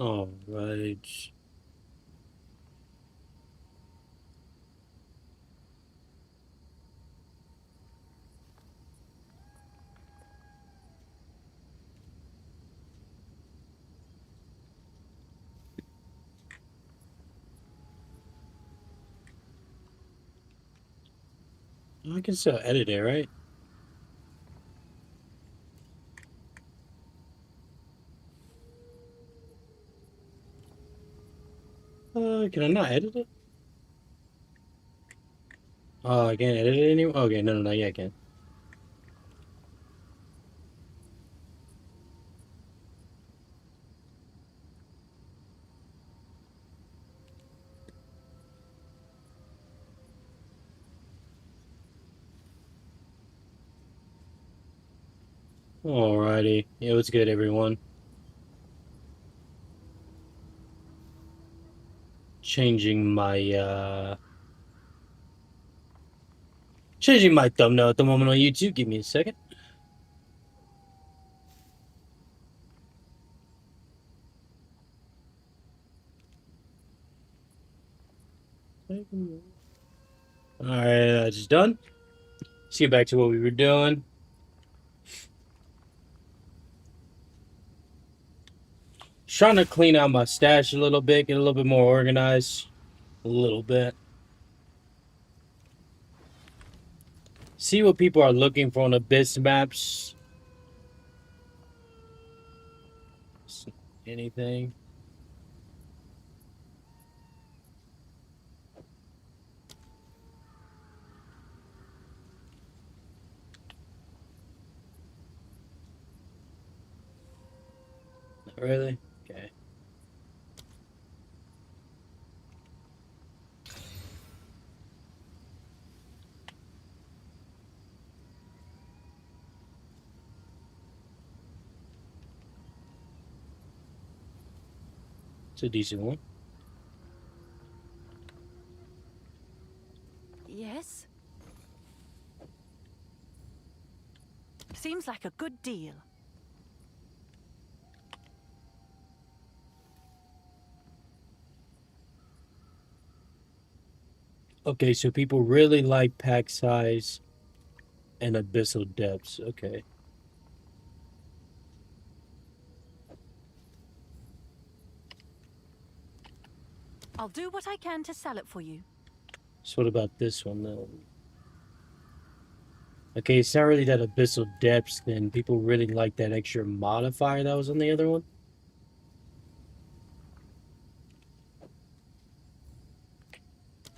All right. I can still edit it, right? Can I not edit it? Oh, I can't edit it anymore? Okay, no, yeah, I can. Alrighty. It was good, everyone. Changing my, changing my thumbnail at the moment on YouTube. Give me a second. Alright, that's done. Let's get back to what we were doing. Just trying to clean out my stash a little bit, get a little bit more organized. A little bit. See what people are looking for on Abyss maps. Anything. Not really? Okay. It's a decent one. Yes? Seems like a good deal. Okay, so people really like pack size and abyssal depths. Okay. I'll do what I can to sell it for you. So what about this one though? Okay, it's not really that abyssal depths then. People really like that extra modifier that was on the other one.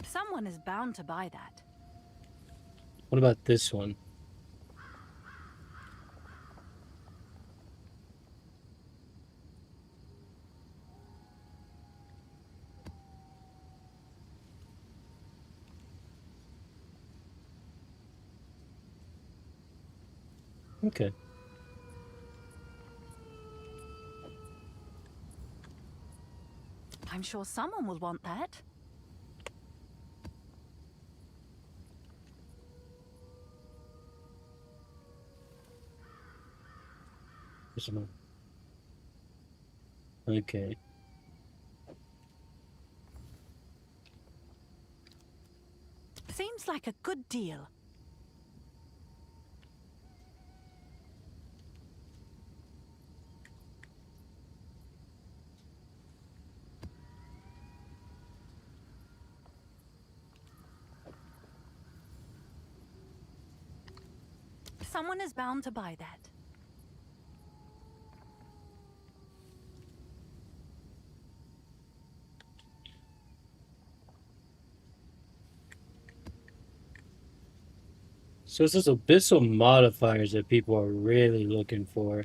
Someone is bound to buy that. What about this one? Okay. I'm sure someone will want that. This one. Okay. Seems like a good deal. Someone is bound to buy that. So it's just abyssal modifiers that people are really looking for.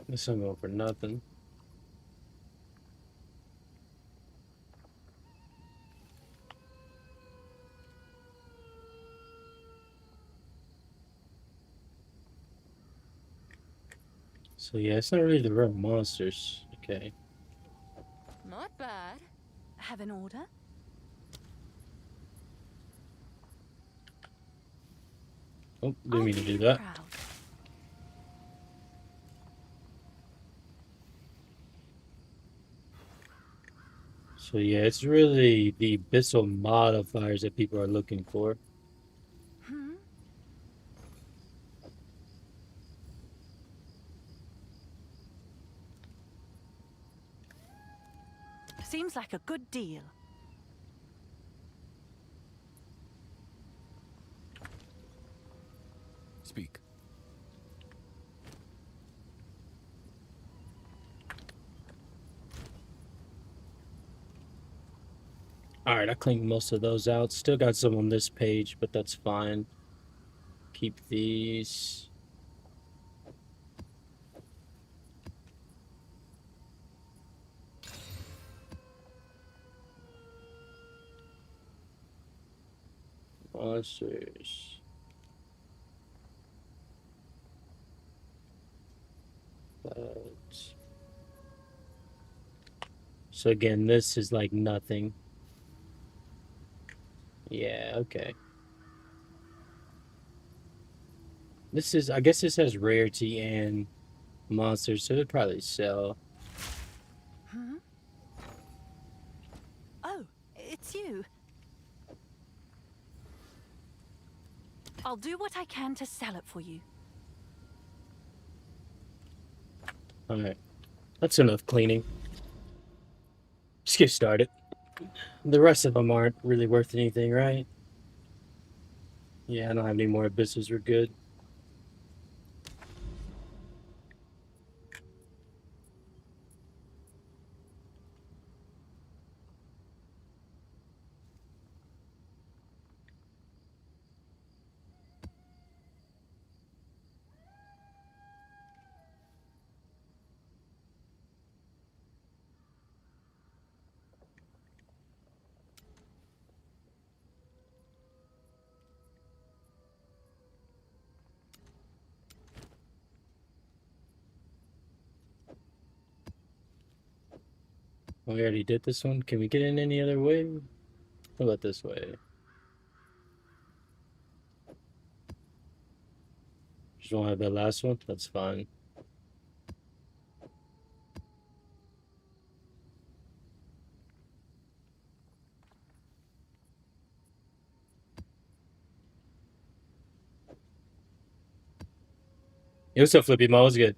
This don't go for nothing. So yeah, it's not really the real monsters. Okay. Not bad. Have an order? Oh, didn't I'll mean do to do you that. proud. So yeah, it's really the abyssal modifiers that people are looking for. Hmm? Seems like a good deal. Speak. Alright, I cleaned most of those out. Still got some on this page, but that's fine. Keep these. Monsters. But... So again, this is like nothing. Yeah, okay. This is, I guess this has rarity and monsters, so it'd probably sell. Hmm? Oh, it's you. I'll do what I can to sell it for you. Alright. That's enough cleaning. Let's get started. The rest of them aren't really worth anything, right? Yeah, I don't have any more abysses. We're good. Oh, we already did this one. Can we get in any other way? How about this way? Just want to have that last one? That's fine. Yo, what's up, Flippy Mo? What's good?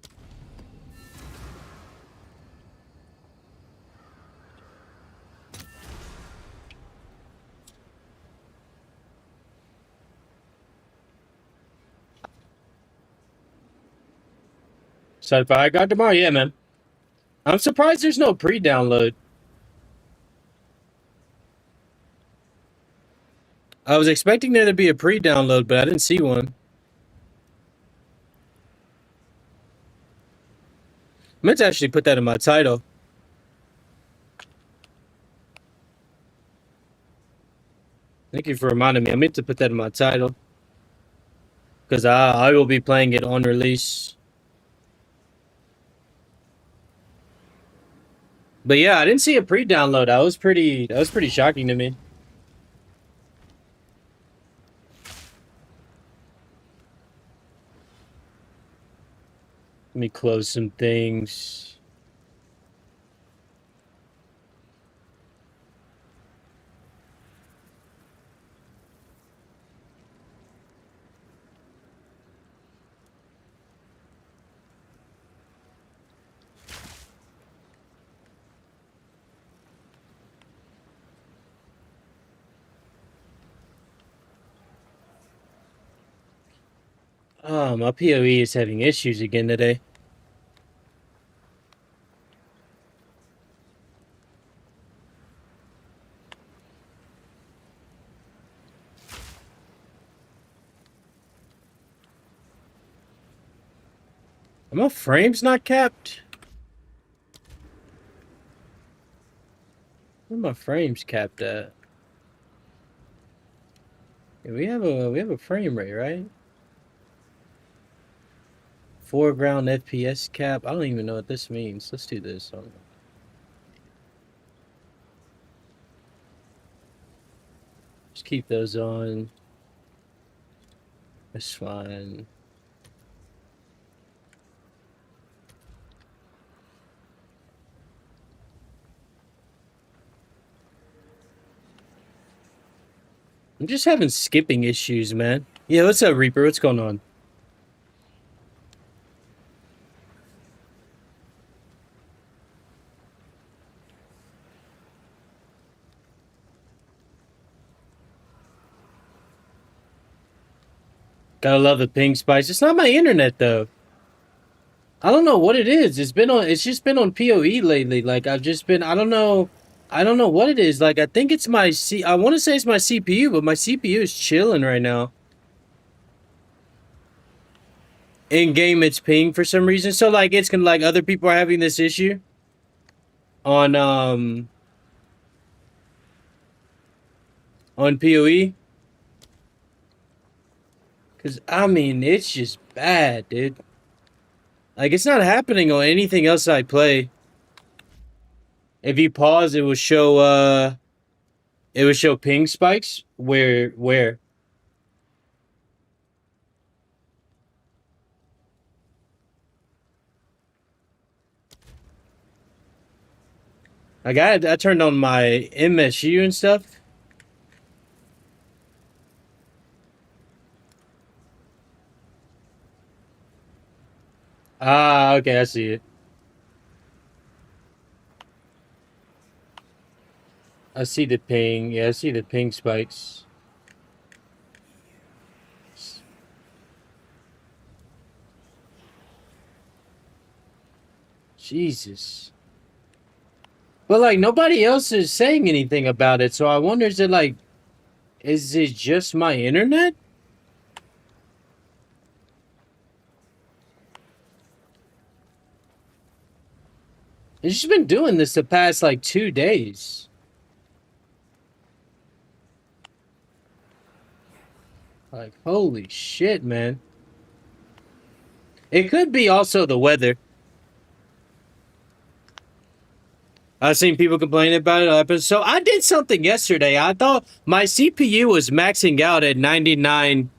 Sci-fi God tomorrow? Yeah, man. I'm surprised there's no pre-download. I was expecting there to be a pre-download, but I didn't see one. I meant to actually put that in my title. Thank you for reminding me. I meant to put that in my title. Because I will be playing it on release. But yeah, I didn't see a pre-download. That was pretty shocking to me. Let me close some things. Oh, my PoE is having issues again today. Are my frames not capped? Where are my frames capped at? Yeah, we have a frame rate, right? foreground FPS cap. I don't even know what this means. Let's do this. Just keep those on. That's fine. I'm just having skipping issues, man. Yeah, what's up, Reaper? What's going on? Gotta love the ping spikes. It's not my internet though. I don't know what it is. It's just been on PoE lately. Like I've just been I don't know what it is. Like I think it's I want to say it's my CPU, but my CPU is chilling right now. In game it's ping for some reason. So like it's gonna like other people are having this issue on PoE. Cause I mean it's just bad, dude. Like it's not happening on anything else I play. If you pause, it will show ping spikes. Where? I turned on my MSU and stuff. Ah, okay, I see it. I see the ping. Yeah, I see the ping spikes. Jesus. But like nobody else is saying anything about it, so I wonder is it just my internet? It's just been doing this the past like 2 days. Like, holy shit, man. It could be also the weather. I've seen people complaining about it. So I did something yesterday. I thought my CPU was maxing out at 99.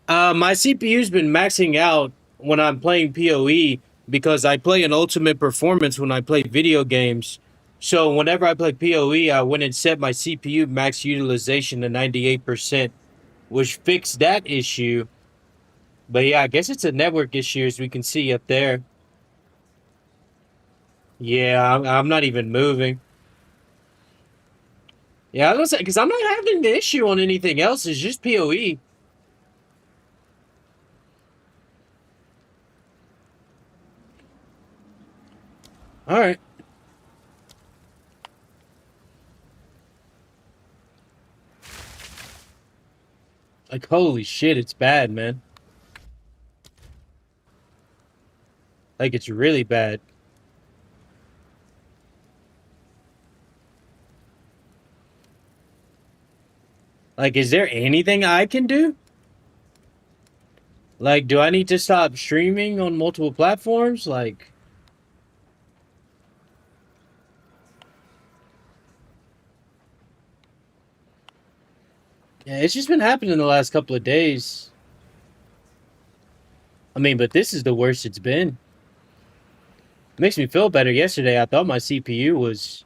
My CPU's been maxing out when I'm playing PoE because I play an ultimate performance when I play video games. So whenever I play PoE, I went and set my CPU max utilization to 98%, which fixed that issue. But yeah, I guess it's a network issue as we can see up there. Yeah, I'm not even moving. Yeah, I was say because I'm not having the issue on anything else. It's just PoE. All right. Like holy shit, it's bad, man. Like it's really bad. Like, is there anything I can do? Like, do I need to stop streaming on multiple platforms? Like, yeah, it's just been happening the last couple of days. I mean, but this is the worst it's been. It makes me feel better. Yesterday, I thought my CPU was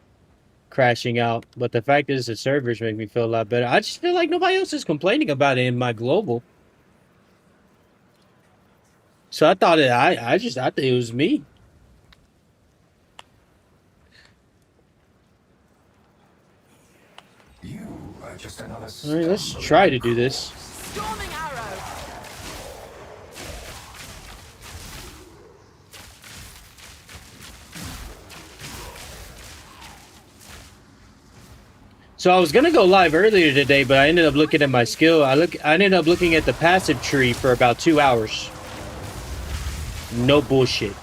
crashing out, but the fact is the servers make me feel a lot better. I just feel like nobody else is complaining about it in my global. So I thought I thought it was me. You are just another. All right, let's try to do this. Storming arrow. So I was gonna go live earlier today, but I ended up looking at my skill. I ended up looking at the passive tree for about 2 hours. No bullshit.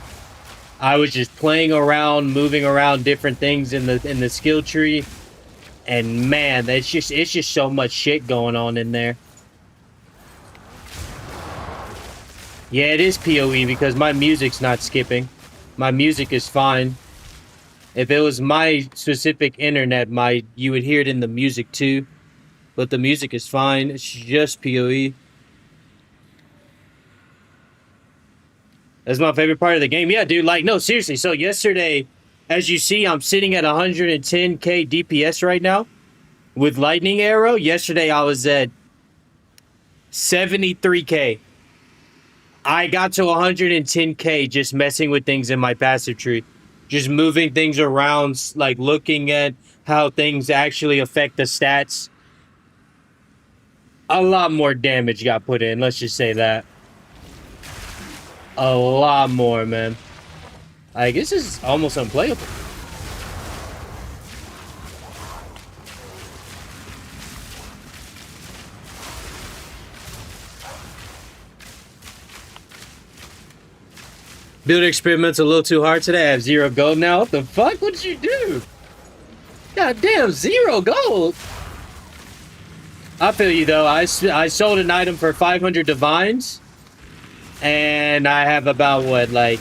I was just playing around, moving around different things in the skill tree, and man, it's just so much shit going on in there. Yeah, it is PoE because my music's not skipping. My music is fine. If it was my specific internet, you would hear it in the music too. But the music is fine. It's just PoE. That's my favorite part of the game. Yeah, dude. Like, no, seriously. So yesterday, as you see, I'm sitting at 110k DPS right now with Lightning Arrow. Yesterday, I was at 73k. I got to 110k just messing with things in my passive tree. Just moving things around, like looking at how things actually affect the stats. A lot more damage got put in, let's just say that. A lot more, man. Like, this is almost unplayable. Build experiments a little too hard today. I have 0 gold now. What the fuck? What did you do? God damn, 0 gold. I feel you though. I sold an item for 500 divines, and I have about what, like,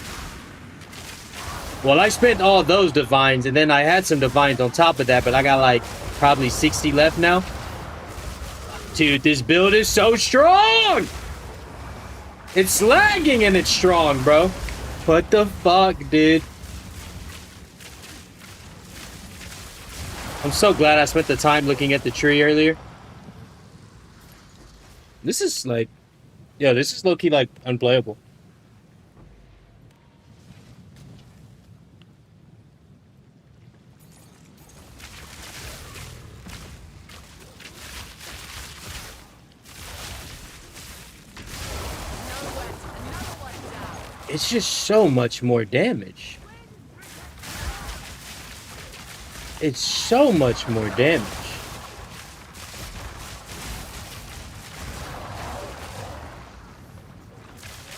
well, I spent all those divines, and then I had some divines on top of that, but I got like probably 60 left now. Dude, this build is so strong. It's lagging and it's strong, bro. What the fuck, dude? I'm so glad I spent the time looking at the tree earlier. This is like, yeah, this is low-key like unplayable. It's just so much more damage. It's so much more damage.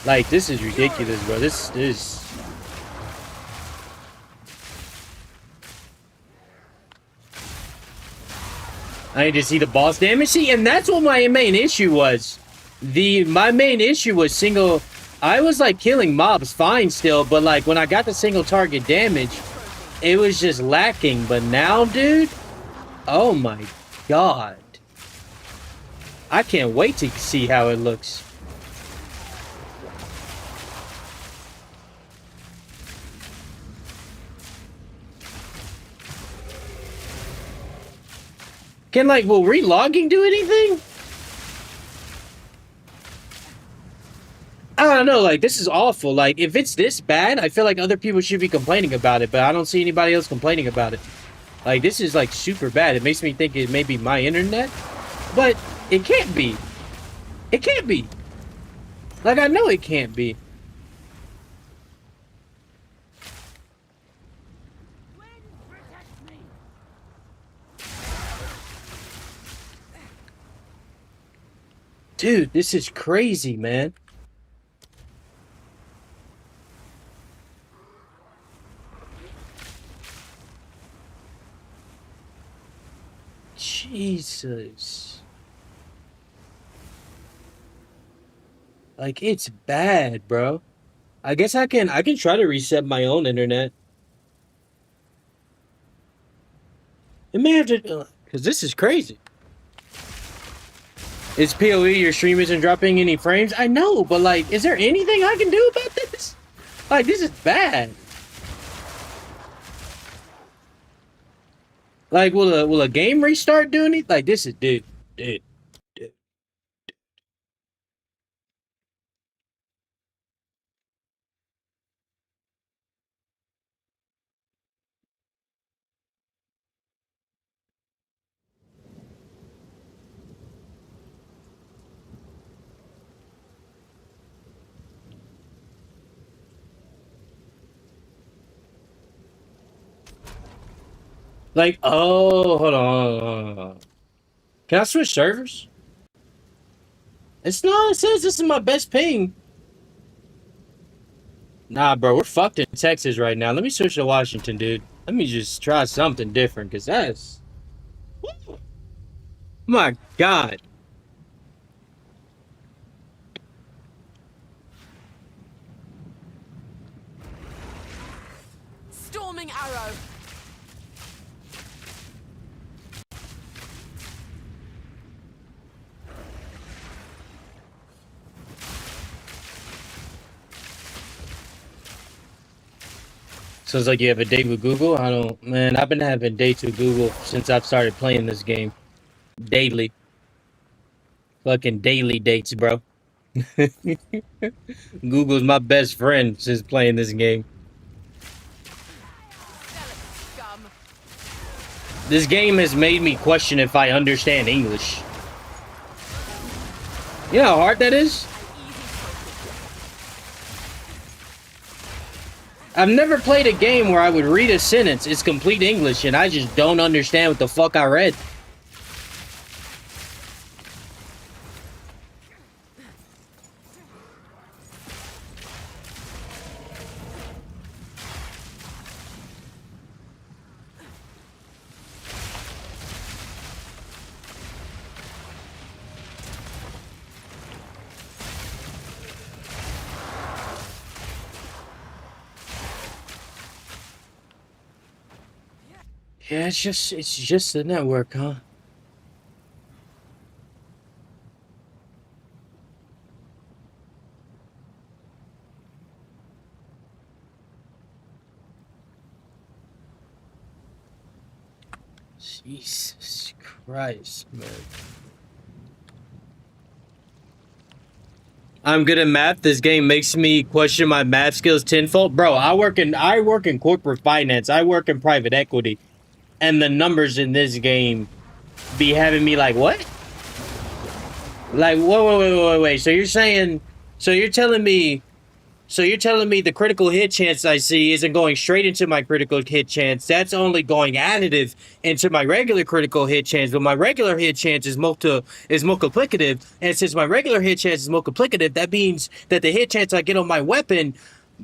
Like, this is ridiculous, bro. This is... I need to see the boss damage. See, and that's what my main issue was. My main issue was single... I was, like, killing mobs fine still, but, like, when I got the single target damage, it was just lacking. But now, dude, oh my god. I can't wait to see how it looks. Can, like, will relogging do anything? I don't know, like, this is awful. Like, if it's this bad, I feel like other people should be complaining about it, but I don't see anybody else complaining about it. Like, this is, like, super bad. It makes me think it may be my internet, but it can't be. It can't be. Like, I know it can't be. Dude, this is crazy, man. Jesus. Like, it's bad, bro. I guess I can try to reset my own internet. It may have to, because this is crazy. It's PoE, your stream isn't dropping any frames. I know, but like, is there anything I can do about this? Like, this is bad. Like, will a game restart do anything? Like, this is, dude. Like, oh, hold on. Can I switch servers? It's not, it says this is my best ping. Nah, bro, we're fucked in Texas right now. Let me switch to Washington, dude. Let me just try something different, because that's... Woo. My God. Incoming arrow. Sounds like you have a date with Google. I don't, man. I've been having dates with Google since I've started playing this game. Daily. Fucking daily dates, bro. Google's my best friend since playing this game. Scum. This game has made me question if I understand English. You know how hard that is? I've never played a game where I would read a sentence, it's complete English, and I just don't understand what the fuck I read. Yeah, it's just the network, huh? Jesus Christ, man. I'm good at math. This game makes me question my math skills tenfold. Bro, I work in corporate finance. I work in private equity. And the numbers in this game be having me like, what? Like, wait. So you're saying, so you're telling me the critical hit chance I see isn't going straight into my critical hit chance. That's only going additive into my regular critical hit chance. But my regular hit chance is multiplicative. And since my regular hit chance is multiplicative, that means that the hit chance I get on my weapon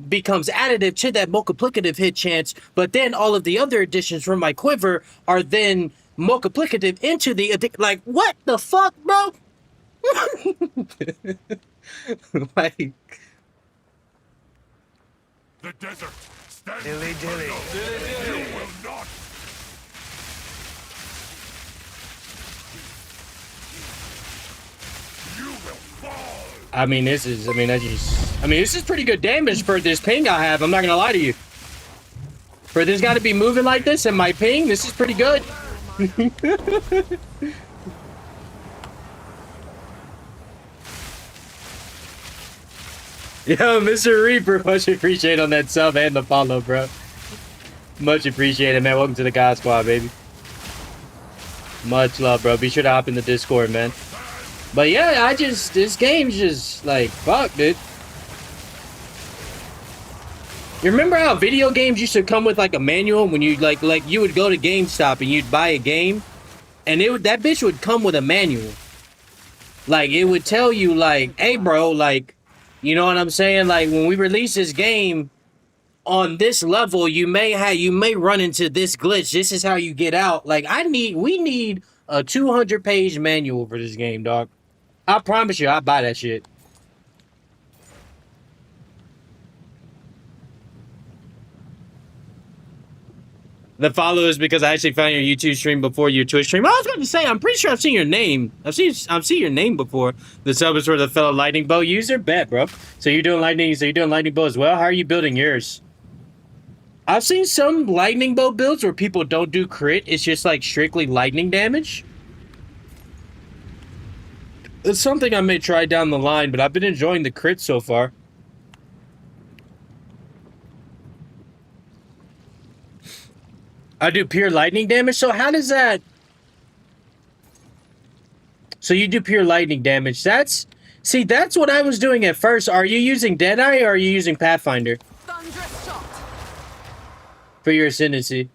becomes additive to that multiplicative hit chance, but then all of the other additions from my quiver are then multiplicative into the like, what the fuck, bro? Like, the desert stands Dilly dilly. You will not. You will fall. I mean, this is pretty good damage for this ping I have. I'm not gonna lie to you. For this guy to be moving like this and my ping, this is pretty good. Yo, Mr. Reaper, much appreciated on that sub and the follow, bro. Much appreciated, man. Welcome to the God Squad, baby. Much love, bro. Be sure to hop in the Discord, man. But yeah, this game's just like, fuck, dude. You remember how video games used to come with like a manual when you like you would go to GameStop and you'd buy a game, and that bitch would come with a manual. Like, it would tell you like, hey, bro, like, you know what I'm saying? Like, when we release this game on this level, you may run into this glitch. This is how you get out. Like, we need a 200-page manual for this game, dog. I promise you, I'll buy that shit. The follow is because I actually found your YouTube stream before your Twitch stream. I was going to say, I'm pretty sure I've seen your name. I've seen your name before. The sub is for the fellow lightning bow user. Bet, bro. So you're doing lightning bow as well? How are you building yours? I've seen some lightning bow builds where people don't do crit. It's just like strictly lightning damage. It's something I may try down the line, but I've been enjoying the crit so far. I do pure lightning damage, so how does that... So you do pure lightning damage. See, that's what I was doing at first. Are you using Deadeye or are you using Pathfinder? Thunderous shot. For your ascendancy.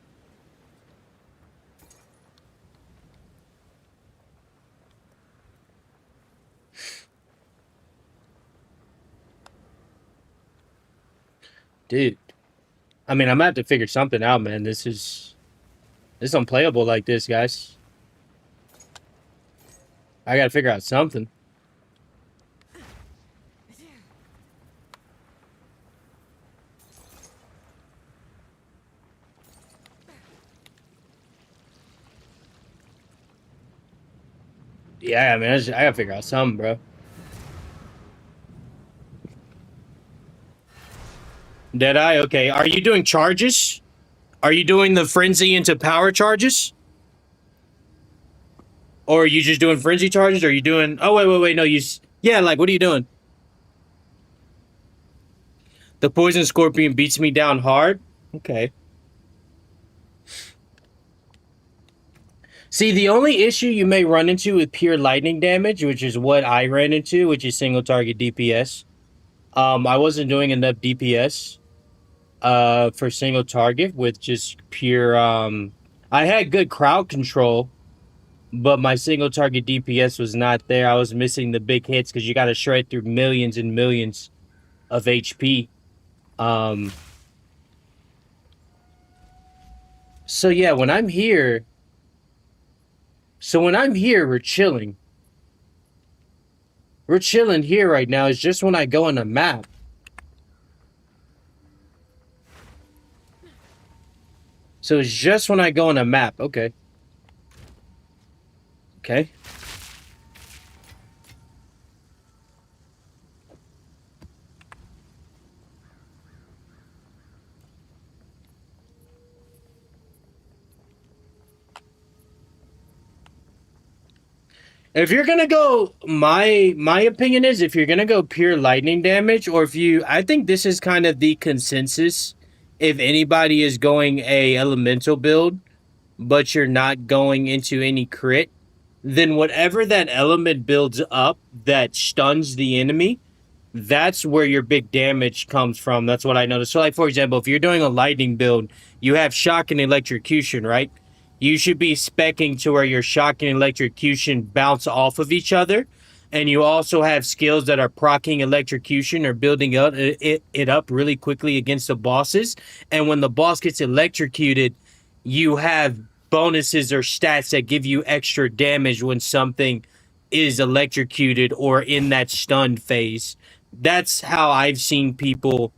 Dude. I mean, I'm gonna have to figure something out, man. This is unplayable like this, guys. I gotta figure out something. Yeah, I mean, I gotta figure out something, bro. Deadeye, okay. Are you doing charges? Are you doing the frenzy into power charges? Or are you just doing frenzy charges? Or are you doing... Oh, wait. No, yeah, like, what are you doing? The poison scorpion beats me down hard? Okay. See, the only issue you may run into with pure lightning damage, which is what I ran into, which is single target DPS. I wasn't doing enough DPS for single target with just pure... I had good crowd control, but my single target DPS was not there. I was missing the big hits because you got to shred through millions and millions of HP. So yeah, when I'm here... So when I'm here, we're chilling. We're chilling here right now. It's just when I go on a map. So it's just when I go on a map. Okay. Okay. If you're gonna go, my opinion is if you're gonna go pure lightning damage, or if you, I think this is kind of the consensus. If anybody is going a elemental build, but you're not going into any crit, then whatever that element builds up that stuns the enemy, that's where your big damage comes from. That's what I noticed. So, like, for example, if you're doing a lightning build, you have shock and electrocution, right? You should be speccing to where your shock and electrocution bounce off of each other. And you also have skills that are proccing electrocution or building it up really quickly against the bosses. And when the boss gets electrocuted, you have bonuses or stats that give you extra damage when something is electrocuted or in that stunned phase. That's how I've seen people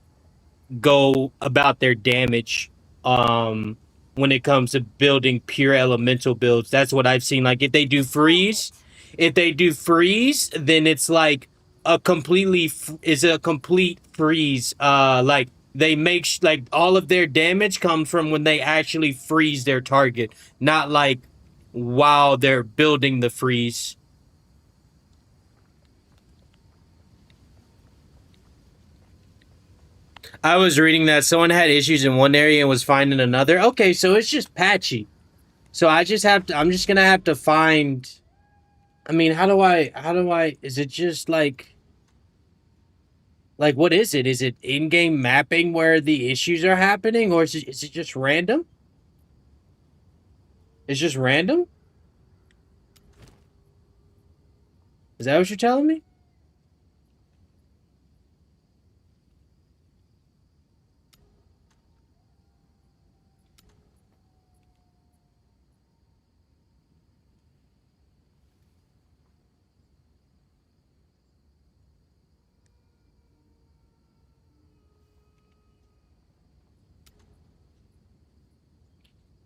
go about their damage when it comes to building pure elemental builds. That's what I've seen. Like, if they do freeze, then it's like a complete freeze. Like, they make like all of their damage comes from when they actually freeze their target, not like while they're building the freeze. I was reading that someone had issues in one area and was fine in another. Okay, so it's just patchy. So I'm just gonna have to find, I mean, how do I, is it just like, what is it? Is it in-game mapping where the issues are happening, or is it just random? It's just random? Is that what you're telling me?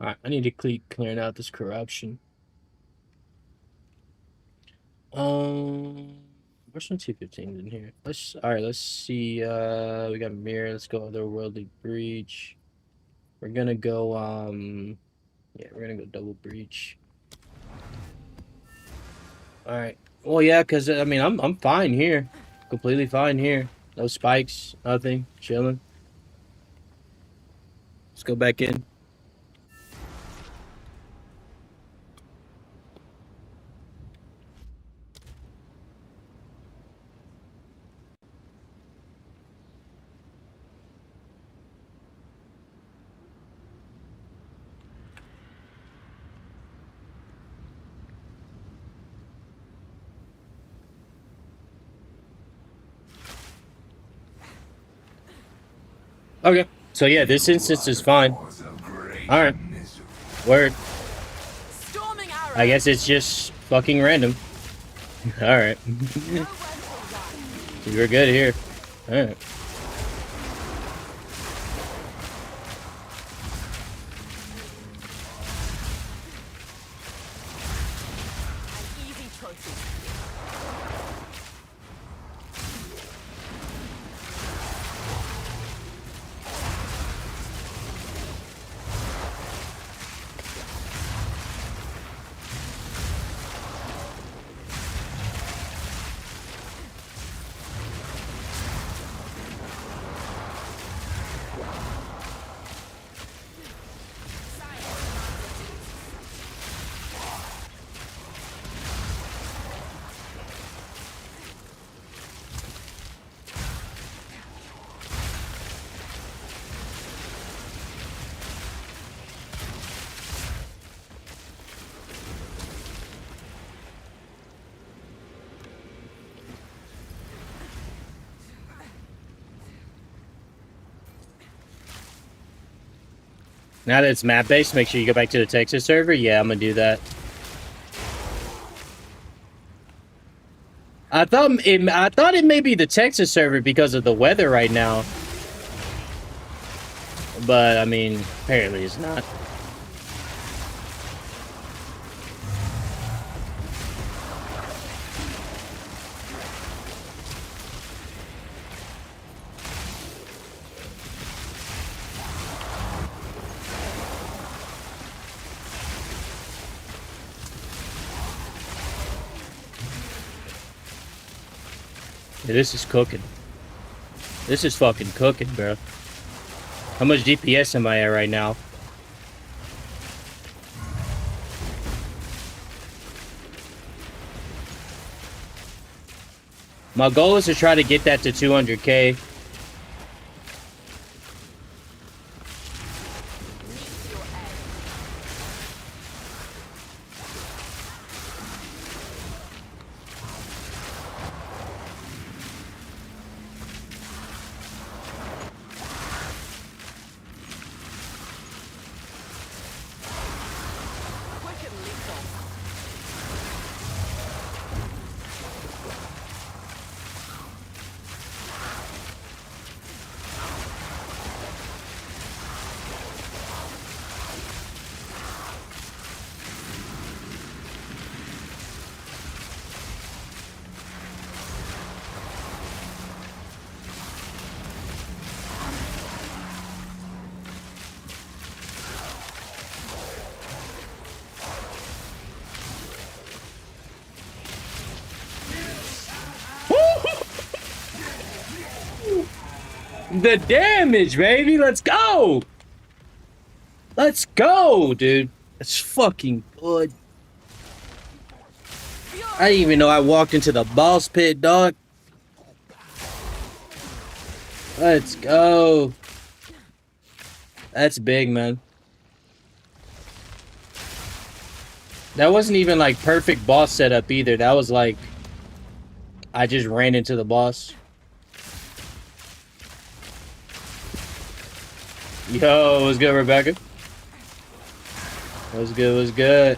Alright, I need to keep clearing out this corruption. Where's some T15s in here? Let's see. We got mirror. Let's go otherworldly breach. We're gonna go. Yeah, we're gonna go double breach. All right. Well, yeah, cause I mean, I'm fine here, completely fine here. No spikes, nothing, chilling. Let's go back in. Okay. So yeah, this instance is fine. All right. Word. Storming arrow. I guess it's just fucking random. All right. We're good here. All right. An easy trophy. Now that it's map-based, make sure you go back to the Texas server. Yeah, I'm gonna do that. I thought it may be the Texas server because of the weather right now. But, I mean, apparently it's not. Yeah, this is cooking. This is fucking cooking, bro. How much DPS am I at right now? My goal is to try to get that to 200k. The damage, baby! Let's go! Let's go, dude. That's fucking good. I didn't even know I walked into the boss pit, dog. Let's go. That's big, man. That wasn't even like perfect boss setup either. That was like I just ran into the boss. Yo, what's good, Rebecca? What's good, what's good?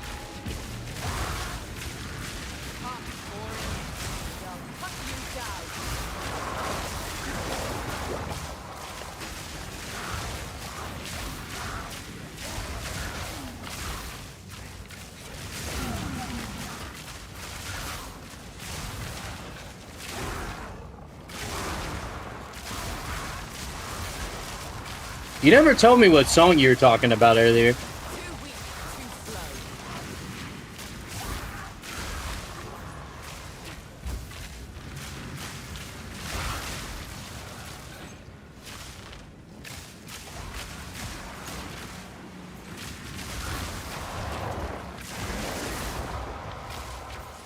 You never told me what song you were talking about earlier.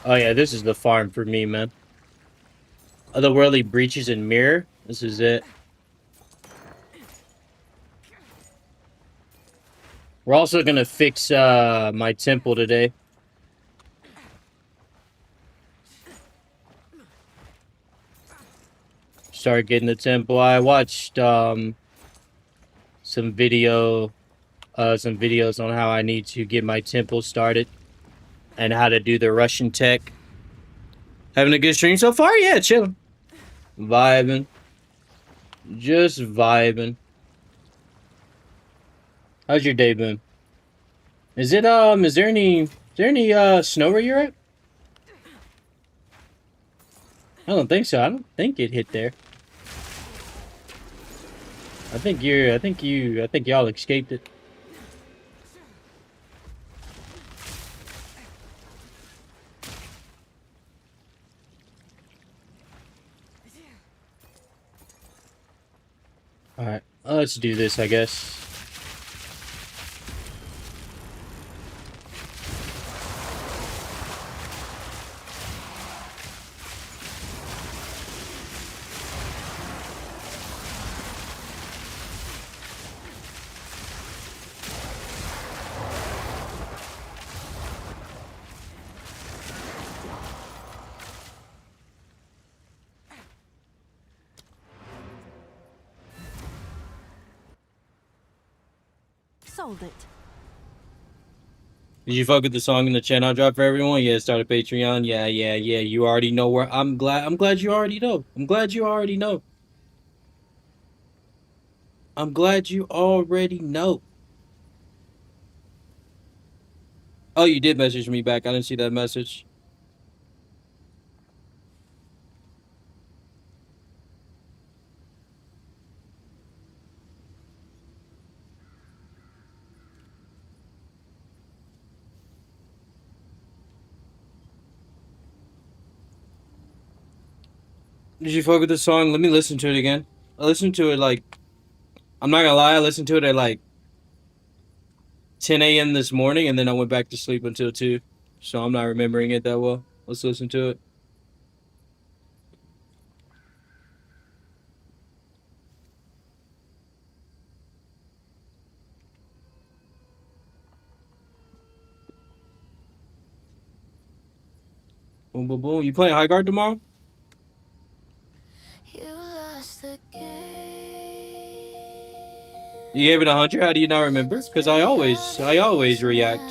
Oh yeah, this is the farm for me, man. Otherworldly breaches and mirror. This is it. We're also gonna fix my temple today. Start getting the temple. I watched some videos on how I need to get my temple started and how to do the Russian tech. Having a good stream so far? Yeah, chilling. Vibing. Just vibing. How's your day been? Is there any snow where you're at? I don't think so. I don't think it hit there. I think y'all escaped it. Alright, let's do this, I guess. hold it. Did you fuck with the song in the channel I dropped for everyone? Yeah, start a Patreon. Yeah. You already know where. I'm glad you already know. I'm glad you already know. I'm glad you already know. Oh, you did message me back. I didn't see that message. Did you fuck with the song? Let me listen to it again. I listened to it like, I'm not gonna lie, I listened to it at like 10 a.m. this morning, and then I went back to sleep until 2. So I'm not remembering it that well. Let's listen to it. Boom, boom, boom. You playing High Guard tomorrow? You lost the game. You gave it 100? How do you not remember? Because I always react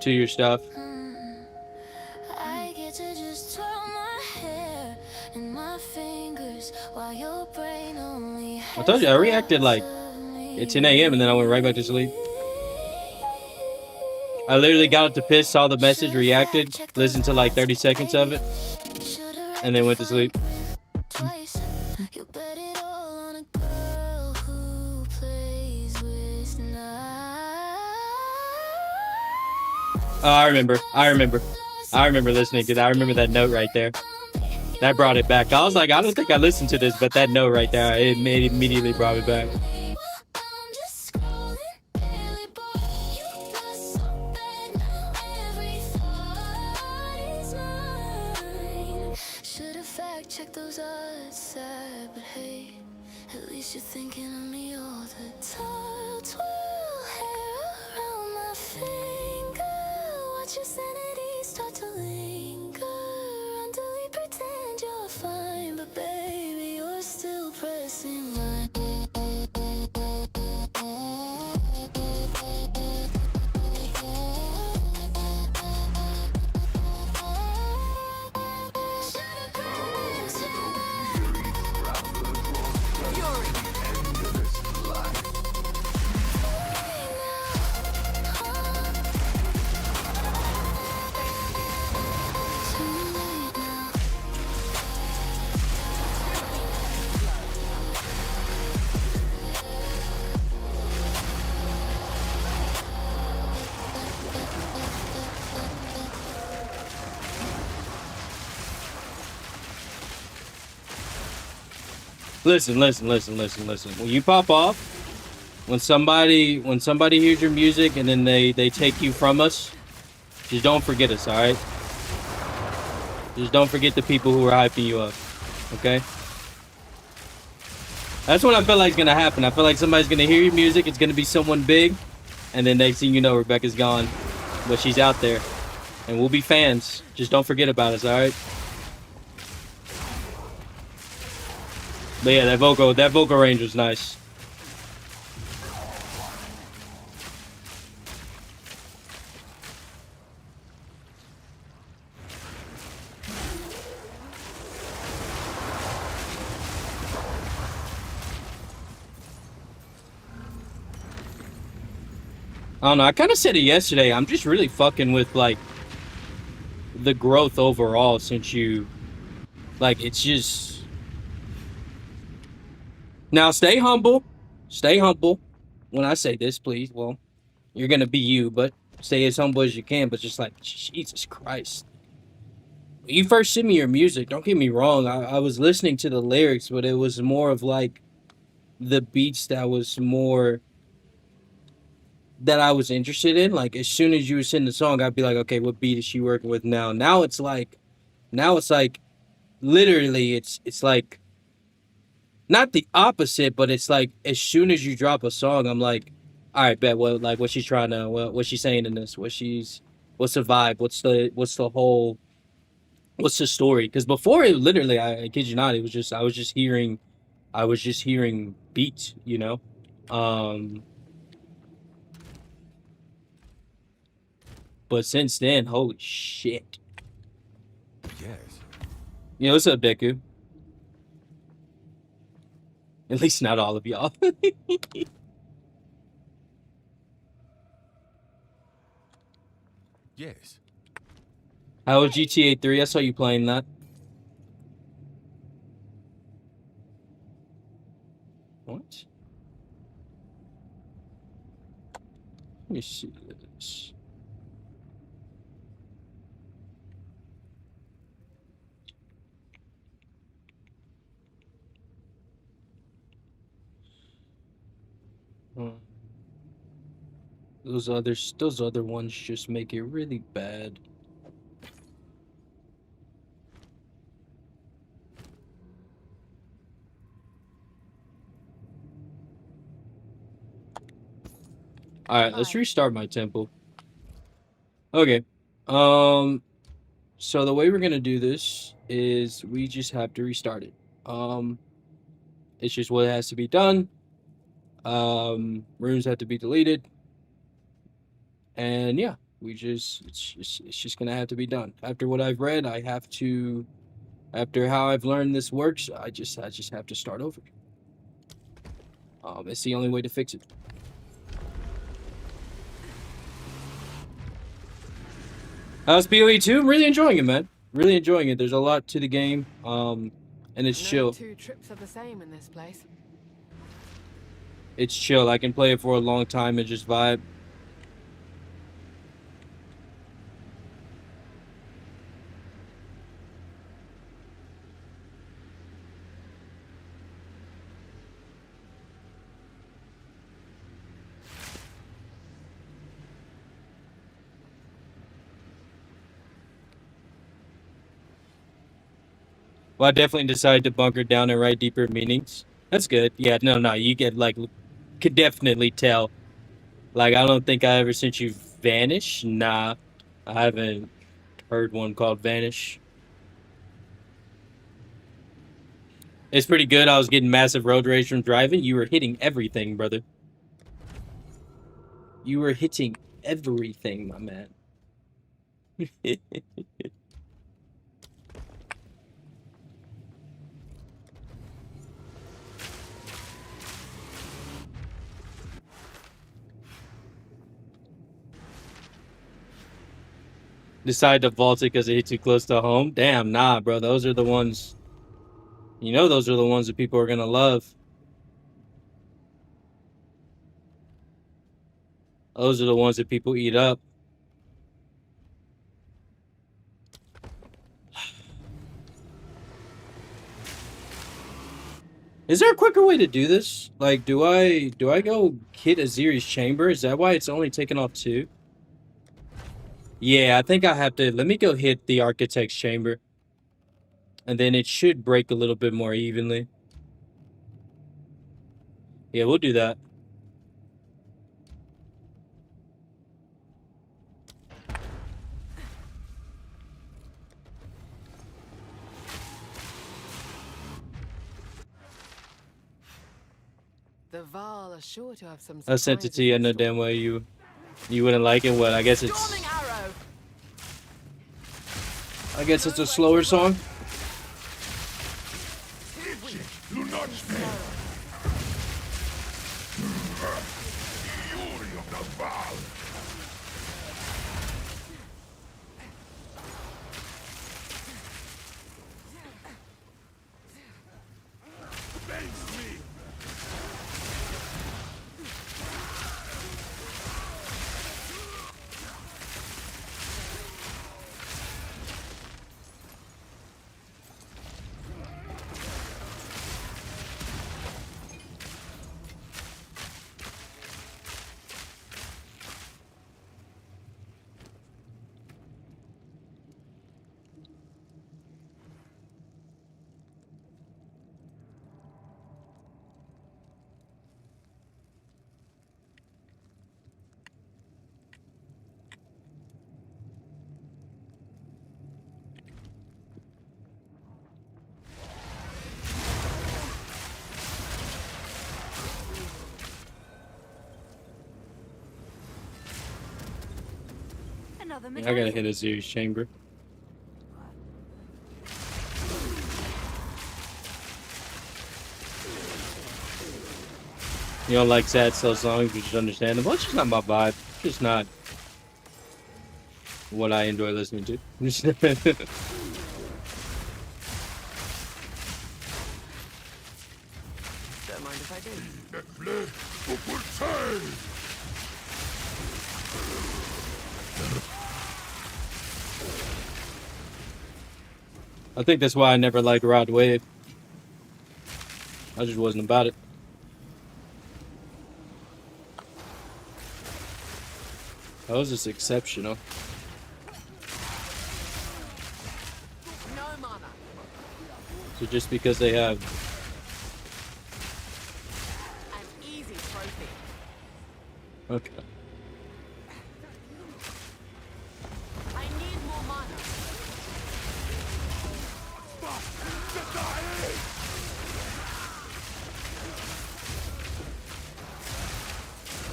to your stuff. I get to just twirl my hair and my fingers while your brain only I told you, I reacted like has at 10 a.m. and then I went right back to sleep. I literally got up to piss, saw the message, reacted, listened to like 30 seconds of it, and then went to sleep. twice. You bet it all on a girl who plays with knives. Oh, I remember listening to that. I remember that note right there. That brought it back. I was like, I don't think I listened to this, but that note right there, it immediately brought it back. I'm just scrolling, barely bored. You got so bad now, every thought is mine. Should've fact-checked those odds, sad, but hey, at least you're thinking of me all the time. Twirl hair around my finger, watch your sanity start to linger until we pretend you're fine, but baby, you're still pressing mine. Listen. When you pop off, when somebody hears your music and then they take you from us, just don't forget us, alright? Just don't forget the people who are hyping you up. Okay? That's what I feel like is gonna happen. I feel like somebody's gonna hear your music, it's gonna be someone big, and then next thing you know, Rebecca's gone. But she's out there. And we'll be fans. Just don't forget about us, alright? But yeah, that vocal range was nice. I don't know, I kind of said it yesterday. I'm just really fucking with, like, the growth overall since you... Like, it's just... Now, stay humble. Stay humble. When I say this, please, well, you're gonna be you, but stay as humble as you can. But just like, Jesus Christ. When you first sent me your music, don't get me wrong, I was listening to the lyrics, but it was more of, like, the beats that was more... that I was interested in. Like, as soon as you were sending the song, I'd be like, okay, what beat is she working with now? Now it's like, literally, it's like, not the opposite, but it's like, as soon as you drop a song, I'm like, all right, bet, what's she trying to, what's she saying in this? What's the vibe? What's the whole, what's the story? Because before, it literally, I kid you not, I was just hearing beats, you know? But since then, holy shit. Yes. Yo, what's up, Deku? At least not all of y'all. Yes. How was GTA 3? I saw you playing that. What? Let me see this. Hmm. Those other ones just make it really bad. All right, let's Hi. restart my temple. Okay. So the way we're gonna do this is we just have to restart it. It's just what has to be done. Rooms have to be deleted, and yeah, it's just gonna have to be done. After what I've read, I have to. After how I've learned this works, I just have to start over. It's the only way to fix it. How's PoE 2? I'm really enjoying it, man. Really enjoying it. There's a lot to the game, and it's chill. No two trips are the same in this place. It's chill. I can play it for a long time and just vibe. Well, I definitely decided to bunker down and write deeper meanings. That's good. Yeah, no, you get like, could definitely tell. Like, I don't think I ever sent you Vanish. Nah, I haven't heard one called Vanish. It's pretty good. I was getting massive road rage from driving. You were hitting everything, brother. You were hitting everything, my man. Decide to vault it because it hit too close to home. Damn, nah, bro. Those are the ones. You know, those are the ones that people are gonna love. Those are the ones that people eat up. Is there a quicker way to do this? Like, do I go hit Aziri's chamber? Is that why it's only taking off 2? Yeah, I think I have to. Let me go hit the Architect's chamber. And then it should break a little bit more evenly. Yeah, we'll do that. The Val are sure to have some. I sent it to you in no damn way you wouldn't like it. What? Storming arrow. I guess it's a slower song. Do not spare. Fury of the Val. Face me. another I medallion. gotta hit a series chamber. You don't like sad slow songs, which is understandable. It's just not my vibe. It's just not what I enjoy listening to. Don't mind if I do. I think that's why I never liked Rod Wave. I just wasn't about it. That was just exceptional. No mana. So just because they have An easy trophy. okay. I need more mana.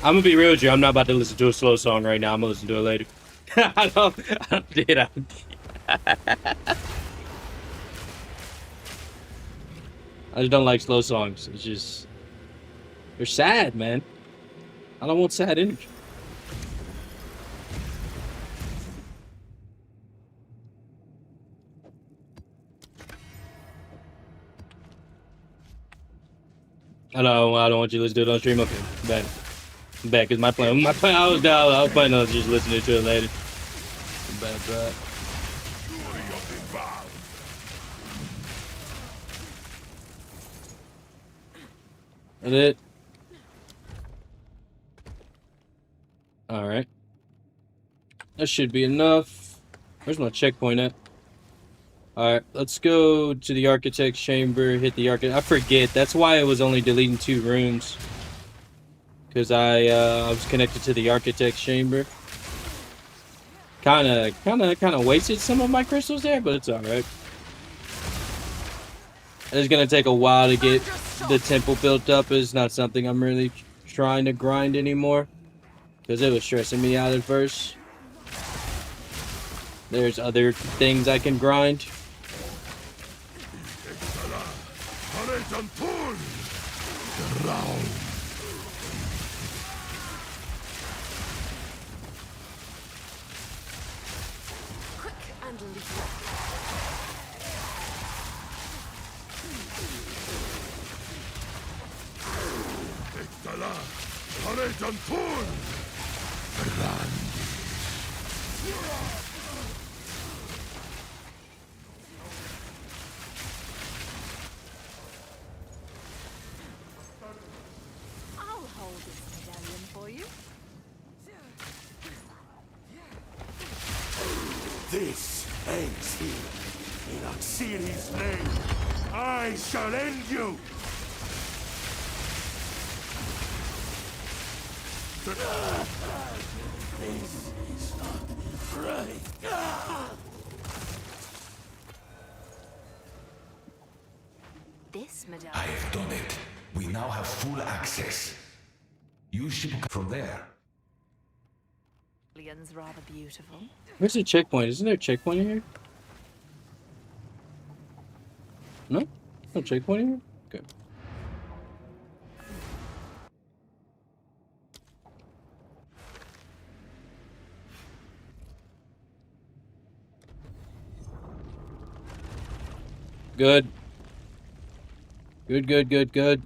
I'm gonna be real with you. I'm not about to listen to a slow song right now. I'm gonna listen to it later. I don't did I? I just don't like slow songs. It's just they're sad, man. I don't want sad energy. I don't want you to listen to it on stream. Okay, bad. Back is my plan. My plan. I was planning on just listening to it later. Bad, bad. That's it. All right. That should be enough. Where's my checkpoint at? All right, let's go to the Architect's Chamber. Hit the Architect. I forget. That's why I was only deleting 2 rooms. Because I was connected to the Architect's Chamber. Kind of wasted some of my crystals there, but it's all right. It's gonna take a while to get the temple built up. It's not something I'm really trying to grind anymore, because it was stressing me out at first. There's other things I can grind. Quick and lethal. I'll hold this medallion for you. This ends here. In Oxiri's name, I shall end you! This is not right. This medallion. I have done it. We now have full access. You ship from there. Medallion's rather beautiful. Where's the checkpoint? Isn't there a checkpoint in here? No? No checkpoint in here? Okay. Good. Good.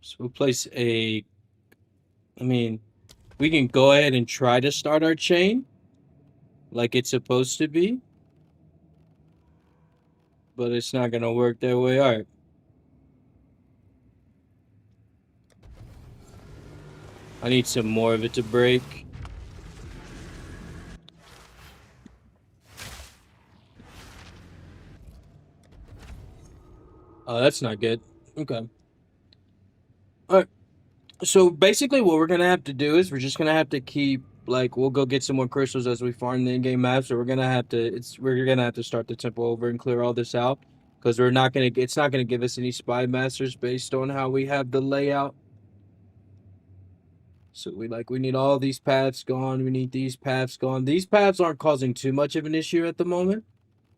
So we'll place a... I mean, we can go ahead and try to start our chain like it's supposed to be. But it's not going to work that way. All right. I need some more of it to break. Oh, that's not good. Okay. Alright. So basically what we're going to have to do is we're just going to have to keep like we'll go get some more crystals as we farm the in-game map. So we're gonna have to start the temple over and clear all this out because it's not gonna give us any spy masters based on how we have the layout. So we need all these paths gone. We need these paths gone. These paths aren't causing too much of an issue at the moment,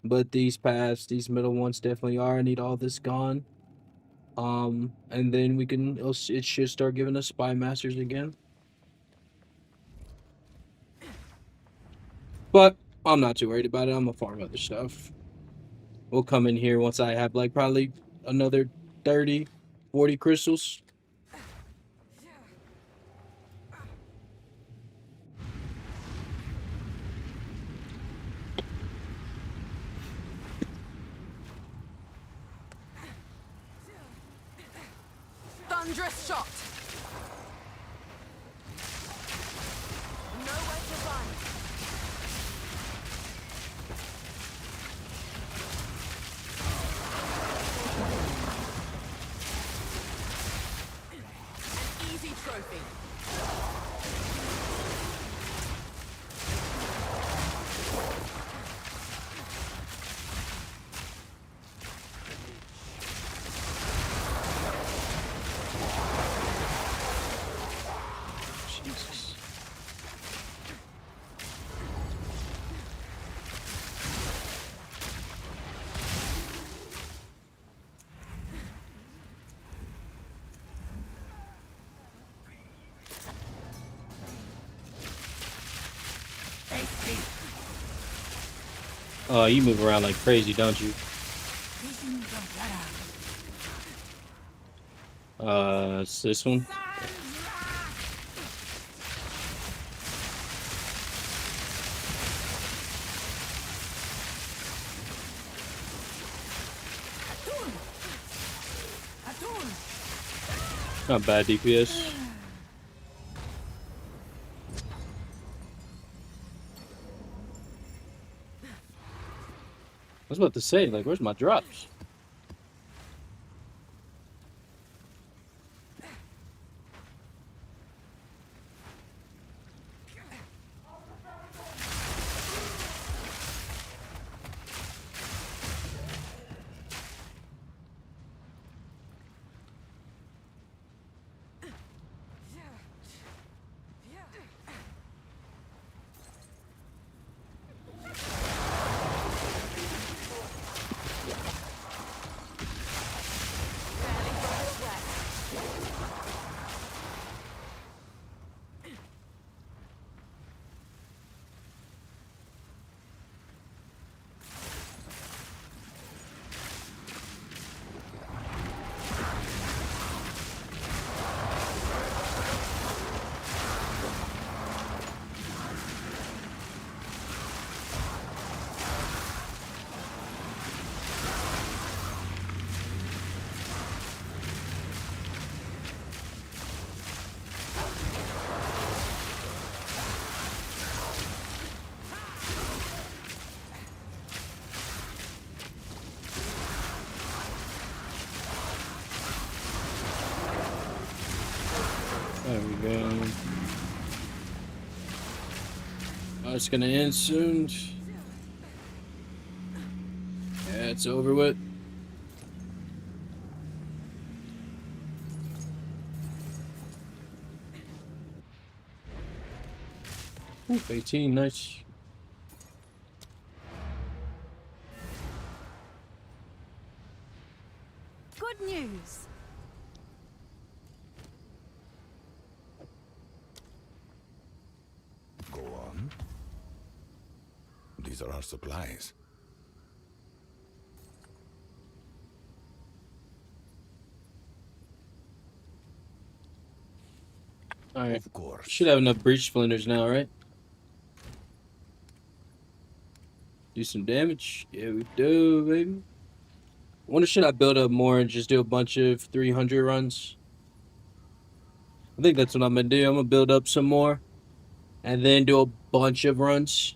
but these paths, these middle ones definitely are. I need all this gone. And then it should start giving us spy masters again. But I'm not too worried about it. I'm gonna farm other stuff. We'll come in here once I have like probably another 30, 40 crystals. Thunderous shot. Nowhere to run. An easy trophy. Jesus. Oh, you move around like crazy, don't you? It's this one. Not bad DPS. I was about to say, like, where's my drops? There we go. Oh, it's gonna end soon. Yeah, it's over with. Ooh, 18, nice. Good news. Go on. These are our supplies. Alright. Of course. Should have enough breach splinters now, right? Do some damage. Yeah, we do, baby. Wonder should I build up more and just do a bunch of 300 runs? I think that's what I'm gonna do. I'm gonna build up some more and then do a bunch of runs.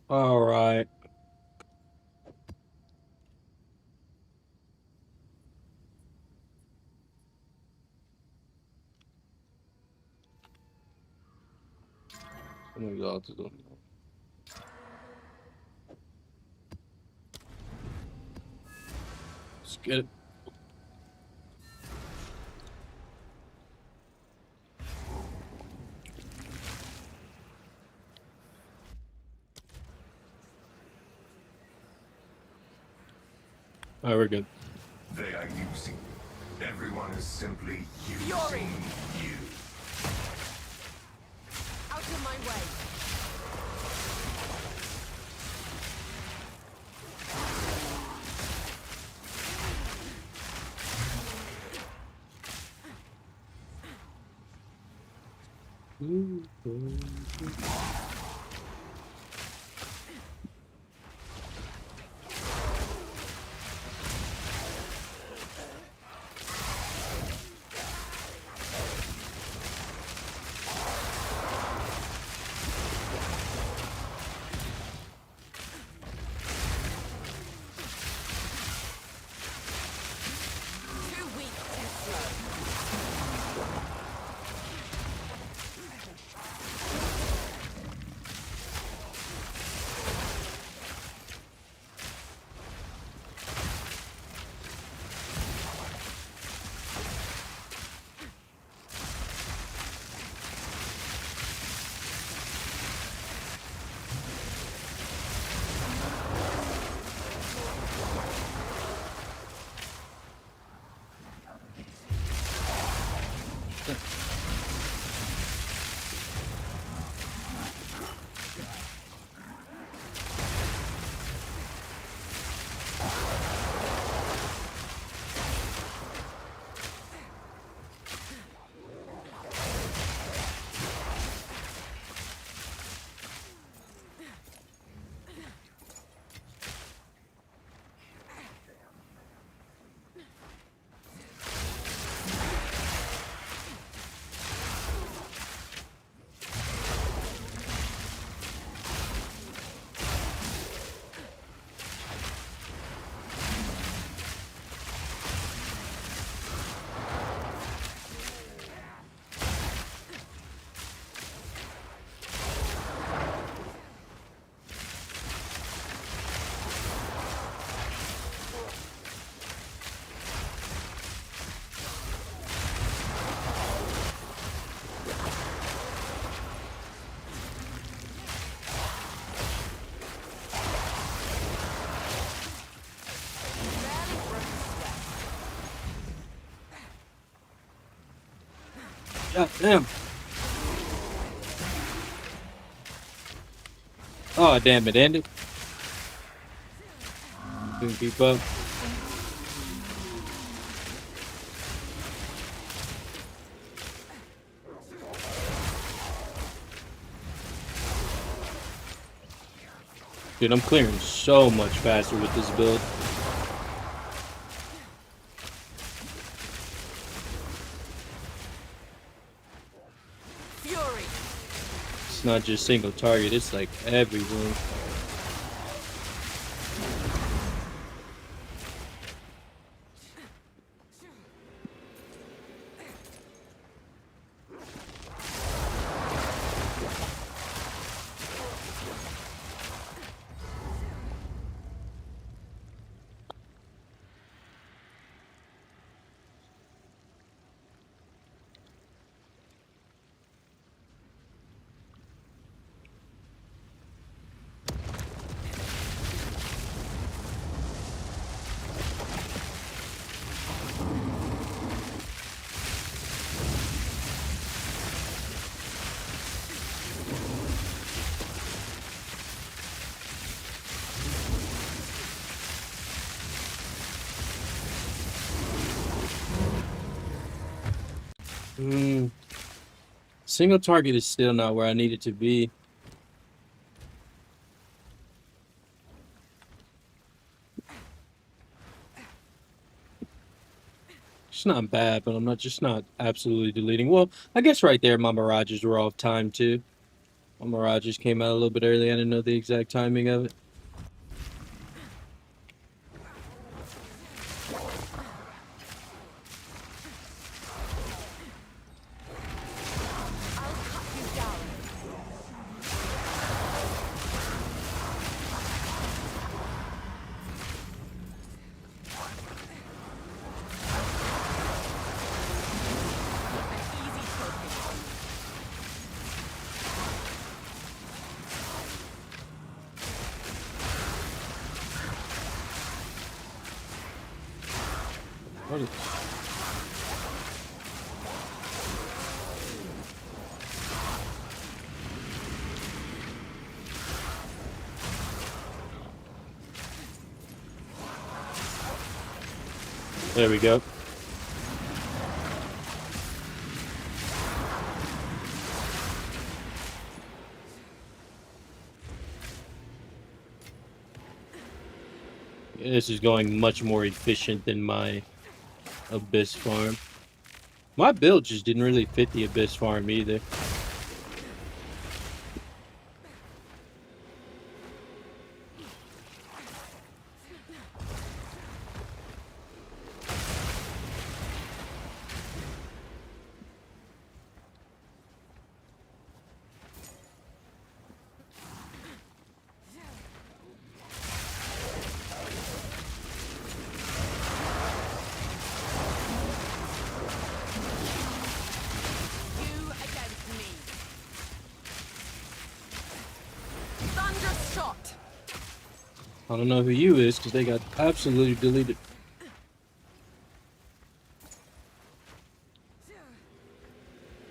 All right. Let me go out to the. Let's get it. All right, we're good. They are using you. Everyone is simply using Fury. you. Out of my way. Too weak, too slow. God damn. Oh, damn it, ended. Couldn't keep up. Dude, I'm clearing so much faster with this build. Fury. It's not just single target, it's like everywhere. Single target is still not where I need it to be. It's not bad, but I'm not absolutely deleting. Well, I guess right there my mirages were off time too. My Mirage just came out a little bit early. I didn't know the exact timing of it. I'll cut you down. An easy trophy. What is... There we go. This is going much more efficient than my Abyss farm. My build just didn't really fit the Abyss farm either. You against me. Thunder shot. I don't know who you is because they got absolutely deleted.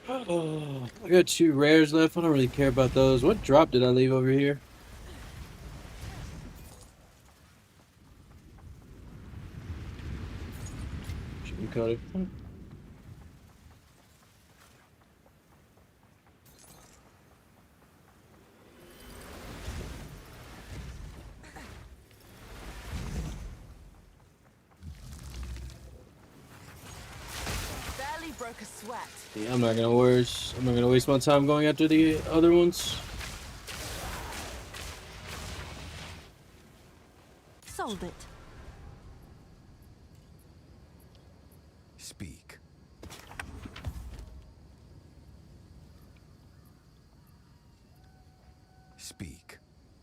Oh, I got 2 rares left. I don't really care about those. What drop did I leave over here? Chicken cutter. Barely broke a sweat. Yeah, I'm not gonna waste my time going after the other ones. Sold it. Speak. Speak.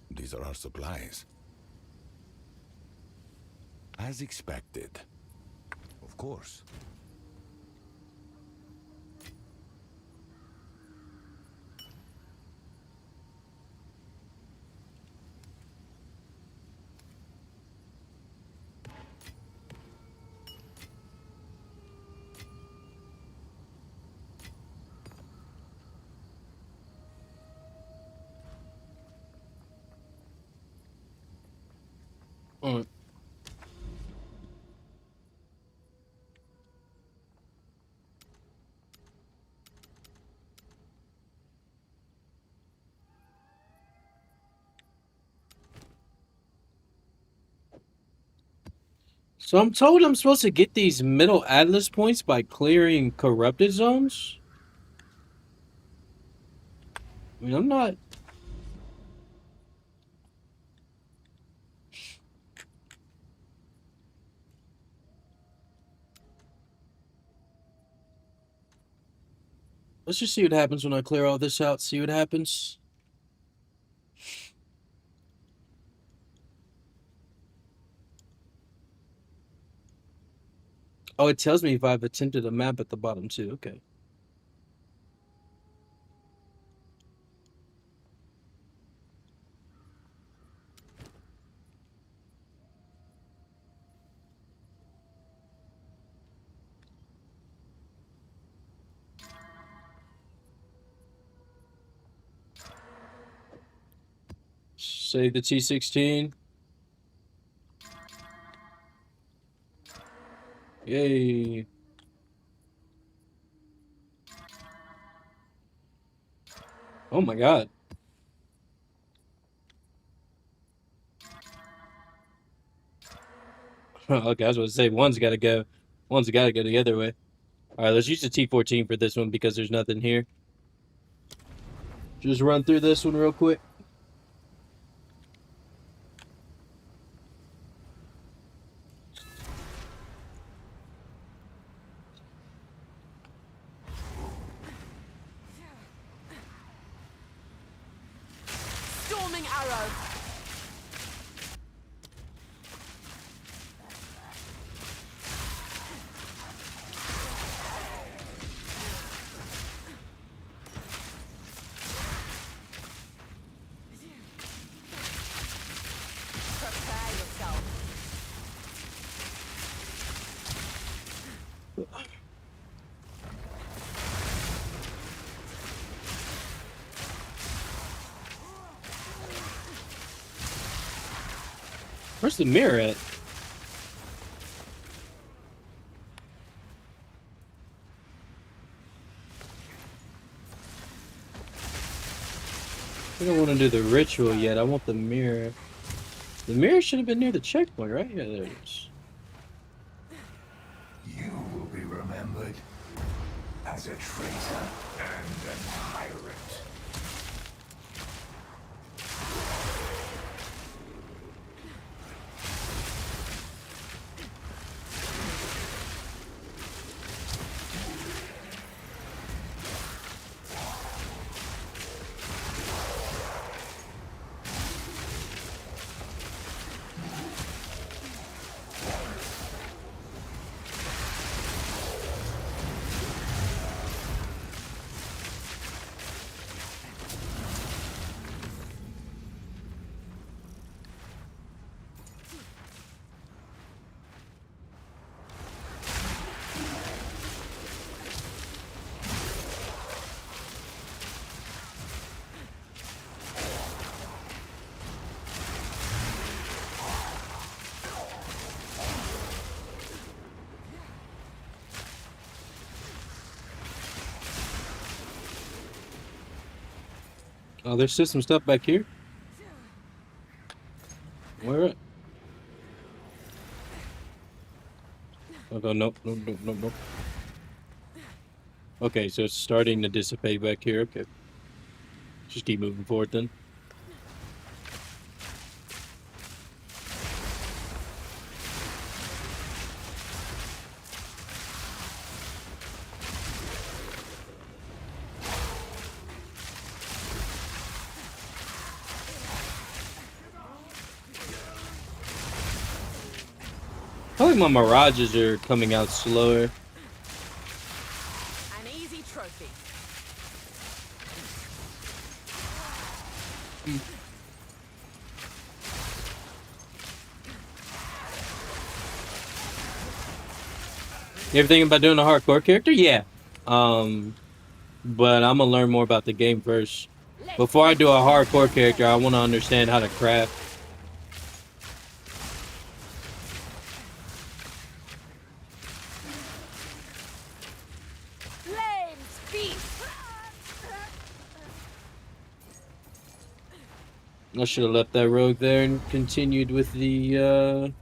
These are our supplies. As expected. Of course. Alright. So I'm told I'm supposed to get these middle Atlas points by clearing corrupted zones. I mean, I'm not... Let's just see what happens when I clear all this out. See what happens. Oh, it tells me if I've attempted a map at the bottom too. Okay. Save the T16. Yay. Oh my god. Okay, I was going to say, one's got to go. One's got to go the other way. Alright, let's use the T14 for this one because there's nothing here. Just run through this one real quick. Storming arrow. Prepare yourself. Where's the mirror at? I don't want to do the ritual yet. I want the mirror. The mirror should have been near the checkpoint, right? Yeah, there it is. You will be remembered as a traitor and a tyrant. Oh, there's still some stuff back here. Where at? Okay, nope. Okay, so it's starting to dissipate back here. Okay. Just keep moving forward then. I feel like my mirages are coming out slower. An easy trophy. You ever thinking about doing a hardcore character? Yeah. But I'm gonna learn more about the game first. Before I do a hardcore character, I want to understand how to craft. Flames, beast. I should have left that rogue there and continued with the.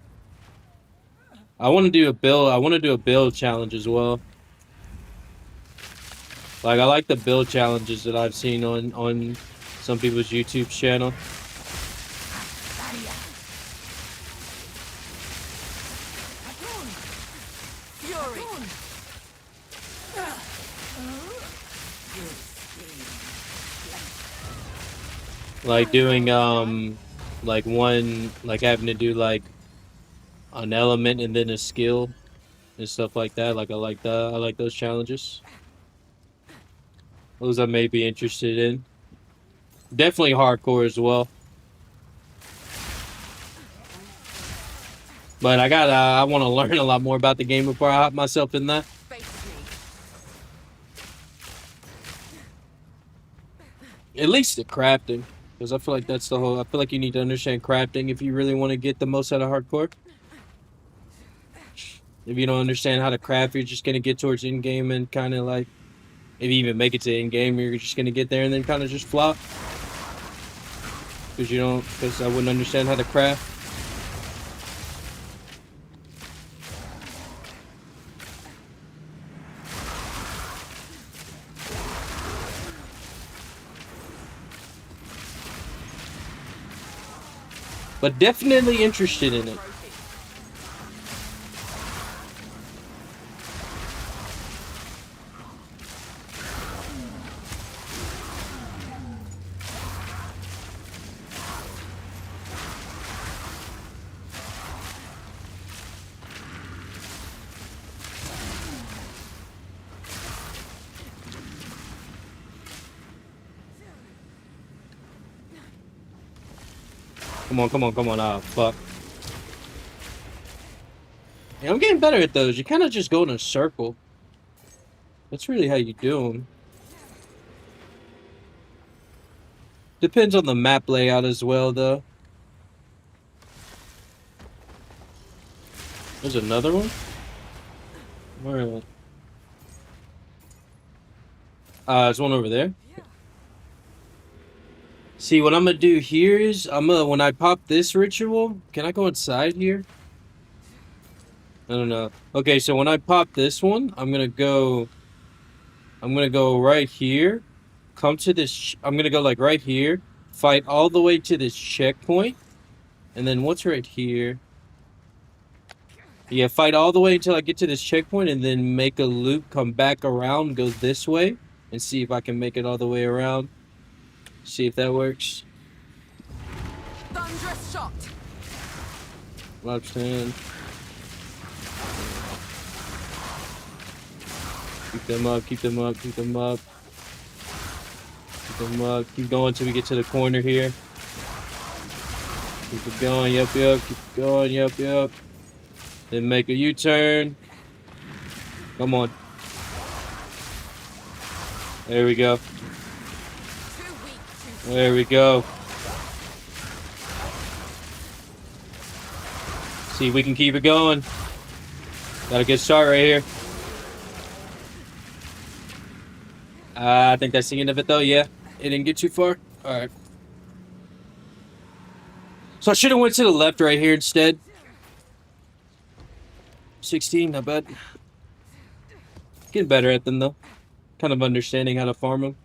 I want to do a build. I want to do a build challenge as well. Like, I like the build challenges that I've seen on some people's YouTube channel. Fury. Like doing like one, like having to do like an element and then a skill and stuff like that. Like, I like that. I like those challenges. Those I may be interested in. Definitely hardcore as well. But I want to learn a lot more about the game before I hop myself in that. Face me. At least the crafting. Because I feel like that's the whole... I feel like you need to understand crafting if you really want to get the most out of hardcore. If you don't understand how to craft, you're just going to get towards in-game and kind of like... If you even make it to in-game, you're just going to get there and then kind of just flop. Because you don't... Because I wouldn't understand how to craft. but definitely interested in it. Come on, come on, come on. Ah, fuck. Yeah, I'm getting better at those. You kind of just go in a circle. That's really how you do them. Depends on the map layout as well, though. There's another one? Where is it? There's one over there. See, what I'm gonna do here is, when I pop this ritual, can I go inside here? I don't know. Okay, so when I pop this one, I'm gonna go right here, come to this, I'm gonna go like right here, fight all the way to this checkpoint, and then what's right here? Yeah, fight all the way until I get to this checkpoint, and then make a loop, come back around, go this way, and see if I can make it all the way around. See if that works. Thunderous shot. Left hand. Keep them up, keep them up, keep them up. Keep them up. Keep going till we get to the corner here. Keep it going, yep, yep. Keep it going, yep, yep. Then make a U-turn. Come on. There we go. There we go. See if we can keep it going. Got a good start right here. I think that's the end of it though, yeah. It didn't get too far. Alright. So I should have went to the left right here instead. 16, not bad. Getting better at them though. Kind of understanding how to farm them.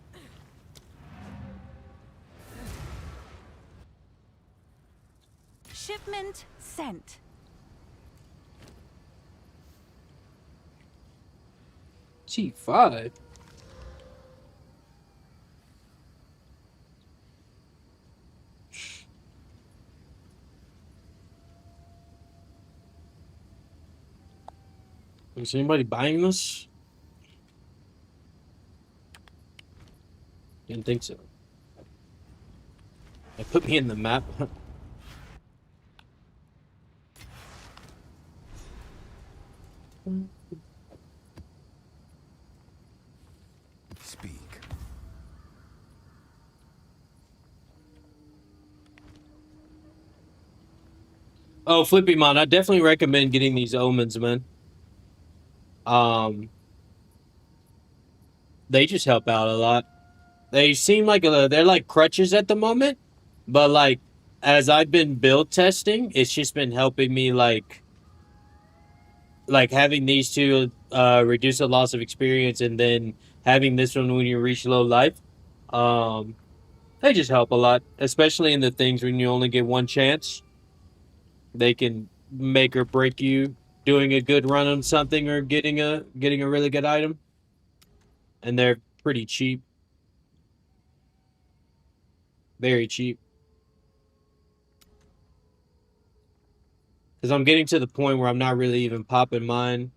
Shipment sent. T5. Is anybody buying this? Didn't think so. They put me in the map. Speak. Oh, Flippy Mon, I definitely recommend getting these omens, man. They just help out a lot. They seem like they're like crutches at the moment, but like as I've been build testing, it's just been helping me like having these two reduce the loss of experience, and then having this one when you reach low life. They just help a lot, especially in the things when you only get one chance. They can make or break you doing a good run on something or getting a really good item. And they're pretty cheap. Very cheap. Because I'm getting to the point where I'm not really even popping mine.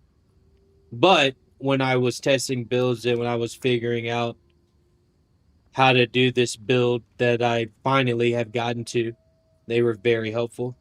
But when I was testing builds and when I was figuring out how to do this build that I finally have gotten to, they were very helpful.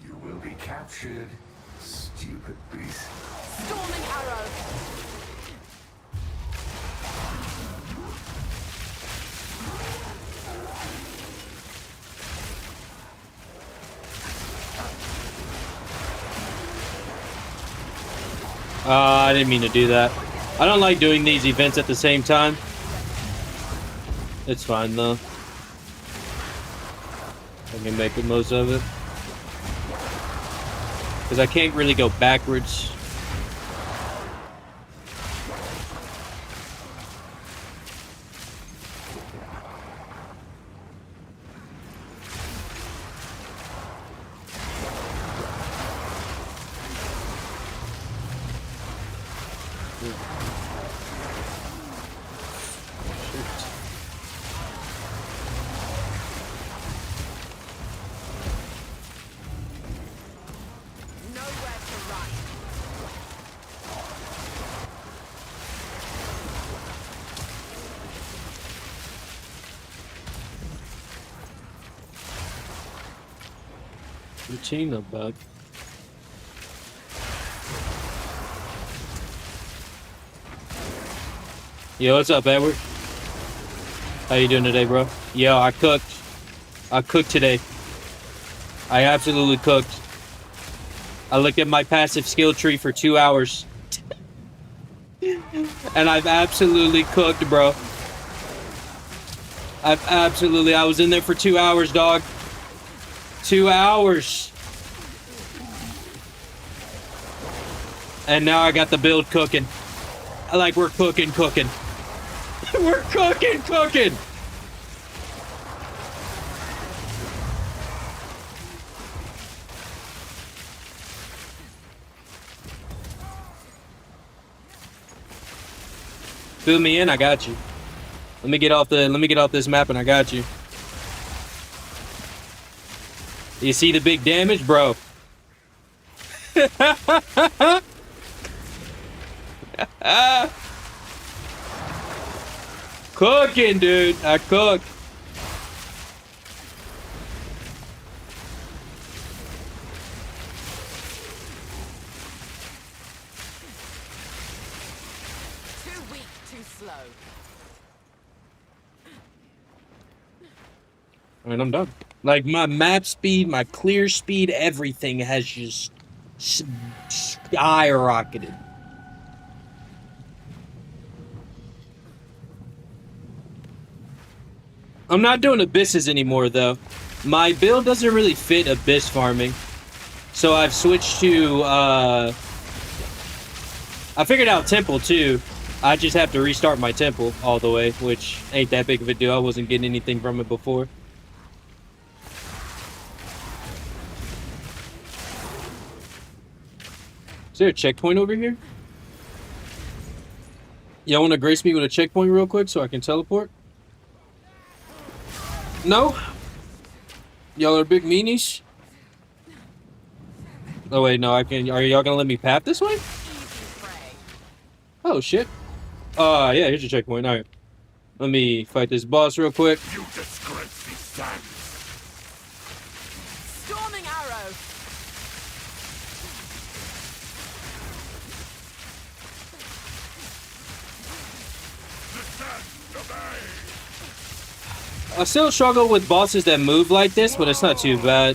You will be captured, stupid beast. Storming arrow. I didn't mean to do that. I don't like doing these events at the same time. It's fine though. I can make the most of it. Because I can't really go backwards. Nowhere to run. Routine of bug. Yo, what's up, Edward? How you doing today, bro? Yo, I cooked. I cooked today. I absolutely cooked. I looked at my passive skill tree for 2 hours. And I've absolutely cooked, bro. I was in there for 2 hours, dog. 2 hours. And now I got the build cooking. Like we're cooking. We're cooking. Fill me in, I got you. Let me get off this map and I got you. You see the big damage, bro? Cooking, dude. I cook. Too weak, too slow. Alright, I'm done. Like, my map speed, my clear speed, everything has just skyrocketed. I'm not doing abysses anymore, though. My build doesn't really fit abyss farming. So I've switched to, I figured out temple, too. I just have to restart my temple all the way, which ain't that big of a deal. I wasn't getting anything from it before. Is there a checkpoint over here? Y'all want to grace me with a checkpoint real quick so I can teleport? No? Y'all are big meanies? Oh wait, no, I can. Are y'all gonna let me path this way? Easy prey. Oh shit. Yeah, here's your checkpoint. Alright. Let me fight this boss real quick. You disgrace these sands! Storming arrow. The sands obey! I still struggle with bosses that move like this, but it's not too bad.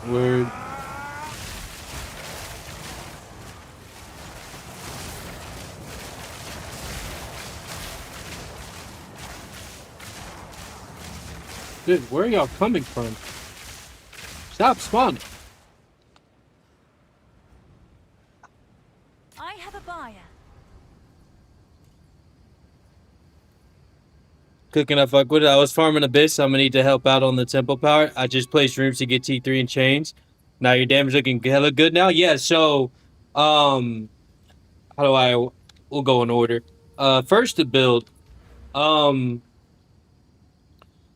Word. Dude, where are y'all coming from? Stop spawning. I have a buyer. Cooking, I fuck with it. I was farming Abyss, so I'm gonna need to help out on the temple power. I just placed rooms to get T3 and chains. Now your damage looking hella good now? Yeah, so how do we'll go in order. First to build.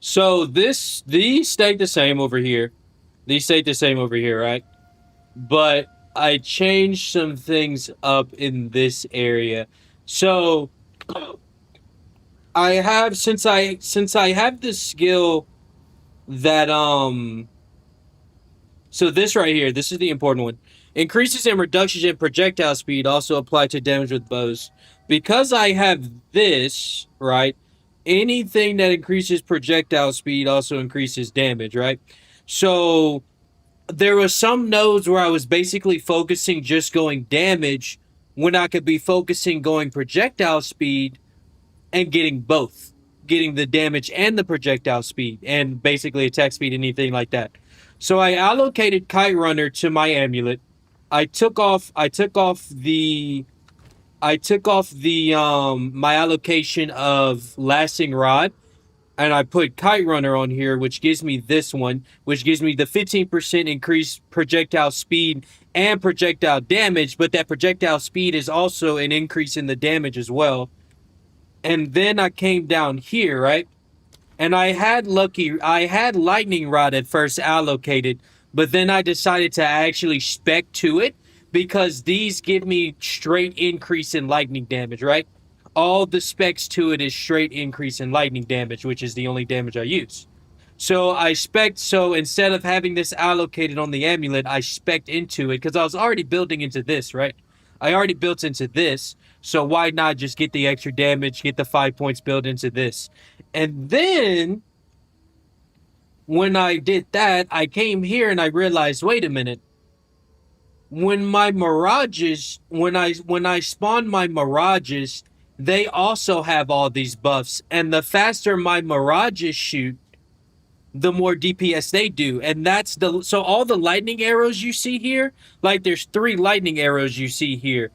So these stayed the same over here. These stayed the same over here, right? But I changed some things up in this area. So I have since I have the skill that So this right here, this is the important one. Increases and reductions in projectile speed also apply to damage with bows. Because I have this, right? Anything that increases projectile speed also increases damage, right? So there were some nodes where I was basically focusing just going damage when I could be focusing going projectile speed and getting both, getting the damage and the projectile speed and basically attack speed, anything like that. So I allocated Kite Runner to my amulet. I took off the my allocation of Lasting Rod, and I put Kite Runner on here, which gives me this one, which gives me the 15% increased projectile speed and projectile damage, but that projectile speed is also an increase in the damage as well. And then I came down here, right? And I had Lightning Rod at first allocated, but then I decided to actually spec to it because these give me straight increase in lightning damage, right? All the specs to it is straight increase in lightning damage, which is the only damage I use. So instead of having this allocated on the amulet, I spec'd into it because I was already building into this, right? I already built into this, so why not just get the extra damage, get the 5 points built into this? And then when I did that, I came here and I realized, wait a minute. When my mirages, when I spawn my mirages, they also have all these buffs, and the faster my mirages shoot, the more DPS they do. And that's so all the lightning arrows you see here, like there's 3 lightning arrows you see here.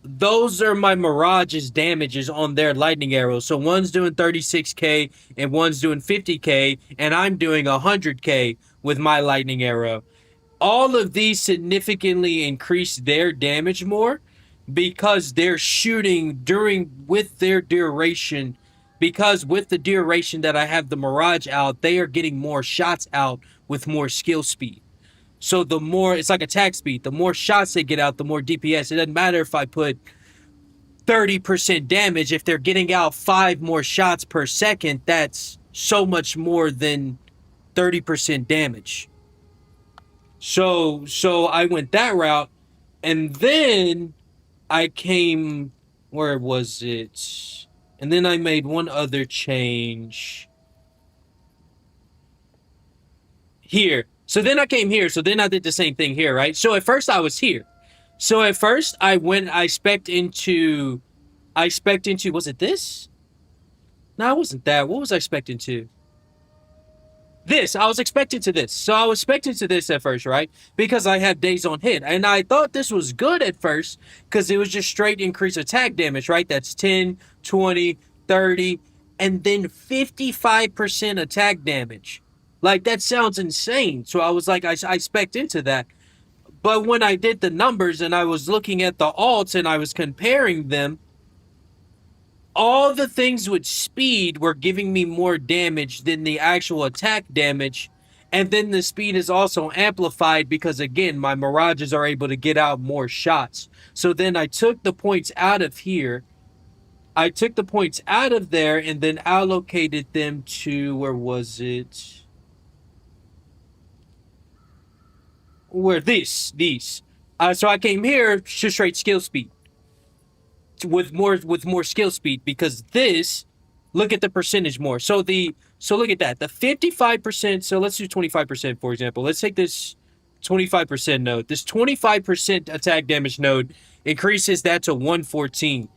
Those are my mirages damages on their lightning arrows. So one's doing 36k and one's doing 50k, and I'm doing 100k with my lightning arrow. All of these significantly increase their damage more because they're shooting with their duration. Because with the duration that I have the Mirage out, they are getting more shots out with more skill speed. So the more, it's like attack speed, the more shots they get out, the more DPS. It doesn't matter if I put 30% damage. If they're getting out 5 more shots per second, that's so much more than 30% damage. So I went that route, and then I came, where was it? And then I made one other change here. So then I came here. So then I did the same thing here, right? So at first I was here. So at first I spec'd into, was it this? No, it wasn't that. What was I expecting to? This. I was expecting to this. So I was expecting to this at first, right? Because I have days on hit. And I thought this was good at first because it was just straight increase attack damage, right? That's 10, 20, 30, and then 55% attack damage. Like, that sounds insane. So I was like, I spec'd into that. But when I did the numbers and I was looking at the alts and I was comparing them, all the things with speed were giving me more damage than the actual attack damage. And then the speed is also amplified because, again, my mirages are able to get out more shots. So then I took the points out of here. I took the points out of there and then allocated them to, where was it? Where these. So I came here to straight skill speed. With more skill speed, because this, look at the percentage more. So look at that. The 55%, so let's do 25%, for example. Let's take this 25% node. This 25% attack damage node increases that to 114.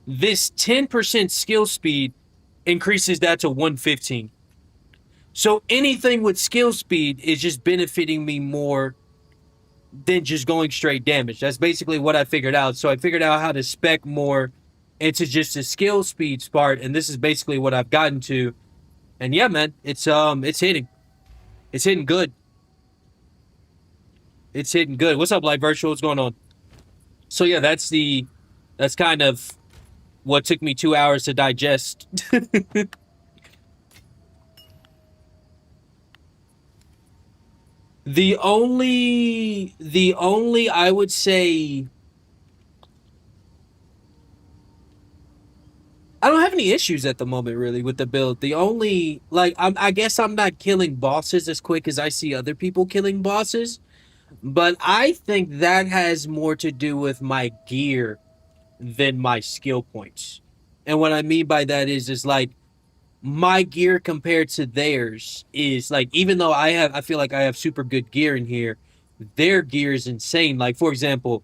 This 10% skill speed increases that to 115. So anything with skill speed is just benefiting me more than just going straight damage. That's basically what I figured out. So I figured out how to spec more into just a skill speed part, and this is basically what I've gotten to. And yeah, man, it's hitting. It's hitting good. It's hitting good. What's up, Live Virtual? What's going on? So yeah, that's kind of what took me 2 hours to digest. The only I would say, I don't have have any issues at the moment really with the build. The only like I guess I'm not killing bosses as quick as I see other people killing bosses, but I think that has more to do with my gear than my skill points. And what I mean by that is like my gear compared to theirs is like, even though I feel like I have super good gear in here, their gear is insane. Like for example,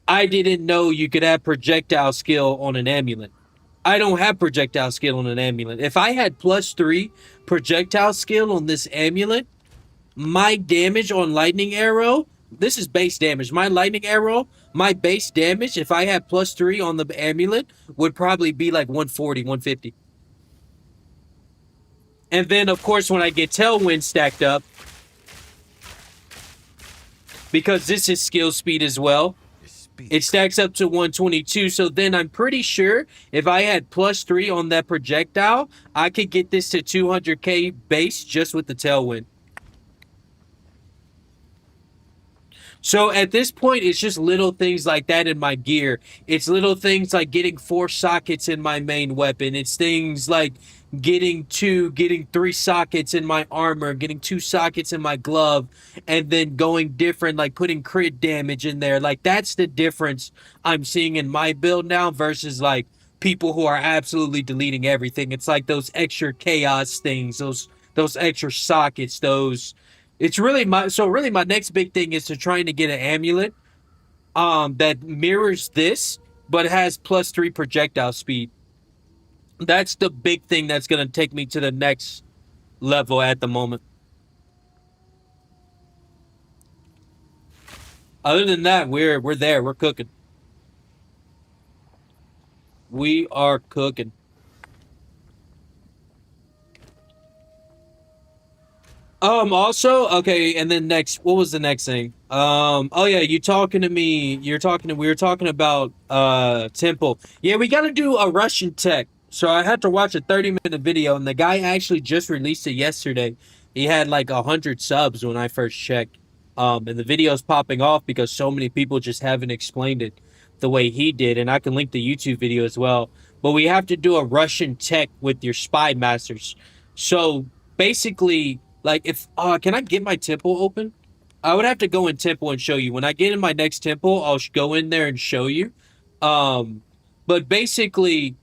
I didn't know you could have projectile skill on an amulet. I don't have projectile skill on an amulet. If I had +3 projectile skill on this amulet, my damage on lightning arrow, this is base damage. My lightning arrow, my base damage, if I had +3 on the amulet, would probably be like 140, 150. And then, of course, when I get tailwind stacked up, because this is skill speed as well, it stacks up to 122. So then I'm pretty sure if I had +3 on that projectile, I could get this to 200k base just with the tailwind. So at this point, it's just little things like that in my gear. It's little things like getting 4 sockets in my main weapon. It's things like getting 3 sockets in my armor, getting 2 sockets in my glove, and then going different, like putting crit damage in there. Like that's the difference I'm seeing in my build now versus like people who are absolutely deleting everything. It's like those extra chaos things, those extra sockets, those. It's really my next big thing is to trying to get an amulet that mirrors this but has +3 projectile speed. That's the big thing that's gonna take me to the next level at the moment. Other than that, we're there, we're cooking. We are cooking. Also, okay, and then next, what was the next thing? Oh yeah, we were talking about, Temple. Yeah, we gotta do a Russian tech. So I had to watch a 30-minute video, and the guy actually just released it yesterday. He had like 100 subs when I first checked. And the video's popping off because so many people just haven't explained it the way he did, and I can link the YouTube video as well. But we have to do a Russian tech with your spy masters. So basically, like if can I get my temple open? I would have to go in temple and show you. When I get in my next temple, I'll go in there and show you. But basically,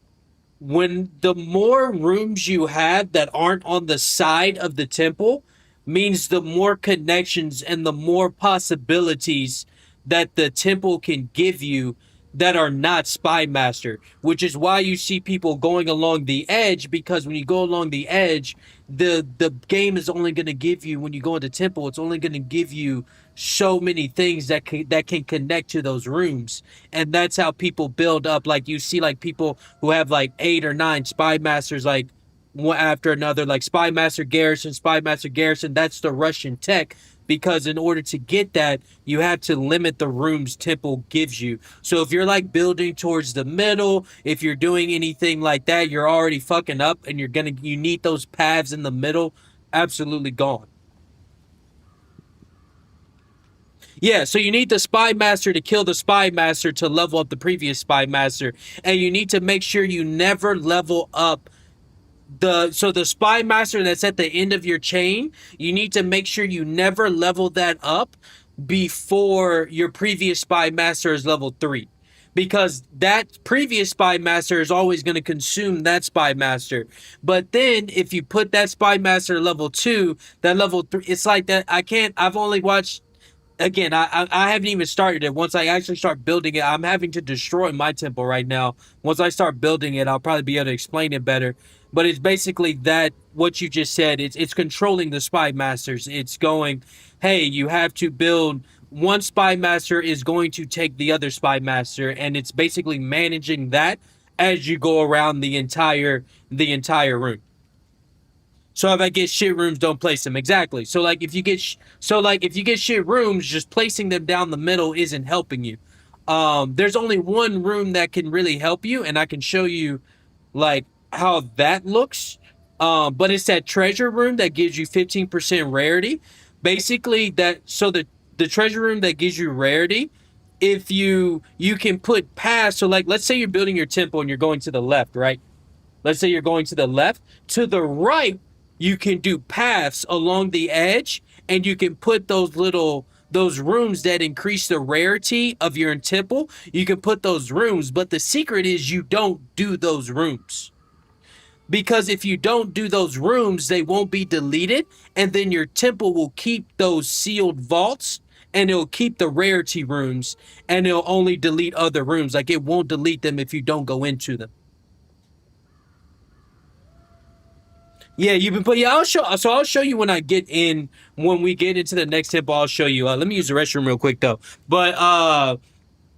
when the more rooms you have that aren't on the side of the temple, means the more connections and the more possibilities that the temple can give you that are not spy master, which is why you see people going along the edge, because when you go along the edge, the game is only going to give you, when you go into temple, it's only going to give you so many things that can connect to those rooms. And that's how people build up. Like you see like people who have like 8 or 9 spy masters, like one after another, like spy master garrison, that's the Russian tech, because in order to get that, you have to limit the rooms temple gives you. So if you're like building towards the middle, if you're doing anything like that, you're already fucking up, and you need those paths in the middle absolutely gone. Yeah, so you need the spy master to kill the spy master to level up the previous spy master, and you need to make sure you never level up the spy master that's at the end of your chain. You need to make sure you never level that up before your previous spy master is level 3, because that previous spy master is always going to consume that spy master. But then if you put that spy master level 2, that level 3, it's like that. I've only watched. Again, I haven't even started it. Once I actually start building it, I'm having to destroy my temple right now. Once I start building it, I'll probably be able to explain it better. But it's basically that, what you just said. It's controlling the spy masters. It's going, hey, you have to build, one spy master is going to take the other spy master, and it's basically managing that as you go around the entire room. So if I get shit rooms, don't place them. Exactly. So like if you get shit rooms, just placing them down the middle isn't helping you. There's only one room that can really help you, and I can show you like how that looks. But it's that treasure room that gives you 15% rarity. Basically the treasure room that gives you rarity, if you can put past, so like let's say you're building your temple and you're going to the left, right? let's say you're going to the left, to the right, you can do paths along the edge, and you can put those rooms that increase the rarity of your temple. You can put those rooms, but the secret is you don't do those rooms. Because if you don't do those rooms, they won't be deleted, and then your temple will keep those sealed vaults, and it'll keep the rarity rooms, and it'll only delete other rooms. Like, it won't delete them if you don't go into them. Yeah, you've been put. Yeah, I'll show you when we get into the next temple. I'll show you. Let me use the restroom real quick though. But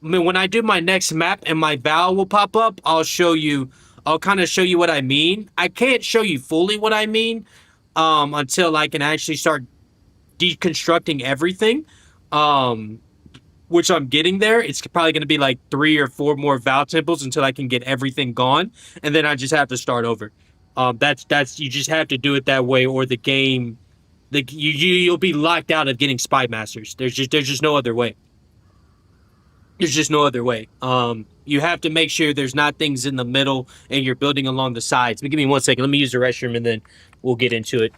when I do my next map and my bow will pop up, I'll show you. I'll kind of show you what I mean. I can't show you fully what I mean until I can actually start deconstructing everything. Which I'm getting there. It's probably going to be like 3 or 4 more vow temples until I can get everything gone, and then I just have to start over. That's you just have to do it that way, or the game, you'll be locked out of getting spy masters. There's just no other way. There's just no other way. You have to make sure there's not things in the middle and you're building along the sides. But give me 1 second. Let me use the restroom and then we'll get into it.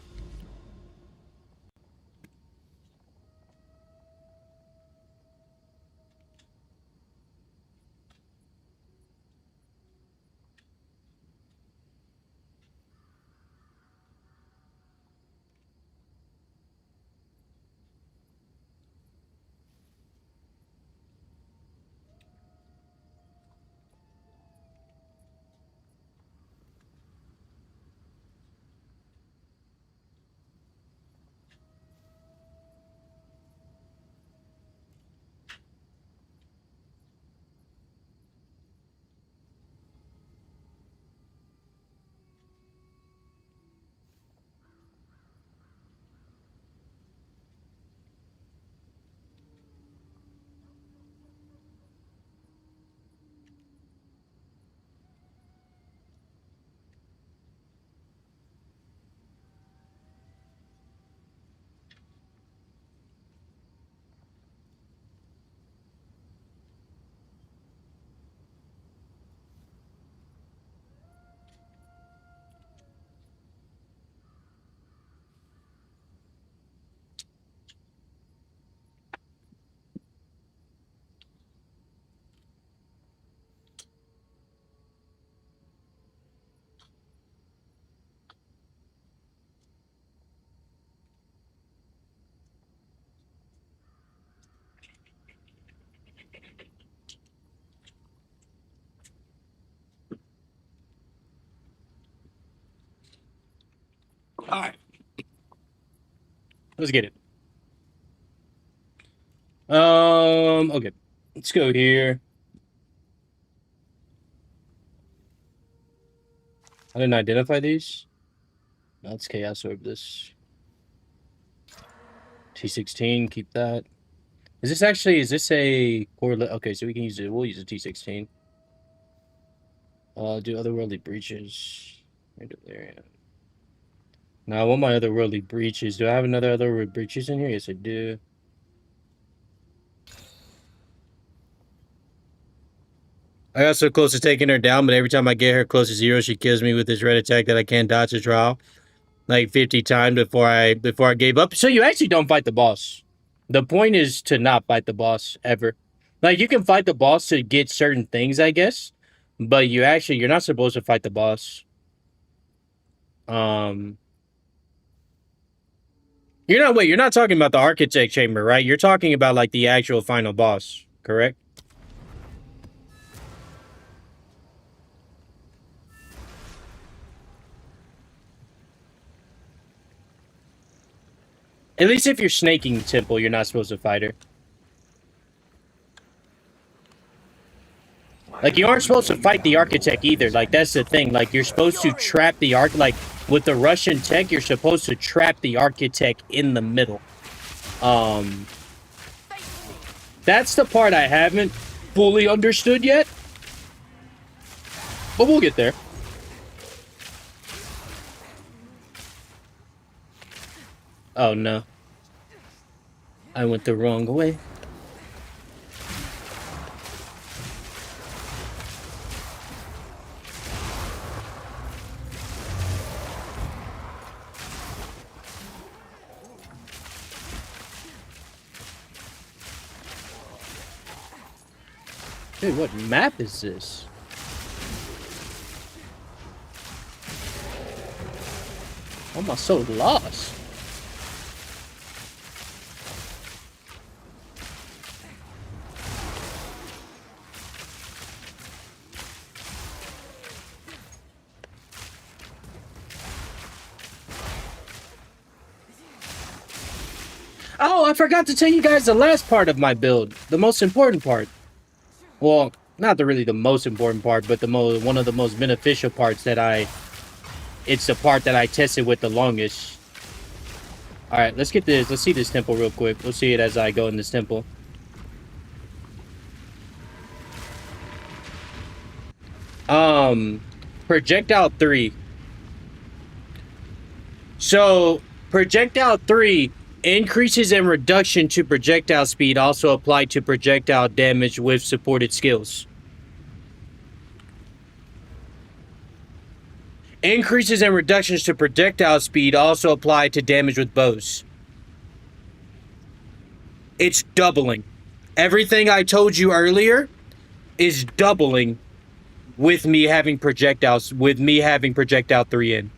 All right. Let's get it. Okay. Let's go here. I didn't identify these. No, let's Chaos Orb this. T16, keep that. Is this a core? Okay, so we can use it. We'll use a T16. Do otherworldly breaches. Right up there, yeah. Now, I want my otherworldly breaches. Do I have another otherworldly breaches in here? Yes, I do. I got so close to taking her down, but every time I get her close to 0, she kills me with this red attack that I can't dodge a trial. Like 50 times before I gave up. So you actually don't fight the boss. The point is to not fight the boss ever. Like, you can fight the boss to get certain things, I guess. But you're not supposed to fight the boss. You're not talking about the Architect Chamber, right? You're talking about, like, the actual final boss, correct? At least if you're snaking the temple, you're not supposed to fight her. Like, you aren't supposed to fight the Architect either. Like, that's the thing. Like, you're supposed to trap the like, with the Russian tech, you're supposed to trap the Architect in the middle. That's the part I haven't fully understood yet. But we'll get there. Oh, no. I went the wrong way. Dude, what map is this? Why am I so lost? Oh, I forgot to tell you guys the last part of my build. The most important part. Well, not really the most important part, but one of the most beneficial parts that it's the part that I tested with the longest. Alright, let's get this. Let's see this temple real quick. We'll see it as I go in this temple. Projectile 3. So, projectile 3 increases and reduction to projectile speed also apply to projectile damage with supported skills. Increases and reductions to projectile speed also apply to damage with bows. It's doubling. Everything I told you earlier is doubling with me having projectile 3 in.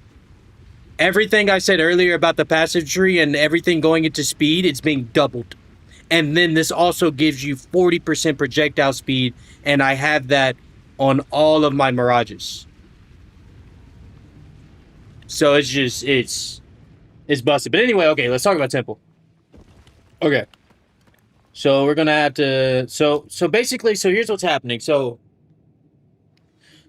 Everything I said earlier about the passive tree and everything going into speed, it's being doubled. And then this also gives you 40% projectile speed, and I have that on all of my Mirages. So it's just, it's busted. But anyway, okay, let's talk about Temple. Okay. So we're gonna have to, so basically, so here's what's happening. So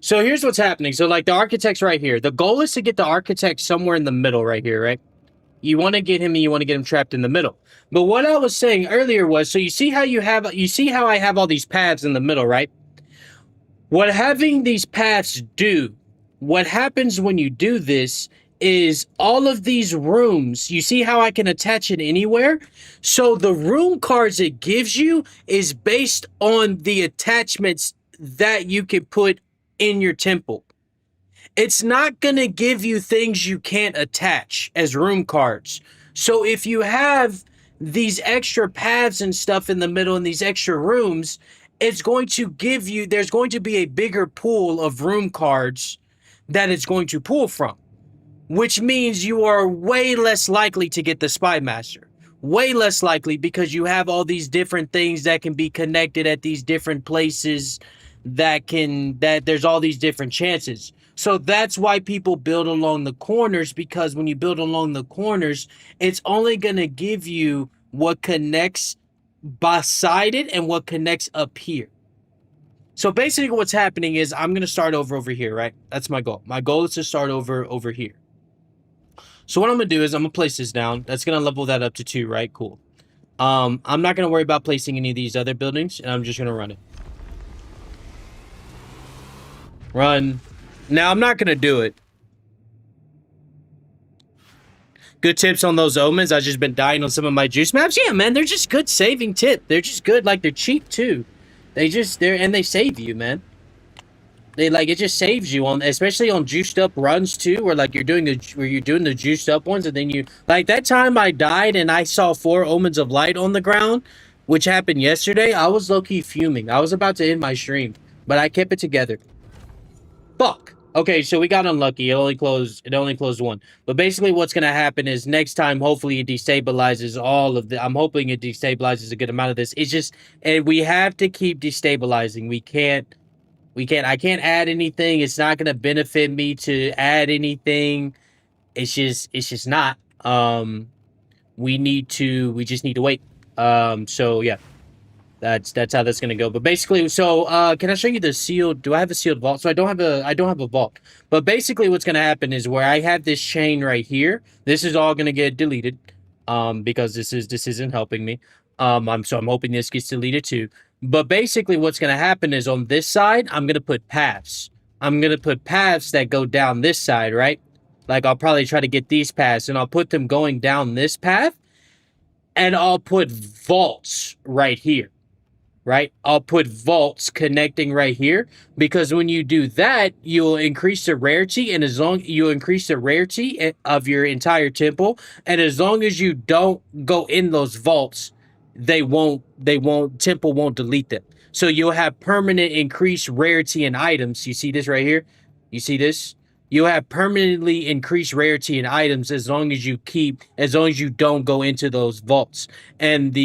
here's what's happening. So like the architect's right here. The goal is to get the architect somewhere in the middle right here, right? You want to get him and you want to get him trapped in the middle. But what I was saying earlier was, so you see how I have all these paths in the middle, right? What having these paths do, what happens when you do this is all of these rooms, you see how I can attach it anywhere? So the room cards it gives you is based on the attachments that you can put in your temple. It's not going to give you things you can't attach as room cards. So if you have these extra paths and stuff in the middle and these extra rooms, it's going to give you, there's going to be a bigger pool of room cards that it's going to pull from, which means you are way less likely to get the Spy Master. Way less likely because you have all these different things that can be connected at these different places that there's all these different chances. So that's why people build along the corners, because when you build along the corners, it's only going to give you what connects beside it and what connects up here. So basically what's happening is I'm going to start over here, right? That's my goal. My goal is to start over here. So what I'm going to do is I'm going to place this down. That's going to level that up to 2, right? Cool. I'm not going to worry about placing any of these other buildings, and I'm just going to run it. Run. Now, I'm not going to do it. Good tips on those omens. I've just been dying on some of my juice maps. Yeah, man, they're just good saving tip. They're just good. Like, they're cheap, too. And they save you, man. It just saves you on, especially on juiced up runs, too, where, like, you're doing the juiced up ones, and then you, like, that time I died and I saw 4 omens of light on the ground, which happened yesterday, I was low-key fuming. I was about to end my stream, but I kept it together. Fuck. Okay, so we got unlucky. It only closed 1. But basically what's going to happen is next time, hopefully it destabilizes all of the... I'm hoping it destabilizes a good amount of this. It's just... And we have to keep destabilizing. I can't add anything. It's not going to benefit me to add anything. It's just not. We just need to wait. So yeah. That's how that's gonna go. But basically, so can I show you the sealed? Do I have a sealed vault? So I don't have a vault. But basically, what's gonna happen is where I have this chain right here. This is all gonna get deleted, because this isn't helping me. I'm hoping this gets deleted too. But basically, what's gonna happen is on this side, I'm gonna put paths. I'm gonna put paths that go down this side, right? Like I'll probably try to get these paths, and I'll put them going down this path, and I'll put vaults right here. Right? I'll put vaults connecting right here, because when you do that, you'll increase the rarity, and you'll increase the rarity of your entire temple, and as long as you don't go in those vaults, Temple won't delete them. So you'll have permanent increased rarity in items. You see this right here? You see this? You'll have permanently increased rarity in items as long as you don't go into those vaults. And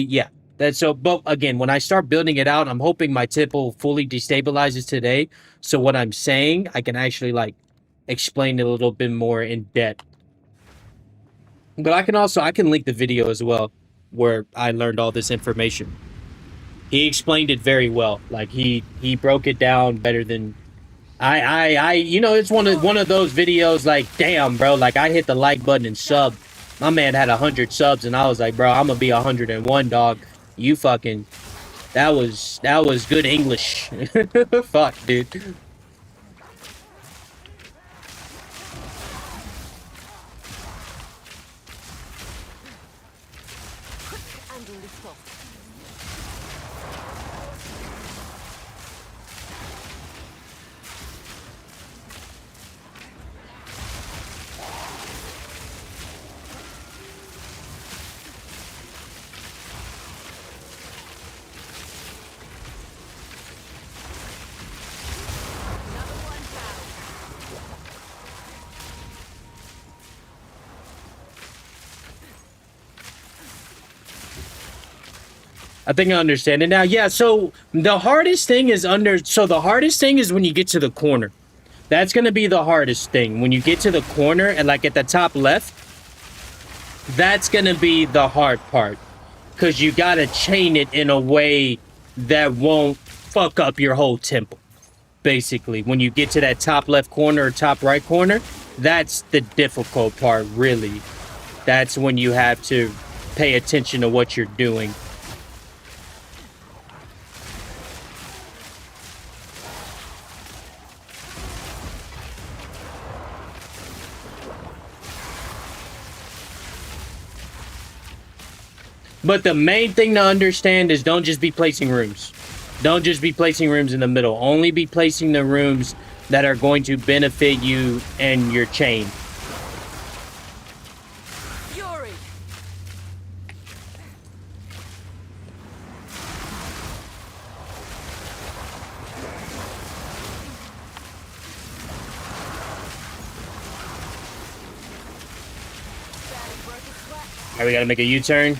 that's so. But again, when I start building it out, I'm hoping my temple fully destabilizes today. So what I'm saying, I can actually like explain it a little bit more in depth. But I can link the video as well where I learned all this information. He explained it very well. Like he broke it down better than I it's one of those videos like, damn, bro, like I hit the like button and sub. My man had 100 subs and I was like, bro, I'm gonna be 101, dog. You fucking that was good English. Fuck, dude. And little. I think I understand it now. Yeah, so the hardest thing is when you get to the corner. That's going to be the hardest thing. When you get to the corner and like at the top left, that's going to be the hard part. Because you got to chain it in a way that won't fuck up your whole temple. Basically, when you get to that top left corner or top right corner, that's the difficult part, really. That's when you have to pay attention to what you're doing. But the main thing to understand is don't just be placing rooms. Don't just be placing rooms in the middle. Only be placing the rooms that are going to benefit you and your chain. Fury. Alright, we gotta make a U-turn.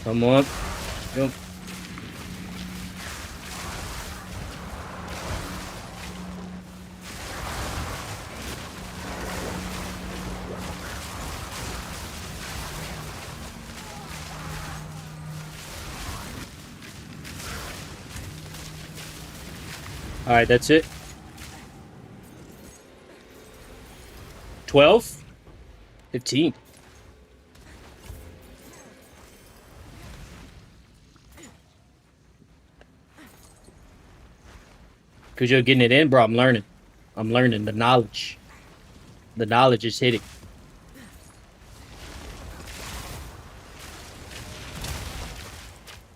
Come on. Go. Alright, that's it. 12? 15. Because you're getting it in, bro. I'm learning. I'm learning the knowledge. The knowledge is hitting.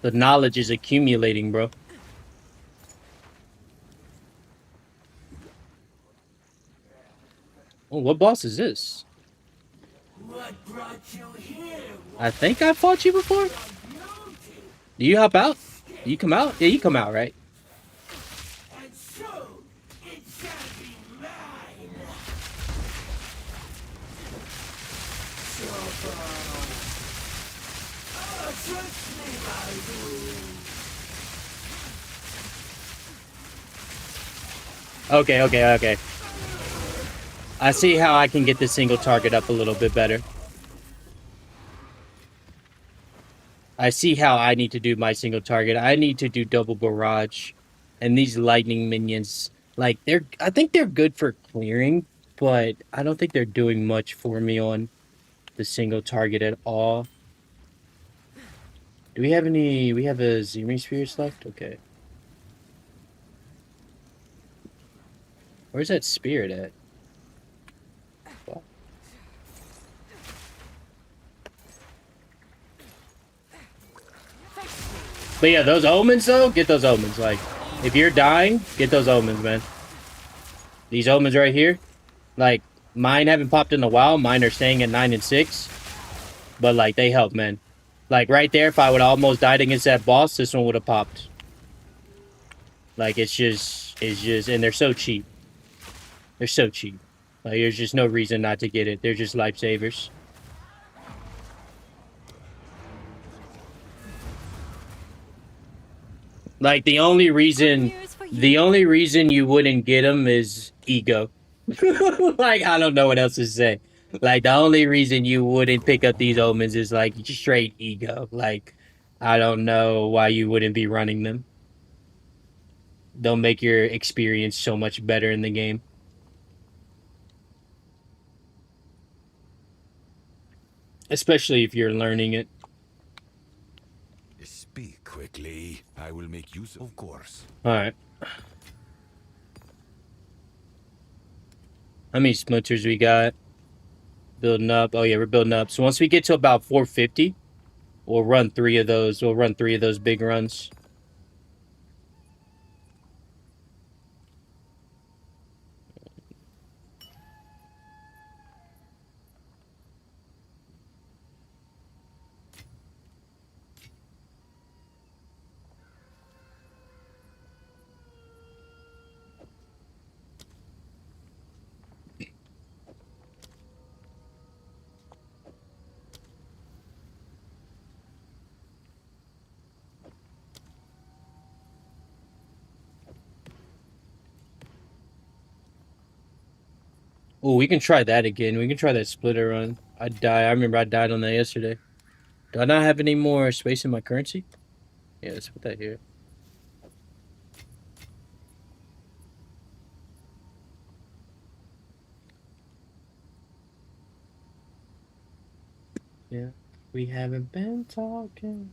The knowledge is accumulating, bro. Oh, what boss is this? What brought you here? I think I fought you before. Do you hop out? Do you come out? Yeah, you come out, right? And so it shall be mine. Trust me, my dude. Okay. I see how I can get this single target up a little bit better. I see how I need to do my single target. I need to do double barrage. And these lightning minions, like, I think they're good for clearing, but I don't think they're doing much for me on the single target at all. Do we have any... We have a Zemi Spheres left? Okay. Where's that spirit at? But yeah, those omens though, get those omens. Like, if you're dying, get those omens, man. These omens right here, like, mine haven't popped in a while. Mine are staying at 9 and 6. But like, they help, man. Like right there, if I would almost died against that boss, this one would have popped. Like it's just, and they're so cheap. They're so cheap. Like there's just no reason not to get it. They're just lifesavers. Like the only reason you wouldn't get them is ego. Like I don't know what else to say. Like the only reason you wouldn't pick up these omens is like straight ego. Like I don't know why you wouldn't be running them. They'll make your experience so much better in the game. Especially if you're learning it. Speak quickly. I will make use of course. Alright. How many splinters we got? Building up. Oh yeah, we're building up. So once we get to about 450, we'll run 3 of those. We'll run 3 of those big runs. Oh, we can try that again. We can try that splitter run. I remember I died on that yesterday. Do I not have any more space in my currency? Yeah, let's put that here. Yeah, we haven't been talking.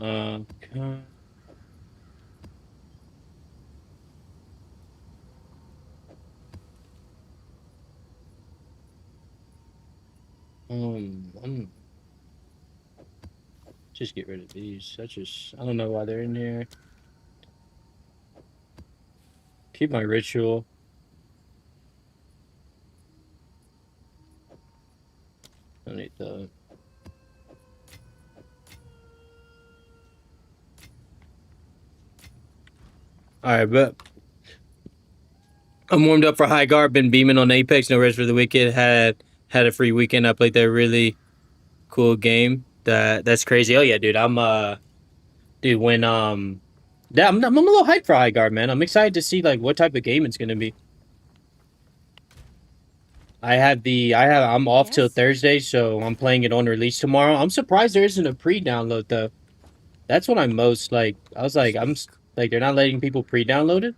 Okay. Just get rid of these. I don't know why they're in here. Keep my ritual. Don't need that. Alright, but I'm warmed up for High Guard, been beaming on Apex, no rest for the wicked, had a free weekend. I played that really cool game. That's crazy. Oh yeah, dude. Dude, when yeah, I'm a little hyped for High Guard, man. I'm excited to see like what type of game it's gonna be. I'm off till Thursday, so I'm playing it on release tomorrow. I'm surprised there isn't a pre-download though. That's what I'm most like. I was like, they're not letting people pre-download it.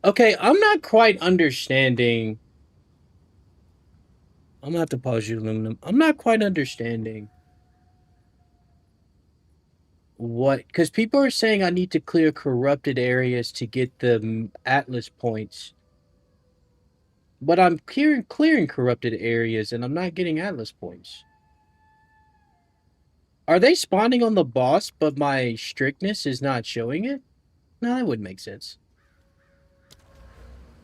Okay, I'm not quite understanding. I'm gonna have to pause you, Aluminum. I'm not quite understanding what, because people are saying I need to clear corrupted areas to get the Atlas points. But I'm clearing corrupted areas and I'm not getting Atlas points. Are they spawning on the boss, but my strictness is not showing it? No, that wouldn't make sense.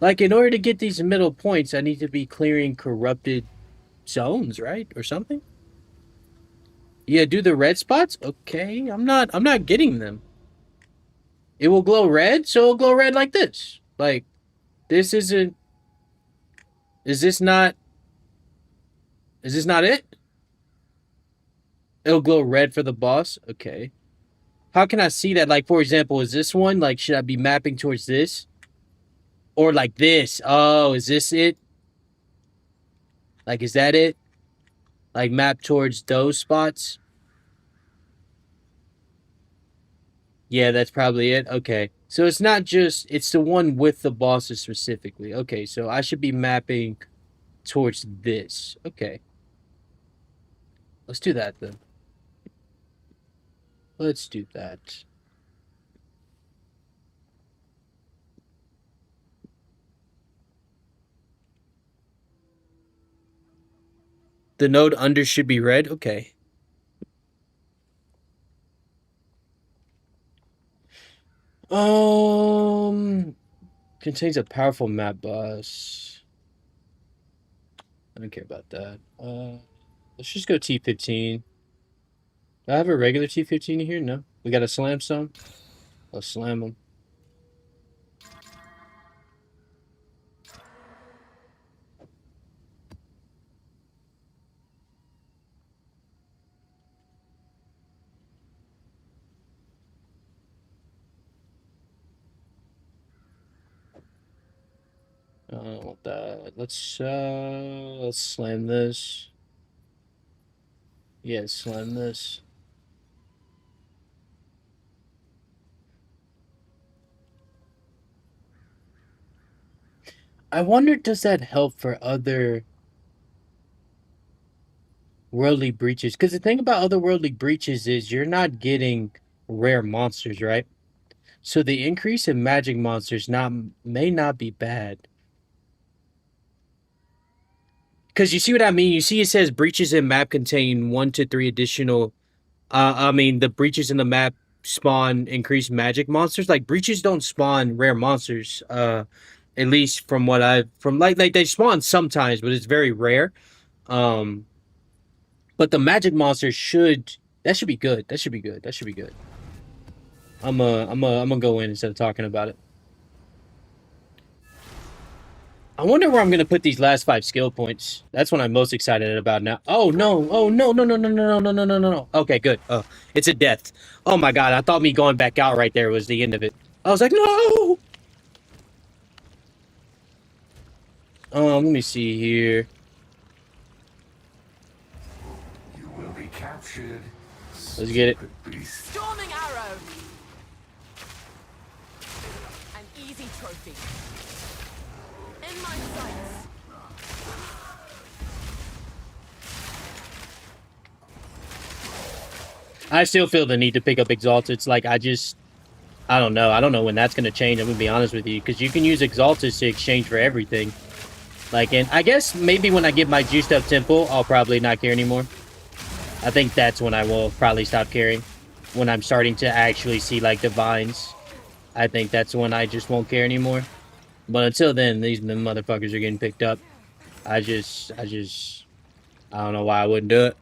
Like, in order to get these middle points, I need to be clearing corrupted zones, right? Or something? Yeah, do the red spots? Okay, I'm not getting them. It will glow red, so it'll glow red like this. Like, this isn't... Is this not it? It'll glow red for the boss? Okay. How can I see that? Like, for example, is this one? Like, should I be mapping towards this? Or like this? Oh, is this it? Like, is that it? Like, map towards those spots? Yeah, that's probably it. Okay. So it's not just... It's the one with the bosses specifically. Okay, so I should be mapping towards this. Okay. Let's do that, then. Let's do that. The node under should be red? Okay. Contains a powerful map bus. I don't care about that. Let's just go T15. Do I have a regular T15 in here? No. We got to slam some? Let's slam them. I don't want that. Let's slam this. Yeah, slam this. I wonder, does that help for other worldly breaches? Because the thing about other worldly breaches is you're not getting rare monsters, right? So the increase in magic monsters may not be bad. Because you see what I mean? You see it says breaches in map contain 1 to 3 additional... the breaches in the map spawn increased magic monsters. Like, breaches don't spawn rare monsters. At least from what I've... Like they spawn sometimes, but it's very rare. But the magic monsters should... That should be good. That should be good. That should be good. I'm gonna go in instead of talking about it. I wonder where I'm gonna put these last 5 skill points. That's what I'm most excited about now. Oh no! Oh no! No! No! No! No! No! No! No! No! No! Okay, good. Oh, it's a death. Oh my god! I thought me going back out right there was the end of it. I was like, no! Let me see here. You will be captured. Let's get it. Storming arrow. An easy trophy. In my sights. I still feel the need to pick up Exalted. It's like, I don't know. I don't know when that's going to change. I'm going to be honest with you. Because you can use Exalted to exchange for everything. Like, and I guess maybe when I get my juiced up temple, I'll probably not care anymore. I think that's when I will probably stop caring. When I'm starting to actually see, like, divines. I think that's when I just won't care anymore. But until then, these motherfuckers are getting picked up. I don't know why I wouldn't do it.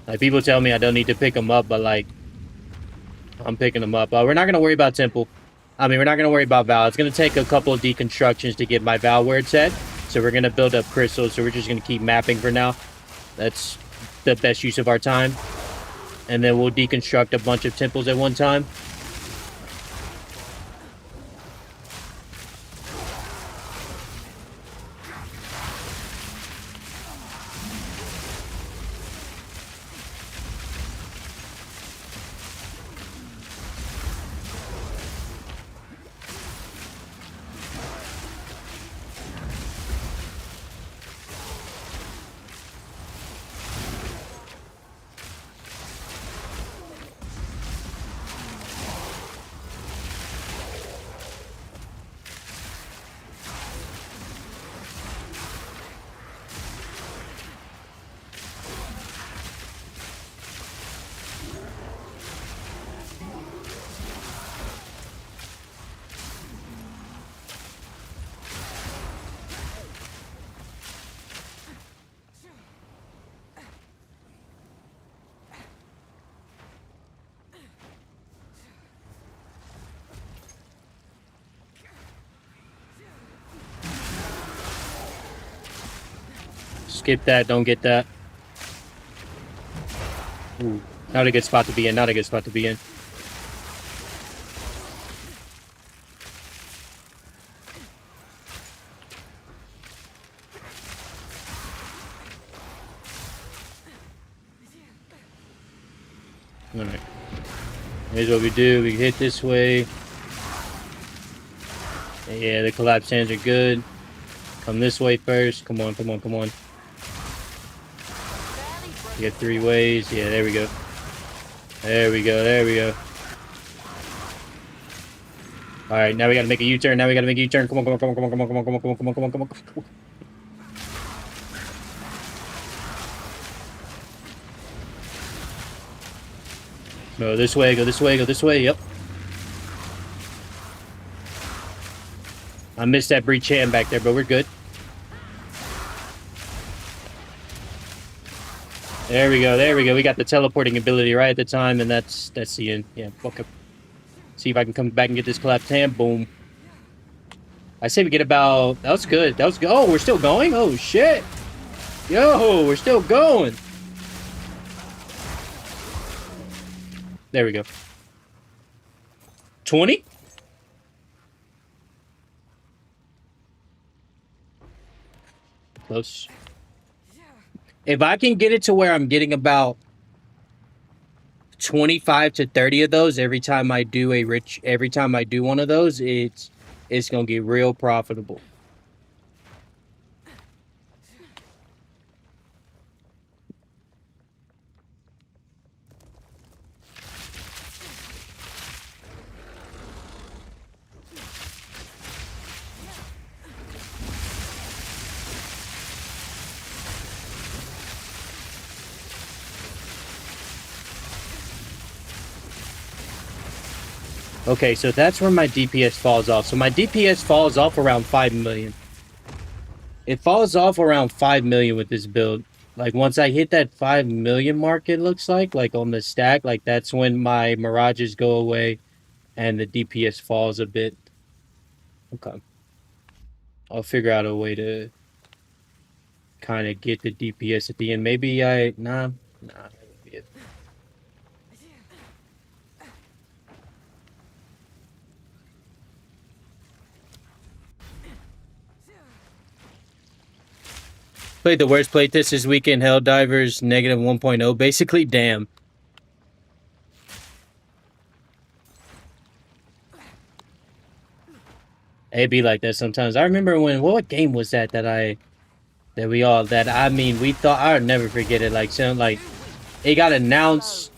Like, people tell me I don't need to pick them up, but, like, I'm picking them up. We're not going to worry about Temple. We're not going to worry about Val. It's going to take a couple of deconstructions to get my Val where it's at. So we're going to build up crystals, so we're just going to keep mapping for now. That's the best use of our time. And then we'll deconstruct a bunch of temples at one time. Skip that, don't get that. Ooh, not a good spot to be in, not a good spot to be in. Alright. Here's what we do, we hit this way. Yeah, the collapse hands are good. Come this way first. Come on, come on, come on. You get 3 ways. Yeah, there we go. There we go, there we go. Alright, now we gotta make a U-turn. Now we gotta make a U-turn. Come on, come on, come on, come on, come on, come on, come on, come on, come on, come on, come on, come on. No, this way, go this way, go this way. Yep. I missed that breach hand back there, but we're good. There we go, there we go. We got the teleporting ability right at the time, and that's the end. Yeah, okay. See if I can come back and get this collapsed hand. Boom. I say we get about... That was good. That was good. Oh, we're still going? Oh, shit. Yo, we're still going. There we go. 20? Close. If I can get it to where I'm getting about 25 to 30 of those every time I do one of those, it's gonna get real profitable. Okay, so that's where my DPS falls off. So my DPS falls off around 5 million. It falls off around 5 million with this build. Like, once I hit that 5 million mark, it looks like on the stack, like, that's when my Mirages go away and the DPS falls a bit. Okay. I'll figure out a way to kind of get the DPS at the end. Maybe nah, that would be it. Played the worst playtest this weekend. Helldivers negative 1.0. Basically, damn. It'd be like that sometimes. I remember when... What game was that I mean, we thought... I'll never forget it. Like, it got announced.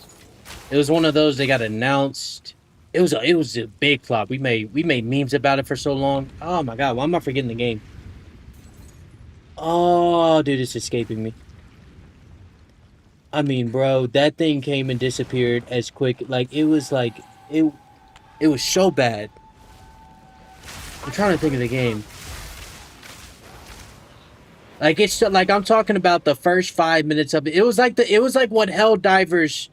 It was one of those, they got announced. It was a big flop. We made memes about it for so long. Oh my god, why am I forgetting the game? Oh, dude, it's escaping me. I mean, bro, that thing came and disappeared as quick. Like, it was so bad. I'm trying to think of the game. Like, it's like, I'm talking about the first 5 minutes of it. It was like what Helldivers...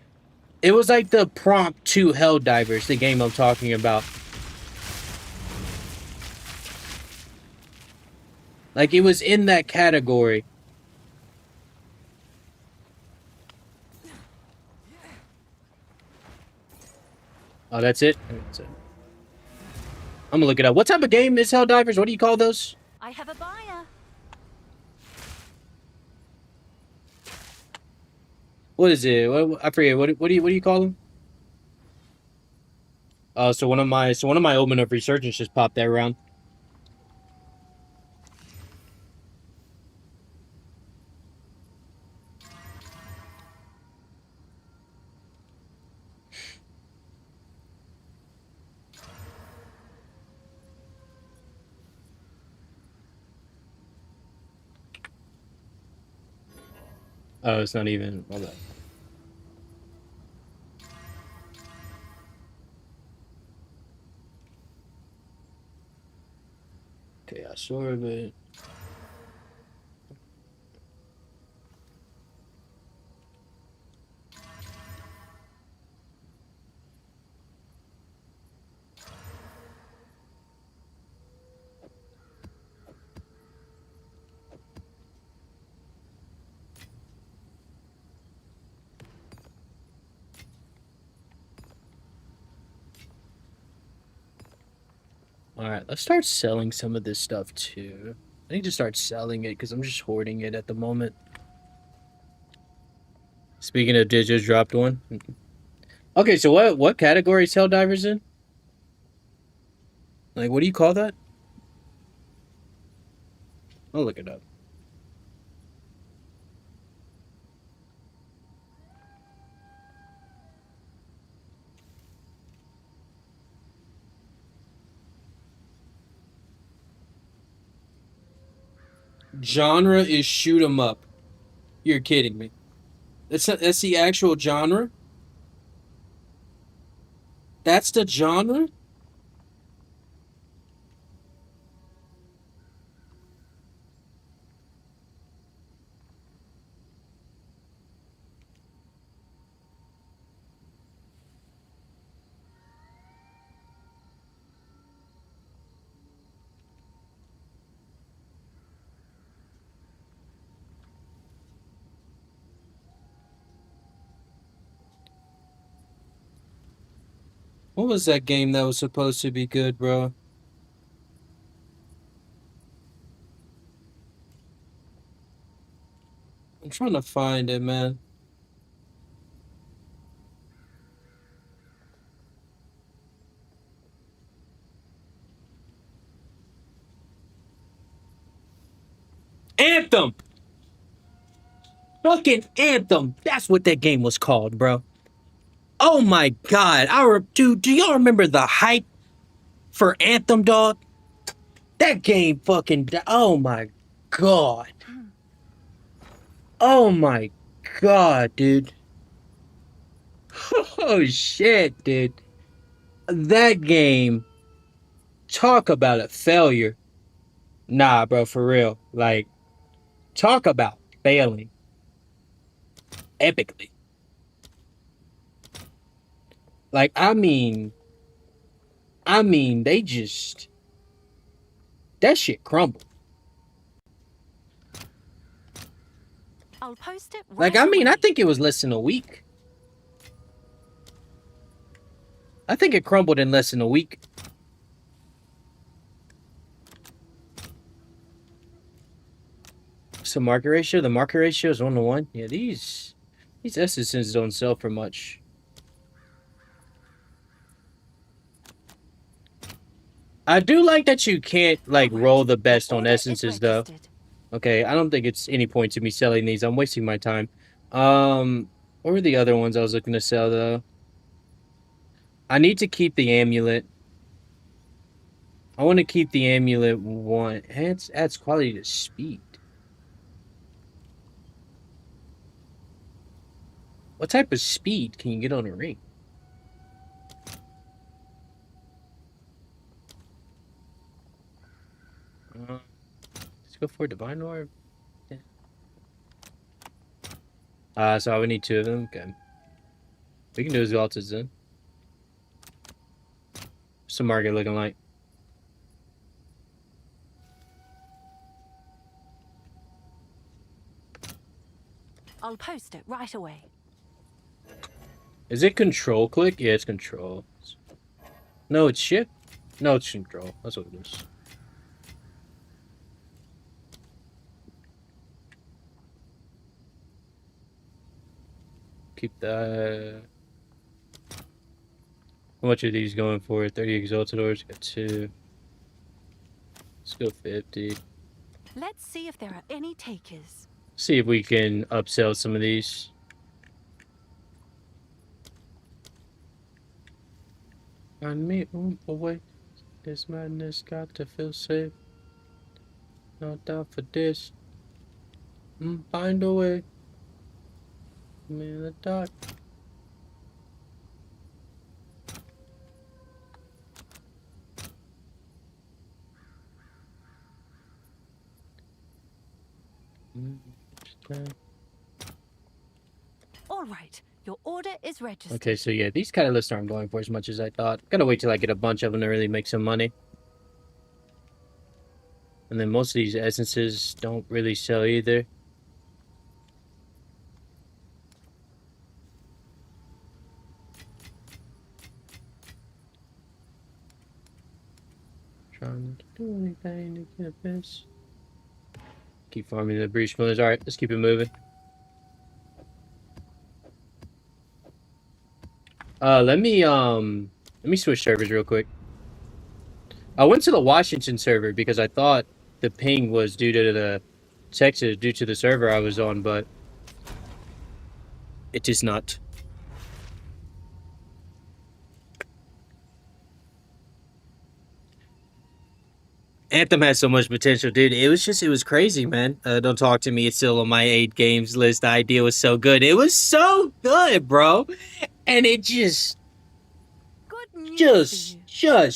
It was like the prompt to Helldivers, the game I'm talking about. Like, it was in that category. Oh, that's it? That's it. I'm gonna look it up. What type of game is Helldivers? What do you call those? I have a buyer. What is it? I forget. What do you call them? So one of my Omen of Resurgence just popped that around. Oh, it's not even. Hold on. Okay, I saw it. Alright, let's start selling some of this stuff too. I need to start selling it because I'm just hoarding it at the moment. Speaking of, did just dropped one. Okay, so what category is Helldivers in? Like, what do you call that? I'll look it up. Genre is shoot 'em up. You're kidding me. That's the actual genre? That's the genre? What was that game that was supposed to be good, bro? I'm trying to find it, man. Anthem! Fucking Anthem! That's what that game was called, bro. Oh my god. Dude, do y'all remember the hype for Anthem, dog? That game fucking... Oh my god. Oh my god, dude. Oh shit, dude. That game... Talk about a failure. Nah, bro, for real. Like, talk about failing. Epically. Like, I mean, they just... That shit crumbled. I'll post it Like, right I mean, away. I think it was less than a week. I think it crumbled in less than a week. So market ratio? The market ratio is 1-to-1. Yeah, these essences don't sell for much. I do like that you can't, like, roll the best on Order is essences, though. registered. Okay, I don't think it's any point to me selling these. I'm wasting my time. What were the other ones I was looking to sell, though? I need to keep the amulet. I want to keep the amulet one. Adds quality to speed. What type of speed can you get on a ring? Let's go for Divine Orb. Yeah. So I would need 2 of them. Okay. We can do his Altas then. What's the market looking like? I'll post it right away. Is it control click? Yeah, it's control. No, it's shift? No, it's control. That's what it is. Keep that. How much are these going for? 30 Exaltadors? Got 2. Let's go 50. Let's see if there are any takers. See if we can upsell some of these. On me, away. This madness got to feel safe. No doubt for this. Find a way. I'm in the dark. All right, your order is registered. Okay, so yeah, these kind of lists aren't going for as much as I thought. Gotta wait till I get a bunch of them to really make some money. And then most of these essences don't really sell either. Trying to do anything to get this. Keep farming the breach millers. Alright, let's keep it moving. Let me switch servers real quick. I went to the Washington server because I thought the ping was due to the Texas, due to the server I was on, but it is not. Anthem has so much potential, dude. It was crazy, man. Don't talk to me. It's still on my 8 games list. The idea was so good. It was so good, bro. And it just... Good easy for you.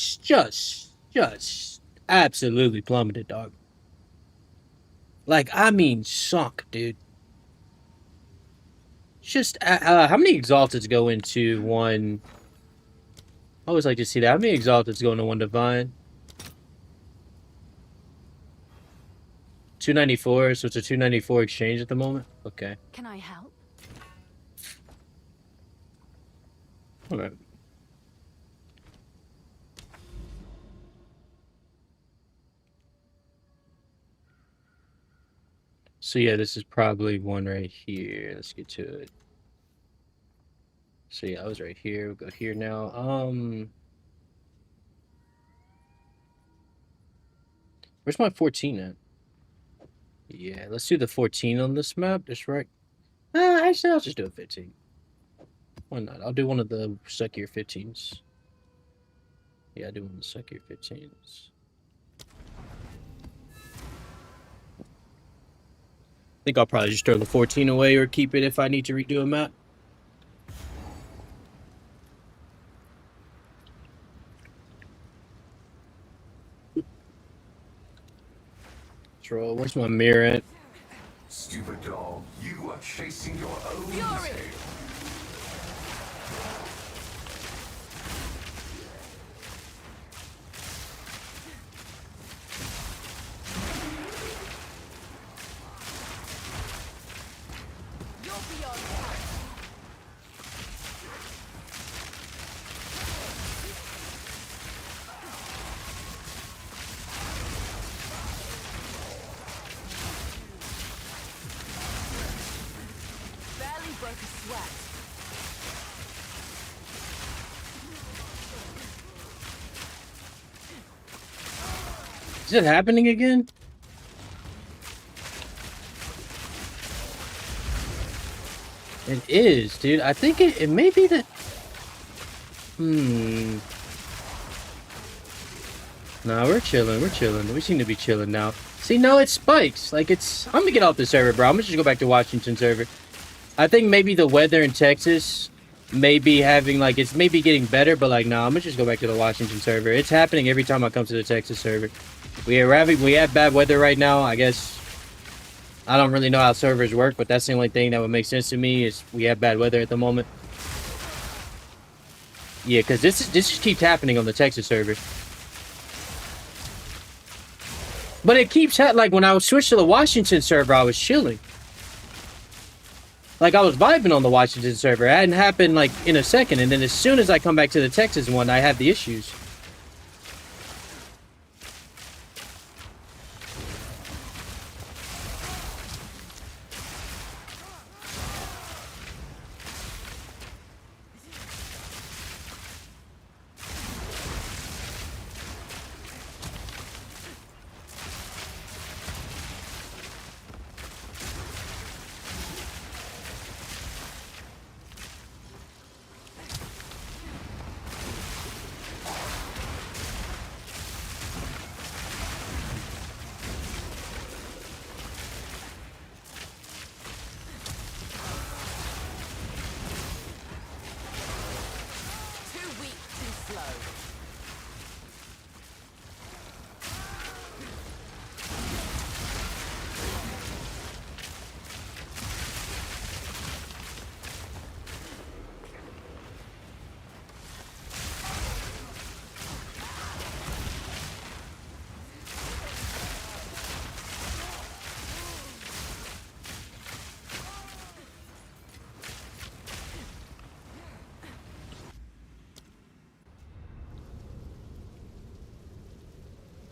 just absolutely plummeted, dog. Like, I mean, sunk, dude. Just, how many exalteds go into one? I always like to see that. How many exalteds go into one divine? 294, so it's a 294 exchange at the moment? Okay. Can I help? Alright. So yeah, this is probably one right here. Let's get to it. So yeah, I was right here. We'll go here now. Where's my 14 at? Yeah, let's do the 14 on this map. Just right. Actually, I'll just do a 15. Why not? I'll do one of the suckier 15s. Yeah, I'll do one of the suckier 15s. I think I'll probably just throw the 14 away or keep it if I need to redo a map. Troll, where's my mirror at? Stupid dog, you are chasing your own Fury! tail. You're beyond help. Barely broke a sweat. Is it happening again? It is, dude. I think it may be that... Nah, we're chilling. We're chilling. We seem to be chilling now. See, no, it spikes. Like, it's... I'm gonna get off the server, bro. I'm gonna just go back to Washington server. I think maybe the weather in Texas may be having, like, it's maybe getting better, but, like, nah, I'm gonna just go back to the Washington server. It's happening every time I come to the Texas server. We have bad weather right now. I guess I don't really know how servers work, but that's the only thing that would make sense to me is we have bad weather at the moment. Yeah, because this just keeps happening on the Texas server. But it keeps like when I was switched to the Washington server, I was chilling. Like I was vibing on the Washington server. It hadn't happened like in a second, and then as soon as I come back to the Texas one, I have the issues. Too weak, too slow.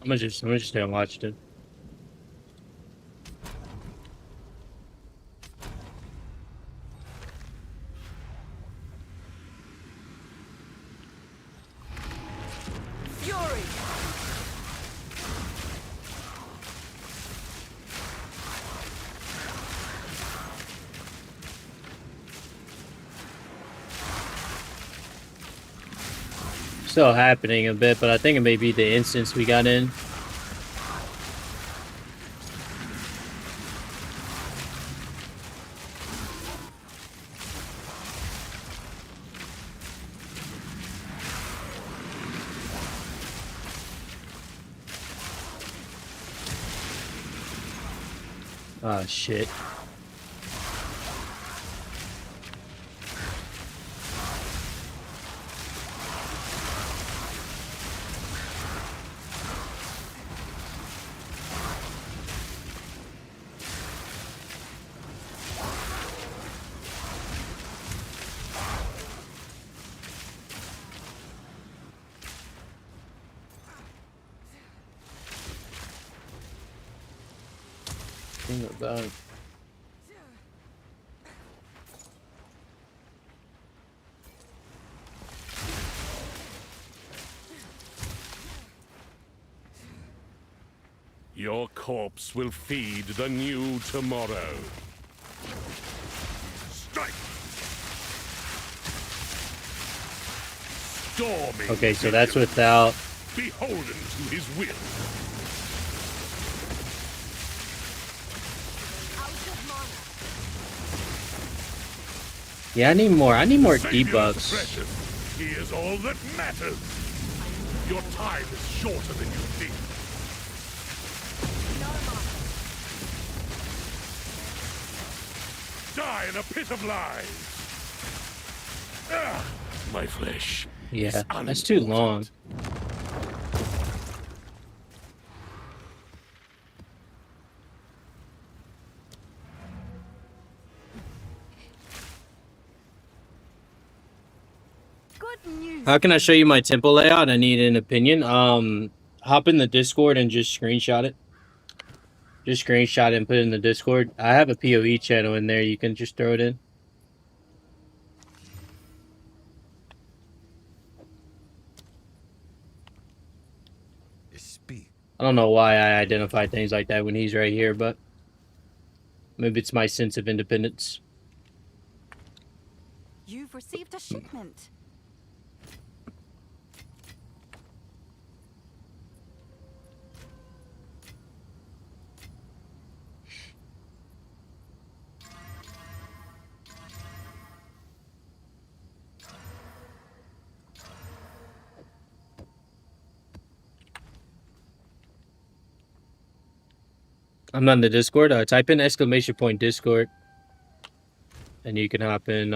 I'm gonna just stay on Washington. Fury! Still happening a bit, but I think it may be the instance we got in. Ah, shit. Thing about Your corpse will feed the new tomorrow. Strike! Storming Okay, so that's vigilance, without. beholden to his will. Out of mana. Yeah, I need more. I need more Savior of the debuffs. precious, he is all that matters. Your time is shorter than you think. No mana. Die in a pit of lies. Ah, my flesh. Yeah, is that's too long. unimportant. Good news. How can I show you my temple layout? I need an opinion. Hop in the Discord and just screenshot it. Just screenshot it and put it in the Discord. I have a PoE channel in there. You can just throw it in. Speak. I don't know why I identify things like that when he's right here, but maybe it's my sense of independence. You've received a shipment. I'm not in the Discord. Type in !point Discord. And you can hop in.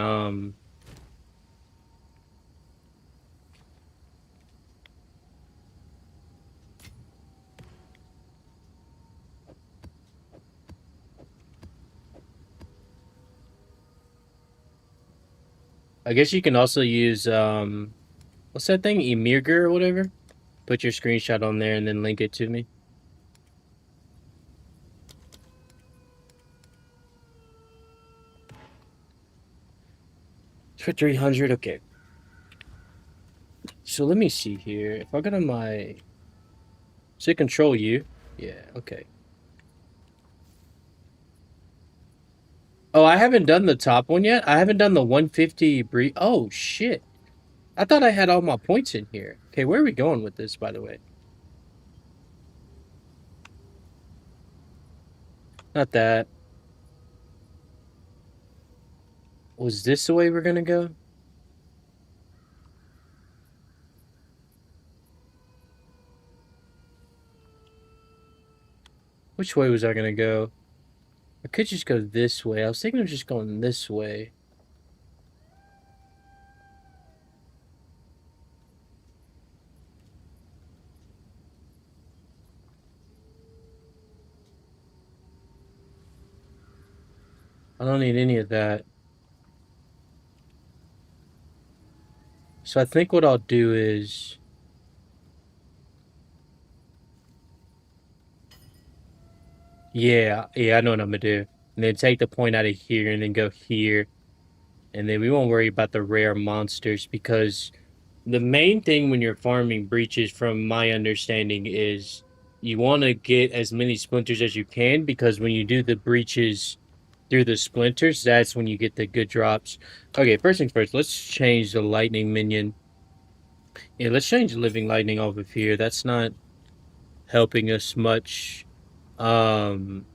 I guess you can also use what's that thing? MIRAGE or whatever? Put your screenshot on there and then link it to me. For 300, okay. So let me see here. If I go to my... Does it control you? Yeah, okay. Oh, I haven't done the top one yet? I haven't done the 150 breed. Oh, shit. I thought I had all my points in here. Okay, where are we going with this, by the way? Not that. Was this the way we're gonna go? Which way was I gonna go? I could just go this way. I was thinking of just going this way. I don't need any of that. So I think what I'll do is... Yeah, I know what I'm gonna do. And then take the point out of here and then go here. And then we won't worry about the rare monsters because the main thing when you're farming breaches, from my understanding, is you want to get as many splinters as you can, because when you do the breaches through the splinters, that's when you get the good drops. Okay, first things first, let's change the lightning minion. Yeah, let's change living lightning off of here. That's not helping us much. And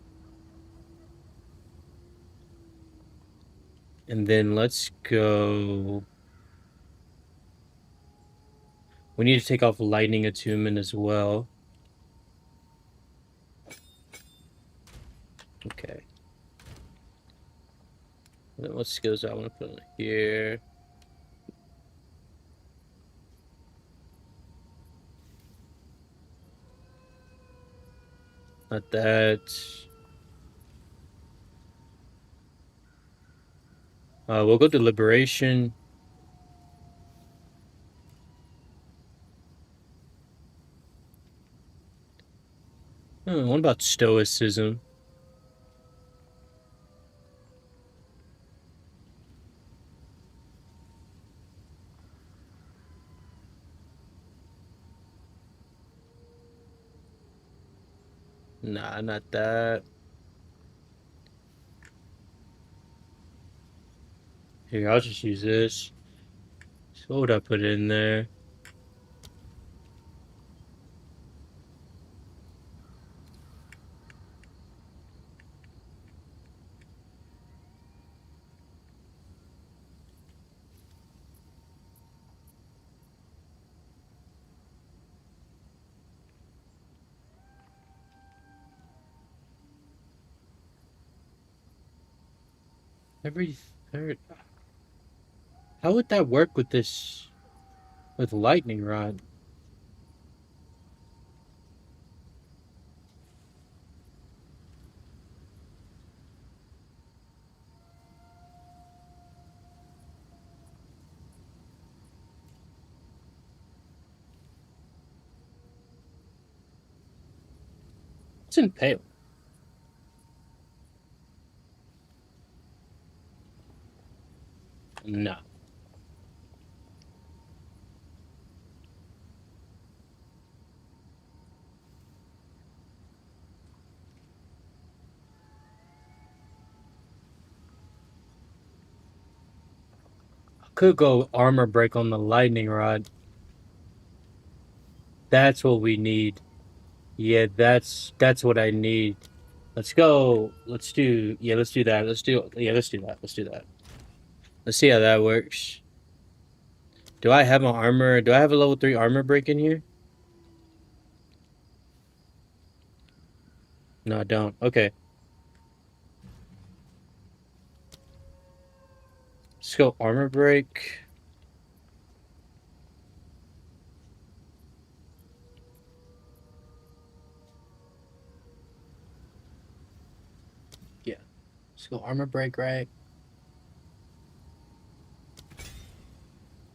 then let's go... We need to take off lightning attunement as well. Okay. then what skills I want to put in here? Not that. We'll go to liberation. What about stoicism? Nah, not that. Here, I'll just use this. So what would I put in there? Every third. How would that work with this? With lightning rod? It's impale. No. Could go armor break on the lightning rod. That's what we need. Yeah, that's what I need. Let's go. Let's do let's do that. Let's do that. Let's do that. Let's see how that works. Do I have an armor? Do I have a level 3 armor break in here? No, I don't. Okay. Let's go armor break. Yeah. Let's go armor break, right?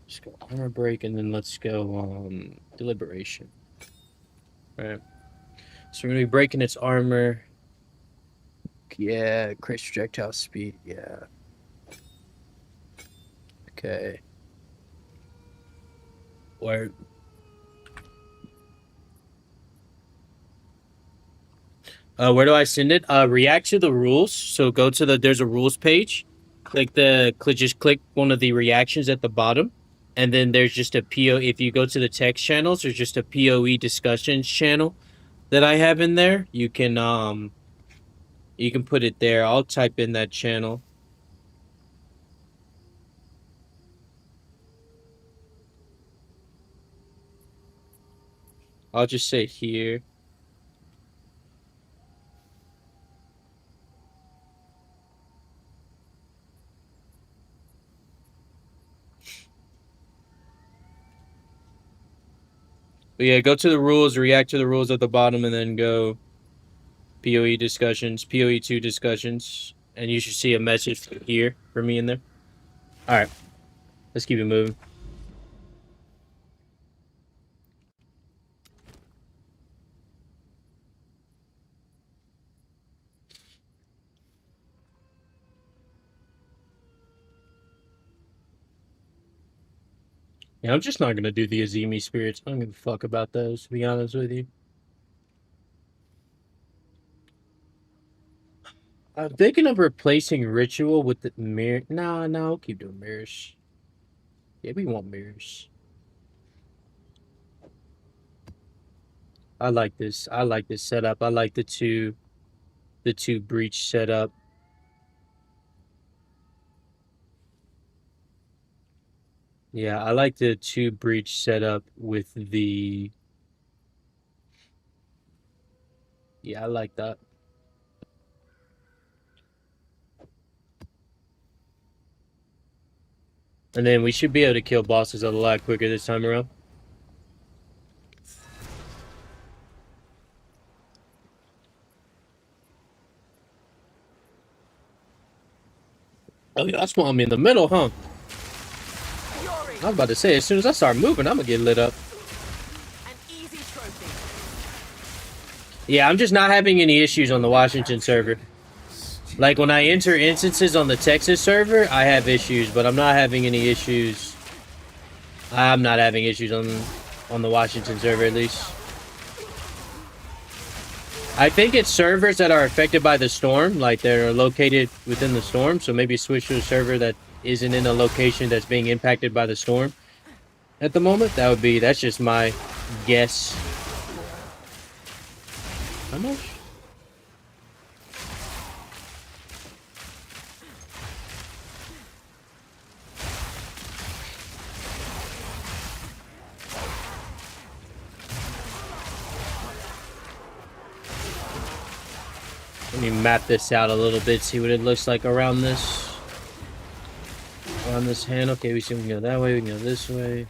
Let's go armor break, and then let's go deliberation. Right. So we're gonna be breaking its armor. Yeah, increase projectile speed. Yeah. Okay. Where? Where do I send it? React to the rules. So go to there's a rules page. Just click one of the reactions at the bottom. And then there's just a PO. If you go to the text channels, there's just a PoE discussions channel that I have in there. You can put it there. I'll type in that channel. I'll just say here. But yeah, go to the rules, react to the rules at the bottom, and then go PoE discussions, PoE2 discussions, and you should see a message here for me in there. All right, let's keep it moving. Yeah, I'm just not gonna do the Azimi spirits. I don't give a fuck about those, to be honest with you. I'm thinking of replacing ritual with the mirror. No, we'll keep doing mirrors. Yeah, we want mirrors. I like this. I like this setup. I like the two breach setup. Yeah, I like the 2 breach setup with the. Yeah, I like that. And then we should be able to kill bosses a lot quicker this time around. Oh, y'all spawned me in the middle, huh? Fury. I was about to say, as soon as I start moving, I'm gonna get lit up. An easy trophy. Yeah, I'm just not having any issues on the Washington server. Like, when I enter instances on the Texas server, I have issues, but I'm not having any issues. I'm not having issues on the Washington server, at least. I think it's servers that are affected by the storm, like they're located within the storm, so maybe switch to a server that isn't in a location that's being impacted by the storm at the moment. That's just my guess. How much? Let me map this out a little bit, see what it looks like around this hand. Okay, we see we can go that way, we can go this way.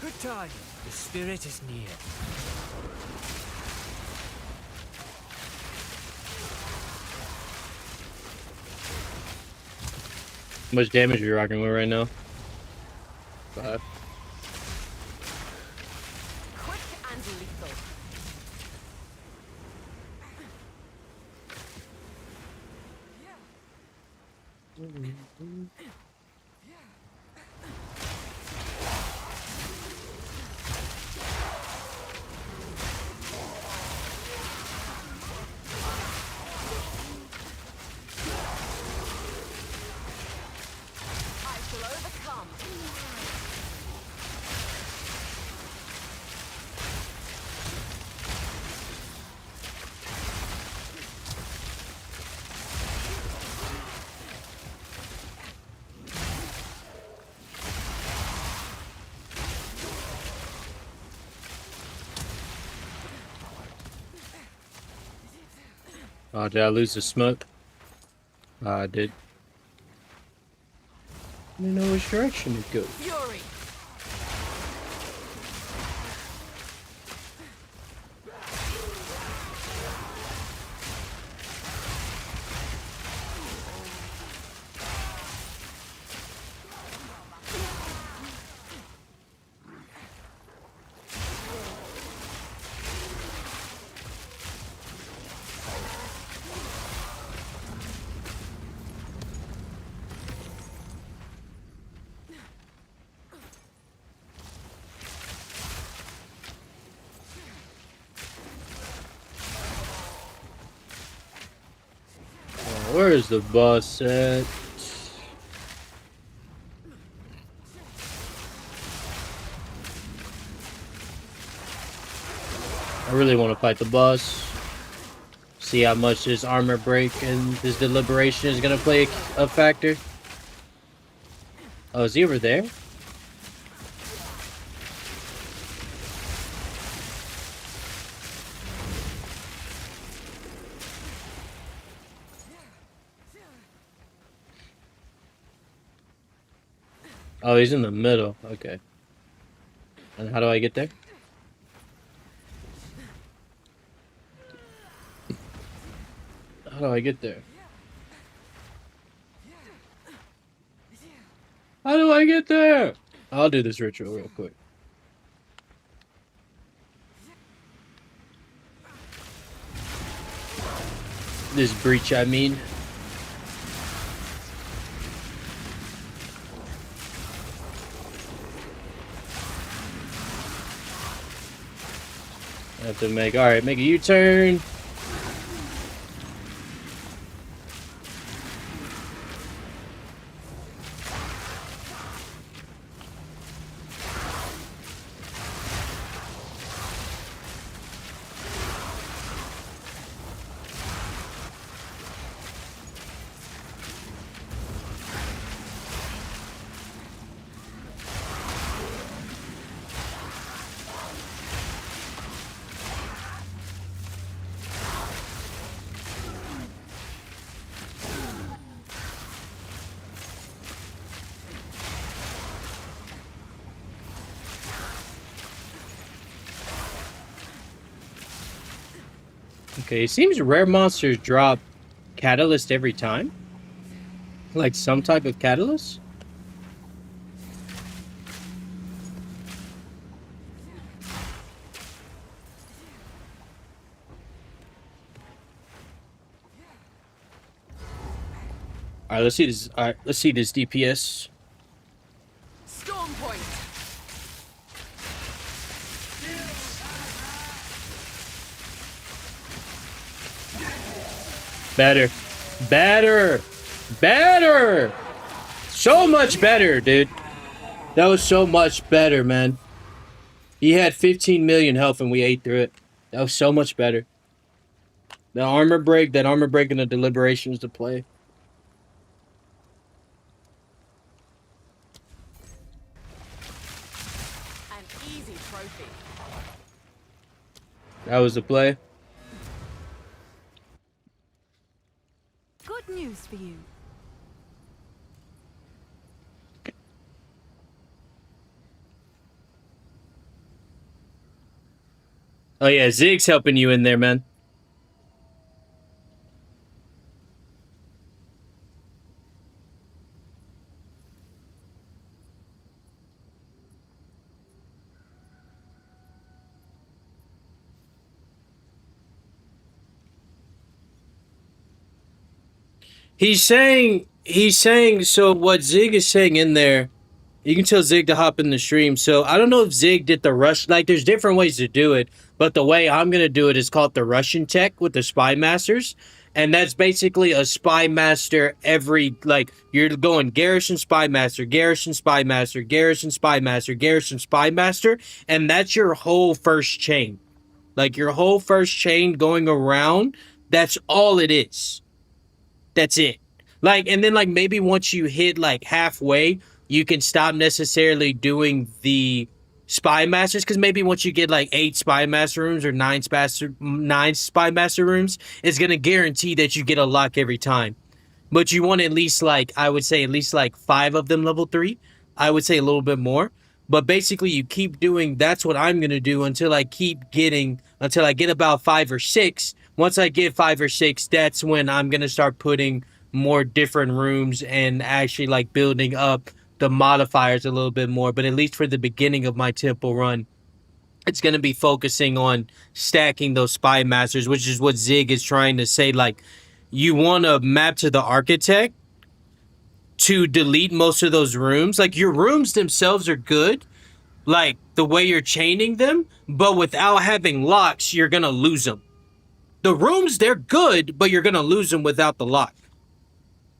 Good time. The spirit is near. How much damage are you rocking with right now? 5. Quick and lethal. I shall overcome. Oh, did I lose the smoke? I did. I didn't know which direction it goes. Fury. Where's the boss at? I really want to fight the boss. See how much this armor break and this deliberation is going to play a factor. Oh, is he over there? Oh, he's in the middle. Okay. And how do I get there? How do I get there? How do I get there? I'll do this ritual real quick. This breach, I mean. I have to make, alright, make a U-turn. Okay, it seems rare monsters drop catalyst every time. Like some type of catalyst. All right, let's see this. All right, let's see this DPS. Storm point. Better, better, better. So much better, dude. That was so much better, man. He had 15 million health and we ate through it. That was so much better. The armor break, that armor break and the deliberations to play. An easy trophy. That was the play. Good news for you. Oh yeah, Zig's helping you in there, man. He's saying, so what Zig is saying in there, you can tell Zig to hop in the stream. So I don't know if Zig did the rush, like there's different ways to do it, but the way I'm going to do it is called the Russian tech with the Spy Masters. And that's basically a Spy Master every, like, you're going Garrison Spy Master, Garrison Spy Master, Garrison Spy Master, Garrison Spy Master, and that's your whole first chain. Like, your whole first chain going around, that's all it is. That's it. Like, and then, like, maybe once you hit, like, halfway, you can stop necessarily doing the Spy Masters, because maybe once you get, like, 8 Spy Master rooms or 9 Spy Master rooms, it's going to guarantee that you get a lock every time. But you want at least, like, I would say at least, like, 5 of them level 3. I would say a little bit more. But basically, you keep doing, that's what I'm going to do until I get about 5 or 6. Once I get 5 or 6, that's when I'm going to start putting more different rooms and actually, like, building up the modifiers a little bit more. But at least for the beginning of my temple run, it's going to be focusing on stacking those Spy Masters, which is what Zig is trying to say. Like, you want to map to the Architect to delete most of those rooms. Like, your rooms themselves are good, like the way you're chaining them, but without having locks, you're gonna lose them. The rooms, they're good, but you're gonna lose them without the lock.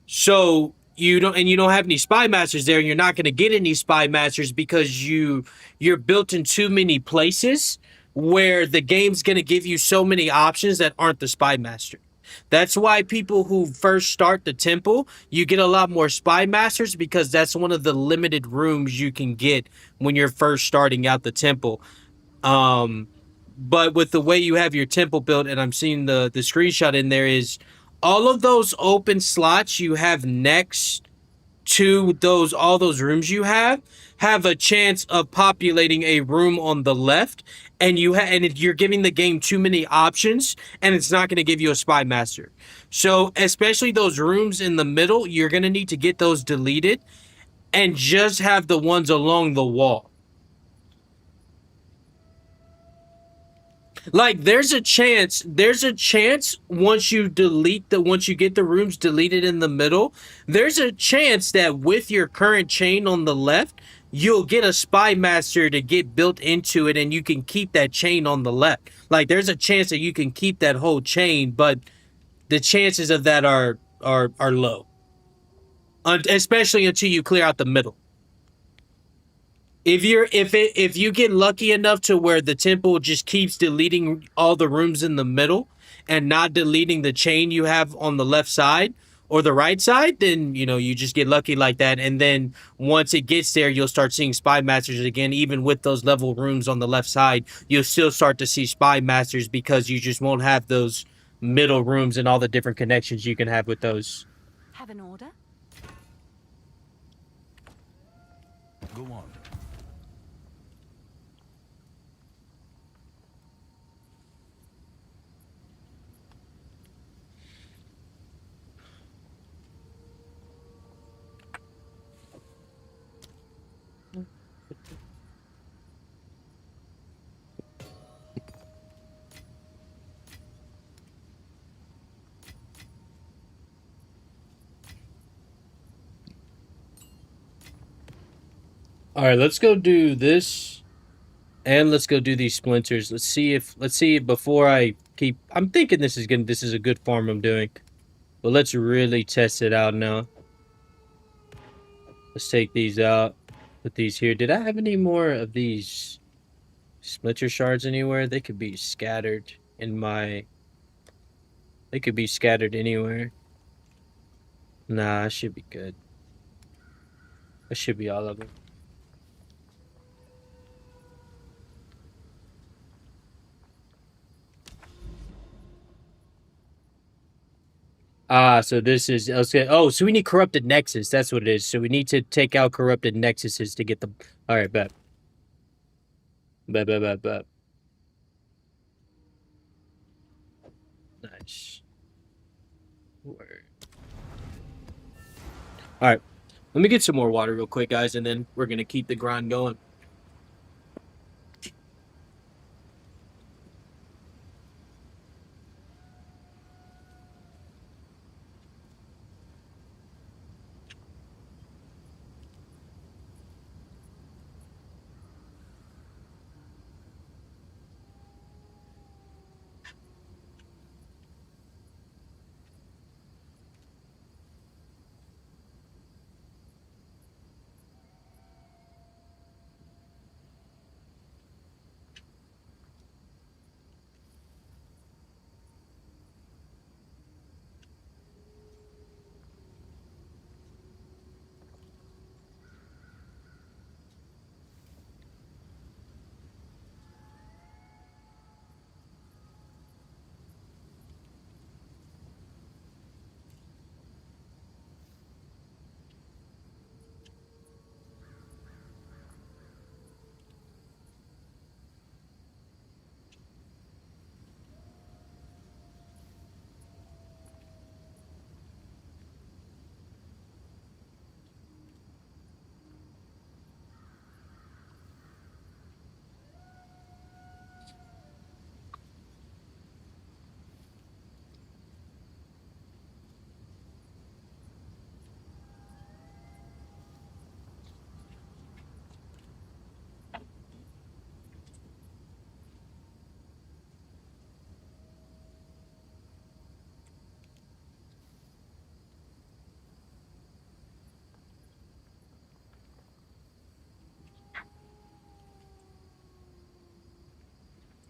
So you don't have any Spy Masters there, and you're not gonna get any Spy Masters because you're built in too many places where the game's gonna give you so many options that aren't the Spy Master. That's why people who first start the temple, you get a lot more Spy Masters, because that's one of the limited rooms you can get when you're first starting out the temple. But with the way you have your temple built, and I'm seeing the screenshot in there, is all of those open slots you have next to all those rooms you have a chance of populating a room on the left, and you're giving the game too many options, and it's not going to give you a Spy Master. So especially those rooms in the middle, you're going to need to get those deleted and just have the ones along the wall. Like, there's a chance once you get the rooms deleted in the middle, there's a chance that with your current chain on the left, you'll get a Spy Master to get built into it, and you can keep that chain on the left. Like, there's a chance that you can keep that whole chain, but the chances of that are low. Especially until you clear out the middle. If you get lucky enough to where the temple just keeps deleting all the rooms in the middle and not deleting the chain you have on the left side or the right side, then, you just get lucky like that. And then once it gets there, you'll start seeing Spy Masters again. Even with those level rooms on the left side, you'll still start to see Spy Masters, because you just won't have those middle rooms and all the different connections you can have with those. Have an order? Go on. All right, let's go do this, and let's go do these splinters. Let's see before I keep. I'm thinking this is a good farm I'm doing, but let's really test it out now. Let's take these out. Put these here. Did I have any more of these splinter shards anywhere? They could be scattered in my. They could be scattered anywhere. Nah, I should be good. That should be all of them. Ah, so this is okay. Oh, so we need corrupted nexus. That's what it is. So we need to take out corrupted nexuses to get the. All right, bet. Bet. Nice. Word. All right, let me get some more water real quick, guys, and then we're gonna keep the grind going.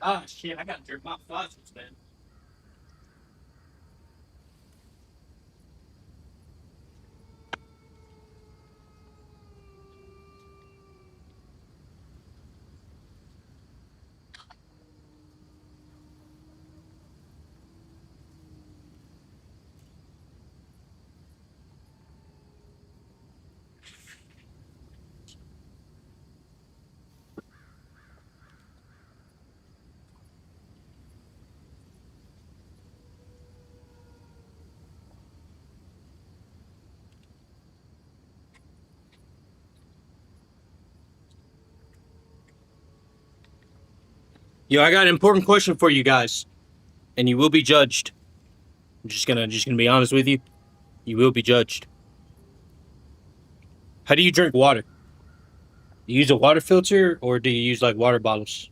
Ah, shit! I gotta drink my fossils, man. Yo, I got an important question for you guys, and you will be judged. I'm just gonna be honest with you. You will be judged. How do you drink water? Do you use a water filter, or do you use like water bottles?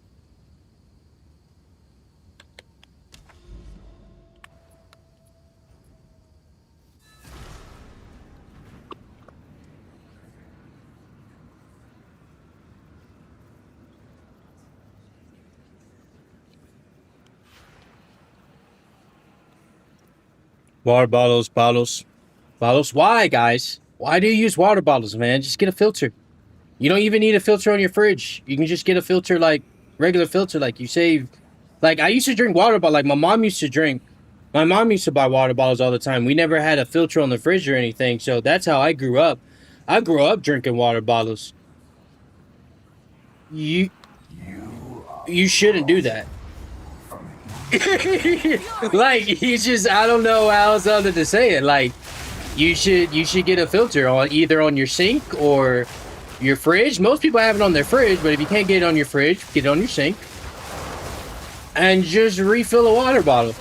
Water bottles. Why, guys? Why do you use water bottles, man? Just get a filter. You don't even need a filter on your fridge. You can just get a filter, like regular filter. Like you save. Like I used to drink water bottle. Like my mom used to drink. My mom used to buy water bottles all the time. We never had a filter on the fridge or anything. So that's how I grew up. I grew up drinking water bottles. You shouldn't do that. Like you just, I don't know how else other to say it. Like you should get a filter on either on your sink or your fridge. Most people have it on their fridge, but if you can't get it on your fridge, get it on your sink and just refill a water bottle.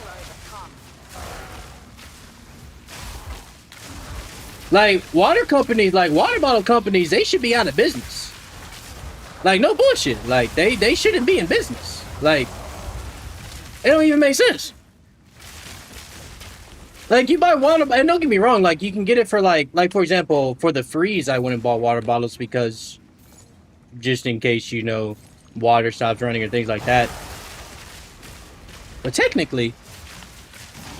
Like water companies, like water bottle companies, they should be out of business. Like, no bullshit. Like, they shouldn't be in business. Like, it don't even make sense. Like, you buy water, and don't get me wrong, like, you can get it for, like, for example, for the freeze, I went and bought water bottles because just in case, you know, water stops running or things like that. But technically,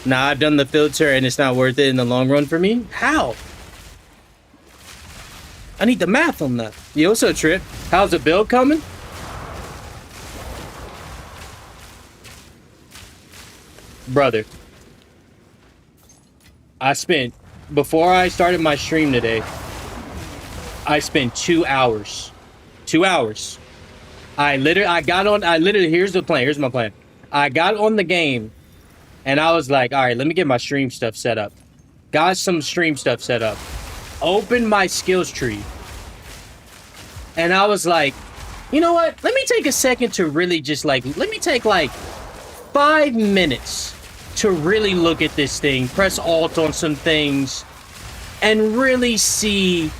nah, I've done the filter and it's not worth it in the long run for me. How? I need the math on that. Yo, what's up, Trip? How's the build coming? Brother, before I started my stream today, I spent 2 hours. 2 hours. Here's the plan. Here's my plan. I got on the game and I was like, all right, let me get my stream stuff set up. Got some stream stuff set up. Opened my skills tree. And I was like, you know what? Let me take a second to really just like, let me take like 5 minutes to really look at this thing, press Alt on some things, and really see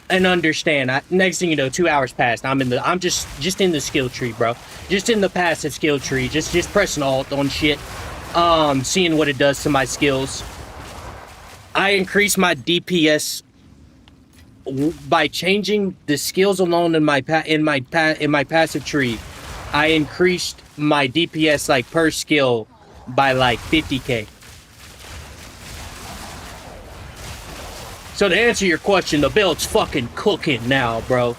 and understand. Next thing you know, 2 hours passed. I'm just in the skill tree, bro. Just in the passive skill tree. Just pressing Alt on shit. Seeing what it does to my skills. I increased my DPS by changing the skills alone in my passive tree. I increased my DPS like per skill by like 50k. So to answer your question, the build's fucking cooking now, bro.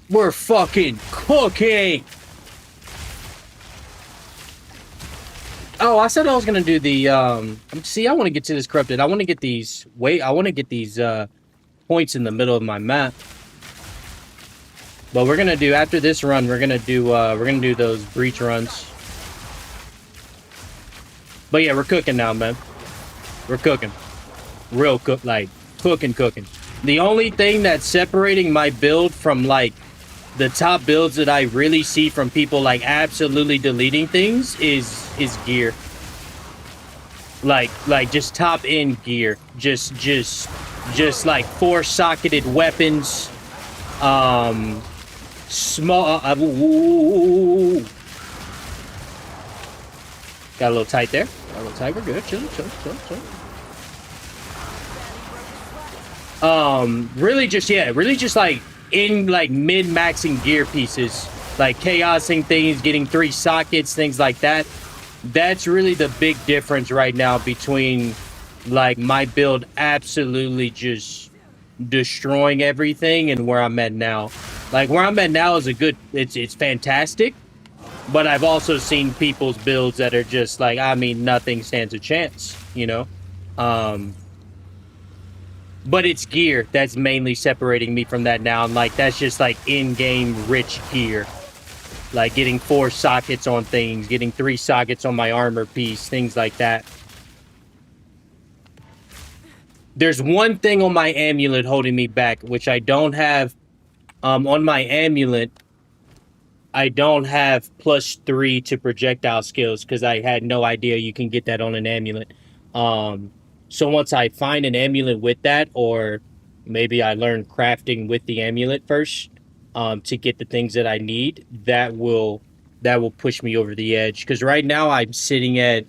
We're fucking cooking. Oh, I said I was gonna do the see, I want to get to this corrupted. I want to get these points in the middle of my map. But we're gonna do, after this run, we're gonna do those breach runs. But yeah, we're cooking now, man. We're cooking. Real cook, like cooking. The only thing that's separating my build from like the top builds that I really see from people like absolutely deleting things is gear. Like just top end gear. Just like 4-socketed weapons. Small got a little tight there. Got a little tight. We're good. Chill. Really just like in like mid-maxing gear pieces, like chaosing things, getting 3 sockets, things like that. That's really the big difference right now between like my build absolutely just destroying everything and where I'm at now. Like where I'm at now is it's fantastic, but I've also seen people's builds that are just like, I mean, nothing stands a chance, you know? But it's gear that's mainly separating me from that now. And like, that's just like in-game rich gear. Like getting 4 sockets on things, getting 3 sockets on my armor piece, things like that. There's one thing on my amulet holding me back, which I don't have. On my amulet, I don't have +3 to projectile skills because I had no idea you can get that on an amulet. So once I find an amulet with that, or maybe I learn crafting with the amulet first, to get the things that I need, that will push me over the edge. Because right now I'm sitting at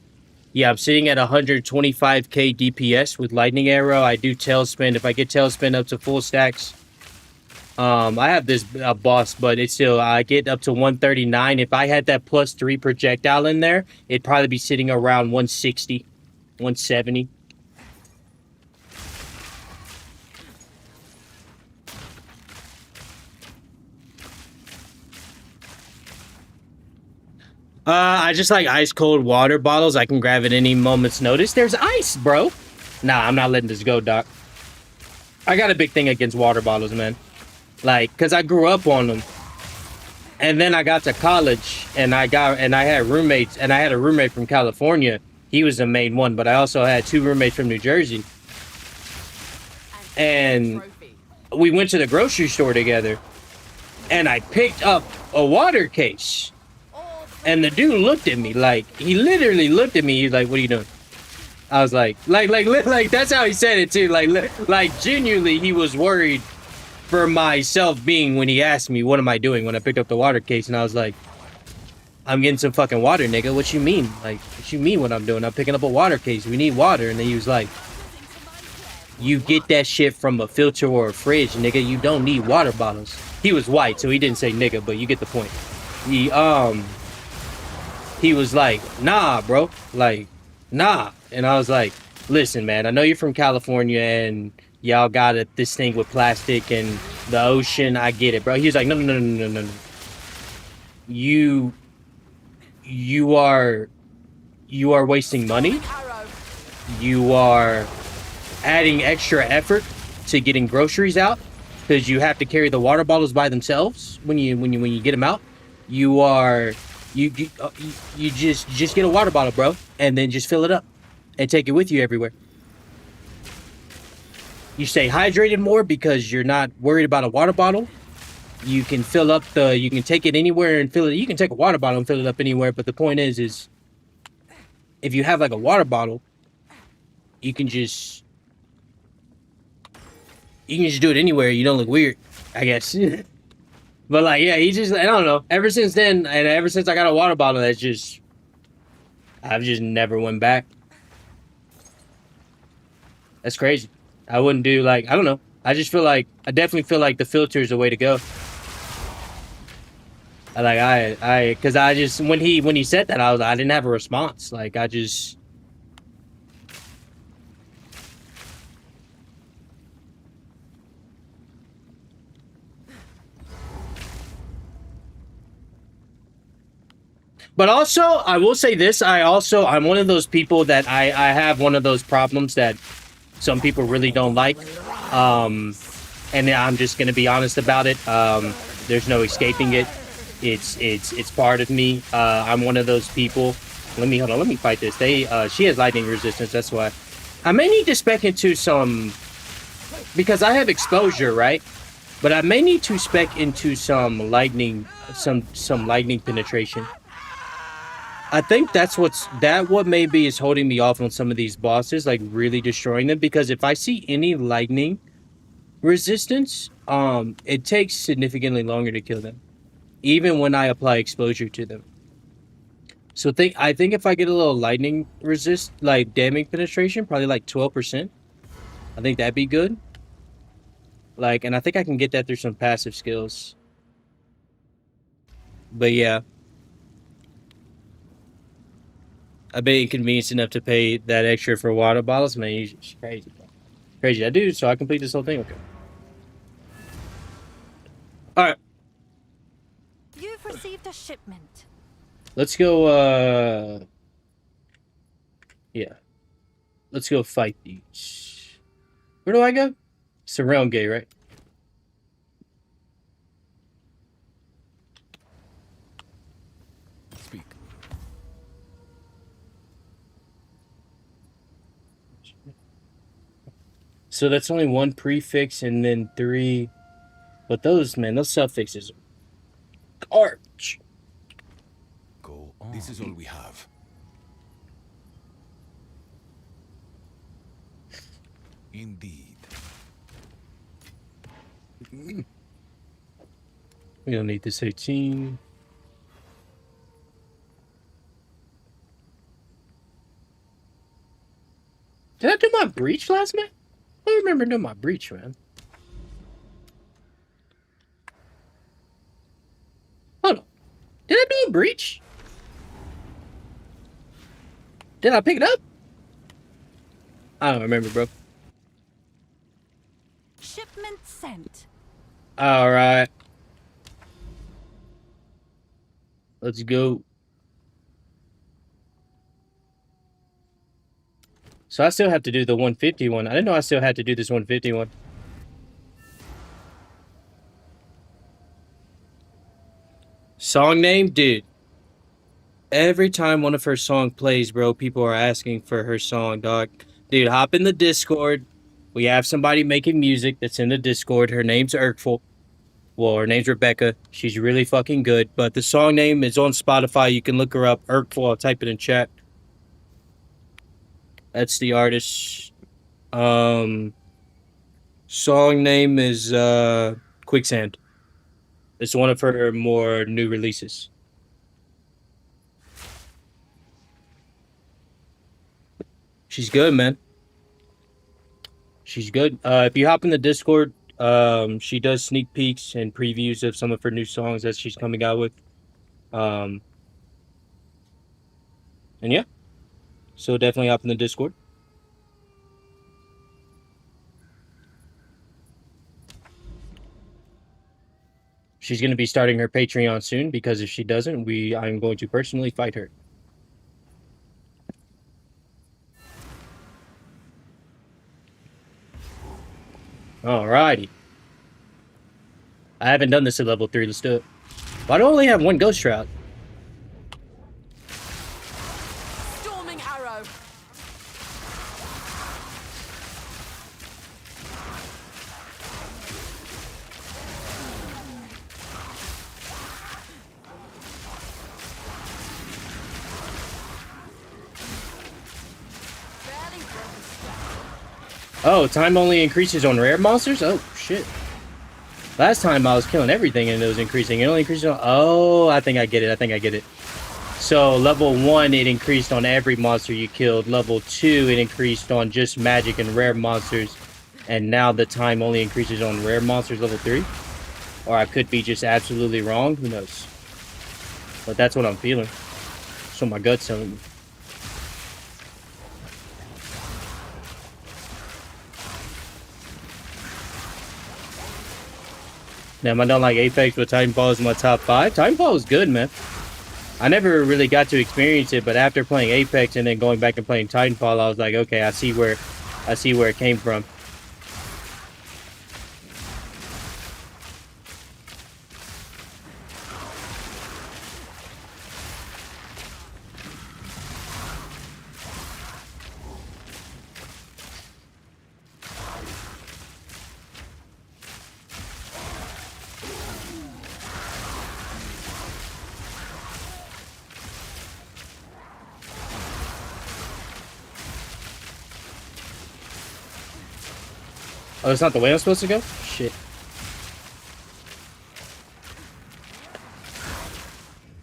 125k DPS with lightning arrow. I do tailspin. If I get tailspin up to full stacks, I have this boss, but it's still, I get up to 139. If I had that +3 projectile in there, it'd probably be sitting around 160, 170. I just like ice cold water bottles. I can grab at any moment's notice. There's ice, bro. Nah, I'm not letting this go, Doc. I got a big thing against water bottles, man. Like, cause I grew up on them, and then I got to college, and I had roommates, and I had a roommate from California. He was the main one, but I also had 2 roommates from New Jersey, and we went to the grocery store together, and I picked up a water case. And the dude looked at me like, he literally looked at me. He's like, what are you doing? I was like, that's how he said it too. Like genuinely, he was worried for myself being when he asked me, what am I doing when I picked up the water case? And I was like, I'm getting some fucking water, nigga. What you mean? Like, what you mean what I'm doing? I'm picking up a water case. We need water. And then he was like, you get that shit from a filter or a fridge, nigga. You don't need water bottles. He was white, so he didn't say nigga, but you get the point. He was like, nah, bro. Like, nah. And I was like, listen, man, I know you're from California and y'all got this thing with plastic and the ocean. I get it, bro. He was like, no. You are wasting money. You are adding extra effort to getting groceries out because you have to carry the water bottles by themselves when you get them out. You just get a water bottle, bro, and then just fill it up and take it with you everywhere. You stay hydrated more because you're not worried about a water bottle. You can you can take it anywhere and fill it. You can take a water bottle and fill it up anywhere. But the point is if you have like a water bottle, you can just do it anywhere. You don't look weird, I guess. But like, yeah, I don't know. Ever since then, and ever since I got a water bottle, I've just never went back. That's crazy. I wouldn't do like, I don't know. I definitely feel like the filter is the way to go. Cause I just, when he said that, I didn't have a response. Like, I just. But also, I will say this, I'm one of those people that I have one of those problems that some people really don't like. And I'm just going to be honest about it. There's no escaping it. It's part of me. I'm one of those people. Let me fight this. She has lightning resistance, that's why. I may need to spec into some, because I have exposure, right? But I may need to spec into some lightning penetration. I think what maybe is holding me off on some of these bosses, like really destroying them, because if I see any lightning resistance, it takes significantly longer to kill them, even when I apply exposure to them. So I think if I get a little lightning damage penetration, probably like 12%, I think that'd be good. Like, and I think I can get that through some passive skills. But yeah. I've been inconvenienced enough to pay that extra for water bottles. Man, it's crazy. Crazy. I do, so I complete this whole thing. Okay. Alright. You've received a shipment. Let's go, yeah. Let's go fight these. Where do I go? It's a realm gate, right? Speak. So that's only one prefix and then 3. But those suffixes are garbage. Go on. This is all we have. Indeed. We don't need this 18. Did I do my breach last night? I don't remember doing my breach, man. Hold on. Did I do a breach? Did I pick it up? I don't remember, bro. Shipment sent. Alright. Let's go. So I still have to do the 151. I didn't know I still had to do this 151. Song name? Dude. Every time one of her song plays, bro, people are asking for her song, dog. Dude, hop in the Discord. We have somebody making music that's in the Discord. Her name's Urkful. Well, her name's Rebecca. She's really fucking good. But the song name is on Spotify. You can look her up. Urkful. I'll type it in chat. That's the artist. Song name is Quicksand. It's one of her more new releases. She's good, man. She's good. If you hop in the Discord, she does sneak peeks and previews of some of her new songs that she's coming out with. And yeah, so definitely hop in the Discord. She's going to be starting her Patreon soon because if she doesn't, I'm going to personally fight her. Alrighty. I haven't done this at level 3. Let's do it. Why do I only have one Ghost Shroud? Storming arrow. Barely broken step. Oh, time only increases on rare monsters? Oh, shit. Last time I was killing everything and it was increasing. It only increases on... Oh, I think I get it. So, level 1, it increased on every monster you killed. Level 2, it increased on just magic and rare monsters. And now the time only increases on rare monsters level 3? Or I could be just absolutely wrong. Who knows? But that's what I'm feeling. That's what my gut's telling me. Damn, I don't like Apex, but Titanfall is my top 5. Titanfall is good, man. I never really got to experience it, but after playing Apex and then going back and playing Titanfall, I was like, okay, I see where it came from. Oh, that's not the way I'm supposed to go? Shit.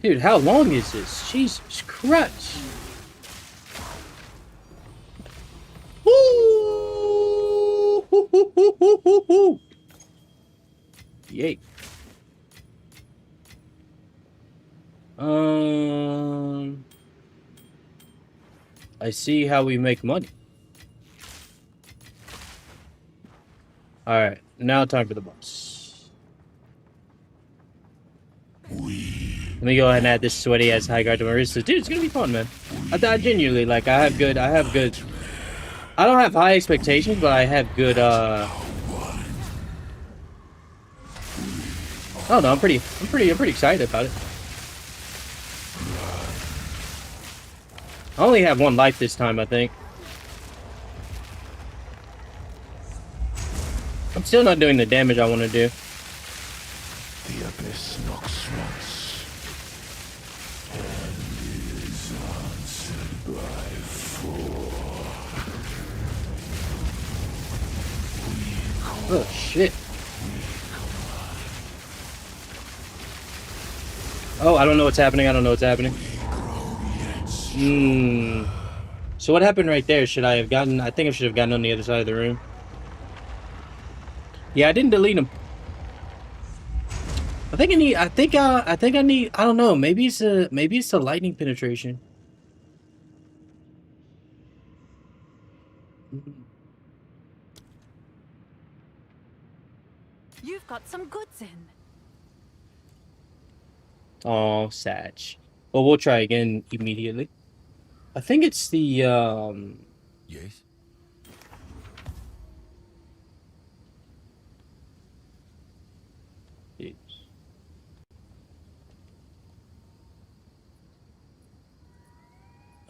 Dude, how long is this? Jesus Christ. Woo! Yay. I see how we make money. Alright, now time for the boss. Let me go ahead and add this sweaty ass high guard to my wrist. Dude, it's gonna be fun, man. I genuinely, like, I have good, I don't have high expectations, but I have good, I don't know, I'm pretty excited about it. I only have one life this time, I think. I'm still not doing the damage I want to do. The abyss knocks once and is answered by 4. Oh shit. Oh, I don't know what's happening. So what happened right there? Should I have gotten... I think I should have gotten on the other side of the room. Yeah, I didn't delete him. I think I need... I don't know. Maybe it's a lightning penetration. You've got some goods in. Oh, Satch. Well, we'll try again immediately. I think it's the, Yes?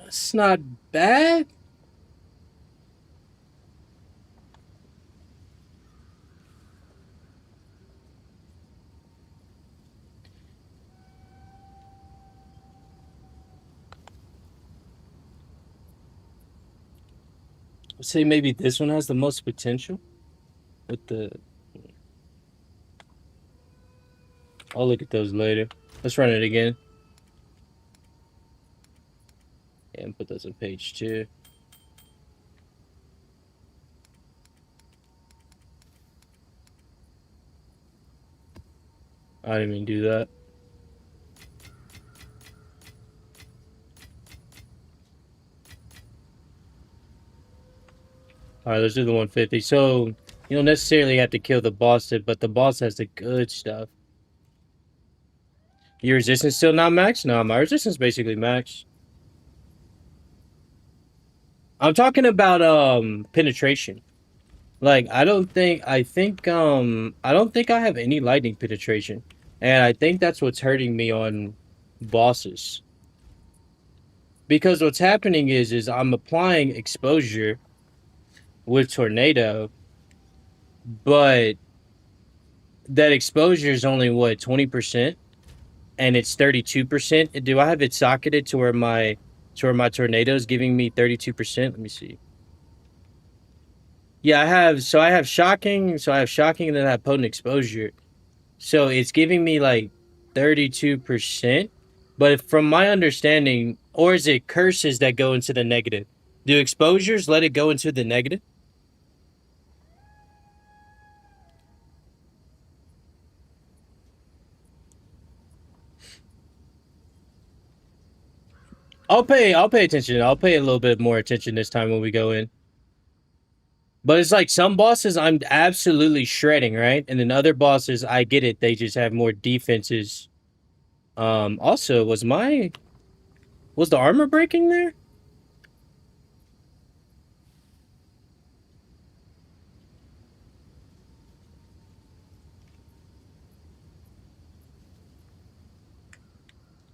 It's not bad. say maybe this one has the most potential with the. I'll look at those later. Let's run it again. And put those on page 2. I didn't even do that. Alright, let's do the 150. So, you don't necessarily have to kill the boss, but the boss has the good stuff. Your resistance still not maxed? No, my resistance basically maxed. I'm talking about penetration. Like, I don't think I have any lightning penetration. And I think that's what's hurting me on bosses. Because what's happening is I'm applying exposure with Tornado, but that exposure is only what, 20%? And it's 32%. Do I have it socketed to where my tornado is giving me 32%? Let me see. Yeah, I have shocking, and then I have potent exposure. So it's giving me like 32%. But from my understanding, or is it curses that go into the negative? Do exposures let it go into the negative? I'll pay attention. I'll pay a little bit more attention this time when we go in. But it's like some bosses I'm absolutely shredding, right? And then other bosses, I get it, they just have more defenses. Also, was the armor breaking there?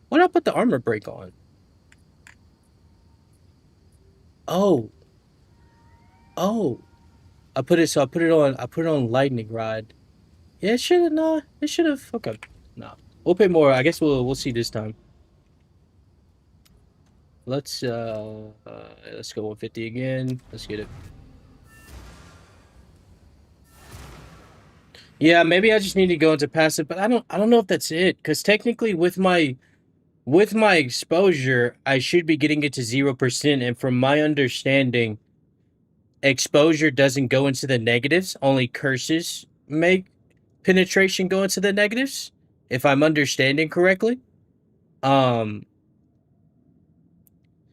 Why did I put the armor break on? Oh. I put it on lightning rod. Yeah, it should have okay. Nah. We'll pay more. I guess we'll see this time. Let's go 150 again. Let's get it. Yeah, maybe I just need to go into passive, but I don't know if that's it, because technically with my exposure, I should be getting it to 0%, and from my understanding, exposure doesn't go into the negatives, only curses make penetration go into the negatives, if I'm understanding correctly.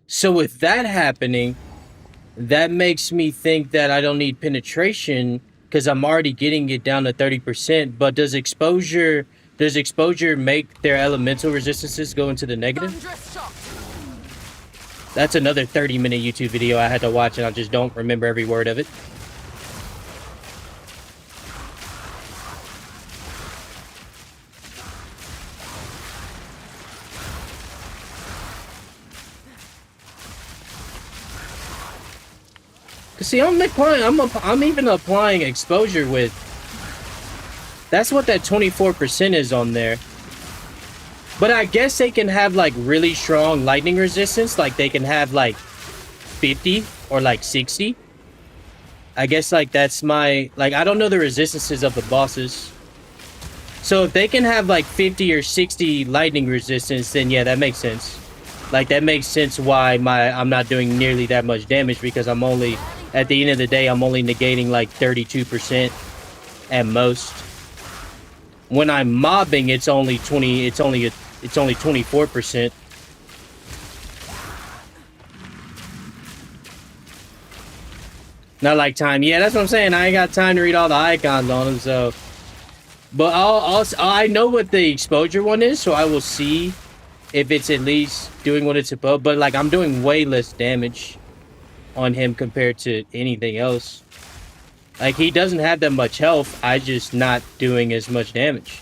So with that happening, that makes me think that I don't need penetration because I'm already getting it down to 30%. But does exposure make their elemental resistances go into the negative? That's another 30-minute YouTube video I had to watch, and I just don't remember every word of it. See, I'm even applying exposure with. That's what that 24% is on there. But I guess they can have like really strong lightning resistance, like they can have like 50 or like 60. I guess like that's my I don't know the resistances of the bosses. So if they can have like 50 or 60 lightning resistance, then yeah, that makes sense. Like that makes sense why I'm not doing nearly that much damage, because I'm only, at the end of the day, I'm only negating like 32% at most. When I'm mobbing, it's only 24%. Not like time. Yeah, that's what I'm saying. I ain't got time to read all the icons on them, so. But I know what the exposure one is, so I will see if it's at least doing what it's supposed. But like, I'm doing way less damage on him compared to anything else. Like, he doesn't have that much health. I just not doing as much damage.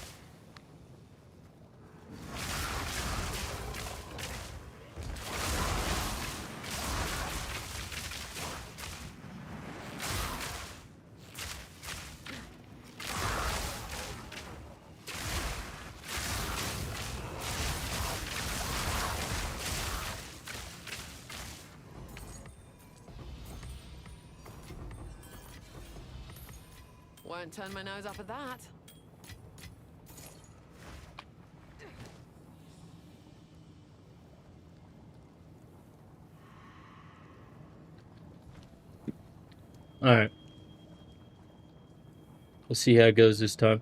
won't turn my nose up at that. All right. Let's see how it goes this time.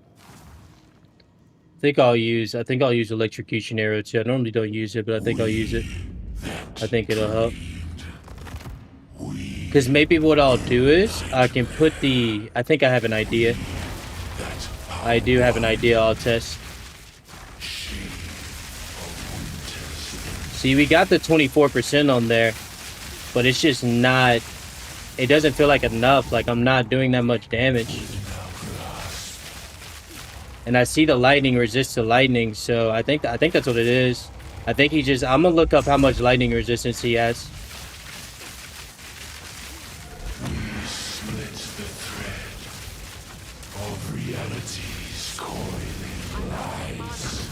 I think I'll use electrocution arrow too. I normally don't use it, but I think I'll use it. I think it'll help. Because maybe what I'll do is I can put the. I think I have an idea. I do have an idea. I'll test. See, we got the 24% on there, but it's just not. It doesn't feel like enough. Like I'm not doing that much damage. And I see the lightning resist to lightning, so I think that's what it is. I think he just. I'm gonna look up how much lightning resistance he has. We split the thread of reality's coiling lies.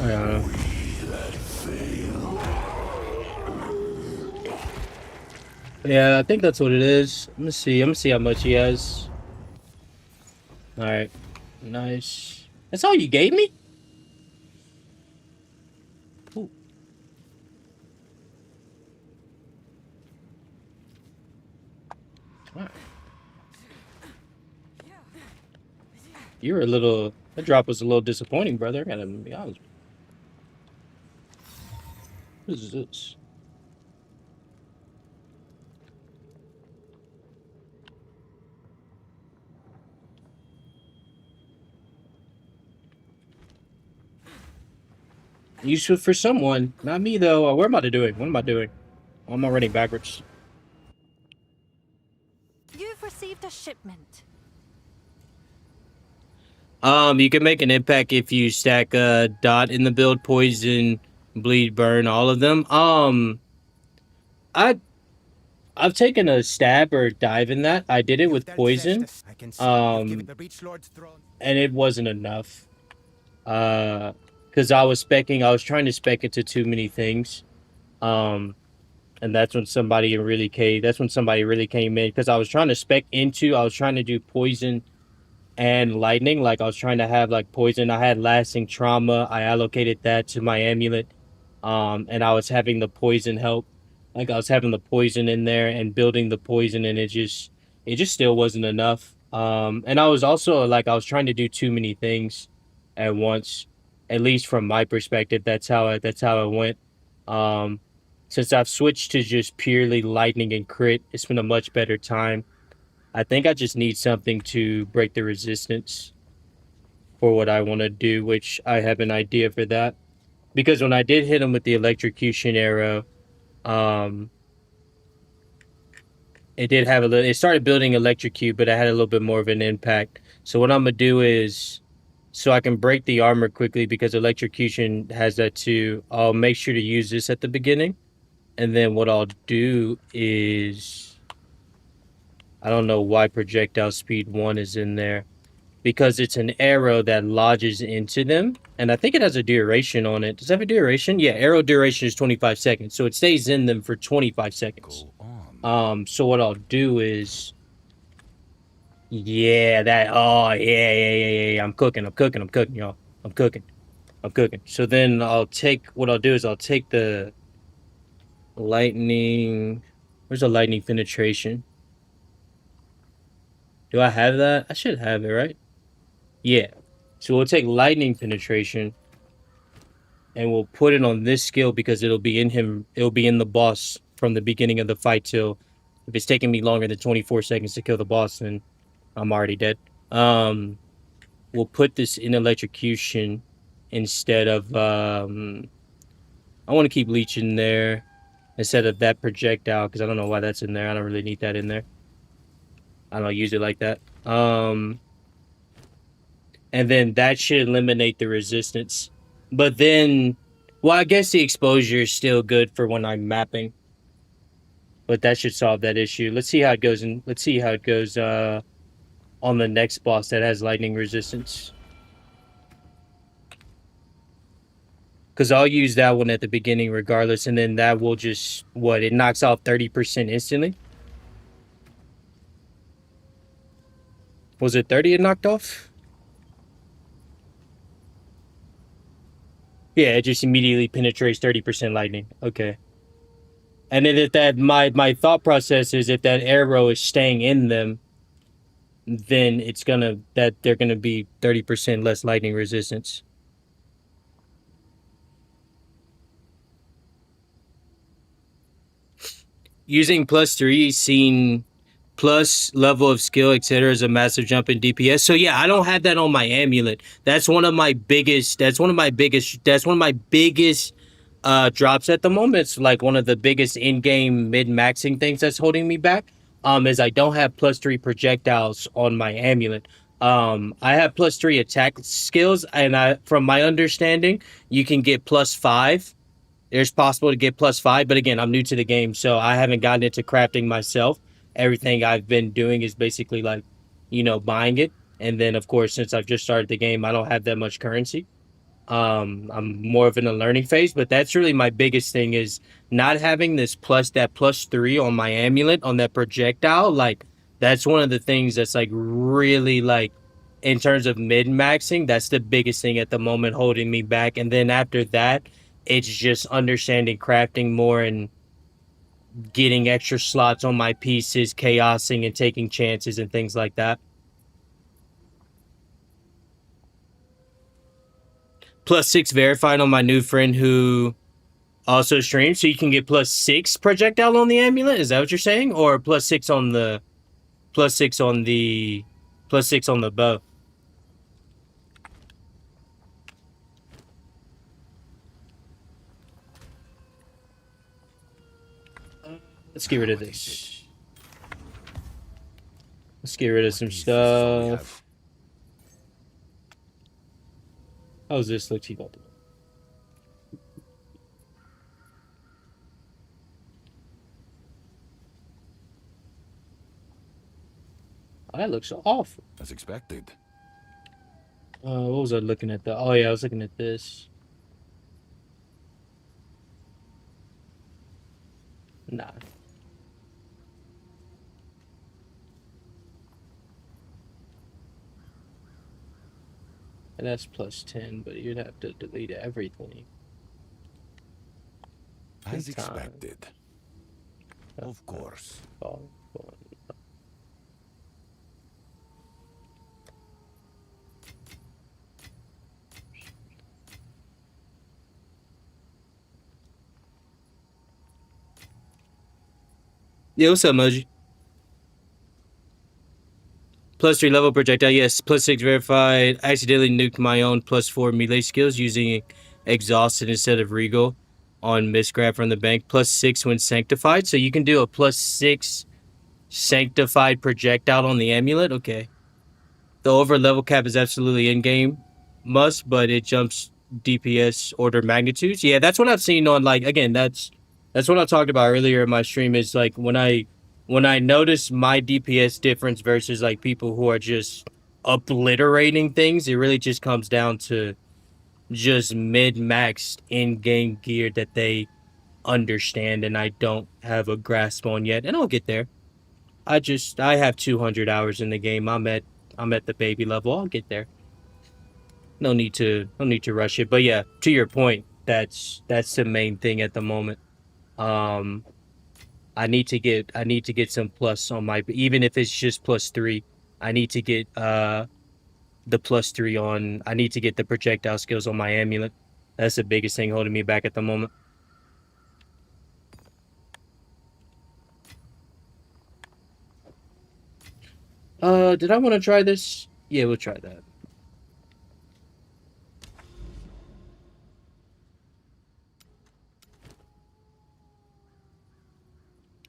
I don't know. Yeah, I think that's what it is. Let me see. I'm gonna see how much he has. All right, nice. That's all you gave me? Ooh. All right. You were a little. That drop was a little disappointing, brother. I gotta be honest. What is this? Useful for someone, not me though. What am I doing? What am I doing? Why am I running backwards? You've received a shipment. You can make an impact if you stack dot in the build, poison, bleed, burn, all of them. I've taken a stab or dive in that. I did it with poison. And it wasn't enough. Because I was trying to spec into too many things. And that's when somebody really came in. Because I was trying to do poison and lightning. Like I was trying to have like poison. I had lasting trauma. I allocated that to my amulet. And I was having the poison help. Like I was having the poison in there and building the poison, and it just still wasn't enough. And I was also like I was trying to do too many things at once. At least from my perspective, that's how it went. Since I've switched to just purely lightning and crit, it's been a much better time. I think I just need something to break the resistance for what I want to do, which I have an idea for that. Because when I did hit him with the electrocution arrow, it started building electrocute, but it had a little bit more of an impact. So what I'm gonna do is, so I can break the armor quickly, because electrocution has that too, I'll make sure to use this at the beginning. And then what I'll do is, I don't know why projectile speed 1 is in there, because it's an arrow that lodges into them, and I think it has a duration on it. Does it have a duration? Yeah, arrow duration is 25 seconds, so it stays in them for 25 seconds. So what I'll do is, yeah, I'm cooking, y'all. I'm cooking. So then I'll take the lightning. Where's the lightning penetration? Do I have that? I should have it, right? Yeah. So we'll take lightning penetration and we'll put it on this skill, because it'll be in the boss from the beginning of the fight till, if it's taking me longer than 24 seconds to kill the boss, then I'm already dead. We'll put this in electrocution instead of, I want to keep leech in there instead of that projectile, because I don't know why that's in there. I don't really need that in there. I don't use it like that. And then that should eliminate the resistance. But then, well, I guess the exposure is still good for when I'm mapping. But that should solve that issue. Let's see how it goes. Let's see how it goes on the next boss that has lightning resistance. Because I'll use that one at the beginning regardless, and then that will just, what, it knocks off 30% instantly? Was it 30 it knocked off? Yeah, it just immediately penetrates 30% lightning. Okay. And then if that, my thought process is if that arrow is staying in them, then it's gonna, that they're gonna be 30% less lightning resistance. Using +3, seeing plus level of skill, etc., is a massive jump in DPS. So yeah, I don't have that on my amulet. That's one of my biggest. That's one of my biggest drops at the moment. It's like one of the biggest in-game mid-maxing things that's holding me back. Is I don't have +3 projectiles on my amulet. I have +3 attack skills, and from my understanding, you can get +5. There's possible to get +5, but again, I'm new to the game, so I haven't gotten into crafting myself. Everything I've been doing is basically like, buying it. And then, of course, since I've just started the game, I don't have that much currency. I'm more of in a learning phase, but that's really my biggest thing is not having that +3 on my amulet, on that projectile. Like, that's one of the things that's like really like, in terms of mid-maxing, that's the biggest thing at the moment holding me back. And then after that, it's just understanding crafting more and getting extra slots on my pieces, chaosing and taking chances and things like that. +6 verified on my new friend who also streams, so you can get +6 projectile on the amulet. Is that what you're saying? Or +6 on the +6 on the +6 on the bow? Let's get rid of this. Let's get rid of some stuff. How's this look to you? Oh, that looks awful. As expected. What was I looking at? Oh yeah, I was looking at this. Nah. And that's +10, but you'd have to delete everything. As expected. Of course. Yeah, what's up, Moji? +3 level projectile, yes. +6 verified. Accidentally nuked my own +4 melee skills using exhausted instead of regal on misgrab from the bank. +6 when sanctified, so you can do a +6 sanctified projectile on the amulet. Okay. The over level cap is absolutely in game must, but it jumps DPS order magnitudes. Yeah, that's what I've seen on, like, again, that's what I talked about earlier in my stream, is like when I notice my DPS difference versus like people who are just obliterating things, it really just comes down to just mid-maxed in-game gear that they understand and I don't have a grasp on yet, and I'll get there. I have 200 hours in the game. I'm at the baby level. I'll get there. No need to rush it. But yeah, to your point, that's the main thing at the moment. I need to get some plus on my, even if it's just +3. I need to get the +3 on. I need to get the projectile skills on my amulet. That's the biggest thing holding me back at the moment. Did I want to try this? Yeah, we'll try that.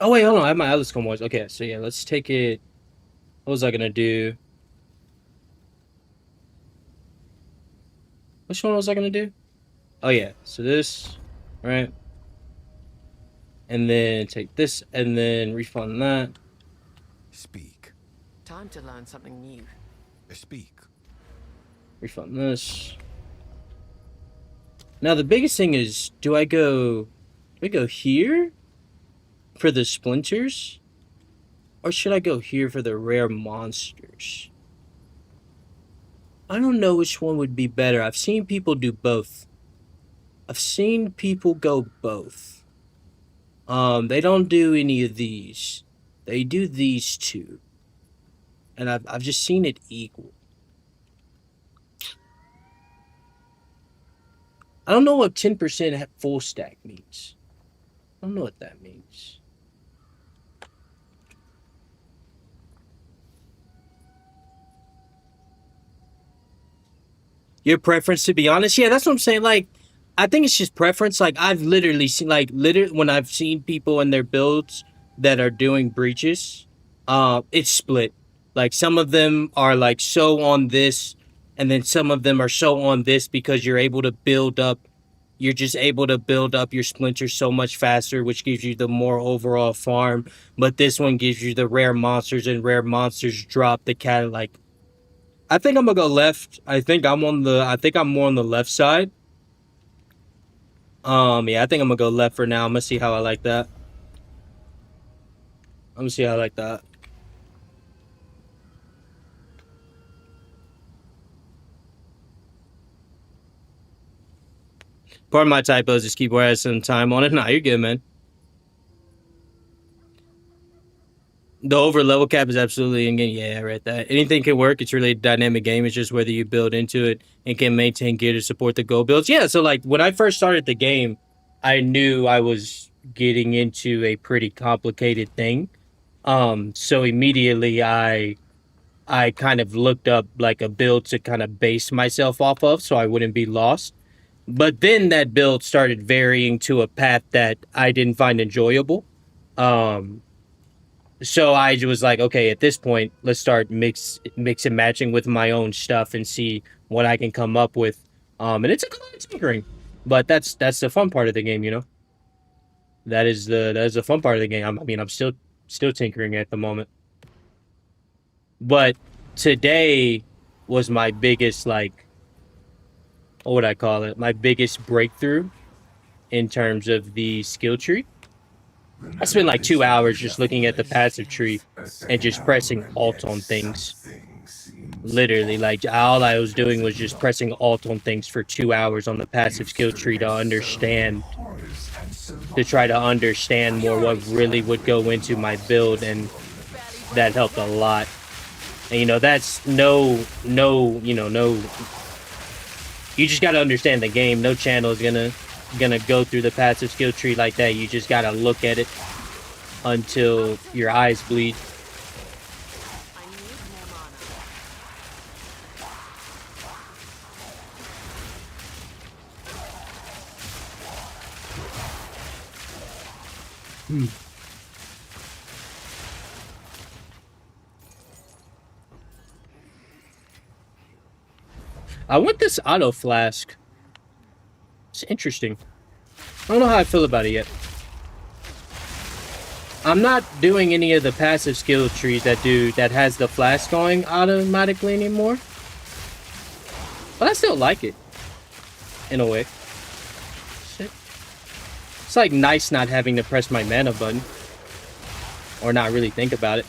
Oh wait, hold on. I have my Atlas Comoids. Okay, so yeah, let's take it. What was I gonna do? Which one was I gonna do? Oh yeah, so this, right? And then take this, and then refund that. Speak. Time to learn something new. Speak. Refund this. Now the biggest thing is, do I go here for the splinters? Or should I go here for the rare monsters? I don't know which one would be better. I've seen people do both. I've seen people go both. They don't do any of these. They do these two. And I've just seen it equal. I don't know what 10% full stack means. I don't know what that means. Your preference, to be honest? Yeah, that's what I'm saying. Like, I think it's just preference. Like, I've literally seen, like, when I've seen people in their builds that are doing breaches, it's split. Like, some of them are, like, so on this, and then some of them are so on this because you're able to build up, you're just able to build up your splinters so much faster, which gives you the more overall farm. But this one gives you the rare monsters, and rare monsters drop the cat, like, I think I'm gonna go left. I think I'm more on the left side. Yeah, I think I'm gonna go left for now. I'm gonna see how I like that. Part of my typos is keyboard has some time on it. Nah, you're good, man. The over level cap is absolutely in game. Yeah, I read that. Anything can work. It's really a dynamic game. It's just whether you build into it and can maintain gear to support the go builds. Yeah, so like when I first started the game, I knew I was getting into a pretty complicated thing. So immediately I kind of looked up like a build to kind of base myself off of so I wouldn't be lost. But then that build started varying to a path that I didn't find enjoyable. So I was like, okay, at this point, let's start mix and matching with my own stuff and see what I can come up with. And it's a good tinkering, but that's the fun part of the game, you know. That is the fun part of the game. I'm still tinkering at the moment. But today was my biggest, like, what would I call it? My biggest breakthrough in terms of the skill tree. I spent like 2 hours just looking at the passive tree and just pressing Alt on things. Literally, like, all I was doing was just pressing Alt on things for 2 hours on the passive skill tree to try to understand more what really would go into my build, and that helped a lot. And, you know, that's no, you just gotta understand the game. No channel is gonna go through the passive skill tree like that. You just gotta look at it until your eyes bleed. I need more mana. I want this auto flask. It's interesting. I don't know how I feel about it yet. I'm not doing any of the passive skill trees that has the flask going automatically anymore. But I still like it. In a way. Shit. It's like nice not having to press my mana button. Or not really think about it.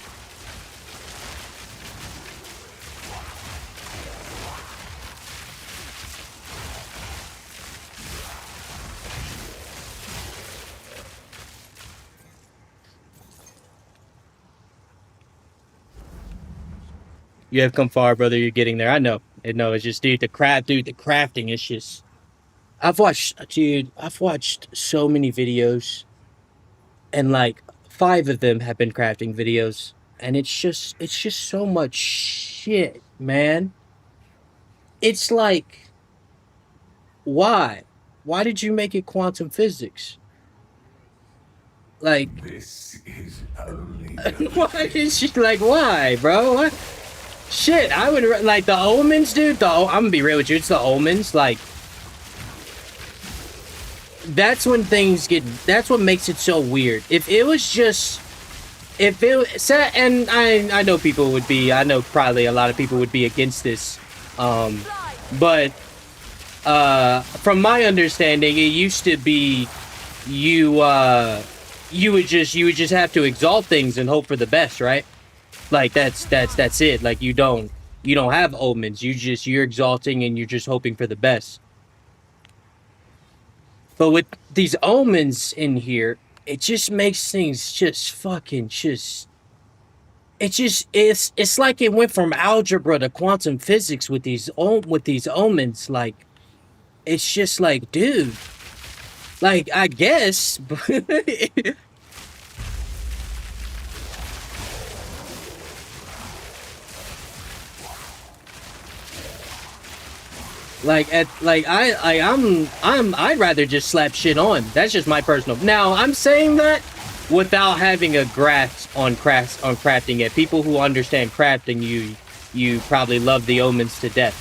You have come far, brother. You're getting there. I know. It's just, dude, the crafting is just... I've watched so many videos. And, like, 5 of them have been crafting videos. And it's just so much shit, man. It's like... Why? Why did you make it quantum physics? Like... This is only why is she... Like, why, bro? What? Shit, I would, like, the omens, dude. I'm gonna be real with you. It's the omens, like, that's when things get, that's what makes it so weird. If it was just if it said, and I know people would be, I know probably a lot of people would be against this, but from my understanding, it used to be you would just have to exalt things and hope for the best, right? Like that's it. Like you don't have omens. You're exalting and you're just hoping for the best. But with these omens in here, it just makes things just fucking just. It's like it went from algebra to quantum physics with these omens. Like it's just like, dude. Like I guess. I'd rather just slap shit on. That's just my personal. Now I'm saying that without having a grasp on crafting it. People who understand crafting, you probably love the omens to death.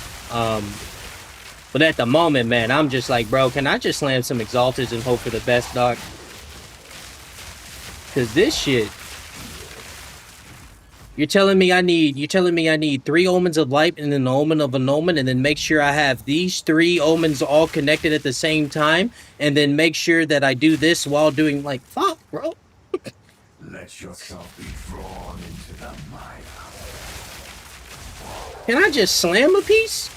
But at the moment, man, I'm just like, bro, can I just slam some exalters and hope for the best, dog? Cause this shit. You're telling me I need 3 omens of light and an omen of an omen, and then make sure I have these 3 omens all connected at the same time, and then make sure that I do this while doing, like, fuck, bro. Let yourself be drawn into the mire. Can I just slam a piece?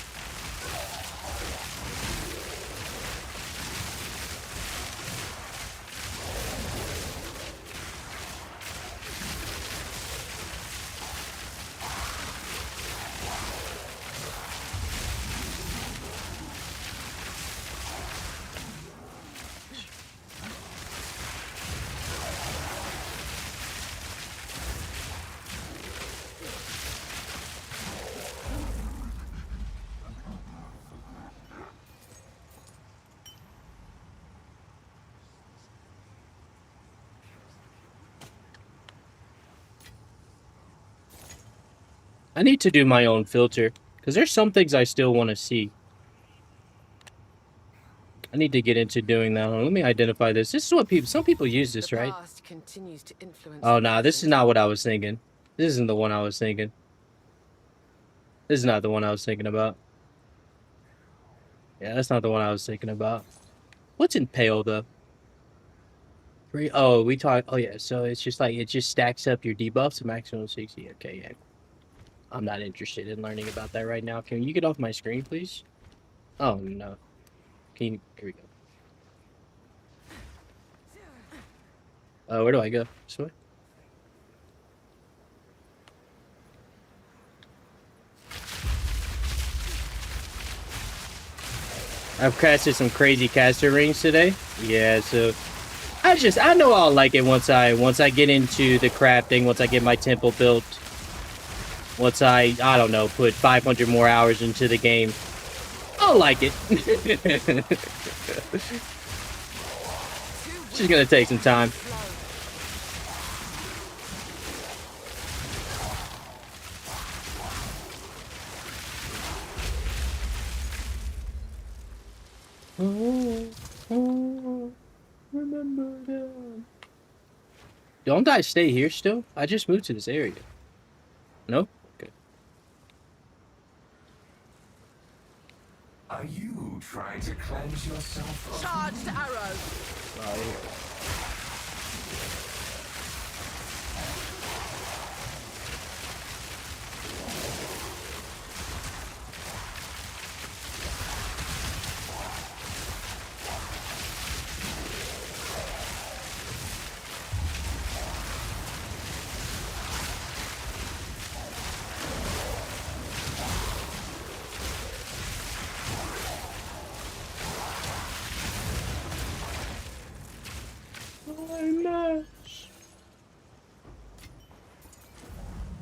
I need to do my own filter, because there's some things I still want to see. I need to get into doing that. Let me identify this. This is what some people use this, right? Continues to influence Oh, nah, this is not what I was thinking. This isn't the one I was thinking. This is not the one I was thinking about. Yeah, that's not the one I was thinking about. What's in pale, though? Oh, we talked... Oh, yeah, so it's just like, it just stacks up your debuffs to maximum 60. Okay, yeah. I'm not interested in learning about that right now. Can you get off my screen, please? Oh, no. Can you... Here we go. Where do I go? This way? I've casted some crazy caster rings today. Yeah, so... I know I'll like it once I get into the crafting, once I get my temple built. Once I don't know, put 500 more hours into the game. I'll like it. It's just gonna take some time. Remember that. Don't I stay here still? I just moved to this area. No? Okay. Are you trying to cleanse yourself? charged arrow. Oh, yeah.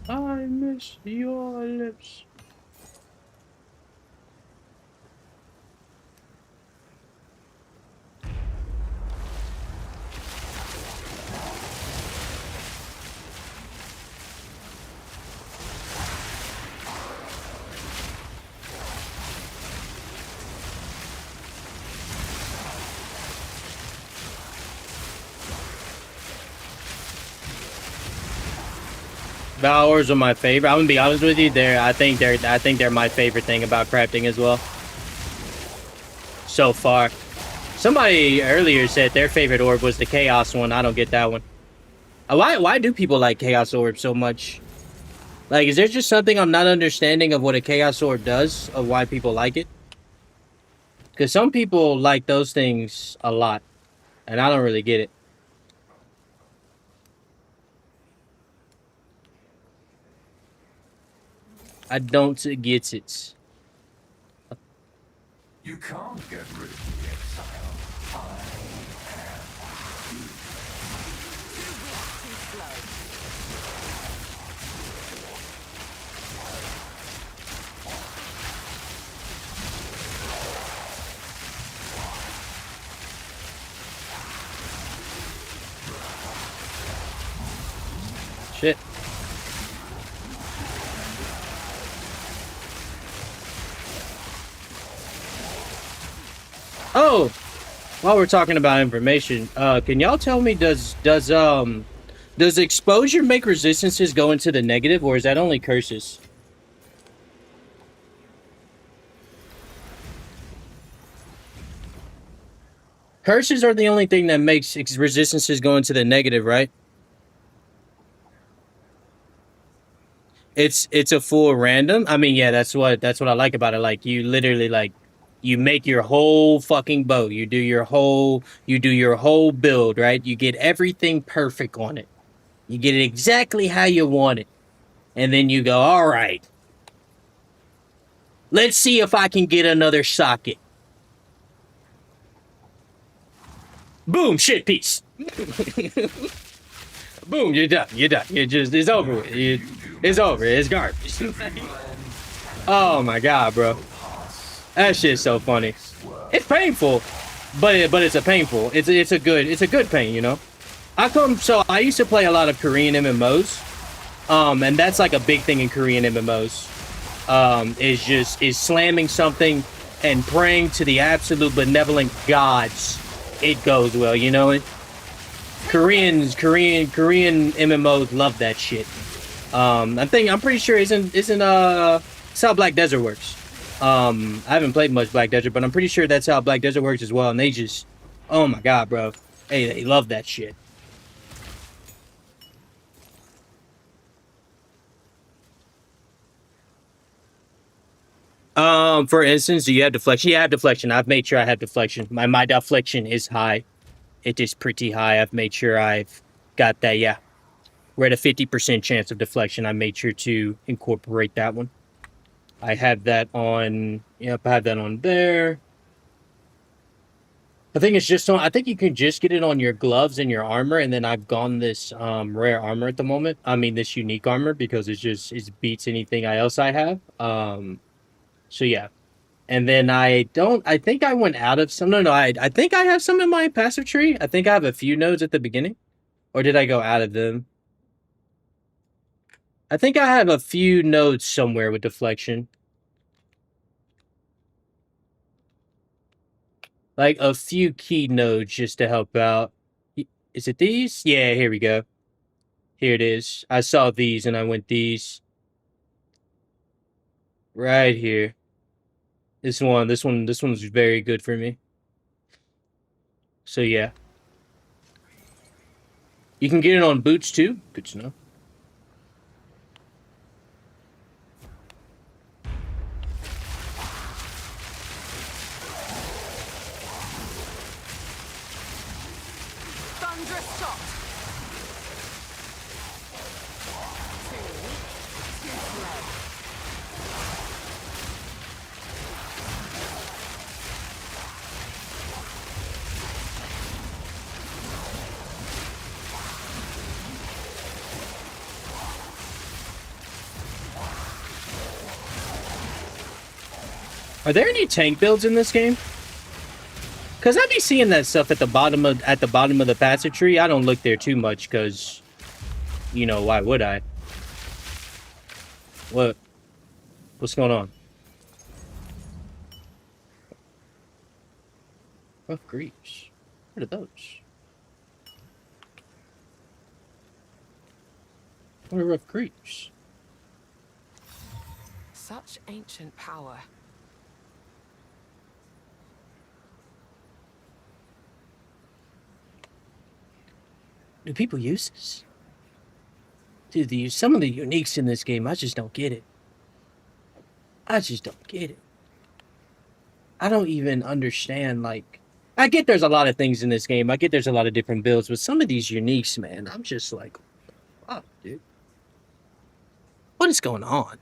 I miss your lips. Valors are my favorite. I'm gonna be honest with you. I think they're my favorite thing about crafting as well. So far, somebody earlier said their favorite orb was the Chaos one. I don't get that one. Why do people like Chaos Orb so much? Like, is there just something I'm not understanding of what a Chaos Orb does, of why people like it? Because some people like those things a lot, and I don't really get it. I don't get it. You can't get rid of the exile. Shit. Oh, while we're talking about information, can y'all tell me does exposure make resistances go into the negative, or is that only curses? Curses are the only thing that makes resistances go into the negative, right? It's a full random. I mean, yeah, that's what I like about it. Like, you literally, like, you make your whole fucking bow. You do your whole build, right? You get everything perfect on it. You get it exactly how you want it. And then you go, all right, let's see if I can get another socket. Boom, shit piece. Boom, you're done. You're done. It's over with. It's over. It's garbage. Oh my god, bro. That shit's so funny. It's painful, but it's a painful. It's a good pain, you know. I used to play a lot of Korean MMOs. And that's like a big thing in Korean MMOs. Is slamming something and praying to the absolute benevolent gods it goes well, you know it. Korean MMOs love that shit. I'm pretty sure isn't that's how Black Desert works. I haven't played much Black Desert, but I'm pretty sure that's how Black Desert works as well. And they just, oh my god, bro, hey, they love that shit. For instance, do you have deflection? Yeah, I have deflection. I've made sure I have deflection. My deflection is high. It is pretty high. I've made sure I've got that, yeah. We're at a 50% chance of deflection. I made sure to incorporate that one. I have that on, yep, I have that on there. I think it's just on, I think you can just get it on your gloves and your armor, and then I've gone this rare armor at the moment. I mean, this unique armor, because it beats anything else I have. So yeah. And then I think I went out of some, no, I think I have some in my passive tree. I think I have a few nodes at the beginning. Or did I go out of them? I think I have a few nodes somewhere with deflection. Like a few key nodes just to help out. Is it these? Yeah, here we go. Here it is. I saw these and I went these. Right here. This one's very good for me. So yeah. You can get it on boots too. Good to know. Thunderous shot. Too weak, too slow. Are there any tank builds in this game? Cause I be seeing that stuff at the bottom of the passive tree. I don't look there too much, cause, you know, why would I? What's going on? Rough griefs. What are those? What a rough creeps. Such ancient power. Do people use this? Dude, some of the uniques in this game, I just don't get it. I just don't get it. I don't even understand, like... I get there's a lot of things in this game. I get there's a lot of different builds, but some of these uniques, man, I'm just like... Fuck, dude. What is going on?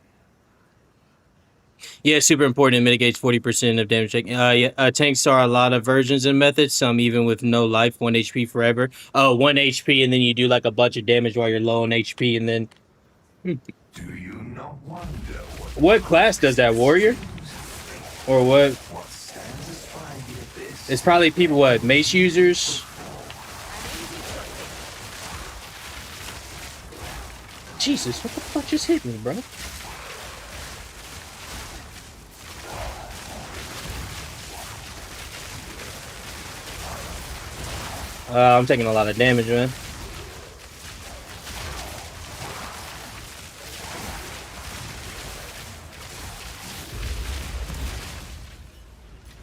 Yeah, super important. It mitigates 40% of damage. Tanks are a lot of versions and methods. Some even with no life, 1 HP forever. Oh, 1 HP, and then you do like a bunch of damage while you're low on HP, and then... Do you not wonder What class does that, warrior? Or what? what satisfying it is? It's probably people, what, mace users? Jesus, what the fuck just hit me, bro? I'm taking a lot of damage, man.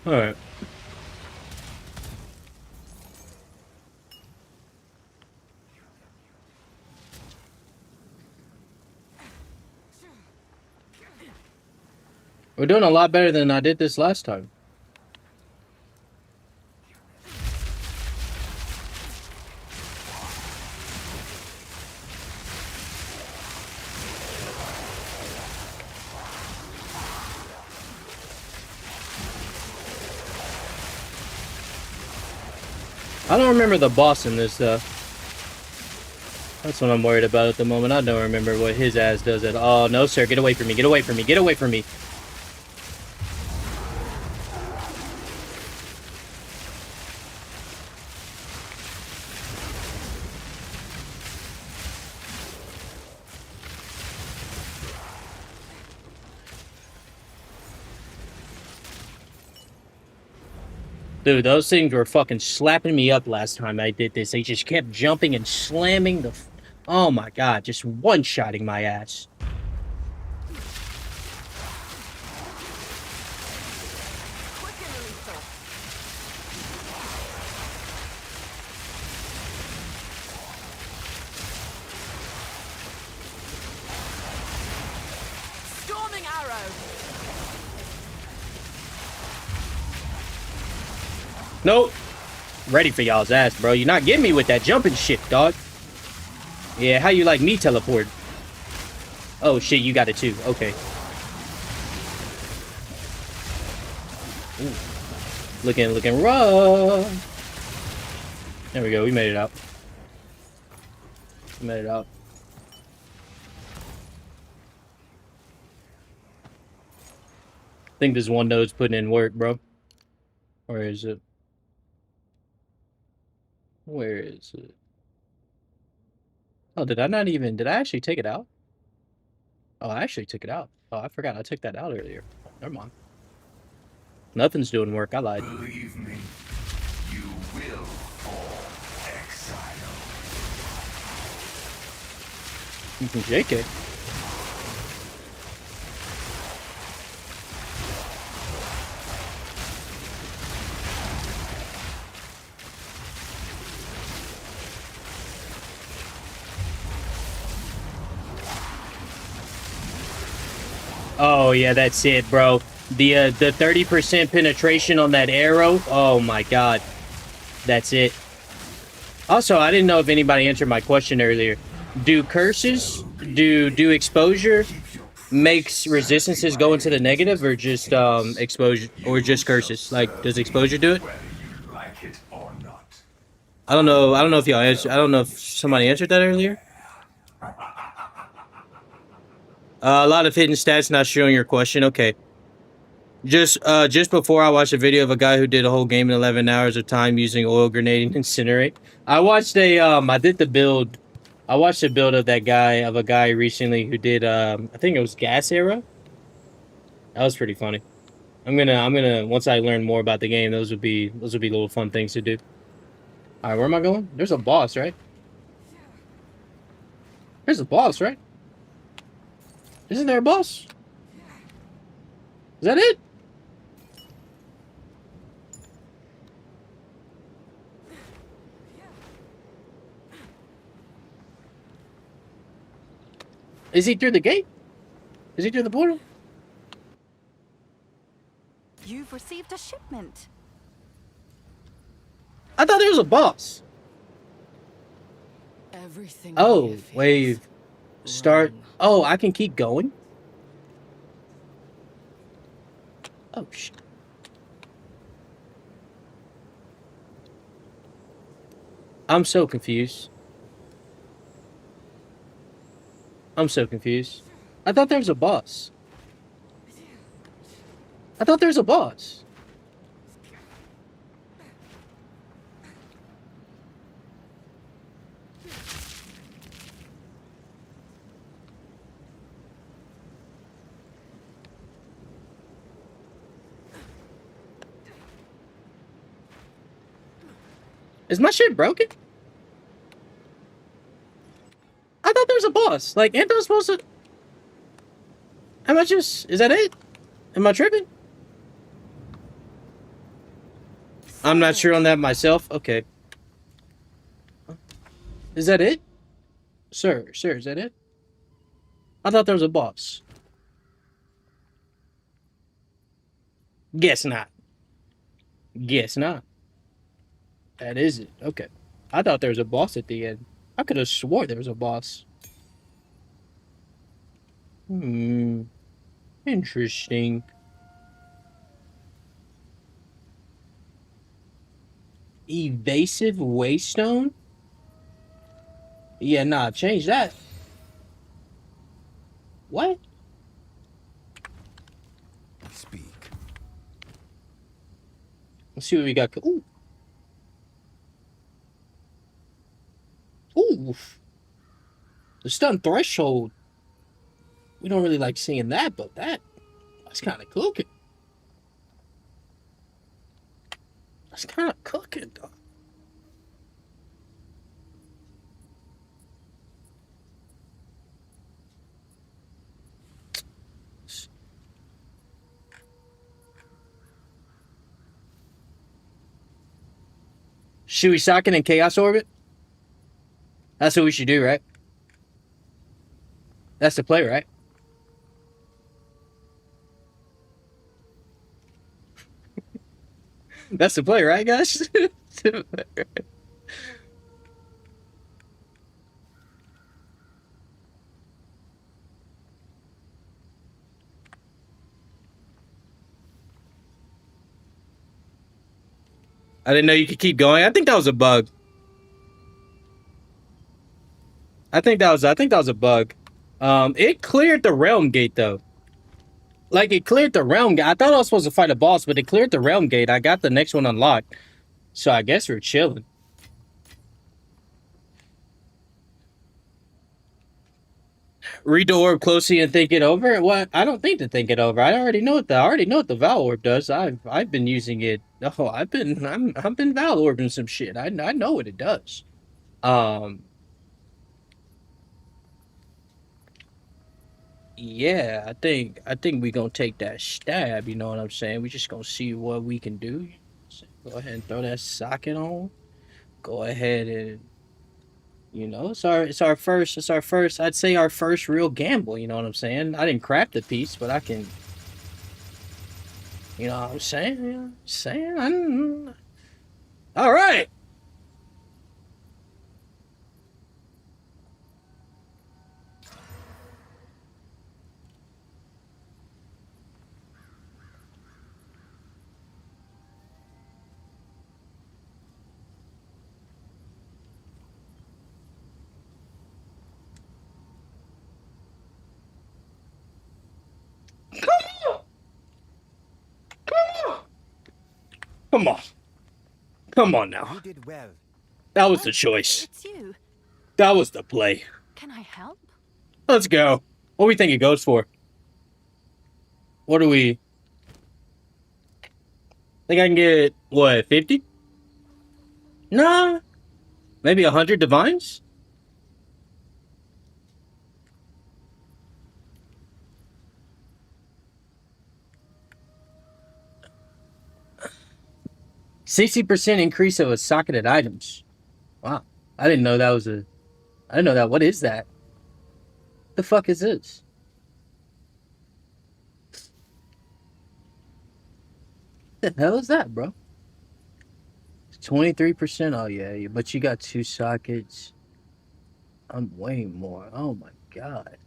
Alright. We're doing a lot better than I did this last time. I don't remember the boss in this, though. That's what I'm worried about at the moment. I don't remember what his ass does at all. Oh, no, sir. Get away from me. Get away from me. Get away from me. Dude, those things were fucking slapping me up last time I did this. They just kept jumping and slamming the... Oh my god, just one-shotting my ass. Storming arrow. Nope. Ready for y'all's ass, bro. You're not getting me with that jumping shit, dog. Yeah, how you like me teleport? Oh shit, you got it too. Okay. Ooh. Looking rough. There we go. We made it out. We made it out. I think this one node's putting in work, bro. Where is it? Where is it? Oh, did I actually take it out? Oh, I actually took it out. Oh, I forgot I took that out earlier. Never mind. Nothing's doing work. I lied. Believe me, you will fall, Exile. You can JK. Oh yeah, that's it, bro. The 30% penetration on that arrow. Oh my god, that's it. Also, I didn't know if anybody answered my question earlier. Do curses, do exposure makes resistances go into the negative, or just exposure, or just curses? Like, does exposure do it? Whether you like it or not. I don't know. I don't know if y'all answered. I don't know if somebody answered that earlier. A lot of hidden stats not showing your question. Okay. Just before I watched a video of a guy who did a whole game in 11 hours of time using oil grenade and incinerate. I watched I did the build. I watched a build of a guy recently who did I think it was gas arrow. That was pretty funny. I'm gonna once I learn more about the game, those would be little fun things to do. All right, where am I going? There's a boss, right? There's a boss, right? Isn't there a boss? Is that it? Is he through the gate? Is he through the portal? You've received a shipment. I thought there was a boss. Everything. Oh, here feels wave. Start. wrong. Oh, I can keep going? Oh, shit. I'm so confused. I'm so confused. I thought there was a boss. I thought there was a boss. Is my shit broken? I thought there was a boss. Like, ain't I supposed to... Am I just... Is that it? Am I tripping? I'm not sure on that myself. Okay. Is that it? Sir, is that it? I thought there was a boss. Guess not. Guess not. That is it. Okay. I thought there was a boss at the end. I could have swore there was a boss. Interesting. Evasive Waystone? Yeah, nah, change that. What? Speak. Let's see what we got. Ooh. Ooh. The stun threshold. We don't really like seeing that, but that's kind of cooking. That's kind of cooking, though. Should we sock it in Chaos Orbit? That's what we should do, right? That's the play, right? That's the play, right, guys? I didn't know you could keep going. I think that was a bug. I think that was a bug. It cleared the realm gate though. Like it cleared the realm gate. I thought I was supposed to fight a boss, but it cleared the realm gate. I got the next one unlocked. So I guess we're chilling. Read the orb closely and think it over. What? I don't think to think it over. I already know what the Val orb does. I've been using it. Oh, I've been Val orbing some shit. I know what it does. Yeah, I think we gonna take that stab. You know what I'm saying? We just gonna see what we can do. Go ahead and throw that socket on. Go ahead and, you know, it's our first. I'd say our first real gamble. You know what I'm saying? I didn't craft the piece, but I can. You know what I'm saying? You know what I'm saying? All right. Come on. Come on now. You did well. That was the choice. It's you. That was the play. Can I help? Let's go. What do we think it goes for? What do we... Think I can get, what, 50? Nah. Maybe 100 divines? 60% increase of a socketed items. Wow. I didn't know that was a... I didn't know that. What is that? The fuck is this? The hell is that, bro? 23%. Oh, yeah. But you got 2 sockets. I'm way more. Oh, my God.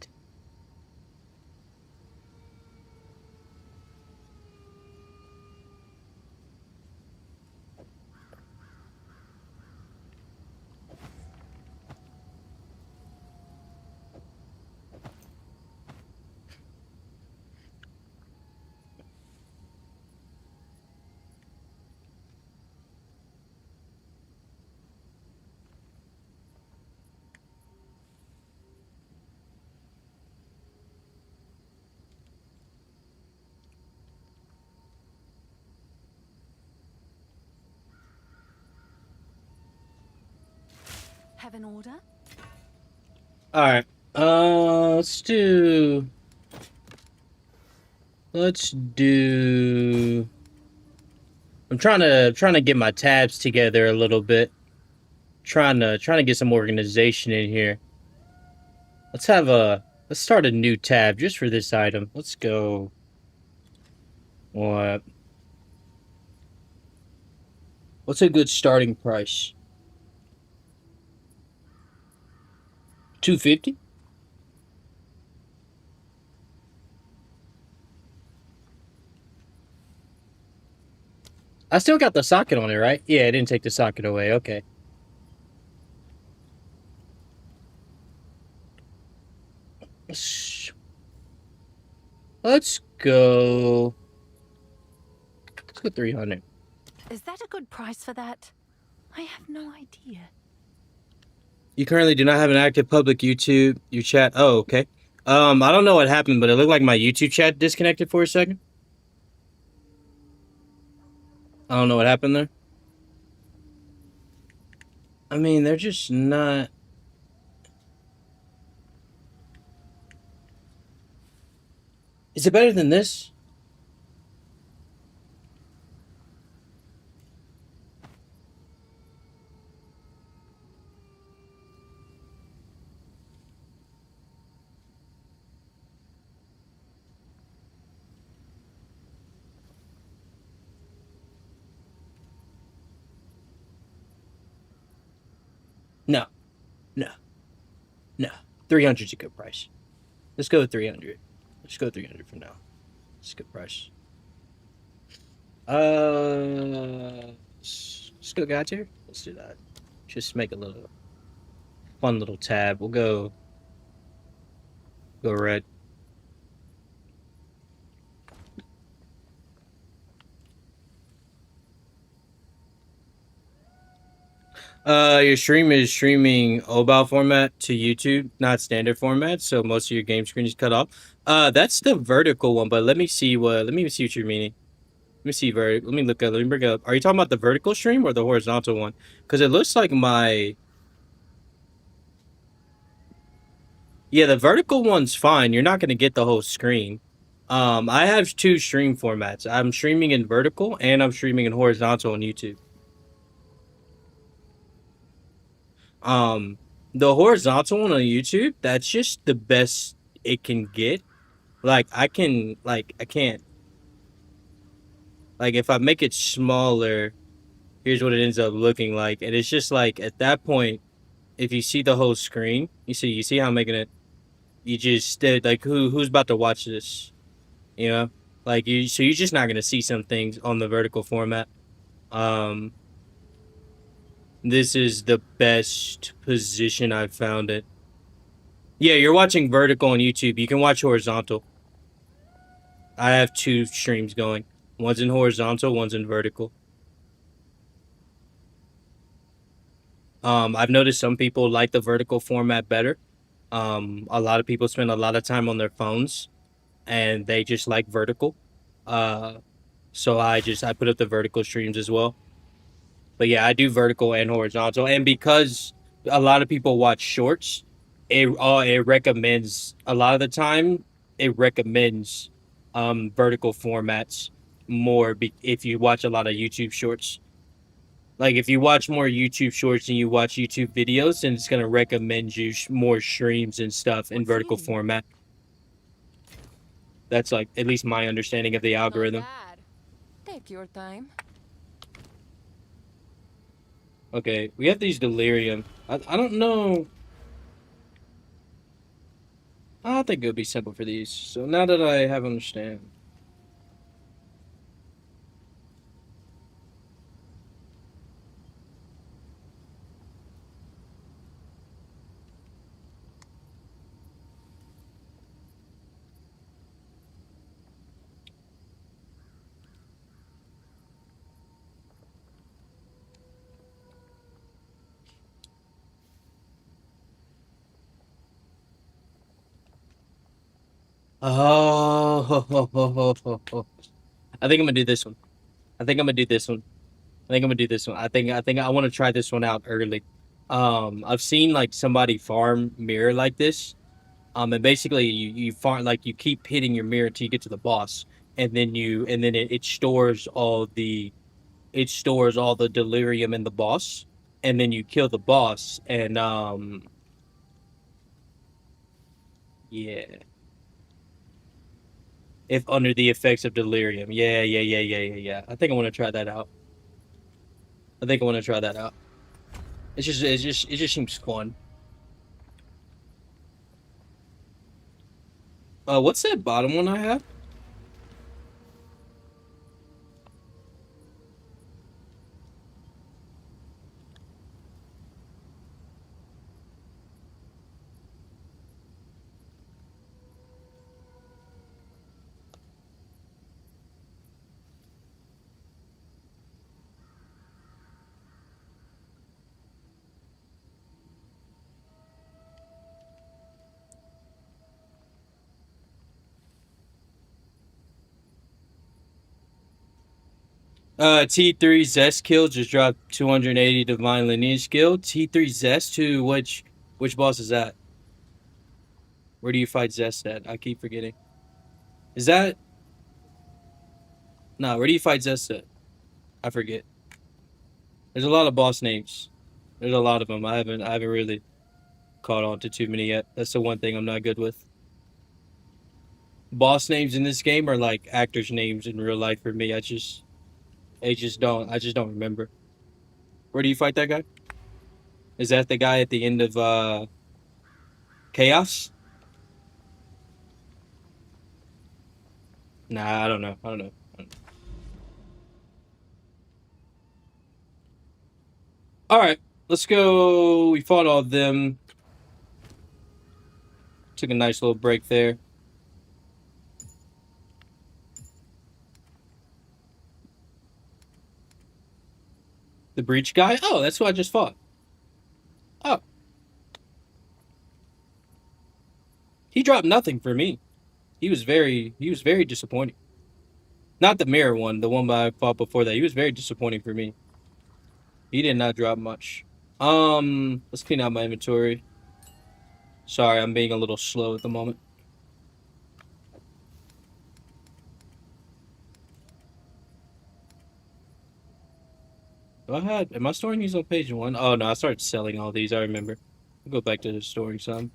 Have an order? Alright. Let's do... I'm trying to get my tabs together a little bit. Trying to get some organization in here. Let's start a new tab just for this item. Let's go. What's a good starting price? 250? I still got the socket on it, right? Yeah, I didn't take the socket away. Okay. Let's go 300. Is that a good price for that? I have no idea. You currently do not have an active public YouTube, your chat. Oh, okay. I don't know what happened, but it looked like my YouTube chat disconnected for a second. I don't know what happened there. I mean, they're just not... Is it better than this? No. No. No. 300's a good price. Let's go with 300. Let's go with 300 for now. It's a good price. Let's go God tier. Let's do that. Just make a little fun little tab. We'll go red. Your stream is streaming OBAL format to YouTube, not standard format, so most of your game screen is cut off. That's the vertical one, but let me see what you're meaning. Let me see let me look up, let me bring it up. Are you talking about the vertical stream or the horizontal one? Because it looks like yeah, the vertical one's fine. You're not gonna get the whole screen. I have 2 stream formats. I'm streaming in vertical and I'm streaming in horizontal on YouTube. The horizontal one on YouTube, that's just the best it can get. Like, I can't, like, if I make it smaller, here's what it ends up looking like. And it's just like, at that point, if you see the whole screen, you see how I'm making it, you just, like, who's about to watch this? You know? Like, so you're just not going to see some things on the vertical format. This is the best position I've found it. Yeah, you're watching vertical on YouTube. You can watch horizontal. I have 2 streams going. One's in horizontal, one's in vertical. I've noticed some people like the vertical format better. A lot of people spend a lot of time on their phones and they just like vertical. So I put up the vertical streams as well. But yeah, I do vertical and horizontal. And because a lot of people watch shorts, it recommends, a lot of the time, it recommends vertical formats more if you watch a lot of YouTube shorts. Like if you watch more YouTube shorts and you watch YouTube videos, then it's gonna recommend you more streams and stuff in What's vertical he? format. That's like at least my understanding of the Not algorithm. bad. Take your time. Okay, we have these delirium. I don't know. I think it would be simple for these. So now that I have understand. Oh, I think I'm gonna do this one. I think I'm gonna do this one. I think I'm gonna do this one. I think I want to try this one out early. I've seen like somebody farm mirror like this. And basically you farm like you keep hitting your mirror till you get to the boss, and then it stores all the delirium in the boss, and then you kill the boss, and yeah, if under the effects of delirium, yeah. I think I want to try that out. I think I want to try that out. It just seems fun. What's that bottom one I have? T3 Zest kill just dropped 280 divine lineage skill. T3 Zest to which boss is that? Where do you fight Zest at? I keep forgetting. Is that no? Where do you fight Zest at? I forget. There's a lot of boss names. There's a lot of them. I haven't really caught on to too many yet. That's the one thing I'm not good with. Boss names in this game are like actors' names in real life for me. I just don't remember. Where do you fight that guy? Is that the guy at the end of Chaos? Nah, I don't know. I don't know. All right, let's go. We fought all of them. Took a nice little break there. The breach guy? Oh, that's who I just fought. Oh. He dropped nothing for me. He was very disappointing. Not the mirror one, the one I fought before that. He was very disappointing for me. He did not drop much. Let's clean out my inventory. Sorry, I'm being a little slow at the moment. Am I storing these on page 1? Oh no, I started selling all these, I remember. I'll go back to storing some.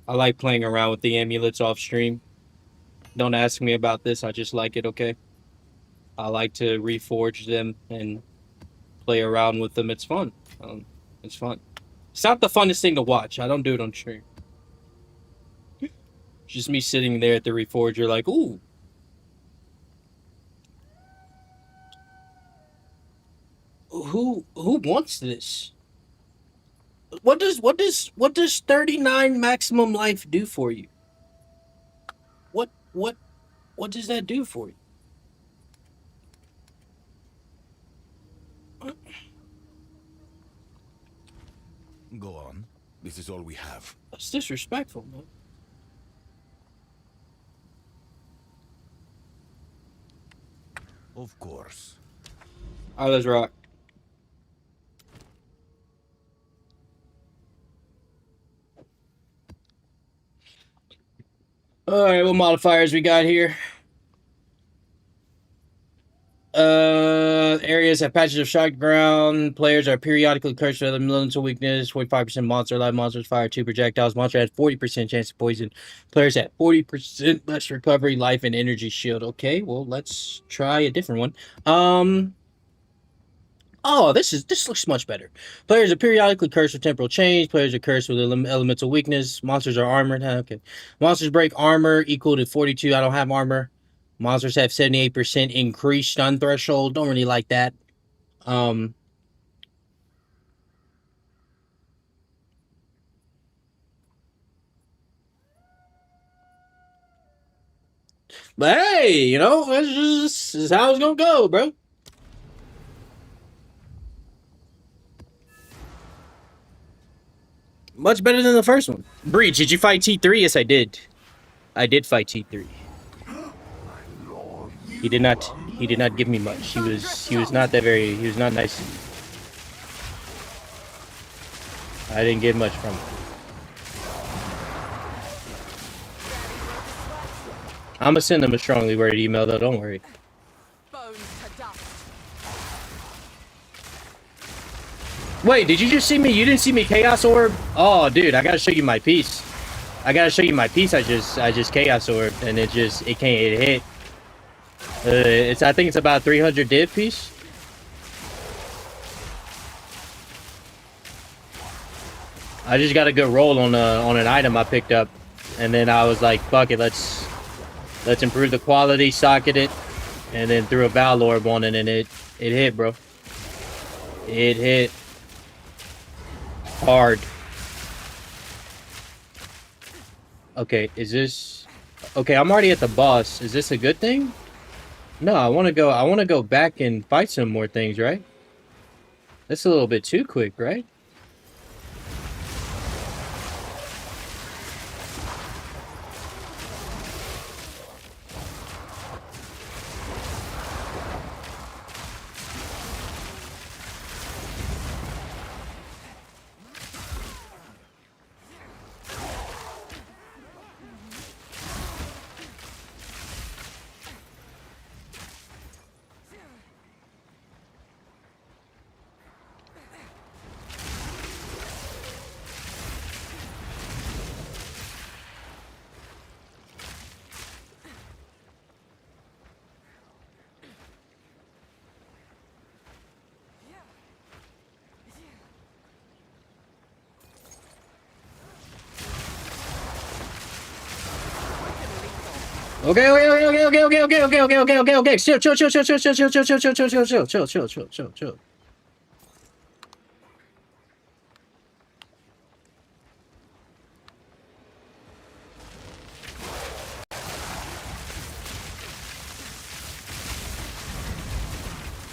I like playing around with the amulets off stream. Don't ask me about this, I just like it, okay? I like to reforge them and play around with them. It's fun. It's fun. It's not the funnest thing to watch. I don't do it on stream. Just me sitting there at the reforger like, ooh. Who wants this? What does 39 maximum life do for you? What does that do for you? Go on. This is all we have. That's disrespectful, man. Of course. Alright, let's rock. Alright, what modifiers we got here? Areas have patches of shock ground. Players are periodically cursed with elemental weakness. 45% monster, live monsters fire 2 projectiles. Monster has 40% chance of poison. Players have 40% less recovery, life, and energy shield. Okay, well, let's try a different one. Oh, this looks much better. Players are periodically cursed with temporal change. Players are cursed with elemental weakness. Monsters are armored. Okay. Monsters break armor equal to 42. I don't have armor. Monsters have 78% increased stun threshold. Don't really like that. Um, but hey, you know, this is how it's gonna go, bro. Much better than the first one. Breach, did you fight T3? Yes, I did. I did fight T3. He did not. He did not give me much. He was not that very. He was not nice. I didn't get much from him. I'm gonna send him a strongly worded email though. Don't worry. Bones to dust. Wait, did you just see me? You didn't see me Chaos Orb? Oh, dude, I gotta show you my piece. I gotta show you my piece. I just Chaos Orb, and it hit. I think it's about 300 div piece. I just got a good roll on an item I picked up, and then I was like, fuck it, let's improve the quality, socket it, and then threw a Val Orb on it, and it hit, bro. It hit hard. Okay, is this okay? I'm already at the boss. Is this a good thing? No, I want to go back and fight some more things, right? That's a little bit too quick, right? Okay. Chill.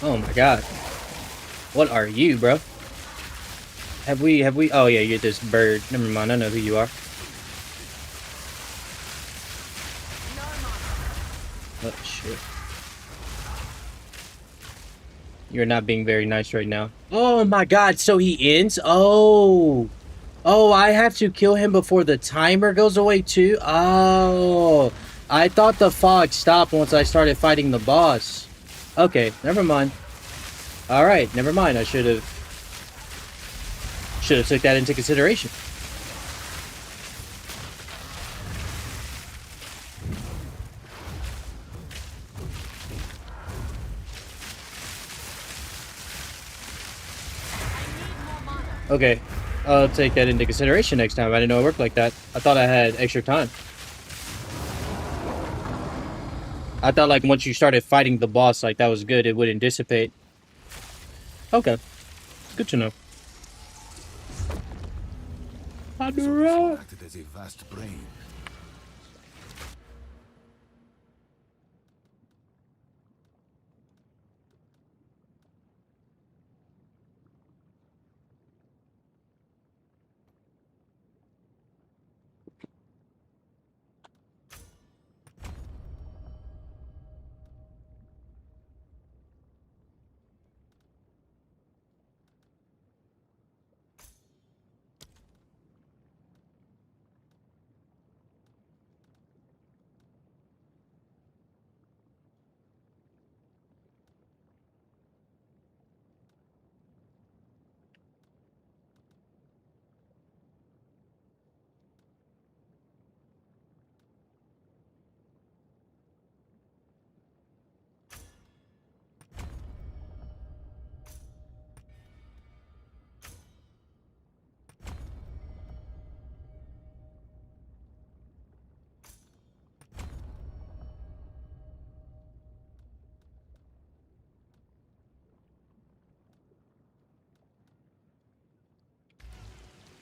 Oh my god. What are you, bro? Have we oh yeah, you're this bird. Never mind, I know who you are. Oh shit. You're not being very nice right now. Oh my god, so he ends? Oh, I have to kill him before the timer goes away too? Oh, I thought the fog stopped once I started fighting the boss. Okay, never mind. Alright, never mind. I should have took that into consideration. Okay, I'll take that into consideration next time. I didn't know it worked like that. I thought I had extra time. I thought like once you started fighting the boss, like that was good. It wouldn't dissipate. Okay, good to know. Acted as a vast brain.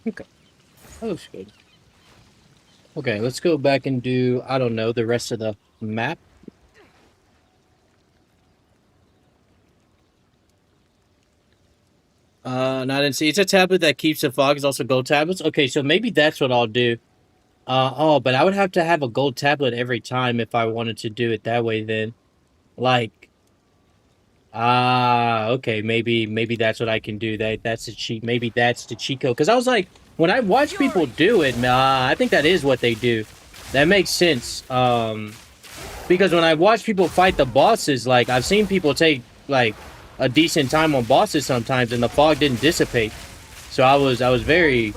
Okay, that looks good. Okay, let's go back and do, I don't know, the rest of the map. No, I didn't see. It's a tablet that keeps the fog. It's also gold tablets. Okay, so maybe that's what I'll do. Oh, but I would have to have a gold tablet every time if I wanted to do it that way then. Like, okay, maybe that's what I can do. That's the cheat. Maybe that's the cheat code. Because I was like, when I watch people do it, I think that is what they do. That makes sense. Because when I watch people fight the bosses, like I've seen people take like a decent time on bosses sometimes, and the fog didn't dissipate. So I was very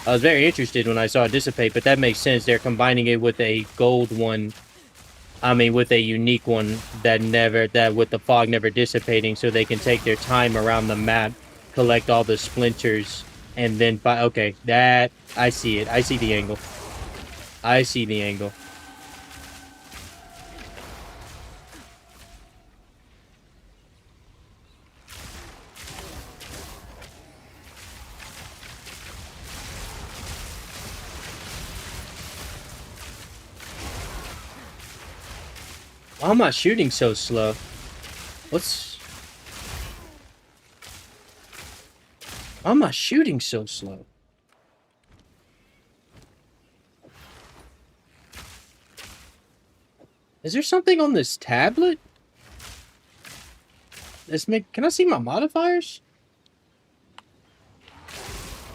interested when I saw it dissipate. But that makes sense. They're combining it with a gold one. I mean, with a unique one that with the fog never dissipating, so they can take their time around the map, collect all the splinters, and then buy. Okay, that I see it. I see the angle. I see the angle. Why am I shooting so slow? What's... Why am I shooting so slow? Is there something on this tablet? Can I see my modifiers?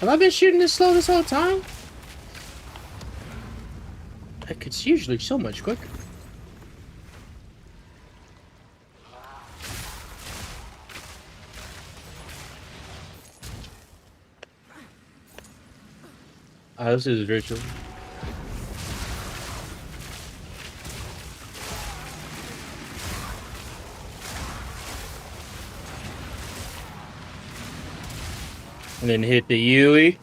Have I been shooting this slow this whole time? Like, it's usually so much quicker. This is virtual. And then hit the Yui.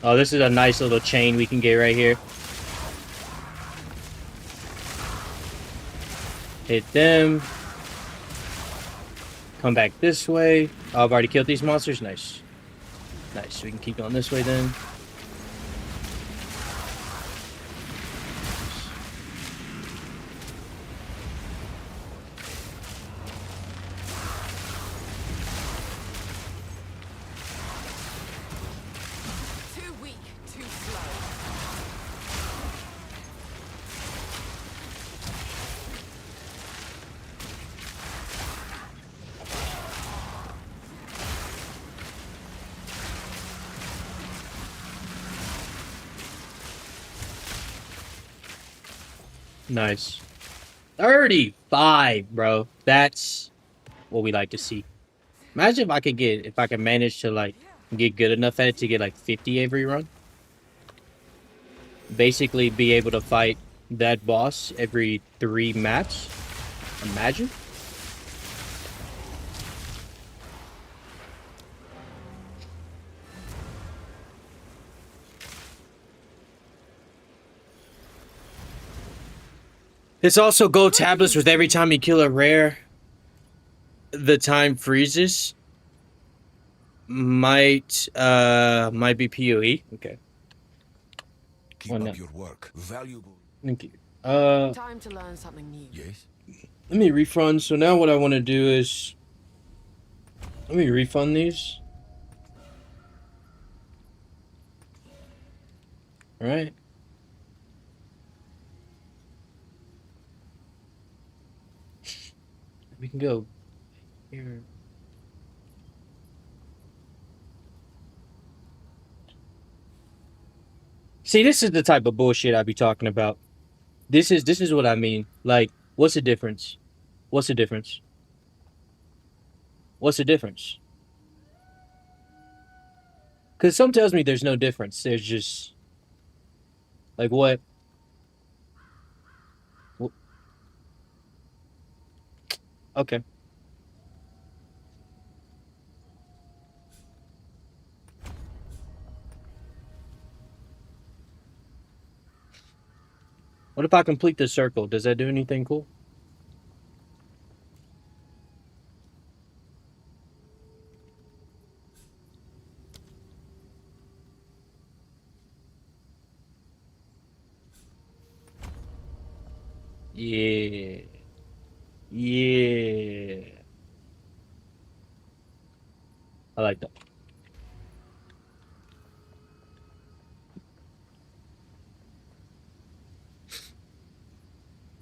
Oh, this is a nice little chain we can get right here. Hit them. Come back this way. Oh, I've already killed these monsters. Nice. Nice. We can keep going this way then. Too weak, too slow. Nice. 35, bro. That's what we like to see. Imagine if I could manage to like get good enough at it to get like 50 every run. Basically be able to fight that boss every 3 maps. Imagine. It's also gold tablets with every time you kill a rare, the time freezes. Might be PoE. Okay. Keep Oh, up no. your work. Valuable. Thank you. Time to learn something new. Yes? Let me refund. So now what I want to do is let me refund these. All right. We can go here. See, this is the type of bullshit I be talking about. This is what I mean. Like, what's the difference? What's the difference? What's the difference? Because some tells me there's no difference. There's just like what? Okay. What if I complete the circle? Does that do anything cool? Yeah. Yeah. I like that.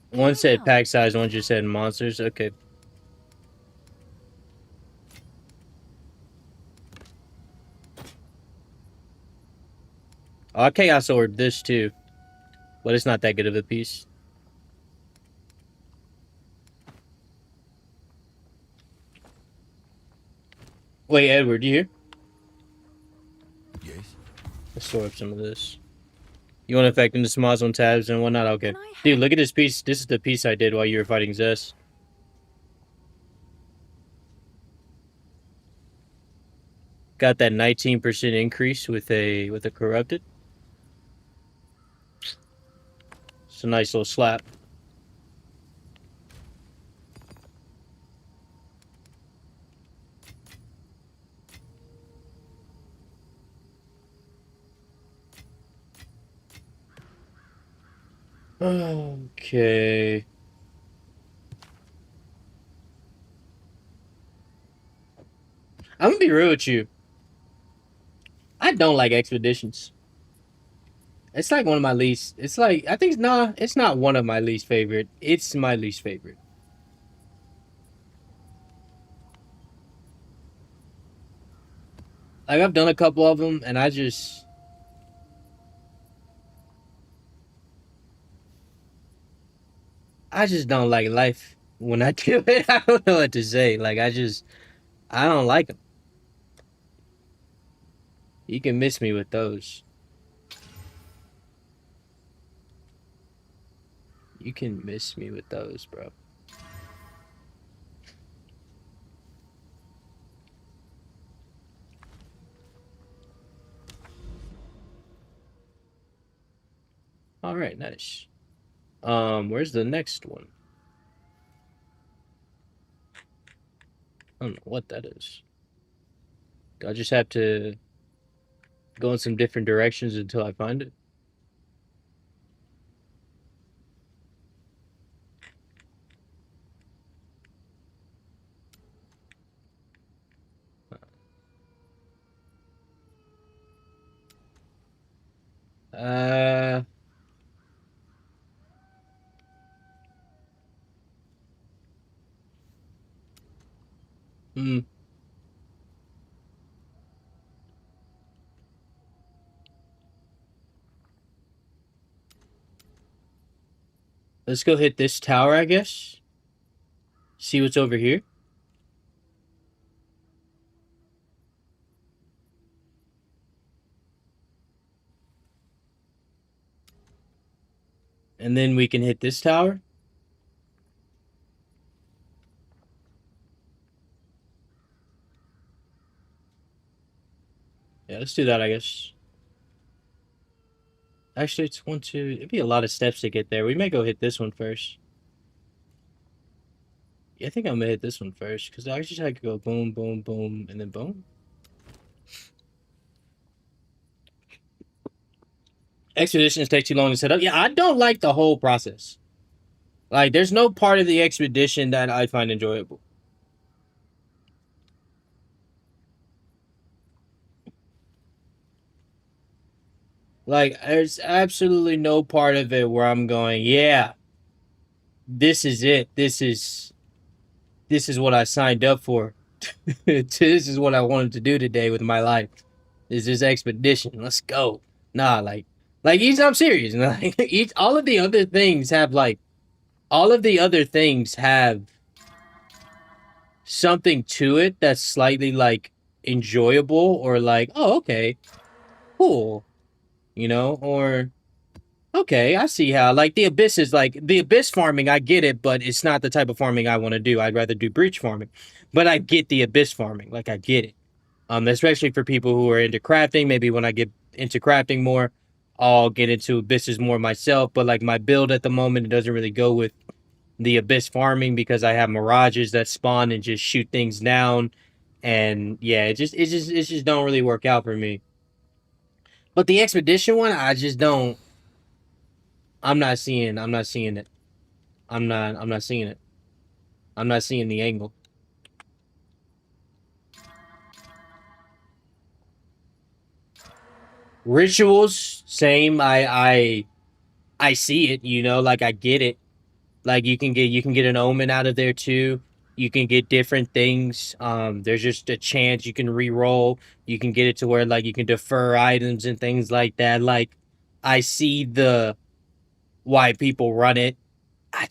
One said pack size, one just said monsters. Okay. Oh, I chaos sword this too, but it's not that good of a piece. Wait, Edward, you here? Yes? Let's store up some of this. You want to affect into mods on tabs and whatnot? Okay. Can I Dude, look at this piece. This is the piece I did while you were fighting Zess. Got that 19% increase with a corrupted. It's a nice little slap. Okay. I'm gonna be real with you. I don't like expeditions. It's like one of my least. It's like I think nah. It's not one of my least favorite. It's my least favorite. Like I've done a couple of them, and I just don't like life when I do it. I don't know what to say. Like I don't like them. You can miss me with those. You can miss me with those, bro. All right, nice. Where's the next one? I don't know what that is. Do I just have to go in some different directions until I find it? Uh, hmm. Let's go hit this tower, I guess. See what's over here. And then we can hit this tower. Yeah, let's do that, I guess. Actually, it's 1, 2. It'd be a lot of steps to get there. We may go hit this one first. Yeah, I think I'm gonna hit this one first because I just had to go boom, boom, boom, and then boom. Expeditions take too long to set up. Yeah, I don't like the whole process. Like, there's no part of the expedition that I find enjoyable. Like, there's absolutely no part of it where I'm going, yeah, this is it. This is what I signed up for. This is what I wanted to do today with my life. Is this expedition? Let's go. Nah, I'm serious. Like, all of the other things have something to it that's slightly like enjoyable or like, oh, okay, cool, or okay, I see how, like, the abyss is like the abyss farming. I get it, but it's not the type of farming I want to do. I'd rather do breach farming, but I get the abyss farming. Like, I get it. Especially for people who are into crafting. Maybe when I get into crafting more, I'll get into abysses more myself. But like my build at the moment, it doesn't really go with the abyss farming because I have mirages that spawn and just shoot things down. And yeah, it just don't really work out for me. But the expedition one, I just don't. I'm not seeing it. I'm not seeing it. I'm not seeing the angle. Rituals, same. I see it, you know, like I get it. Like you can get an omen out of there too. You can get different things. There's just a chance you can re-roll. You can get it to where like you can defer items and things like that. Like I see the why people run it. I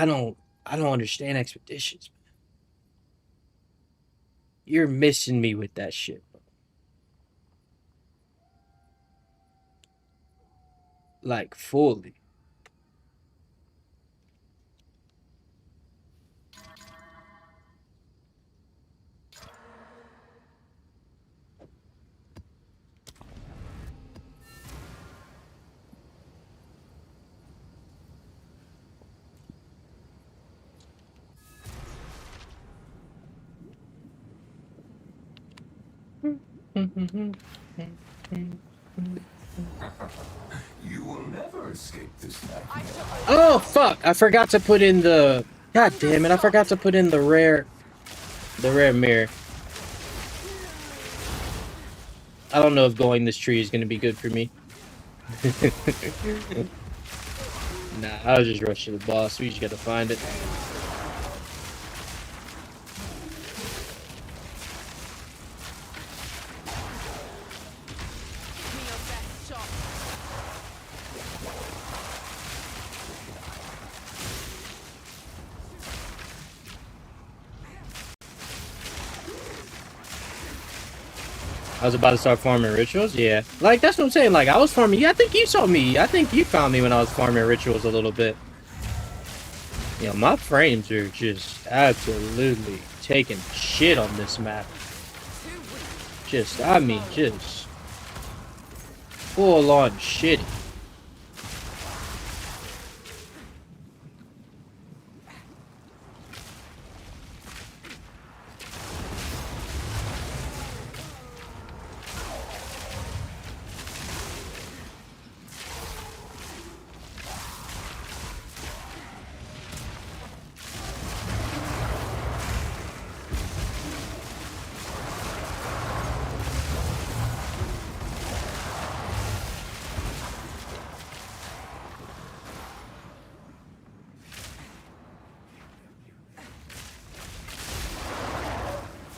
don't understand expeditions. You're missing me with that shit. Like fully. You will never escape this night. Oh fuck! I forgot to put in the. God damn it! I forgot to put in the rare mirror. I don't know if going this tree is gonna be good for me. Nah, I was just rushing the boss. We just gotta find it. Give me your best shot. I was about to start farming rituals. Yeah, like that's what I'm saying. Like I was farming. Yeah, I think you saw me. I think you found me when I was farming rituals a little bit. You know, my frames are just absolutely taking shit on this map. Just, I mean, just full on shitty.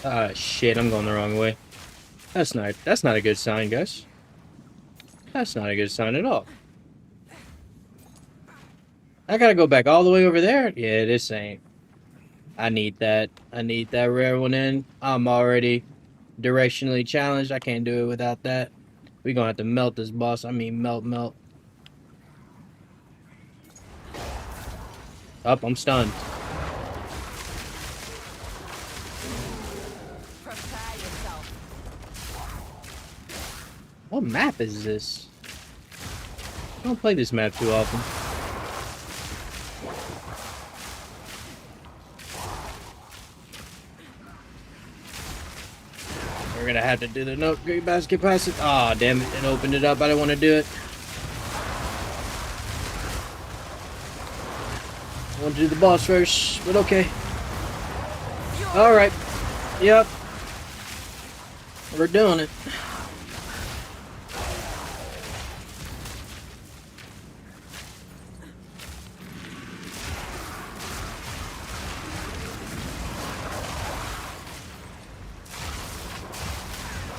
Ah, shit, I'm going the wrong way. That's not a good sign, guys. That's not a good sign at all. I gotta go back all the way over there? Yeah, this ain't. I need that rare one in. I'm already directionally challenged. I can't do it without that. We gonna have to melt this boss. I mean, melt. Up, I'm stunned. Prepare yourself. What map is this? I don't play this map too often. We're gonna have to do the note. Great basket pass it. Aw, damn it. It opened it up. I didn't want to do it. I want to do the boss first, but okay. Alright. Yep. We're doing it.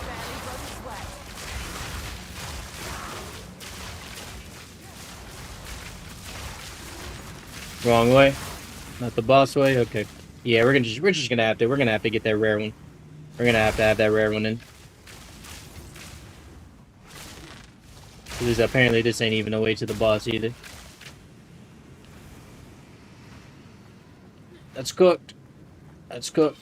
Barely broke a sweat. Wrong way. Not the boss way. Okay. Yeah, we're just gonna have to get that rare one. We're gonna have to have that rare one in. Because apparently this ain't even a way to the boss either. That's cooked. That's cooked.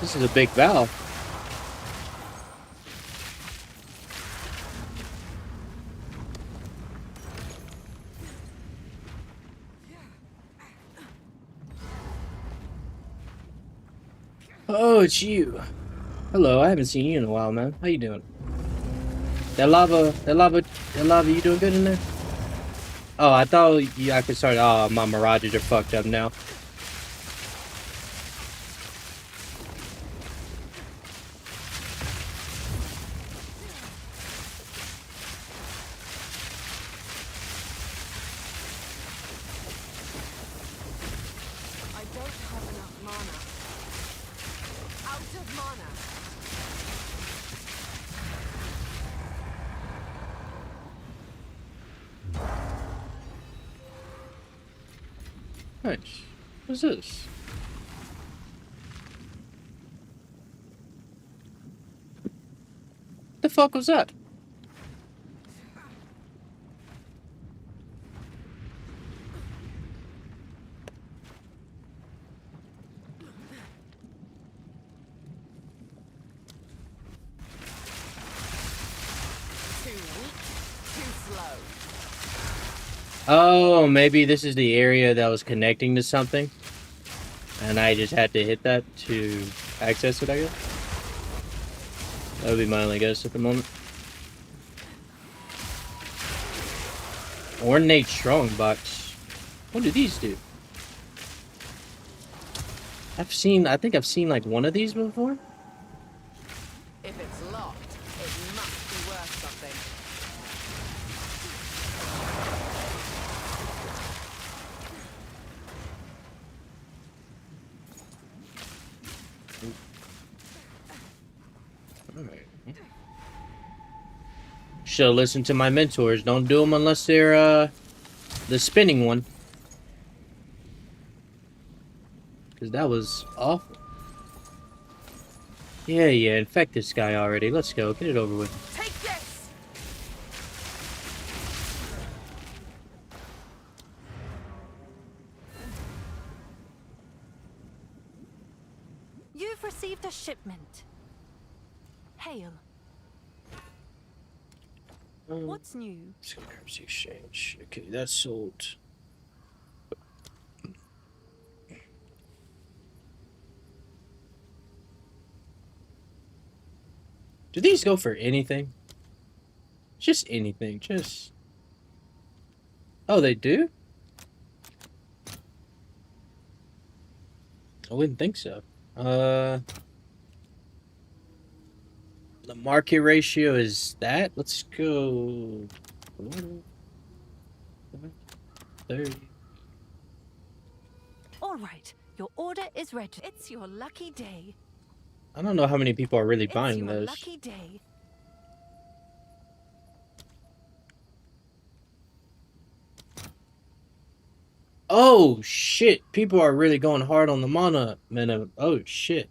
This is a big valve. Oh, it's you. Hello, I haven't seen you in a while, man. How you doing? That lava, you doing good in there? Oh, I thought I could start. Oh, my mirages are fucked up now. I don't have enough mana. Out of mana. Nice. What's this? What the fuck was that? Too weak, too slow. Oh, maybe this is the area that was connecting to something. And I just had to hit that to access it, I guess. That would be my only guess at the moment. Ornate strong box. What do these do? I think I've seen like one of these before. If it's locked, it must be worth something. Alright. Should listen to my mentors. Don't do them unless they're the spinning one. Because that was awful. Yeah, infect this guy already. Let's go. Get it over with. Take this! You've received a shipment. Hail. What's new? Currency exchange. Okay, that's sold. Do these go for anything? Just anything. Just. Oh, they do? I wouldn't think so. The market ratio is that? Let's go. 30. All right, your order is ready. It's your lucky day. I don't know how many people are really It's buying your those. lucky day. Oh shit! People are really going hard on the mana. Man, oh shit!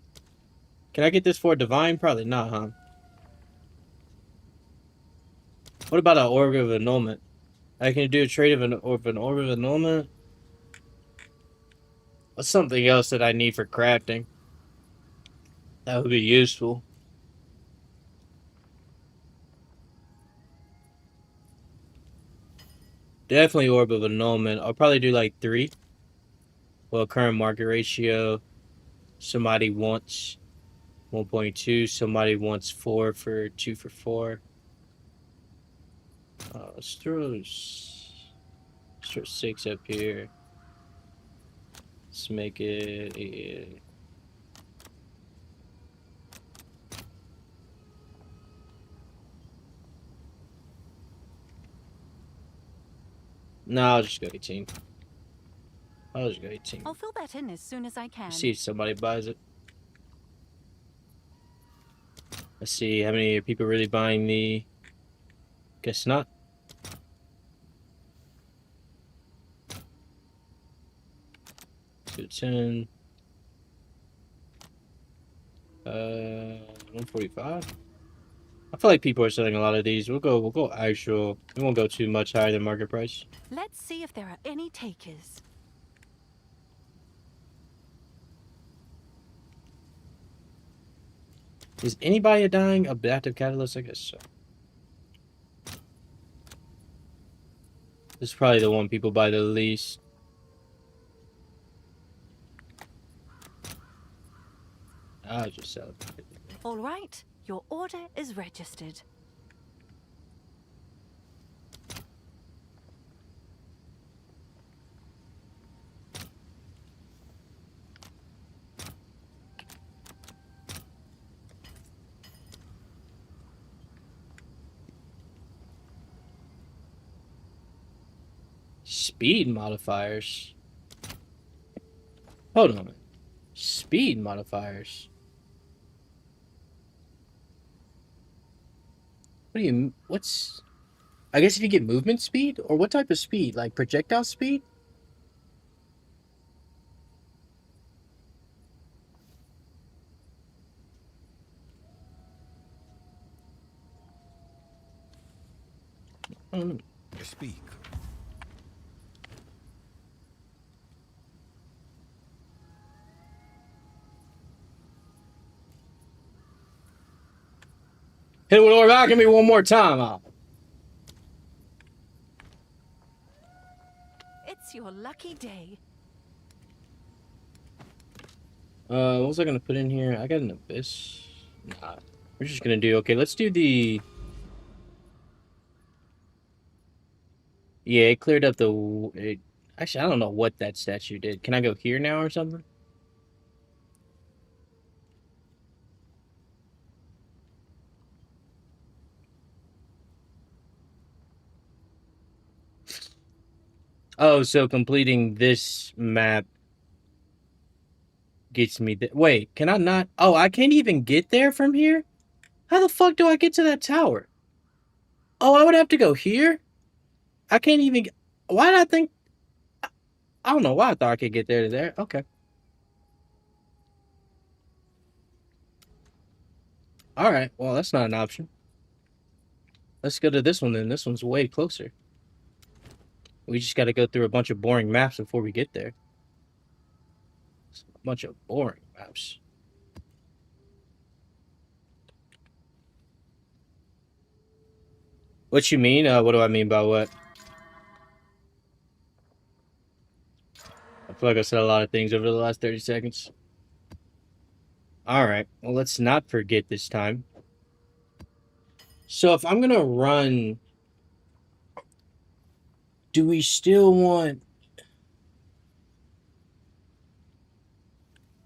Can I get this for a divine? Probably not, huh? What about an orb of annulment? I can do a trade of an orb of annulment. What's something else that I need for crafting? That would be useful. Definitely orb of annulment. I'll probably do like 3. Well, current market ratio. Somebody wants 1.2. Somebody wants 4 for 2 for 4. Let's throw 6 up here. Let's make it a... No, I'll just go 18. I'll just go 18. I'll fill that in as soon as I can. See if somebody buys it. Let's see how many people really buying the... Guess not. To 10. 145. I feel like people are selling a lot of these. We'll go actual. We won't go too much higher than market price. Let's see if there are any takers. Is anybody dying of active catalyst? I guess so. This is probably the one people buy the least. I'll just sell it. All right, your order is registered. Speed modifiers. Hold on a minute. Speed modifiers. What do you... What's... I guess if you get movement speed? Or what type of speed? Like projectile speed? I don't know. Speak. Hit it with orb alchemy one more time. It's your lucky day. What was I gonna put in here? I got an abyss. Nah. We're just gonna do... Okay, let's do the... Yeah, it cleared up the... Actually, I don't know what that statue did. Can I go here now or something? Oh, so completing this map gets me... Wait, can I not... Oh, I can't even get there from here? How the fuck do I get to that tower? Oh, I would have to go here? I can't even... Why did I think... I don't know why I thought I could get there to there. Okay. Alright, well, that's not an option. Let's go to this one then. This one's way closer. We just got to go through a bunch of boring maps before we get there. It's a bunch of boring maps. What you mean? What do I mean by what? I feel like I said a lot of things over the last 30 seconds. Alright, well, let's not forget this time. So if I'm going to run... Do we still want...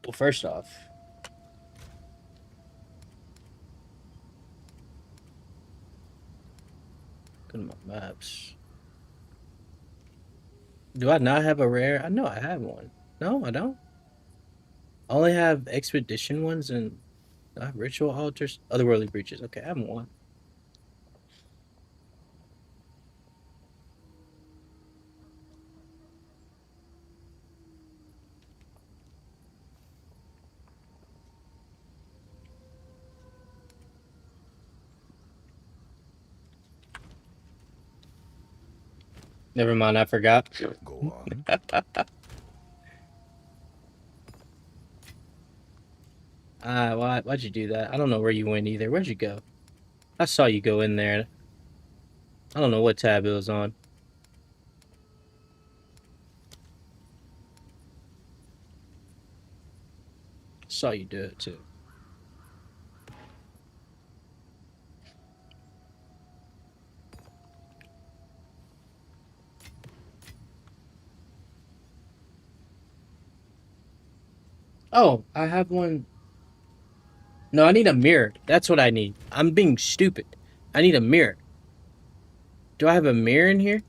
Well, first off... Go to my maps. Do I not have a rare? I know I have one. No, I don't. I only have expedition ones and I have ritual altars. Otherworldly breaches. Okay, I have one. Never mind, I forgot. Go on. Why'd you do that? I don't know where you went either. Where'd you go? I saw you go in there. I don't know what tab it was on. Saw you do it too. Oh, I have one. No, I need a mirror. That's what I need. I'm being stupid. I need a mirror. Do I have a mirror in here?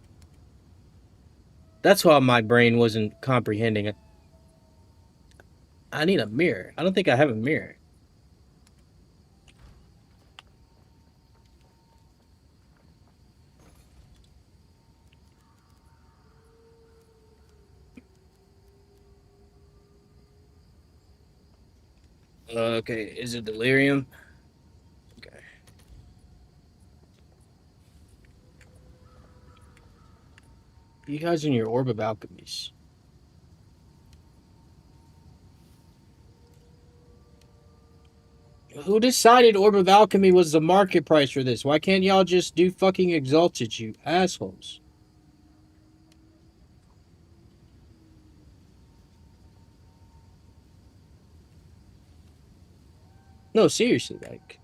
That's why my brain wasn't comprehending it. I need a mirror. I don't think I have a mirror. Okay, is it delirium? Okay. You guys in your orb of alchemies. Who decided Orb of Alchemy was the market price for this? Why can't y'all just do fucking Exalted, you assholes? No, seriously, like...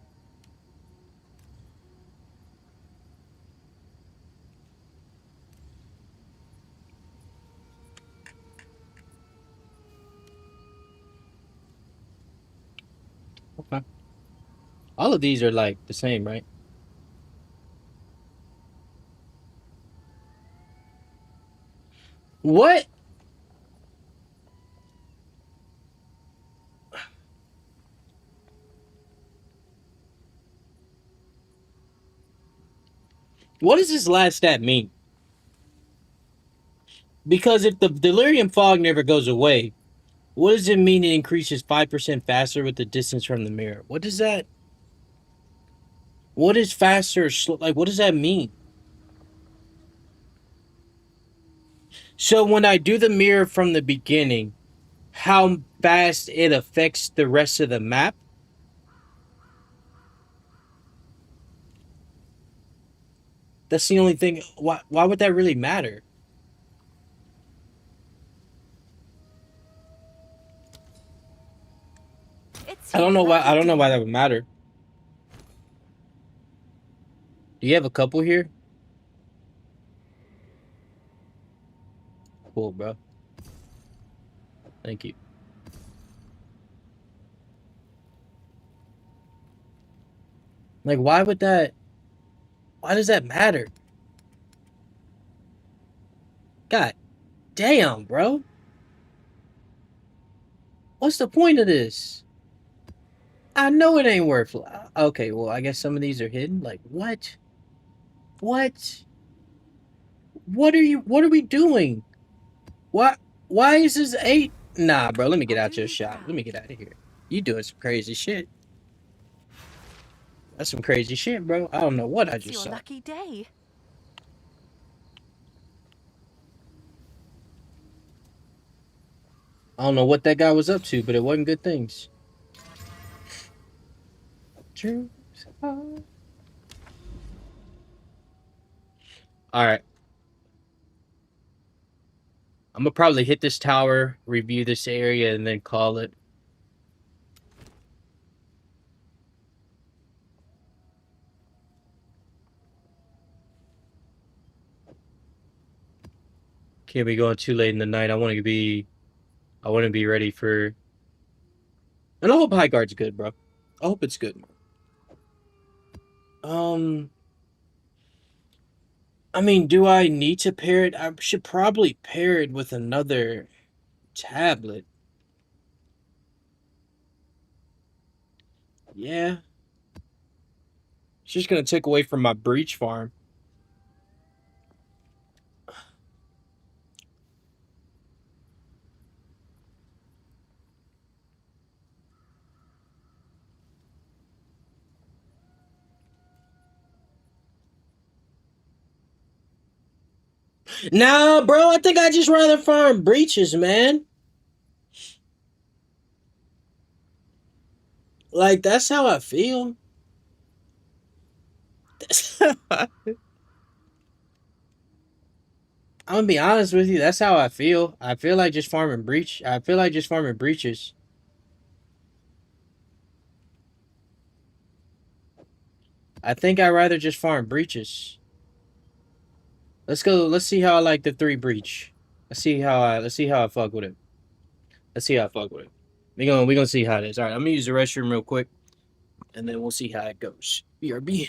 Okay. All of these are, like, the same, right? What? What does this last stat mean? Because if the Delirium Fog never goes away, what does it mean it increases 5% faster with the distance from the mirror? What does that... What is faster or slow? Like, what does that mean? So when I do the mirror from the beginning, how fast it affects the rest of the map? That's the only thing. Why would that really matter? It's I your don't know why. I lucky don't know why day. that would matter. Do you have a couple here? Cool, bro. Thank you. Like, why would that? Why does that matter? God damn, bro. What's the point of this? I know it ain't worth. Okay, well, I guess some of these are hidden. Like, what? What? What are you? What are we doing? What? Why is this 8? Nah, bro. Let me get I'll out do your you shop. Let proud. me get out of here. You doing some crazy shit. That's some crazy shit, bro. I don't know what I It's just your saw. lucky day. I don't know what that guy was up to, but it wasn't good things. True. All right. I'm gonna probably hit this tower, review this area, and then call it. Can't be going too late in the night. I want to be. I want to be ready for. And I hope High Guard's good, bro. I hope it's good. I mean, do I need to pair it? I should probably pair it with another tablet. Yeah. It's just gonna take away from my breach farm. Nah, bro, I think I just rather farm breaches, man. Like, that's how I feel. I'm gonna be honest with you. That's how I feel. I feel like just farming breach. I feel like just farming breaches. I think I'd rather just farm breaches. Let's go. Let's see how I like the 3 breach. Let's see how I fuck with it. Let's see how I fuck with it. We gonna see how it is. All right, I'm gonna use the restroom real quick, and then we'll see how it goes. BRB.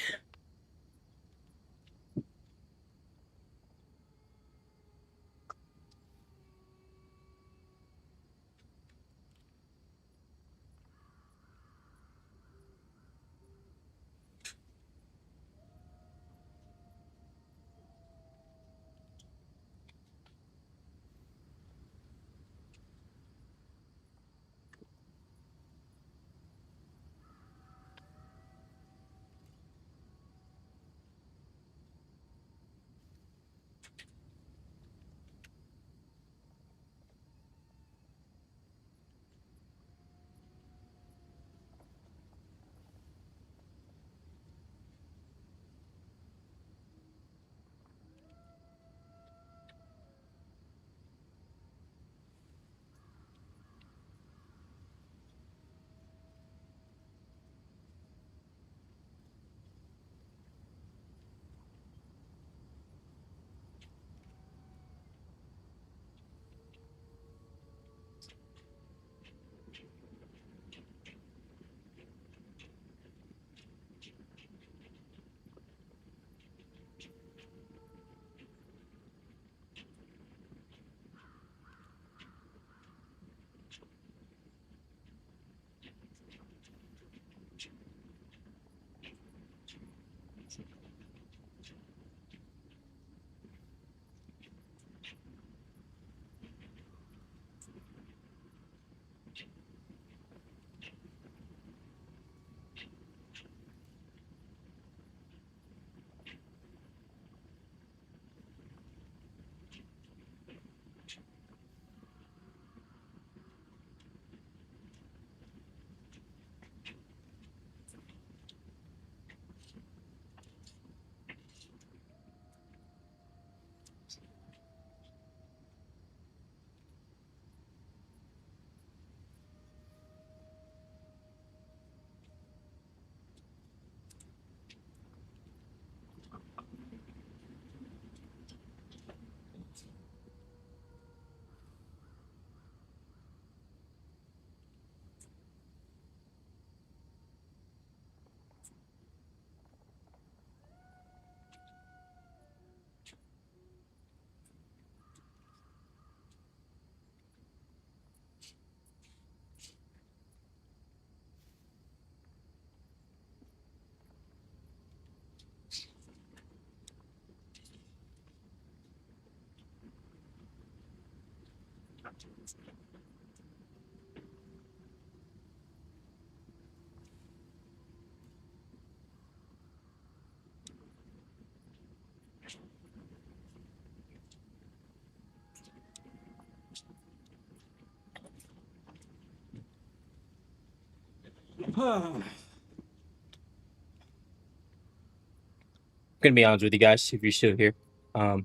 Gonna be honest with you guys, if you're still here. I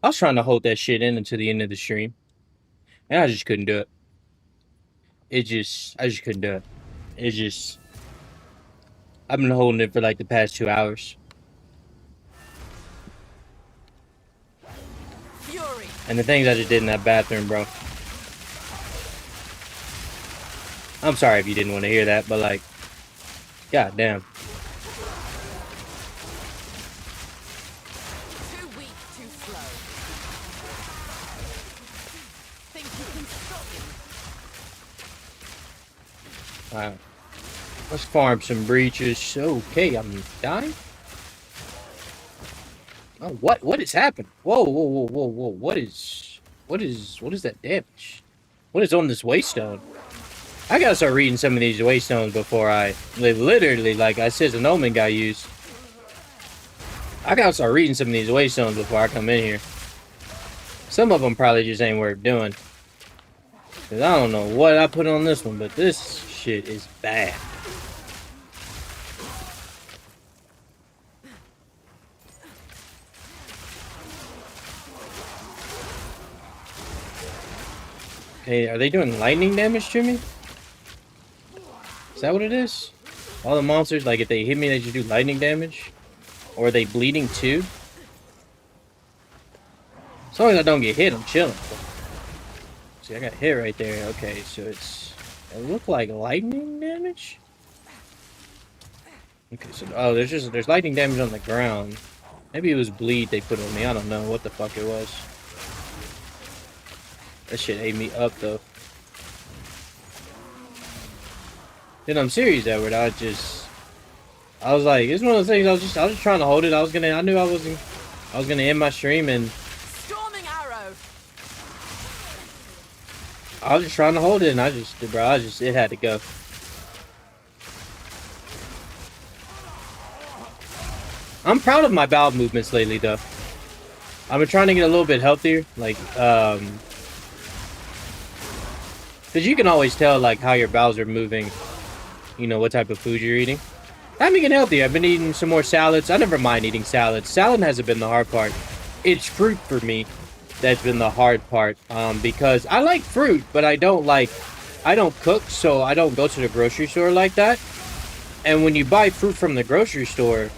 was trying to hold that shit in until the end of the stream, and I just couldn't do it. I just couldn't do it. I've been holding it for like the past 2 hours. Fury. And the things I just did in that bathroom, bro. I'm sorry if you didn't want to hear that, but like, god damn. Too weak, too slow. Think you can stop me? Alright. Let's farm some breaches. Okay, I'm dying. Oh, what is happening? Whoa. What is that damage? What is on this waystone? I gotta start reading some of these waystones before I literally, like I said, an omen guy used. I gotta start reading some of these waystones before I come in here. Some of them probably just ain't worth doing. Cause I don't know what I put on this one, but this shit is bad. Okay, are they doing lightning damage to me? Is that what it is? All the monsters, like if they hit me, they just do lightning damage? Or are they bleeding too? As long as I don't get hit, I'm chilling. See, I got hit right there. Okay, so it looked like lightning damage? Okay, so, oh, there's lightning damage on the ground. Maybe it was bleed they put on me. I don't know what the fuck it was. That shit ate me up, though. Then I'm serious, Edward. I was like, it's one of those things. I was just trying to hold it. I knew I was gonna end my stream, and Storming arrow. I was just trying to hold it, and it had to go. I'm proud of my bowel movements lately, though. I've been trying to get a little bit healthier, like, because you can always tell, like, how your bowels are moving, you know, what type of food you're eating. I've been getting healthier. I've been eating some more salads. I never mind eating salads. Salad hasn't been the hard part. It's fruit for me that's been the hard part, because I like fruit, but I don't cook, so I don't go to the grocery store like that. And when you buy fruit from the grocery store,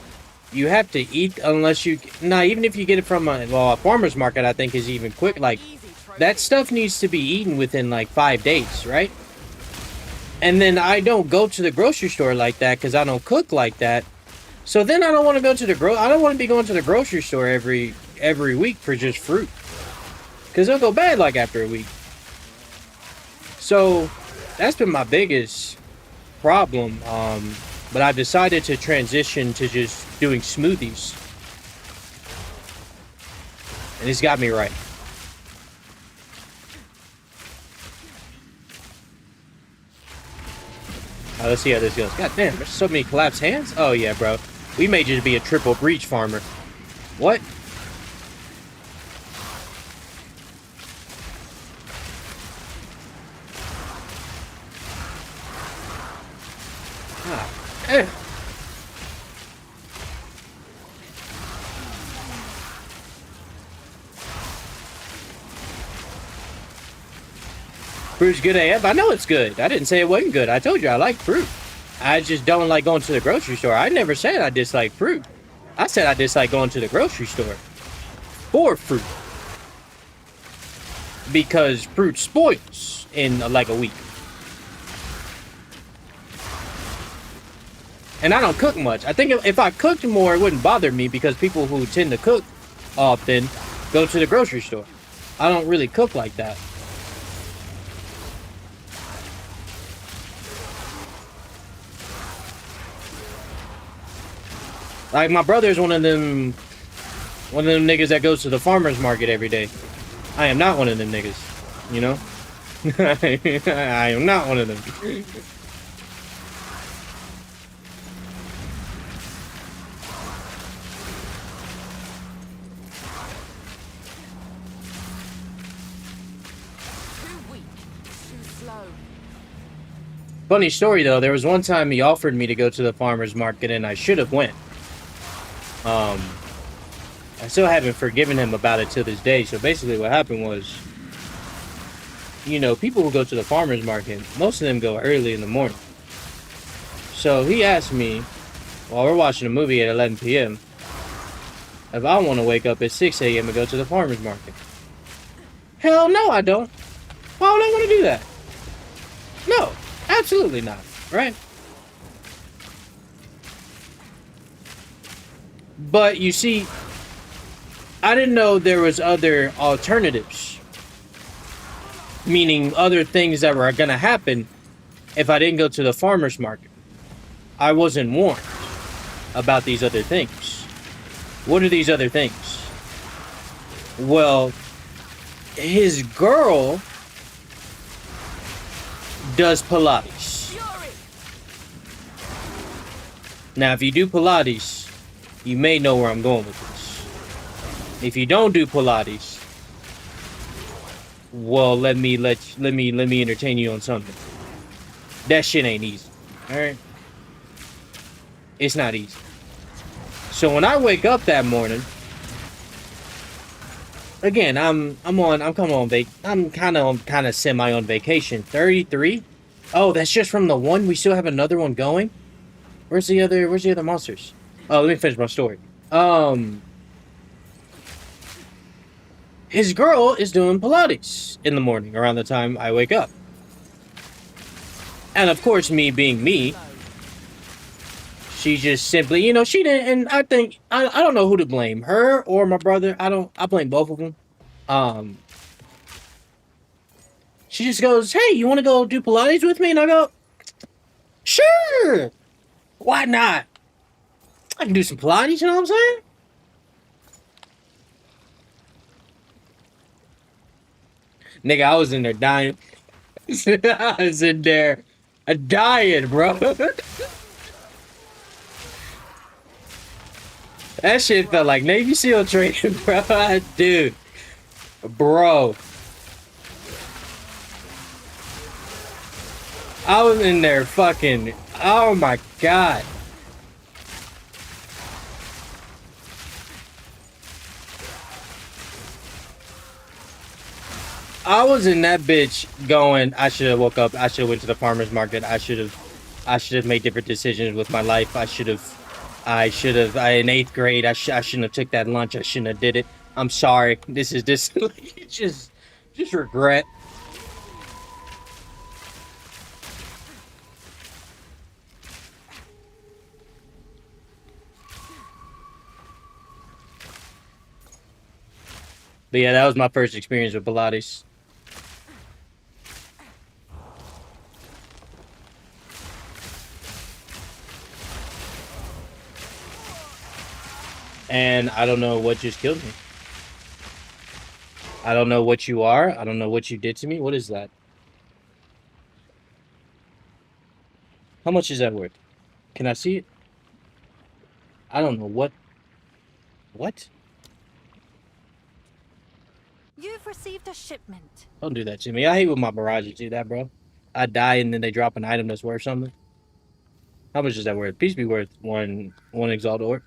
you have to eat unless you... Nah, even if you get it from a farmer's market, I think is even quick. Like, that stuff needs to be eaten within, like, 5 days, right? And then I don't go to the grocery store like that because I don't cook like that. So then I don't want to go to the I don't want to be going to the grocery store every week for just fruit. Because it'll go bad, like, after a week. So, that's been my biggest problem. But I've decided to transition to just doing smoothies. And it's got me right. Let's see how this goes. God damn, there's so many collapsed hands. Oh yeah, bro. We may just be a triple breach farmer. What? Fruit's good AF. I know it's good. I didn't say it wasn't good. I told you I like fruit. I just don't like going to the grocery store. I never said I dislike fruit. I said I dislike going to the grocery store for fruit. Because fruit spoils in like a week. And I don't cook much. I think if I cooked more, it wouldn't bother me because people who tend to cook often go to the grocery store. I don't really cook like that. Like, my brother's one of them niggas that goes to the farmer's market every day. I am not one of them niggas. you know? I am not one of them. 'Too weak. Too slow. Funny story though, there was one time he offered me to go to the farmer's market and I should have went. I still haven't forgiven him about it to this day. So basically what happened was, you know, people who go to the farmer's market, most of them go early in the morning. So he asked me, while we're watching a movie at 11 p.m., if I want to wake up at 6 a.m. and go to the farmer's market. Hell no, I don't. Why would I want to do that? No, absolutely not, right? But you see, I didn't know there was other alternatives. Meaning other things that were going to happen if I didn't go to the farmer's market. I wasn't warned about these other things. What are these other things? Well, his girl does Pilates. Fury! Now, if you do Pilates, you may know where I'm going with this. If you don't do Pilates, well, let me entertain you on something. That shit ain't easy. All right? It's not easy. So when I wake up that morning, again, I'm kind of semi on vacation. 33? Oh, that's just from the one. We still have another one going. Where's the other monsters? Oh, let me finish my story. His girl is doing Pilates in the morning around the time I wake up. And of course, me being me, she just simply, you know, she didn't, and I think, I don't know who to blame, her or my brother. I blame both of them. She just goes, hey, you want to go do Pilates with me? And I go, sure, why not? I can do some Pilates, you know what I'm saying? Nigga, I was in there dying. I was in there dying, bro. That shit felt like Navy SEAL training, bro. Dude. Bro. I was in there fucking... Oh my god. I was in that bitch going, I should have woke up, I should have went to the farmer's market, I should have made different decisions with my life, I in 8th grade, I shouldn't have took that lunch, I shouldn't have did it. I'm sorry, this just regret. But yeah, that was my first experience with Pilates. And I don't know what just killed me. I don't know what you are. I don't know what you did to me. What is that? How much is that worth? Can I see it? I don't know what. What? You've received a shipment. Don't do that to me. I hate when my mirages do that, bro. I die and then they drop an item that's worth something. How much is that worth? Please be worth one exalt orb.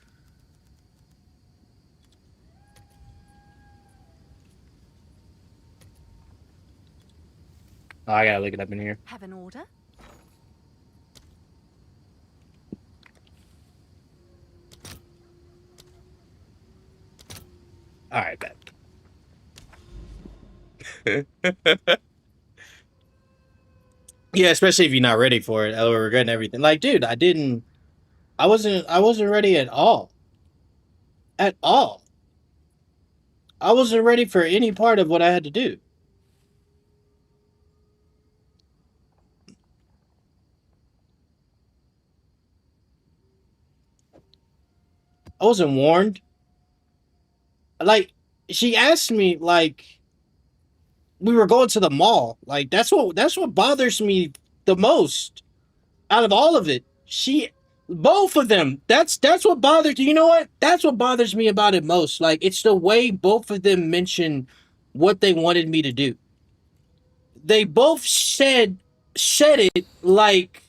Oh, I gotta look it up in here. Have an order? All right, bet. Yeah, especially if you're not ready for it, or regretting everything. Like, dude, I wasn't ready at all. At all. I wasn't ready for any part of what I had to do. I wasn't warned. Like, she asked me, like, we were going to the mall. Like that's what bothers me the most out of all of it. Both of them. That's what bothers. You know what? That's what bothers me about it most. Like it's the way both of them mentioned what they wanted me to do. They both said it like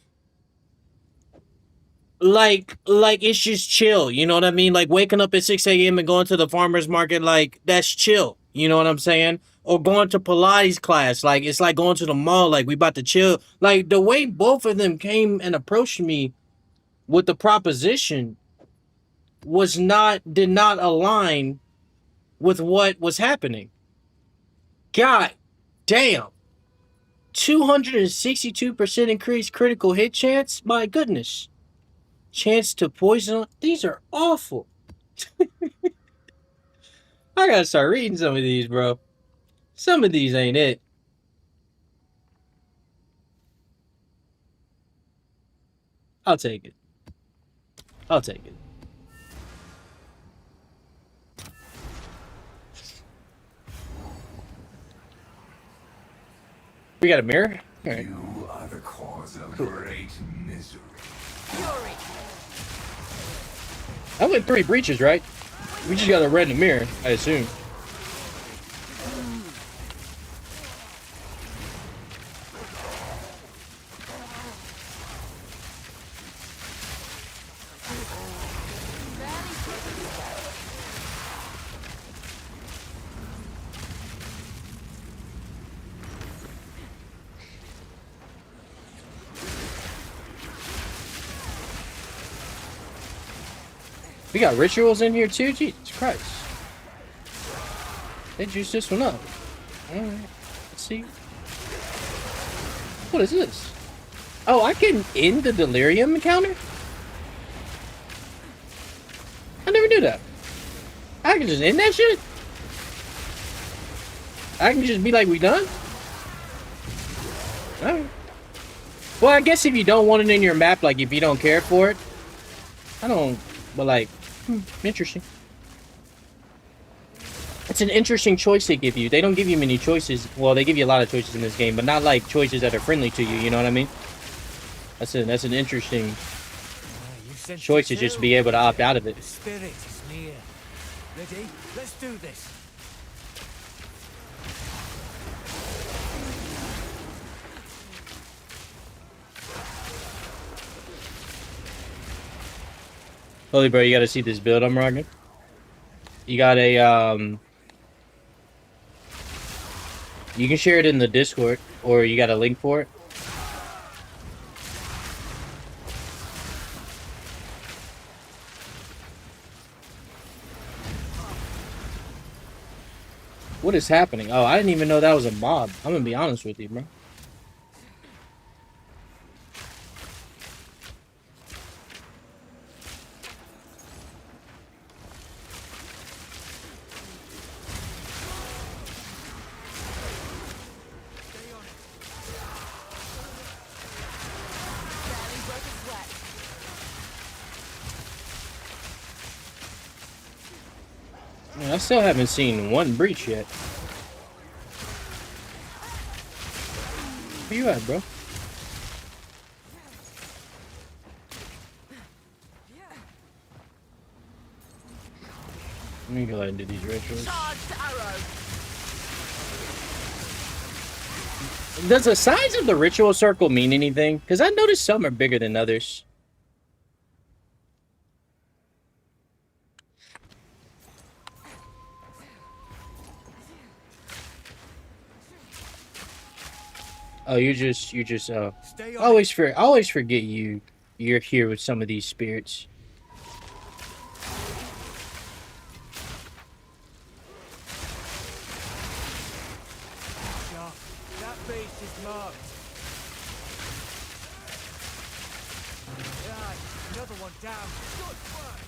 it's just chill, you know what I mean? Like waking up at 6 a.m. and going to the farmer's market, like that's chill, you know what I'm saying? Or going to Pilates class, like it's like going to the mall, like we about to chill. Like the way both of them came and approached me with the proposition did not align with what was happening. God damn. 262% increased critical hit chance? My goodness. Chance to poison. These are awful. I gotta start reading some of these, bro. Some of these ain't it. I'll take it. I'll take it. We got a mirror? All right. You are the cause of great misery. Fury. I went 3 breaches, right? We just got a red in the mirror, I assume. We got rituals in here too? Jesus Christ. They juiced this one up. Alright. Let's see. What is this? Oh, I can end the delirium encounter? I never knew that. I can just end that shit? I can just be like, we done? Alright. Well, I guess if you don't want it in your map, like if you don't care for it, I don't, but like, interesting. It's an interesting choice they give you. They don't give you many choices. Well, they give you a lot of choices in this game, but not like choices that are friendly to you. You know what I mean? That's an interesting choice to just be able to opt out of it. The spirit is near. Ready? Let's do this. Holy bro, you gotta see this build I'm rocking. You got a you can share it in the Discord, or you got a link for it. What is happening? Oh, I didn't even know that was a mob. I'm gonna be honest with you, bro. Barely broke a sweat. Man, I still haven't seen one breach yet. Where you at, bro? Let me go ahead and do these rituals. Charged arrow. Does the size of the ritual circle mean anything? Because I noticed some are bigger than others. Oh, you just Stay on I always forget you're here with some of these spirits. Sharp. That base is marked. Right, another one down. Good work.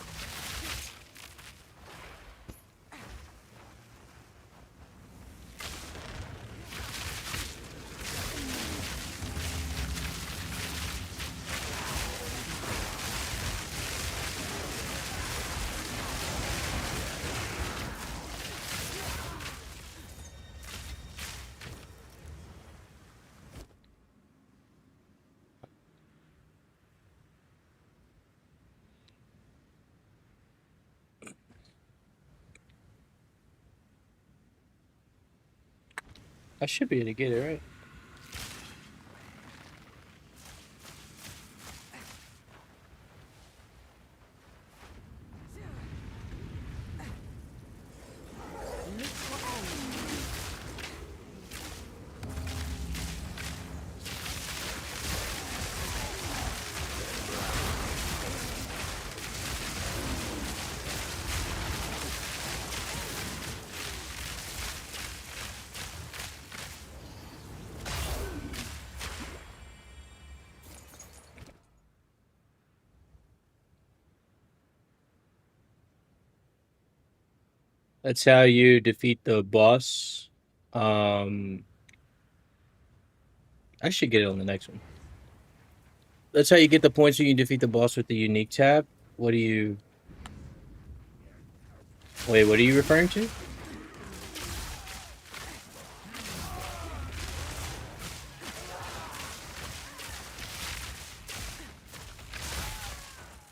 I should be able to get it right. That's how you defeat the boss. I should get it on the next one. That's how you get the points when you defeat the boss with the unique tab. What do you... Wait, what are you referring to?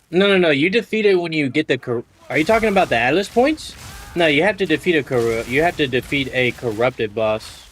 No. You defeat it when you get the... Are you talking about the Atlas points? No, you have to defeat a corrupted boss.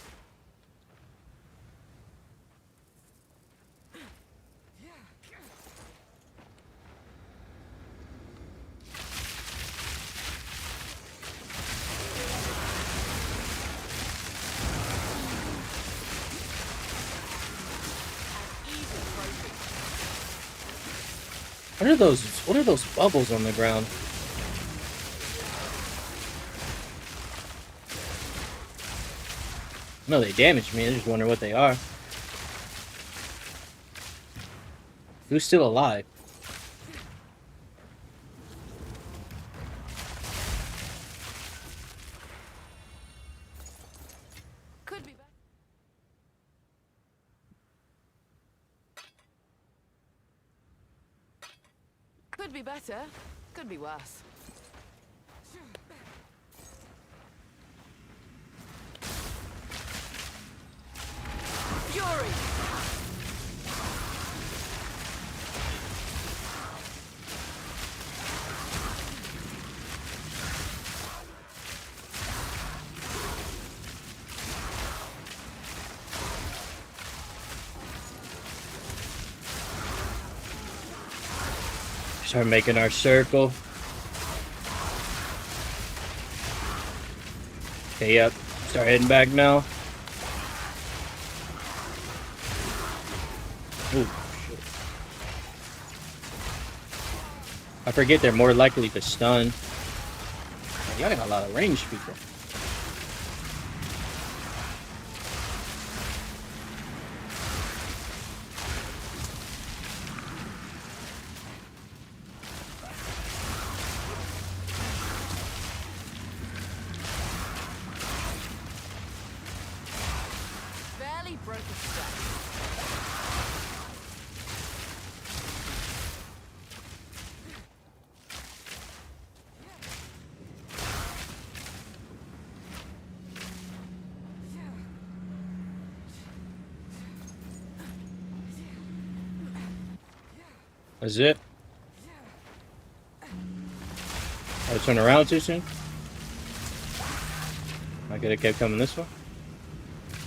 What are those bubbles on the ground? No, they damaged me. I just wonder what they are. Who's still alive? Could be better. Could be better. Could be worse. Fury! Start making our circle. Okay, yep. Start heading back now. Ooh, shit. I forget they're more likely to stun. Y'all got a lot of ranged people. Barely broke a sweat. That's it. I turn around too soon. I could have kept coming this way.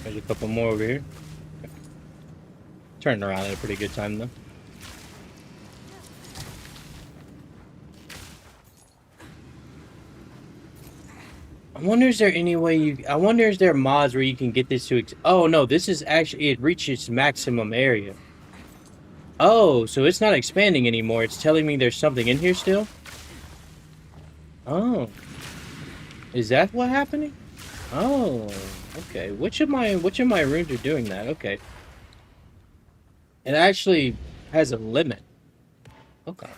There's a couple more over here. Okay. Turning around at a pretty good time though. I wonder is there any way you... I wonder is there mods where you can get this to... Oh no, this is actually... It reaches maximum area. Oh, so it's not expanding anymore. It's telling me there's something in here still? Oh. Is that what happening? Oh, okay. Which of my runes are doing that? Okay. It actually has a limit. Okay.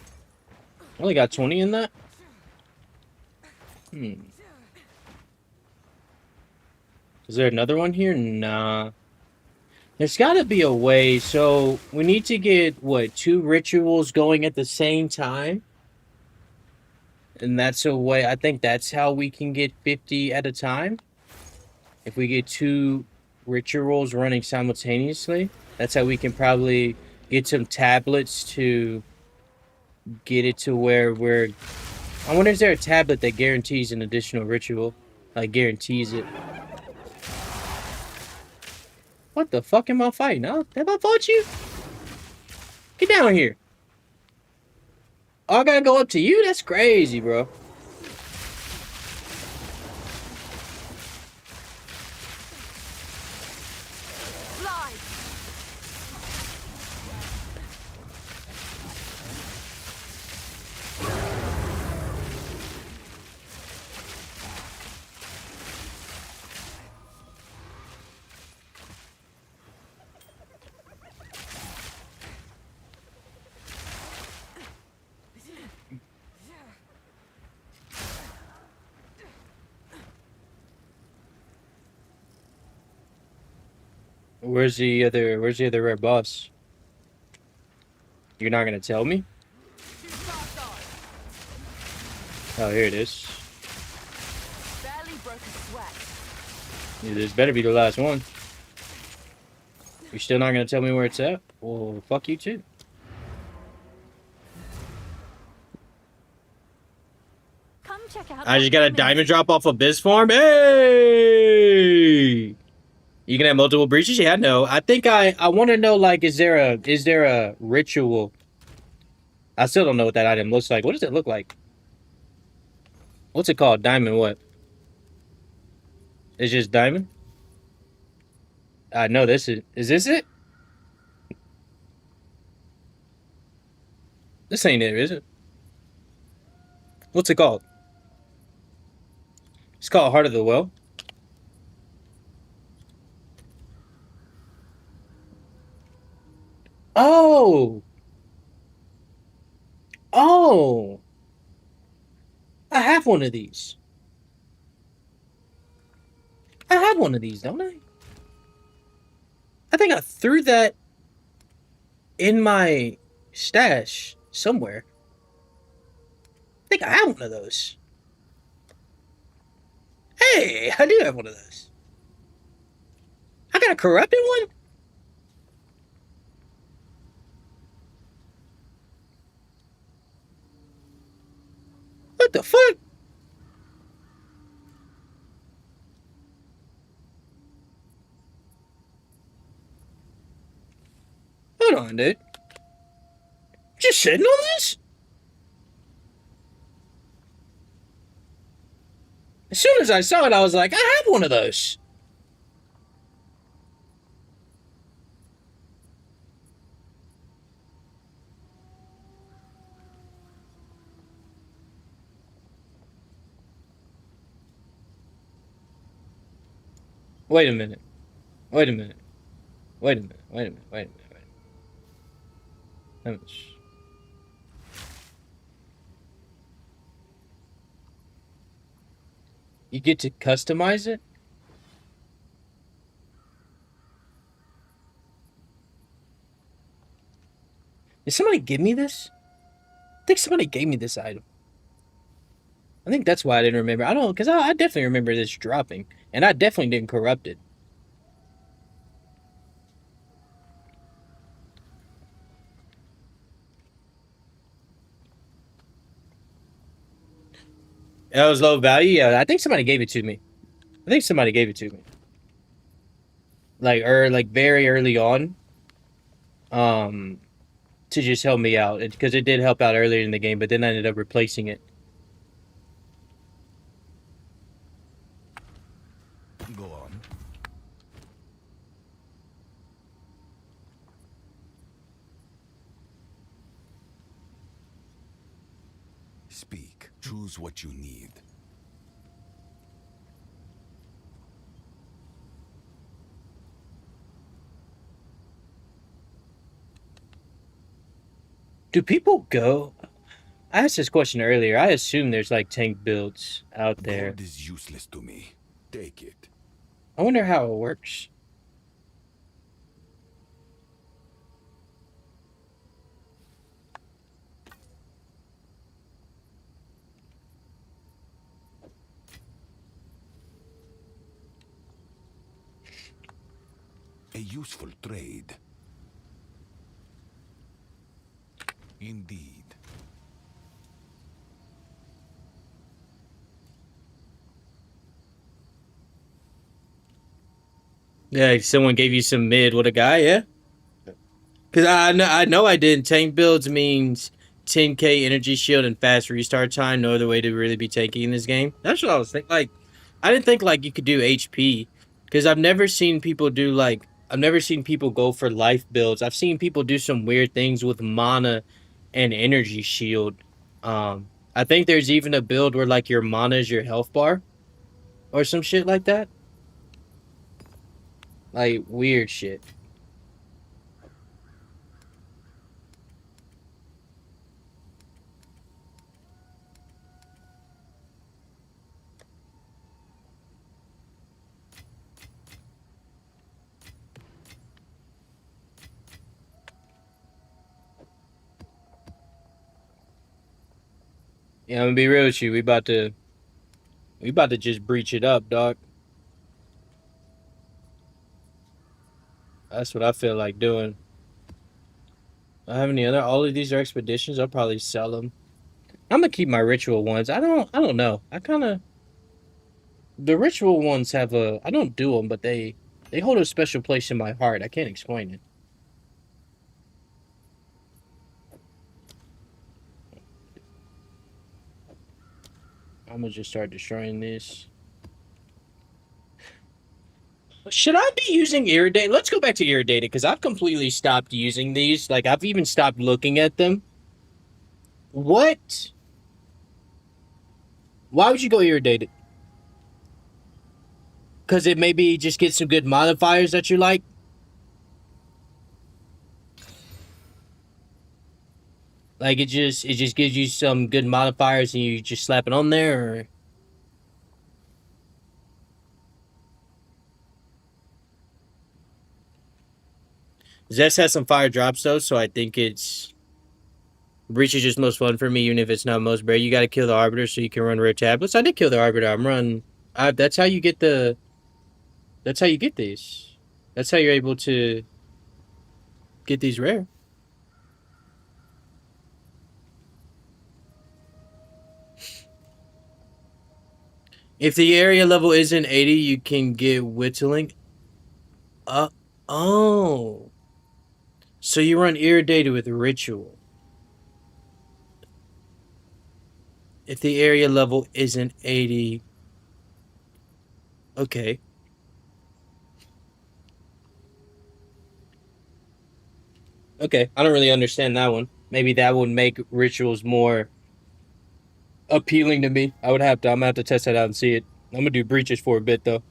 Only got 20 in that? Is there another one here? Nah. There's got to be a way. So we need to get, what, 2 rituals going at the same time? And that's a way. I think that's how we can get 50 at a time. If we get 2 rituals running simultaneously, that's how we can probably get some tablets to get it to where we're... I wonder, is there a tablet that guarantees an additional ritual? Like, guarantees it. What the fuck am I fighting? Huh? Have I fought you? Get down here. Oh, I gotta go up to you? That's crazy, bro. Fly! Where's the other red boss? You're not gonna tell me? Oh, here it is. Barely broke a sweat. Yeah, this better be the last one. You're still not gonna tell me where it's at? Well, fuck you too. Come check out. I just what got a I'm in. diamond drop off Abyss Farm. Hey! You can have multiple breaches? Yeah, I know. I think I want to know, like, is there a ritual? I still don't know what that item looks like. What does it look like? What's it called? Diamond what? It's just diamond? I know this is this it? This ain't it, is it? What's it called? It's called Heart of the Well. Oh! Oh! I have one of these. I have one of these, don't I? I think I threw that in my stash somewhere. I think I have one of those. Hey, I do have one of those. I got a corrupted one? What the fuck? Hold on, dude. Just sitting on this? As soon as I saw it, I was like, I have one of those. Wait a minute. Wait a minute. Wait a minute. Wait a minute. Wait a minute. Wait a minute. How much? You get to customize it? Did somebody give me this? I think somebody gave me this item. I think that's why I didn't remember. I don't, because I definitely remember this dropping. And I definitely didn't corrupt it. That was low value? Yeah, I think somebody gave it to me. I think somebody gave it to me. Like, very early on. To just help me out. Because it did help out earlier in the game, but then I ended up replacing it. Go on. Speak. Choose what you need. Do people go? I asked this question earlier. I assume there's like tank builds out there. Gold is useless to me. Take it. I wonder how it works. A useful trade. Indeed. Yeah, someone gave you some mid with a guy, yeah. Cause I know I did. Tank builds means 10k energy shield and fast restart time. No other way to really be tanky in this game. That's what I was thinking. Like, I didn't think like you could do HP, because I've never seen people do like I've never seen people go for life builds. I've seen people do some weird things with mana and energy shield. I think there's even a build where like your mana is your health bar or some shit like that. Like weird shit. Yeah, I'm gonna be real with you. We about to just breach it up, dog. That's what I feel like doing. I have any other? All of these are expeditions. I'll probably sell them. I'm gonna keep my ritual ones. I don't know. I kind of the ritual ones have a. I don't do them, but they hold a special place in my heart. I can't explain it. I'm gonna just start destroying this. Should I be using Irradiate? Let's go back to Irradiate because I've completely stopped using these. Like I've even stopped looking at them. What? Why would you go Irradiated? Because it maybe just gets some good modifiers that you like. Like it just gives you some good modifiers and you just slap it on there. Or... Zest has some fire drops though, so I think it's Breach is just most fun for me, even if it's not most rare. You got to kill the Arbiter so you can run rare tablets. I did kill the Arbiter. I'm run. That's how you get the. That's how you get these. That's how you're able to get these rare. If the area level isn't 80, you can get whittling. Oh. So you run Irradiated with Ritual. If the area level isn't 80. Okay. Okay, I don't really understand that one. Maybe that would make rituals more appealing to me. I'm gonna have to test that out and see it. I'm gonna do breaches for a bit though.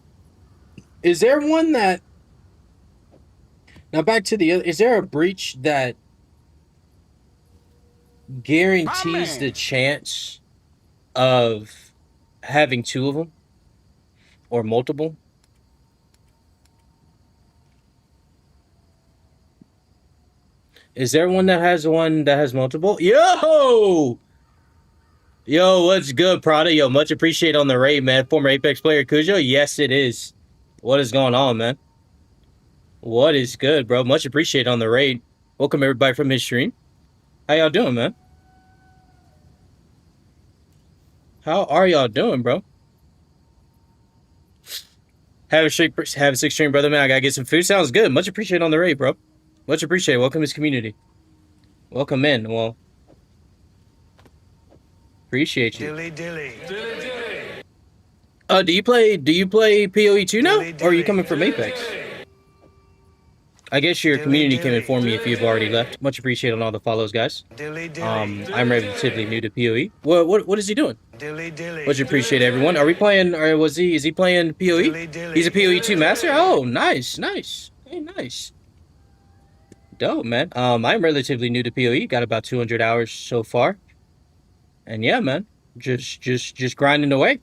Is there one that now back to the other, is there a breach that guarantees the chance of having two of them or multiple? Is there one that has multiple? Yo, what's good, Prada? Yo, much appreciated on the raid, man. Former Apex player Cujo. Yes, it is. What is going on, man? What is good, bro? Much appreciated on the raid. Welcome everybody from his stream. How y'all doing, man? How are y'all doing, bro? Have a sick stream, brother, man. I gotta get some food. Sounds good. Much appreciated on the raid, bro. Much appreciated. Welcome to his community. Welcome in. Well, appreciate you. Dilly dilly. Dilly dilly. Do you play PoE 2 now? Or are you coming from Apex? I guess your community can inform me if you've already left. Much appreciated on all the follows, guys. I'm relatively new to PoE. What is he doing? Much appreciate everyone. Are we playing, or is he playing PoE? He's a PoE 2 master? Oh, nice. Hey, nice. Dope, man. I'm relatively new to PoE. Got about 200 hours so far. And yeah, man. Just grinding away.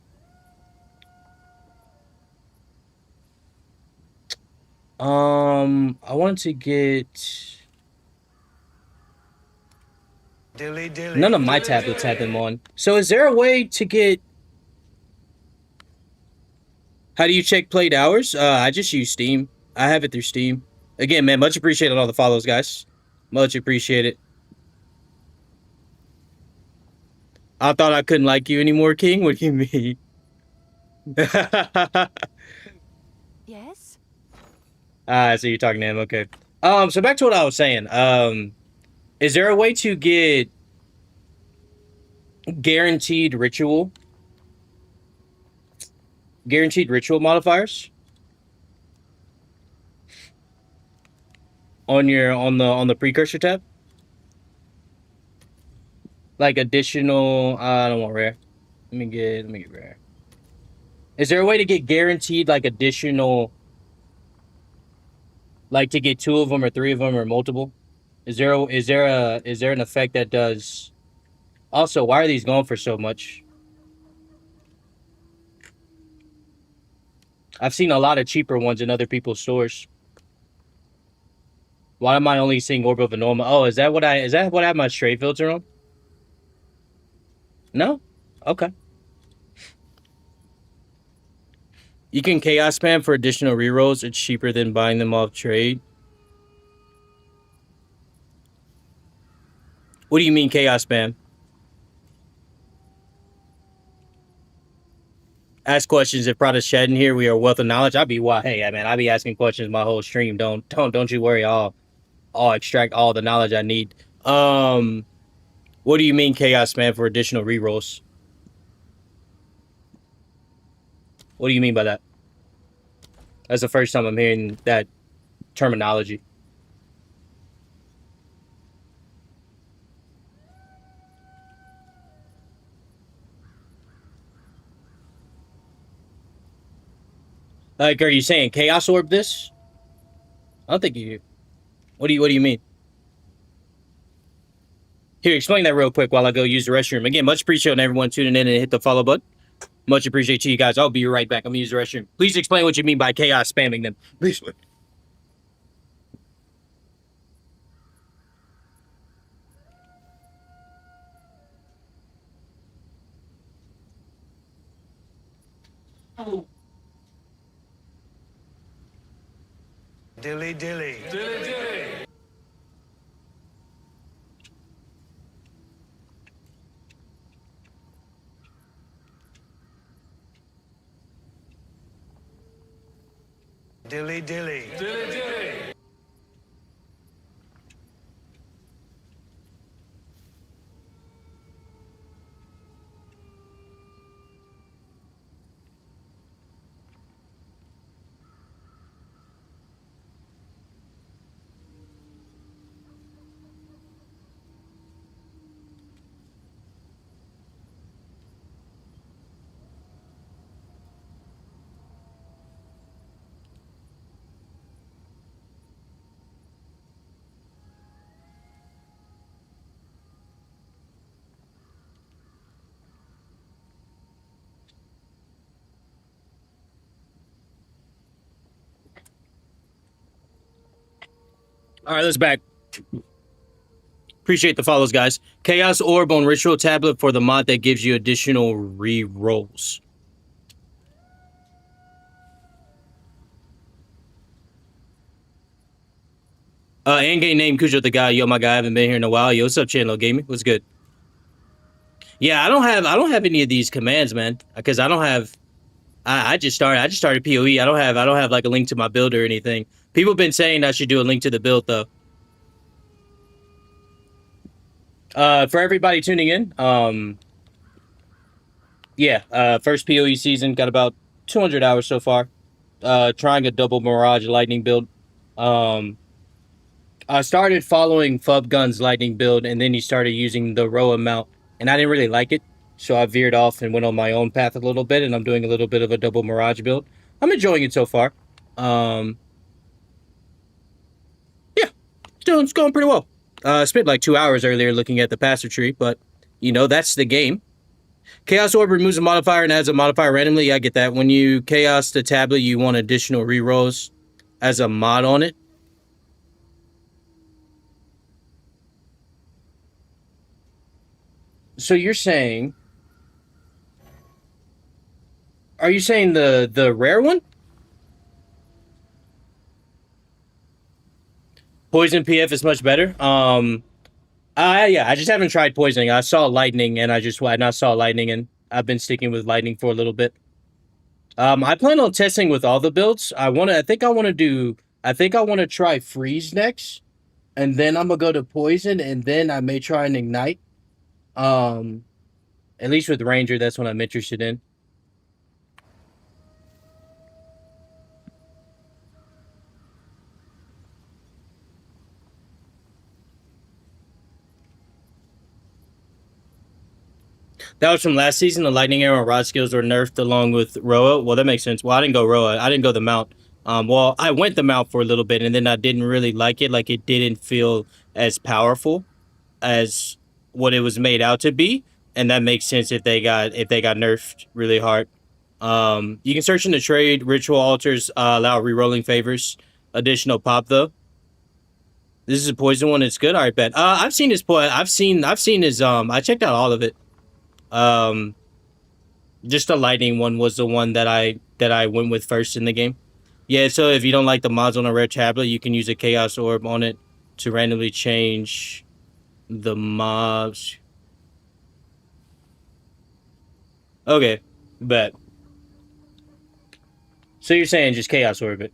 I wanted to get... None of my tablets have them on. So is there a way to get... How do you check played hours? I just use Steam. I have it through Steam. Again, man, much appreciated on all the follows, guys. Much appreciated. I thought I couldn't like you anymore, King. What do you mean? Yes? So you're talking to him, okay. So back to what I was saying. Is there a way to get guaranteed ritual modifiers on the precursor tab? Like additional, I don't want rare. Let me get rare. Is there a way to get guaranteed like additional, like to get 2 of them or 3 of them or multiple? Is there an effect that does? Also, why are these going for so much? I've seen a lot of cheaper ones in other people's stores. Why am I only seeing Orb of Anoma? Oh, is that what I have my stray filter on? No? Okay. You can chaos spam for additional rerolls. It's cheaper than buying them off trade. What do you mean chaos spam? Ask questions. If Prada's chat in here, we are a wealth of knowledge. Hey, man, I'll be asking questions my whole stream. Don't you worry. I'll extract all the knowledge I need. What do you mean chaos spam for additional rerolls? What do you mean by that? That's the first time I'm hearing that terminology. Like, are you saying chaos orb this? I don't think you. What do you mean? Here, explain that real quick while I go use the restroom. Again, much appreciated everyone tuning in and hit the follow button. Much appreciate you guys. I'll be right back. I'm gonna use the restroom. Please explain what you mean by chaos spamming them. Please. Dilly dilly. Dilly dilly. Dilly dilly. Dilly dilly. All right, let's back. Appreciate the follows, guys. Chaos Orb on Ritual Tablet for the mod that gives you additional re-rolls. In-game name Cujo the guy. Yo, my guy, I haven't been here in a while. Yo, what's up, Channel Gaming? What's good? Yeah, I don't have any of these commands, man, because I don't have. I just started PoE. I don't have like a link to my build or anything. People have been saying I should do a link to the build though. For everybody tuning in, first PoE season, got about 200 hours so far. Trying a double Mirage lightning build. I started following Fub Gun's lightning build, and then he started using the Roa mount, and I didn't really like it. So I veered off and went on my own path a little bit, and I'm doing a little bit of a double Mirage build. I'm enjoying it so far. It's going pretty well. Spent like 2 hours earlier looking at the pastor tree, but, you know, that's the game. Chaos Orb removes a modifier and adds a modifier randomly. I get that. When you Chaos the tablet, you want additional rerolls as a mod on it. So you're saying... Are you saying the rare one? Poison PF is much better. Yeah, I just haven't tried poisoning. I saw lightning, and I saw lightning, and I've been sticking with lightning for a little bit. I plan on testing with all the builds. I think I want to do I think I want to try freeze next, and then I'm gonna go to poison, and then I may try and ignite. At least with Ranger, that's what I'm interested in. That was from last season. The lightning arrow and rod skills were nerfed along with Roa. Well, that makes sense. Well, I didn't go Roa. I didn't go the mount. Well, I went the mount for a little bit, and then I didn't really like it. Like, it didn't feel as powerful as what it was made out to be, and that makes sense if they got nerfed really hard. You can search in the trade. Ritual altars allow rerolling favors. Additional pop though. This is a poison one. It's good. All right, bet. I've seen his I've seen his. I checked out all of it. Just the lightning one was the one that I went with first in the game. Yeah, so if you don't like the mods on a rare tablet, you can use a chaos orb on it to randomly change the mobs. Okay, bet. So you're saying just chaos orb it?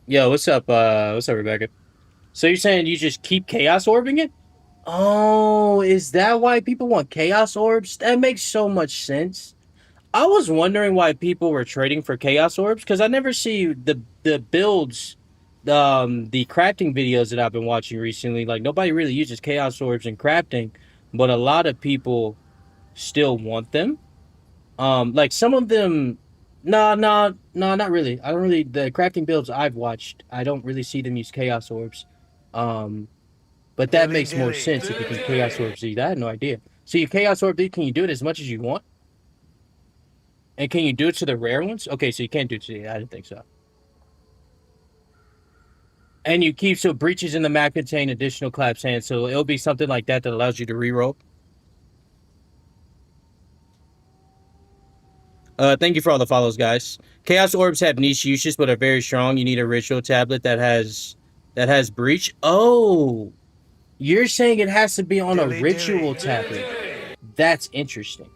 Yo, what's up, Rebecca? So you're saying you just keep chaos orbing it? Oh, is that why people want chaos orbs? That makes so much sense. I was wondering why people were trading for chaos orbs, because I never see the builds, the crafting videos that I've been watching recently. Like, nobody really uses chaos orbs in crafting, but a lot of people still want them. Like some of them, no, not really. I don't really, the crafting builds I've watched, I don't really see them use chaos orbs. But that makes more sense if you can chaos orb Z. I had no idea. So you chaos orb Z, can you do it as much as you want? And can you do it to the rare ones? Okay, so you can't do it to the, I didn't think so. And you keep, so breaches in the map contain additional collapse hands, so it'll be something like that that allows you to reroll. Thank you for all the follows, guys. Chaos orbs have niche uses, but are very strong. You need a ritual tablet that has breach. Oh, you're saying it has to be on a ritual tablet. That's interesting.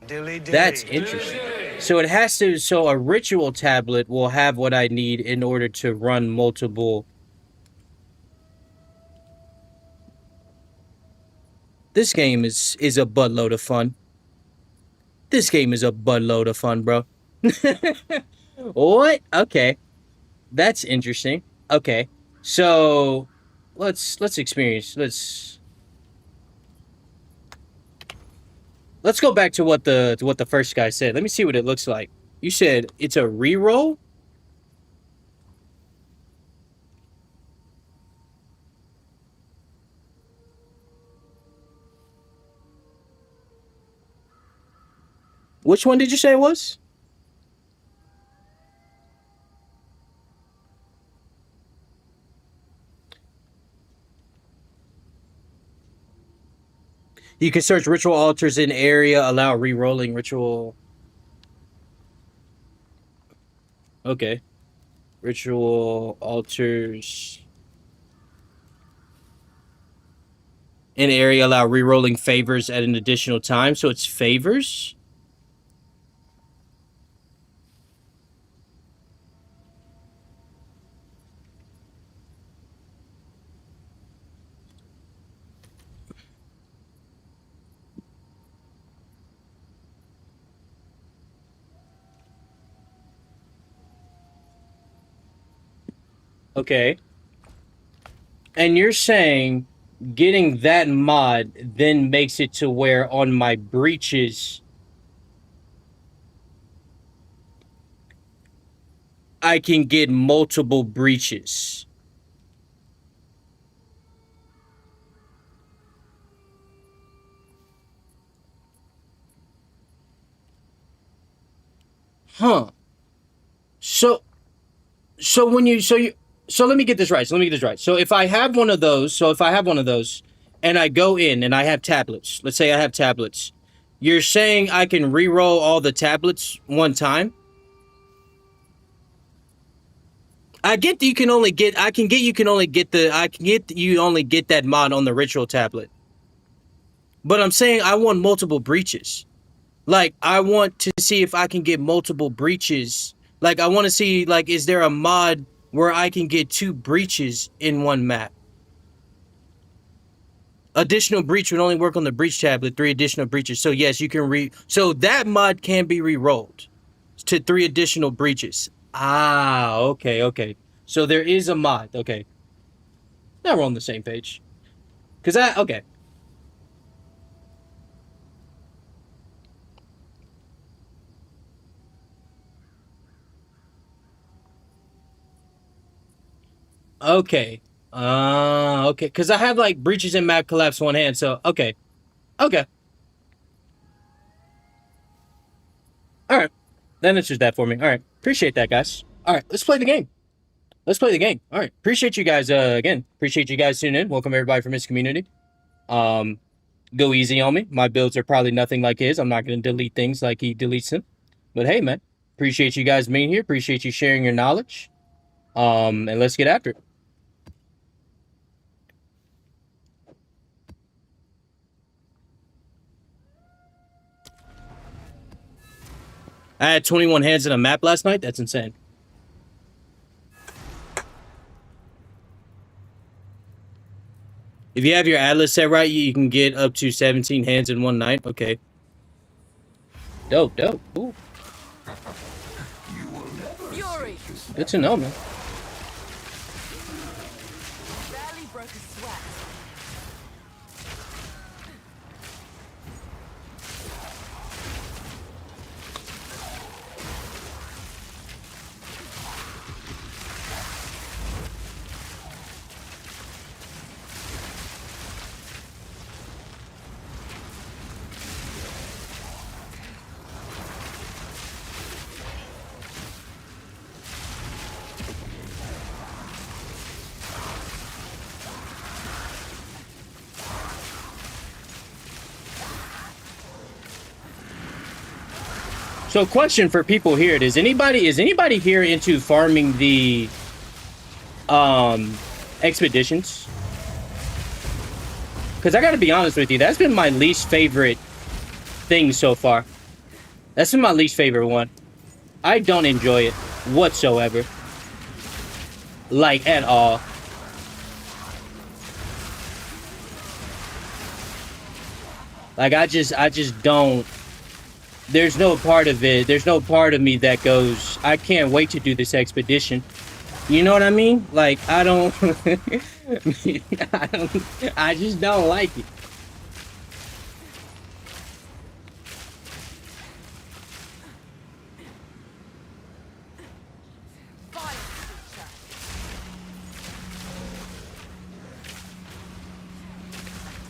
That's interesting. So it has to, so a ritual tablet will have what I need in order to run multiple. This game is a buttload of fun. This game is a buttload of fun, bro. What? Okay. That's interesting. Okay. So let's experience. Let's go back to what the first guy said. Let me see what it looks like. You said it's a reroll? Which one did you say it was? You can search ritual altars in area, allow re-rolling ritual. Okay. Ritual altars in area, allow re-rolling favors at an additional time. So it's favors? Okay. And you're saying getting that mod then makes it to where on my breaches I can get multiple breaches. Huh. So when you so let me get this right. So if I have one of those, and I go in and I have tablets. Let's say I have tablets. You're saying I can re-roll all the tablets one time? I get that you can only get you only get that mod on the ritual tablet. But I'm saying I want multiple breaches. Like, I want to see if I can get multiple breaches. Like, I want to see, like, is there a mod where I can get 2 breaches in one map? Additional breach would only work on the breach tablet, 3 additional breaches. So yes, you can so that mod can be re-rolled to 3 additional breaches. Ah, okay. So there is a mod. Okay. Now we're on the same page. Okay. Okay. Okay. Because I have, like, breaches and map collapse one hand, so, okay. Okay. Alright. That answers that for me. Alright. Appreciate that, guys. Alright, let's play the game. Let's play the game. Alright. Appreciate you guys, again. Appreciate you guys tuning in. Welcome, everybody, from his community. Go easy on me. My builds are probably nothing like his. I'm not going to delete things like he deletes them. But, hey, man. Appreciate you guys being here. Appreciate you sharing your knowledge. And let's get after it. I had 21 hands in a map last night. That's insane. If you have your Atlas set right, you can get up to 17 hands in one night. Okay. Dope. Ooh. Fury! Good to know, man. Barely broke a sweat. So, question for people here: is anybody here into farming the expeditions? Because I gotta be honest with you, that's been my least favorite thing so far. That's been my least favorite one. I don't enjoy it whatsoever. Like, at all. Like, I just don't. There's no part of it. There's no part of me that goes, I can't wait to do this expedition. You know what I mean? Like, I don't. I just don't like it.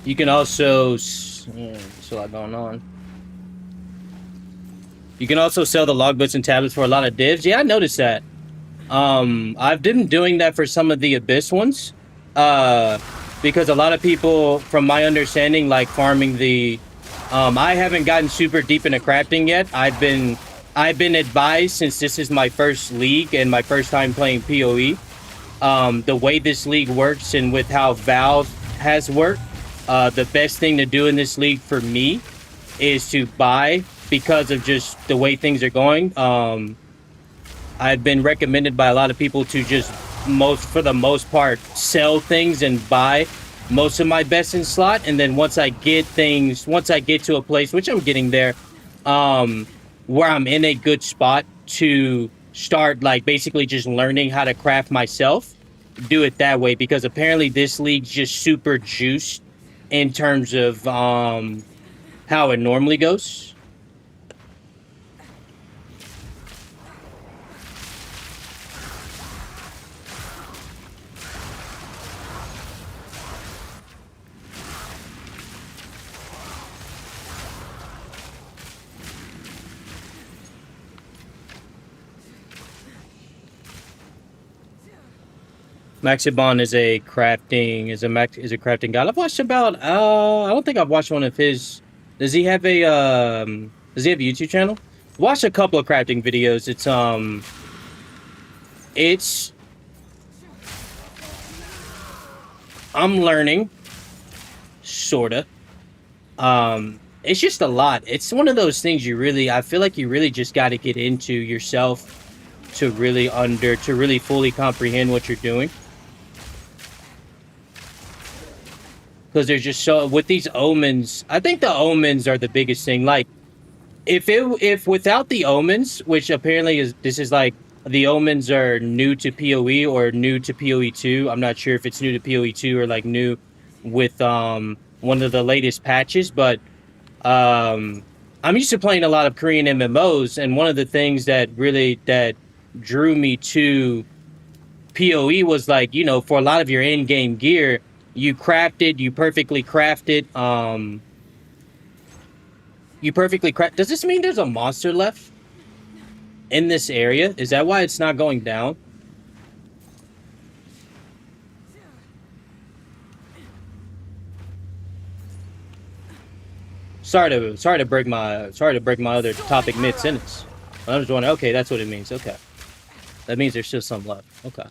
You can also. There's a lot going on. You can also sell the logbooks and tablets for a lot of divs. Yeah, I noticed that. I've been doing that for some of the Abyss ones. Because a lot of people, from my understanding, like farming the... I haven't gotten super deep into crafting yet. I've been advised, since this is my first league and my first time playing PoE, the way this league works and with how Valve has worked, the best thing to do in this league for me is to buy, because of just the way things are going. I've been recommended by a lot of people to just for the most part sell things and buy most of my best in slot, and then once I get to a place, which I'm getting there, where I'm in a good spot to start, like, basically just learning how to craft myself, do it that way, because apparently this league's just super juiced in terms of how it normally goes. Maxibon is a crafting guy. I've watched about I don't think I've watched one of his. Does he have a YouTube channel? Watched a couple of crafting videos. I'm learning, sorta. It's just a lot. It's one of those things I feel like you really just got to get into yourself to really fully comprehend what you're doing. Because there's just so with these omens, I think the omens are the biggest thing. Like if without the omens, which apparently is like the omens are new to PoE or new to PoE 2. I'm not sure if it's new to PoE 2 or like new with one of the latest patches, but I'm used to playing a lot of Korean MMOs, and one of the things that drew me to PoE was like, you know, for a lot of your in-game gear, you perfectly crafted. Does this mean there's a monster left in this area? Is that why it's not going down? Sorry to break my other topic mid sentence. I was wondering. Okay, that's what it means. Okay, that means there's still some left. Okay.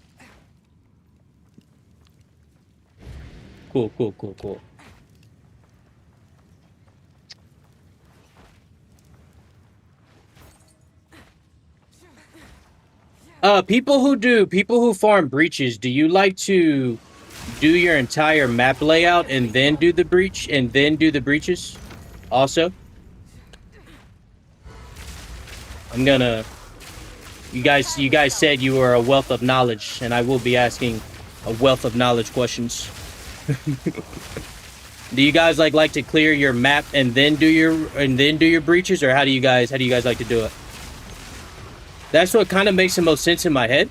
Cool. People who farm breaches, do you like to do your entire map layout and then do the breach and then do the breaches also? You guys said you were a wealth of knowledge, and I will be asking a wealth of knowledge questions. Do you guys like to clear your map and then do your breaches, or how do you guys like to do it? That's what kind of makes the most sense in my head,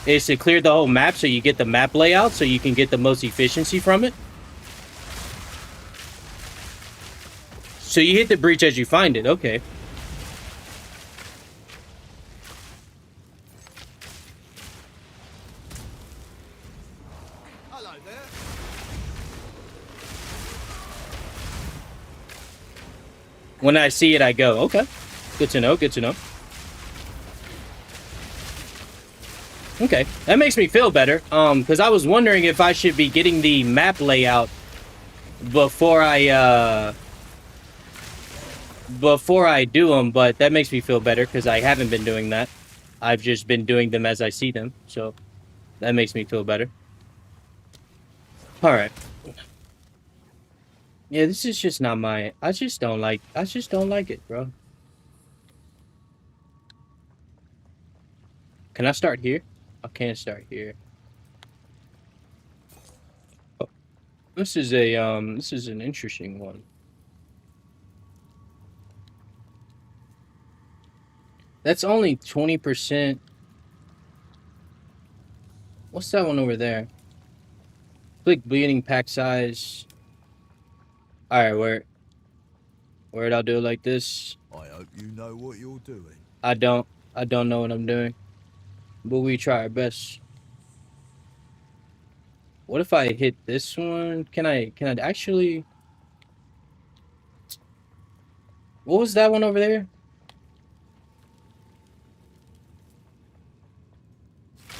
is to clear the whole map so you get the map layout so you can get the most efficiency from it. So you hit the breach as you find it. Okay. Hello there. When I see it, I go, okay. Good to know, good to know. Okay, that makes me feel better. Because I was wondering if I should be getting the map layout before I do them, but that makes me feel better because I haven't been doing that. I've just been doing them as I see them, so that makes me feel better. All right. Yeah, this is just not my. I just don't like it, bro. Can I start here? I can't start here. Oh, this is an interesting one. That's only 20%. What's that one over there? Click bleeding pack size. Alright, where I'll do it like this. I hope you know what you're doing. I don't know what I'm doing. But we try our best. What if I hit this one? Can I actually? What was that one over there?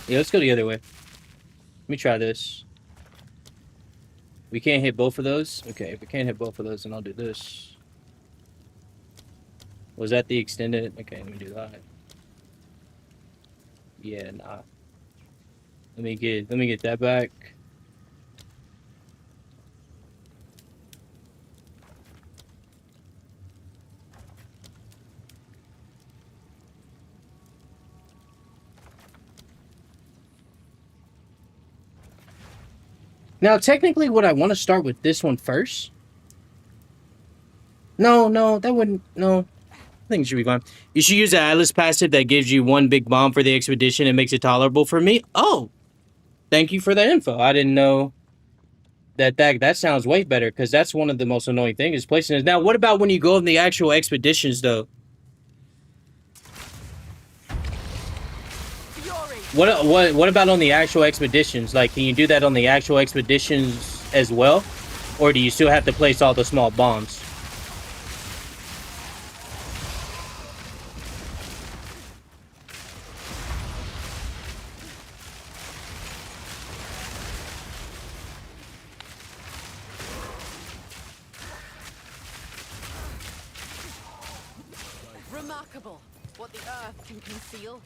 Yeah, let's go the other way. Let me try this. We can't hit both of those? Okay, if we can't hit both of those, then I'll do this. Was that the extended? Okay, let me do that. Yeah, nah. Let me get that back. Now, technically, would I want to start with this one first? No, that wouldn't. No, I think it should be fine. You should use the Atlas passive that gives you one big bomb for the expedition and makes it tolerable for me. Oh, thank you for the info. I didn't know that sounds way better, because that's one of the most annoying things is placing it. Now, what about when you go on the actual expeditions, though? What about on the actual expeditions? Like, can you do that on the actual expeditions as well? Or do you still have to place all the small bombs? Remarkable what the earth can conceal.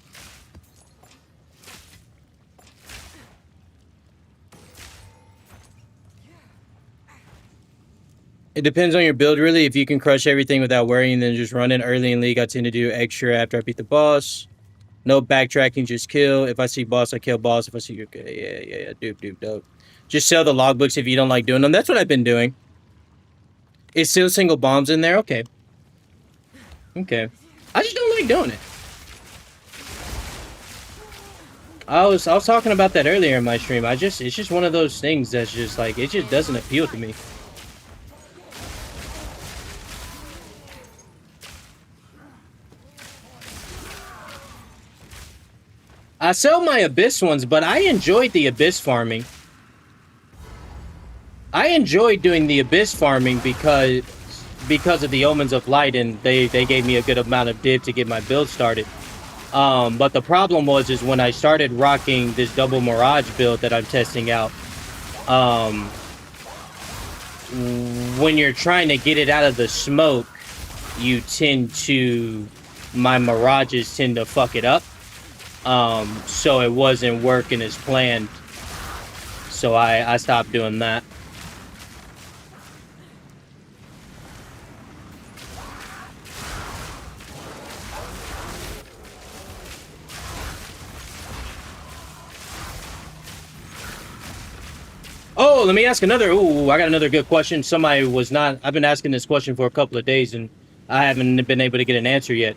It depends on your build, really. If you can crush everything without worrying, then just run it. Early in League, I tend to do extra after I beat the boss. No backtracking, just kill. If I see boss, I kill boss. If I see... Okay, yeah. Dope. Just sell the logbooks if you don't like doing them. That's what I've been doing. Is still single bombs in there? Okay. Okay. I just don't like doing it. I was talking about that earlier in my stream. It's just one of those things that's just like, it just doesn't appeal to me. I sell my Abyss ones, but I enjoyed the Abyss farming. I enjoyed doing the Abyss farming because of the Omens of Light, and they gave me a good amount of div to get my build started. But the problem is when I started rocking this double Mirage build that I'm testing out, when you're trying to get it out of the smoke, my Mirages tend to fuck it up. So it wasn't working as planned. So I stopped doing that. Oh, let me ask another. Ooh, I got another good question. I've been asking this question for a couple of days and I haven't been able to get an answer yet.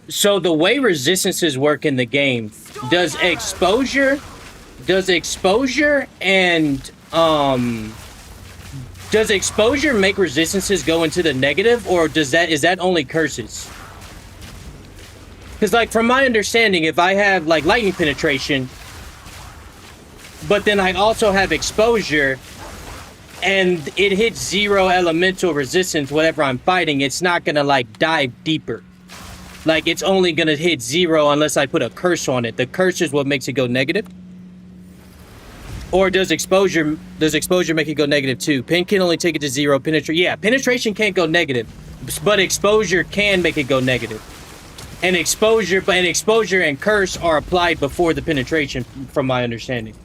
So the way resistances work in the game, does exposure make resistances go into the negative, or is that only curses? Because like from my understanding, if I have like lightning penetration, but then I also have exposure, and it hits 0 elemental resistance, whatever I'm fighting, it's not gonna like dive deeper. Like it's only gonna hit 0 unless I put a curse on it. The curse is what makes it go negative. Or does exposure make it go negative too? Pen can only take it to 0. Penetration can't go negative, but exposure can make it go negative. And exposure and curse are applied before the penetration, from my understanding.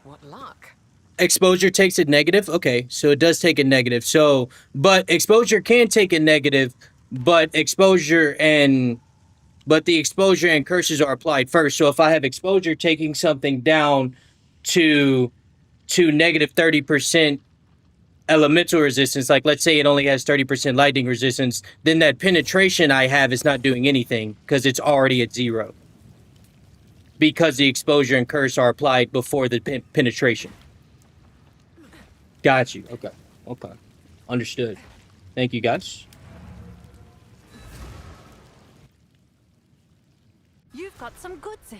What luck. Exposure takes it negative? Okay, so it does take it negative. So, but exposure can take it negative, but the exposure and curses are applied first. So if I have exposure taking something down to negative 30% elemental resistance, like let's say it only has 30% lightning resistance, then that penetration I have is not doing anything because it's already at 0. Because the exposure and curse are applied before the penetration. Got you. Okay. Understood. Thank you, guys. You've got some goods in.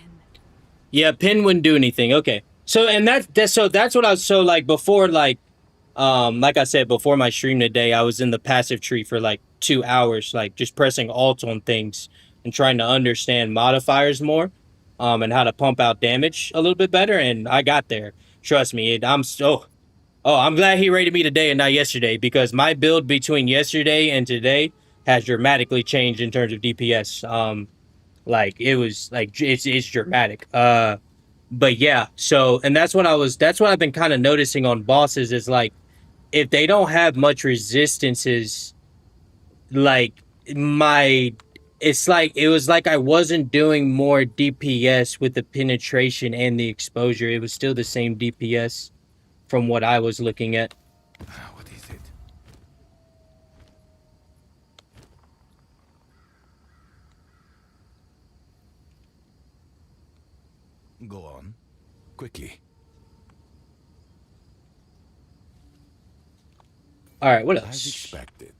Yeah, pin wouldn't do anything. Okay. So, and that's what I was, so like before, like I said, before my stream today, I was in the passive tree for like 2 hours, like just pressing alt on things and trying to understand modifiers more, and how to pump out damage a little bit better. And I got there. Trust me. I'm glad he rated me today and not yesterday, because my build between yesterday and today has dramatically changed in terms of DPS. Like it was like, it's dramatic. But yeah, so, and that's what I've been kind of noticing on bosses is like, if they don't have much resistances, like it was like I wasn't doing more DPS with the penetration and the exposure. It was still the same DPS from what I was looking at. What is it? Go on. Quickly. All right, what As else? expected.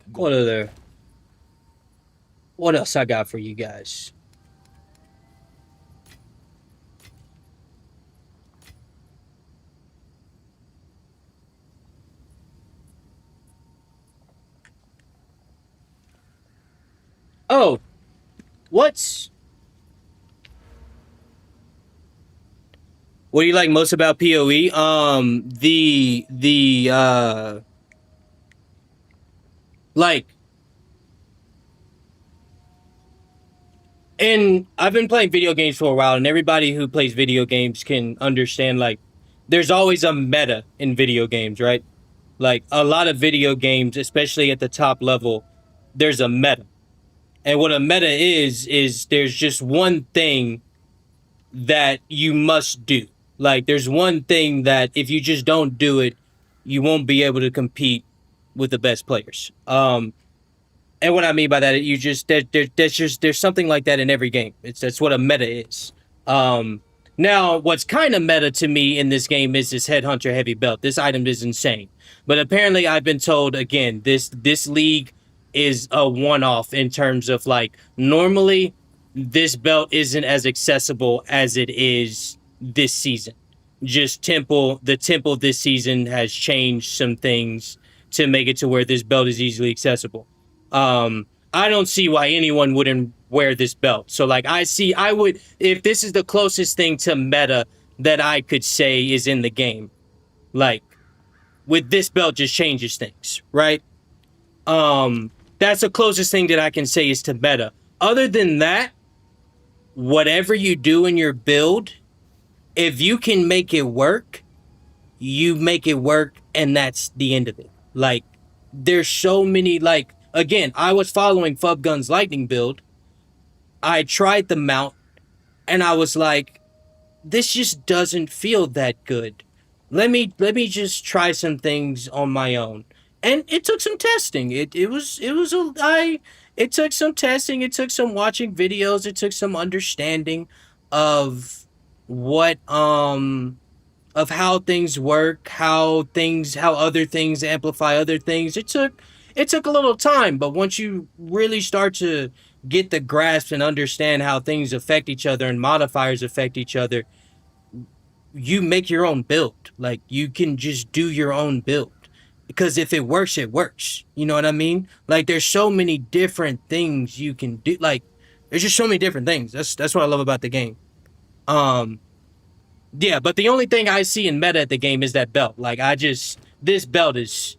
What else I got for you guys? Oh, what's What do you like most about PoE? Like, and I've been playing video games for a while, and everybody who plays video games can understand, like, there's always a meta in video games, right? Like, a lot of video games, especially at the top level, there's a meta. And what a meta is there's just one thing that you must do. Like, there's one thing that if you just don't do it, you won't be able to compete with the best players. And what I mean by that, you just there's something like that in every game. That's what a meta is. Now, what's kind of meta to me in this game is this Headhunter heavy belt. This item is insane, but apparently I've been told again this league is a one-off in terms of, like, normally this belt isn't as accessible as it is this season. Just the temple this season has changed some things to make it to where this belt is easily accessible. I don't see why anyone wouldn't wear this belt. So, like, I would, if this is the closest thing to meta that I could say is in the game, like, with this belt just changes things, right? That's the closest thing that I can say is to meta. Other than that, whatever you do in your build, if you can make it work, you make it work, and that's the end of it. Like, there's so many, like, again, I was following Fubgun's lightning build. I tried the mount, and I was like, this just doesn't feel that good. Let me just try some things on my own. And it took some testing. It took some testing, it took some watching videos, it took some understanding of what of how things work, how other things amplify other things. It took a little time, but once you really start to get the grasp and understand how things affect each other and modifiers affect each other, you make your own build. Like, you can just do your own build. Because if it works, it works. You know what I mean? Like, there's so many different things you can do. Like, there's just so many different things. That's what I love about the game. Yeah, but the only thing I see in meta at the game is that belt. Like, this belt is,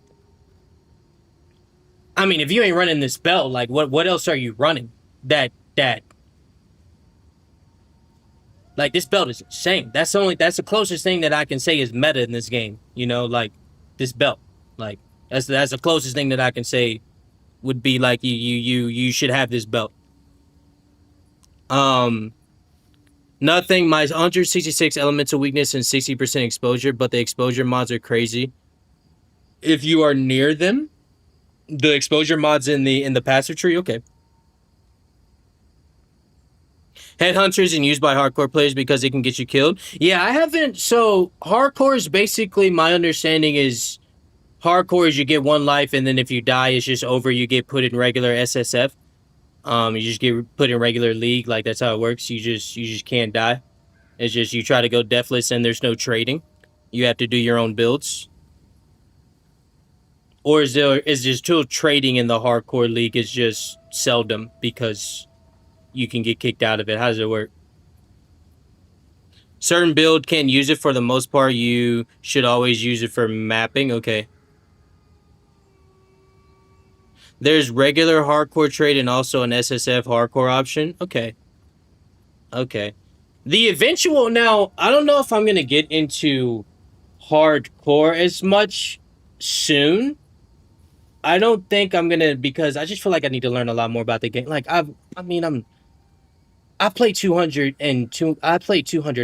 I mean, if you ain't running this belt, like, what else are you running? Like, this belt is insane. That's the closest thing that I can say is meta in this game. You know, like, this belt. Like, that's the closest thing that I can say would be, like, you should have this belt. Nothing. My 166 elemental weakness and 60% exposure, but the exposure mods are crazy. If you are near them, the exposure mods in the passive tree, okay. Headhunters and used by hardcore players because it can get you killed. Yeah, I haven't. So hardcore is basically, my understanding is, hardcore is you get one life, and then if you die, it's just over. You get put in regular SSF. You just get put in regular league. Like, that's how it works. You just can't die. It's just you try to go deathless, and there's no trading. You have to do your own builds. Or is there still trading in the hardcore league? Is just seldom because you can get kicked out of it. How does it work? Certain build can't use it for the most part. You should always use it for mapping. Okay. There's regular hardcore trade and also an SSF hardcore option. Okay. Okay. The eventual, now, I don't know if I'm going to get into hardcore as much soon. I don't think I'm going to, because I just feel like I need to learn a lot more about the game. Like, I played 200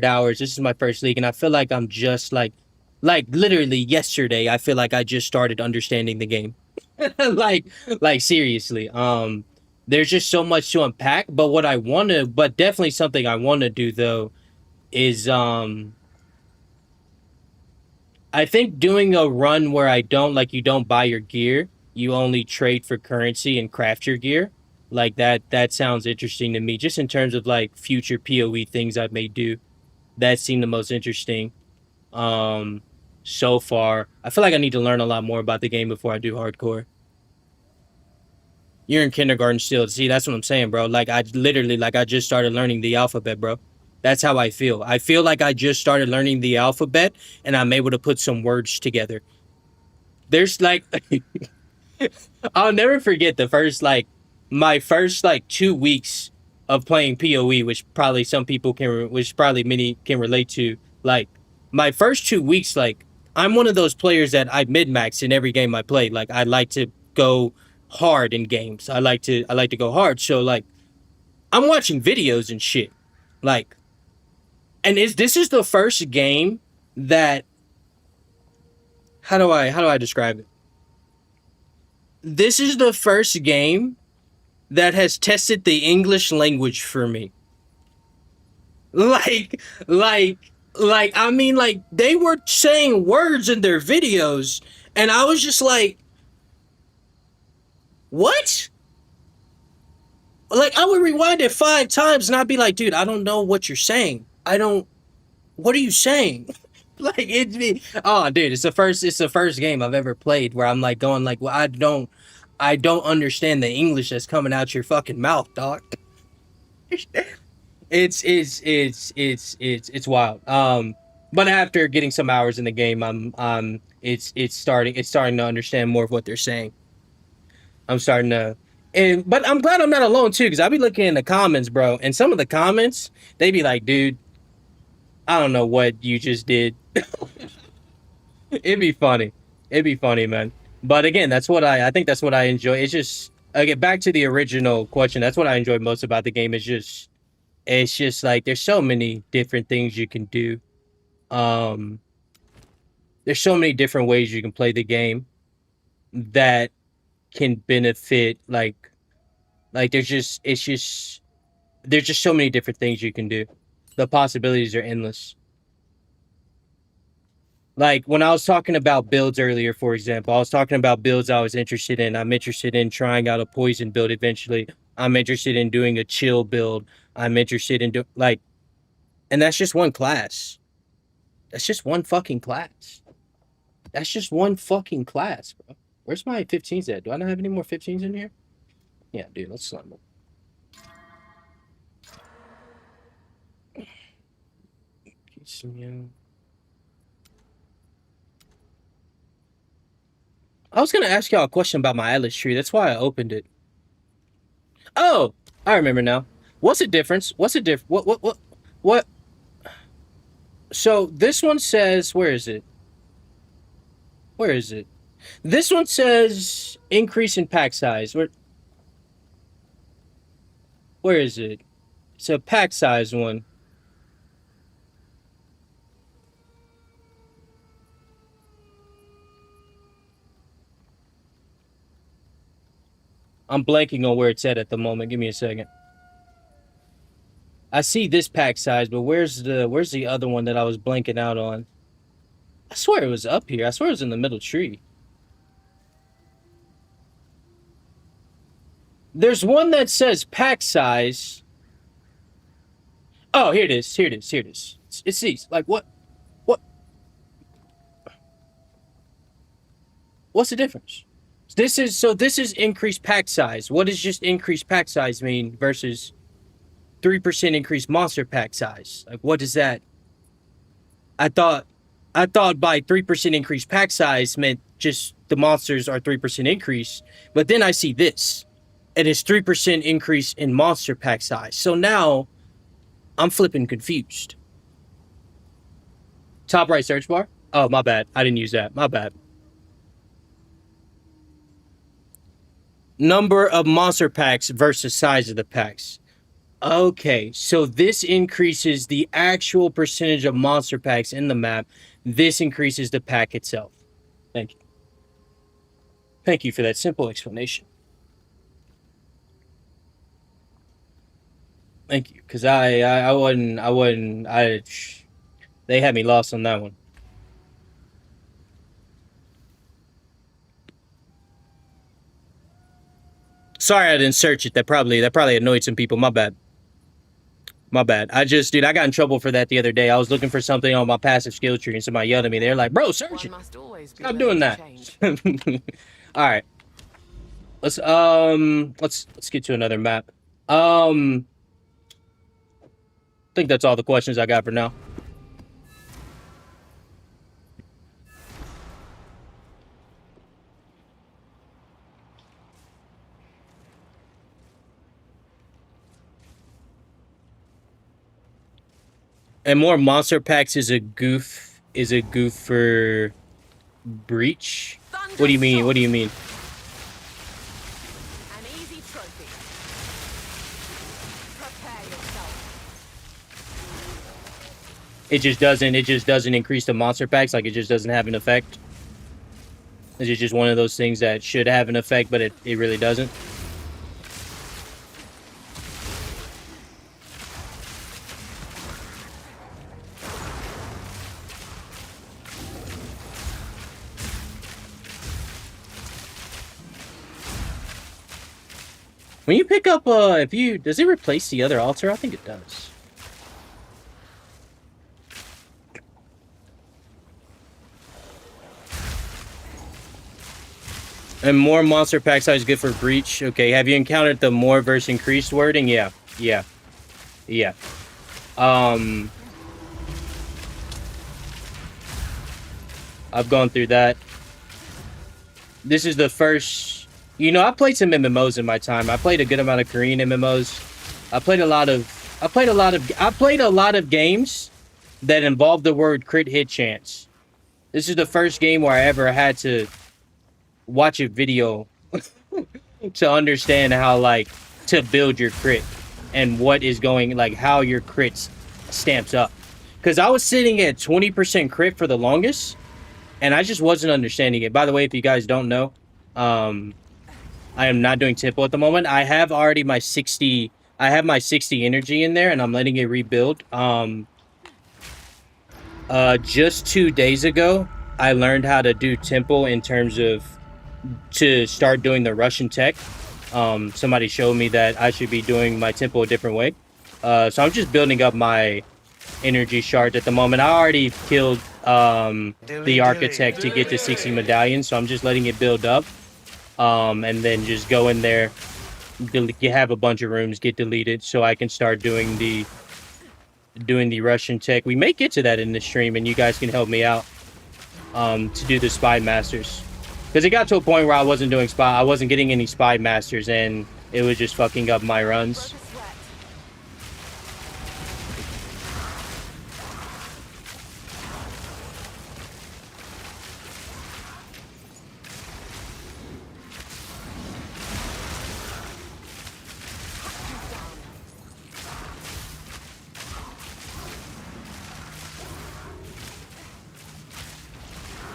hours. This is my first league, and I feel like I'm just like literally yesterday, I feel like I just started understanding the game. like seriously. There's just so much to unpack, but definitely something I want to do though is I think doing a run where you don't buy your gear, you only trade for currency and craft your gear. Like, that sounds interesting to me, just in terms of, like, future PoE things I may do. That seemed the most interesting so far. I feel like I need to learn a lot more about the game before I do hardcore. You're in kindergarten still. See, that's what I'm saying, bro. Like, I just started learning the alphabet, bro. That's how I feel. I feel like I just started learning the alphabet and I'm able to put some words together. There's like, I'll never forget the first, like, my first, like, 2 weeks of playing PoE, which probably some people can, which probably many can relate to. Like, my first 2 weeks, like, I'm one of those players that I mid-max in every game I play. Like, I like to go hard in games. I like to go hard. So, like, I'm watching videos and shit. Like, and this is the first game that, how do I describe it? This is the first game that has tested the English language for me. Like, I mean, like, they were saying words in their videos, and I was just like, what? Like, I would rewind it 5 times, and I'd be like, dude, I don't know what you're saying. What are you saying? Like, it's me. Oh, dude, it's the first game I've ever played where I'm like going like, well, I don't understand the English that's coming out your fucking mouth, dog. It's wild. But after getting some hours in the game, it's starting to understand more of what they're saying. I'm starting to, but I'm glad I'm not alone too, because I'll be looking in the comments, bro, and some of the comments, they be like, dude, I don't know what you just did. It'd be funny. It'd be funny, man. But again, I think that's what I enjoy. It's just, I get back to the original question. That's what I enjoy most about the game. It's just like, there's so many different things you can do. There's so many different ways you can play the game that can benefit, like there's just so many different things you can do. The possibilities are endless. Like, when I was talking about builds earlier, for example, I was talking about builds I was interested in. I'm interested in trying out a poison build eventually. I'm interested in doing a chill build. I'm interested in and that's just one class. That's just one fucking class. That's just one fucking class, bro. Where's my 15s at? Do I not have any more 15s in here? Yeah, dude, let's slime them. I was gonna ask y'all a question about my Atlas tree. That's why I opened it. Oh, I remember now. What's the difference? What? So this one says, where is it? This one says increase in pack size. Where is it? It's a pack size one. I'm blanking on where it's at the moment. Give me a second. I see this pack size, but where's the other one that I was blanking out on? I swear it was up here. I swear it was in the middle tree. There's one that says pack size. Oh, here it is. It's these. Like, what? What's the difference? This is increased pack size. What does just increased pack size mean versus 3% increased monster pack size? Like, what does that? I thought by 3% increased pack size meant just the monsters are 3% increase. But then I see this. It is 3% increase in monster pack size. So now I'm flipping confused. Top right search bar? Oh, my bad. I didn't use that. My bad. Number of monster packs versus size of the packs. Okay, so this increases the actual percentage of monster packs in the map. This increases the pack itself. Thank you. Thank you for that simple explanation. Thank you, because they had me lost on that one. Sorry I didn't search it. That probably annoyed some people. My bad. I got in trouble for that the other day. I was looking for something on my passive skill tree and somebody yelled at me. They're like, bro, search it. Stop doing that. All right. Let's get to another map. The think that's all the questions I got for now. And more monster packs is a goof for breach. What do you mean? What do you mean? An easy trophy. Prepare yourself. It just doesn't increase the monster packs, like it just doesn't have an effect. It's just one of those things that should have an effect, but it really doesn't. When you pick up, does it replace the other altar? I think it does. And more monster pack size good for breach. Okay, have you encountered the more versus increased wording? Yeah. I've gone through that. This is the first. You know, I played some MMOs in my time. I played a good amount of Korean MMOs. I played a lot of games that involved the word crit hit chance. This is the first game where I ever had to watch a video to understand how, like, to build your crit and what is going, like, how your crits stamps up. Because I was sitting at 20% crit for the longest, and I just wasn't understanding it. By the way, if you guys don't know, I am not doing tempo at the moment. I have already my 60. I have my 60 energy in there, and I'm letting it rebuild. Just 2 days ago, I learned how to do tempo in terms of to start doing the Russian tech. Somebody showed me that I should be doing my tempo a different way. So I'm just building up my energy shards at the moment. I already killed the architect to get to 60 medallions, so I'm just letting it build up. And then just go in there, you have a bunch of rooms get deleted, so I can start doing the Russian tech. We may get to that in the stream, and you guys can help me out to do the spy masters, because it got to a point where I wasn't doing spy. I wasn't getting any spy masters, and it was just fucking up my runs.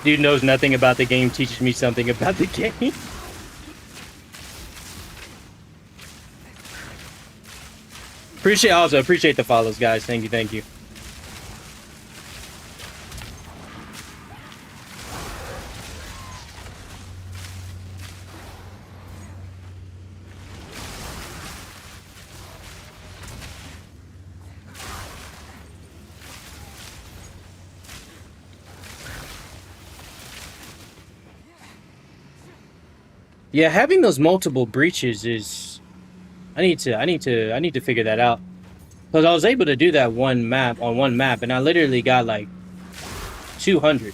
Dude knows nothing about the game, teaches me something about the game. Appreciate the follows, guys. Thank you. Yeah, having those multiple breaches is, I need to figure that out. Because I was able to do that on one map, and I literally got like 200.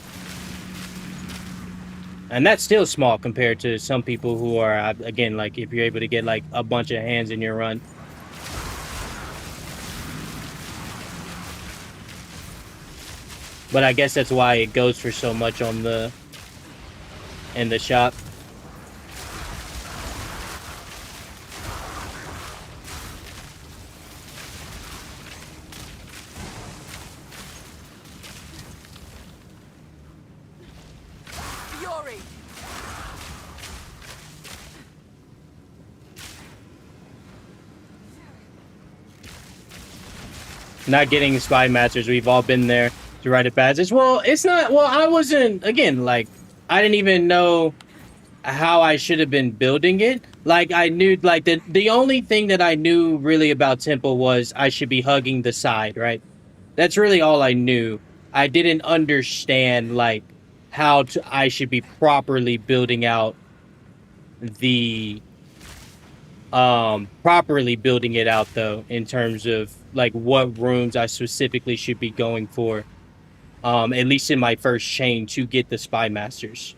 And that's still small compared to some people who are, again, like, if you're able to get like a bunch of hands in your run. But I guess that's why it goes for so much in the shop. Not getting spy masters, we've all been there to write it passage. Well, it's not, well, I wasn't, again, like, I didn't even know how I should have been building it. Like, I knew, like, the only thing that I knew really about tempo was I should be hugging the side, right? That's really all I knew. I didn't understand, like, how I should be properly building out the properly building it out though, in terms of like what rooms I specifically should be going for. At least in my first chain to get the spy masters.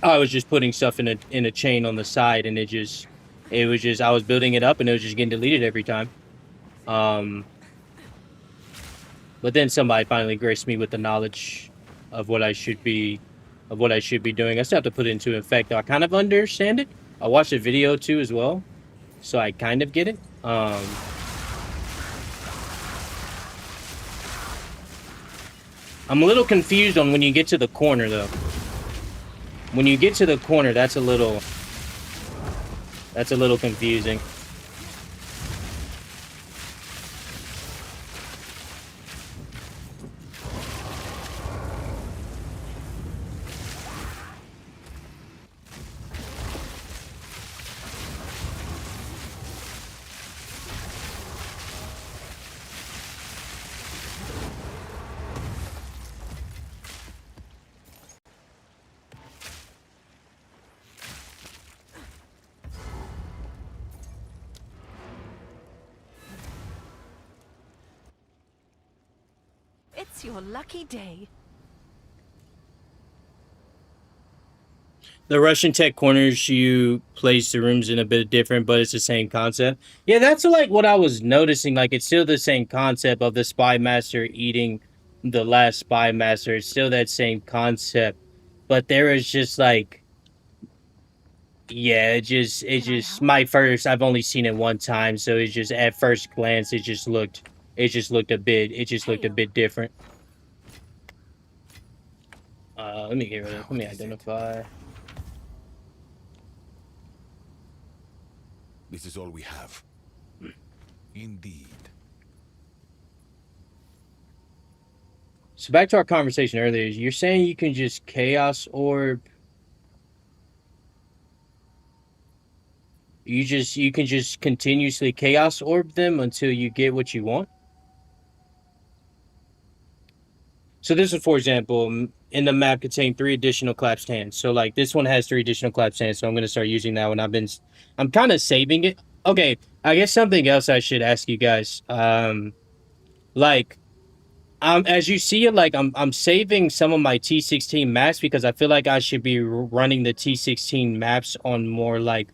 I was just putting stuff in a chain on the side, and it was just I was building it up, and it was just getting deleted every time. But then somebody finally graced me with the knowledge of what I should be doing. I still have to put it into effect, though. I kind of understand it. I watched a video too as well, so I kind of get it. I'm a little confused on when you get to the corner, though. When you get to the corner, that's a little confusing. It's your lucky day. The Russian tech corners, you place the rooms in a bit different, but it's the same concept. Yeah, that's like what I was noticing. Like, it's still the same concept of the spy master eating the last spy master. It's still that same concept, but there is just like, yeah, it just my first. I've only seen it one time, so it's just at first glance, it just looked a bit different. Let me get rid of. Let me identify. This is all we have. Indeed. So back to our conversation earlier. You're saying you can just chaos orb. You can just continuously chaos orb them until you get what you want. So this is, for example, in the map contain 3 additional collapsed hands. So like this one has 3 additional collapsed hands. So I'm gonna start using that one. I'm kind of saving it. Okay, I guess something else I should ask you guys. Like, as you see it, like I'm saving some of my T16 maps because I feel like I should be running the T16 maps on more like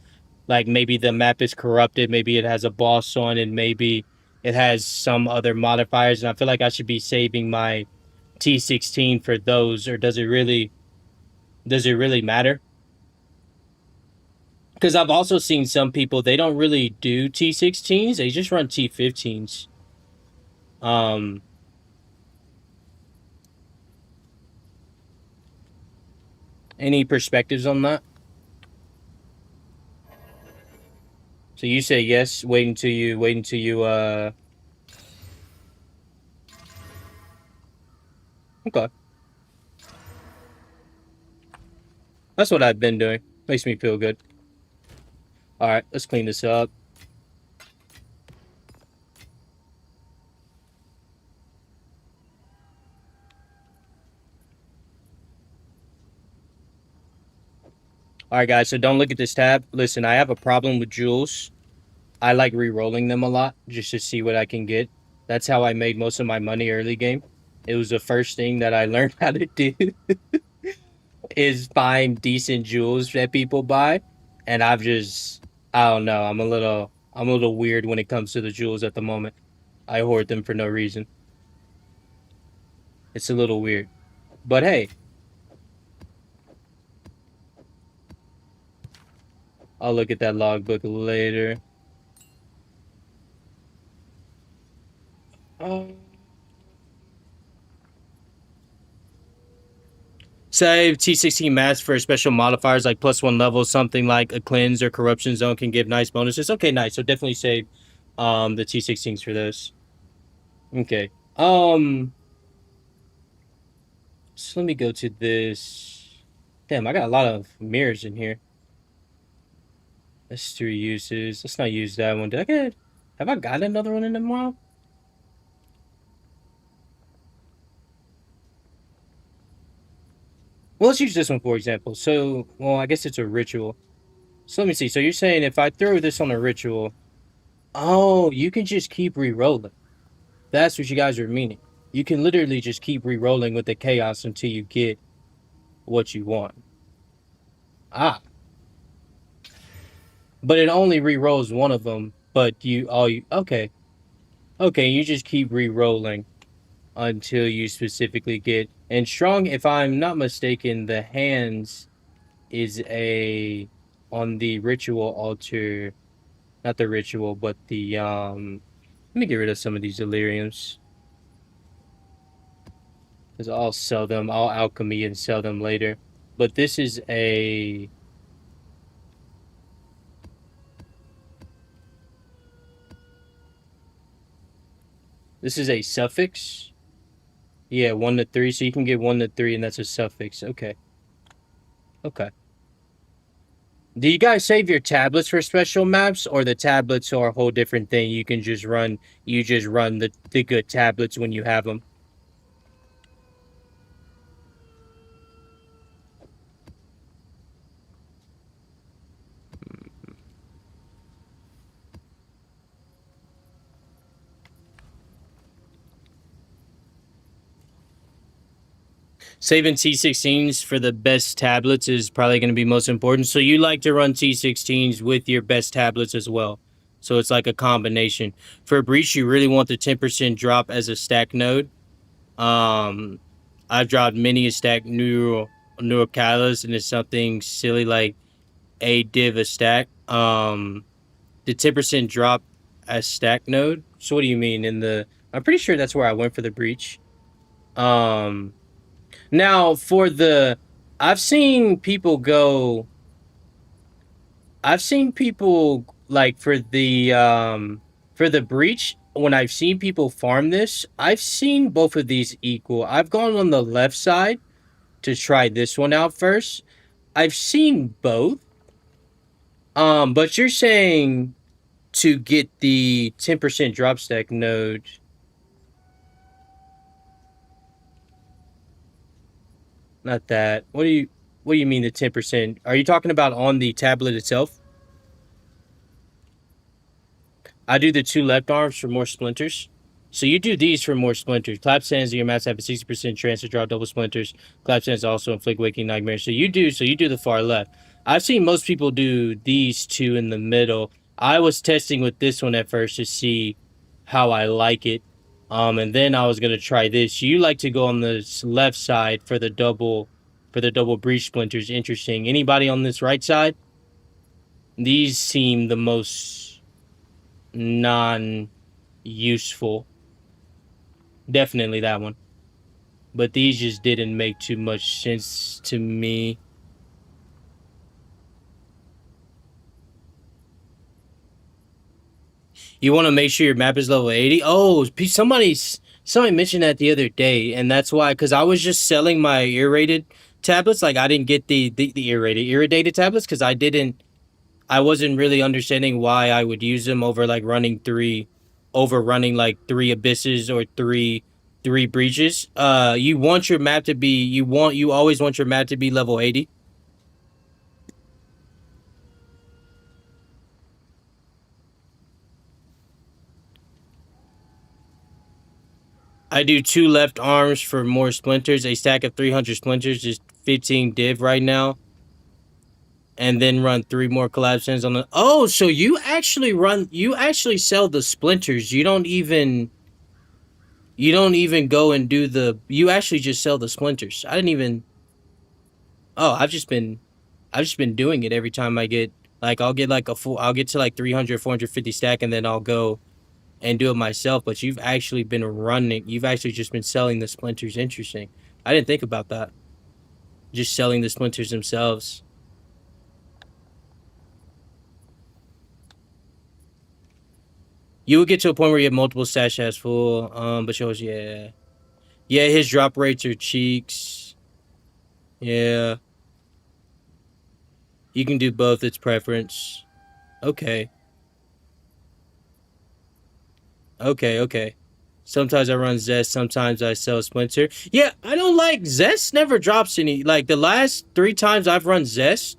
maybe the map is corrupted, maybe it has a boss on it, maybe it has some other modifiers, and I feel like I should be saving my T16 for those. Or does it really matter? Because I've also seen some people, they don't really do T16s, they just run T15s. Any perspectives on that? So you say yes, wait until you okay. That's what I've been doing. Makes me feel good. Alright, let's clean this up. Alright guys, so don't look at this tab. Listen, I have a problem with jewels. I like re-rolling them a lot just to see what I can get. That's how I made most of my money early game. It was the first thing that I learned how to do. Is find decent jewels that people buy. And I don't know, I'm a little weird when it comes to the jewels at the moment. I hoard them for no reason. It's a little weird. But hey, I'll look at that logbook later. Save T16 maps for special modifiers like +1 level, something like a cleanse or corruption zone can give nice bonuses. Okay, nice. So definitely save the T16s for those. Okay. So let me go to this. Damn, I got a lot of mirrors in here. That's 3 uses. Let's not use that one. Have I got another one in the tomorrow? Well, let's use this one for example. So, well, I guess it's a ritual. So let me see. So you're saying if I throw this on a ritual, oh, you can just keep re-rolling. That's what you guys are meaning. You can literally just keep re-rolling with the chaos until you get what you want. Ah. But it only re-rolls one of them, but okay. Okay, you just keep re-rolling until you specifically get, and strong, if I'm not mistaken, the hands is on the ritual altar, not the ritual, but the let me get rid of some of these deliriums. Because I'll sell them, I'll alchemy and sell them later. But this is a suffix. Yeah, 1 to 3. So you can get 1 to 3, and that's a suffix. Okay. Okay. Do you guys save your tablets for special maps, or the tablets are a whole different thing? You can just run. You just run the good tablets when you have them. Saving T16s for the best tablets is probably going to be most important. So you like to run T16s with your best tablets as well. So it's like a combination. For Breach, you really want the 10% drop as a stack node. I've dropped many a stack neural catalyst, and it's something silly like a div a stack. The 10% drop as stack node. So what do you mean I'm pretty sure that's where I went for the Breach. Now, I've seen people like for the breach. When I've seen people farm this, I've seen both of these equal. I've gone on the left side to try this one out first. I've seen both. But you're saying to get the 10% drop stack node. Not that. What do you mean the 10%? Are you talking about on the tablet itself? I do the 2 left arms for more splinters. So you do these for more splinters. Clap stands in your maps have a 60% chance to draw double splinters. Clap stands also inflict waking nightmares. So you do the far left. I've seen most people do these 2 in the middle. I was testing with this one at first to see how I like it. And then I was gonna try this. You like to go on the left side for the double breach splinters. Interesting. Anybody on this right side? These seem the most non-useful. Definitely that one. But these just didn't make too much sense to me. You want to make sure your map is level 80? Oh, somebody mentioned that the other day, and that's why, because I was just selling my irradiated tablets. Like, I didn't get the irradiated tablets because I wasn't really understanding why I would use them over like running like 3 abysses or three breaches. You want your map to be, you always want your map to be level 80. I do 2 left arms for more splinters. A stack of 300 splinters is 15 div right now. And then run 3 more collapse ends on the... Oh, so you actually sell the splinters. You don't even go and do the... You actually just sell the splinters. I didn't even... Oh, I've just been doing it every time I get... Like, I'll get to like 300, 450 stack, and then I'll go and do it myself. But you've actually just been selling the splinters. Interesting. I didn't think about that. Just selling the splinters themselves. You would get to a point where you have multiple stash as full, but shows, yeah. Yeah, his drop rates are cheeks. Yeah. You can do both, it's preference. Okay. Okay. Sometimes I run Zest, sometimes I sell Splinter. Yeah, I don't like... Zest never drops any... Like, the last 3 times I've run Zest,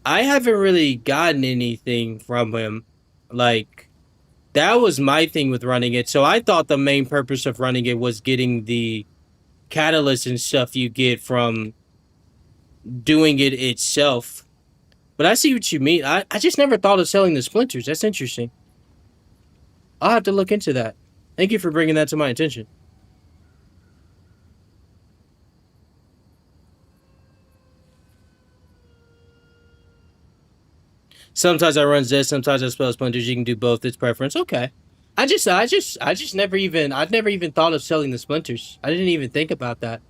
I haven't really gotten anything from him. Like, that was my thing with running it. So I thought the main purpose of running it was getting the catalyst and stuff you get from doing it itself. But I see what you mean. I just never thought of selling the splinters. That's interesting. I'll have to look into that. Thank you for bringing that to my attention. Sometimes I run this, sometimes I spell splinters. You can do both. It's preference. Okay. I'd never even thought of selling the splinters. I didn't even think about that.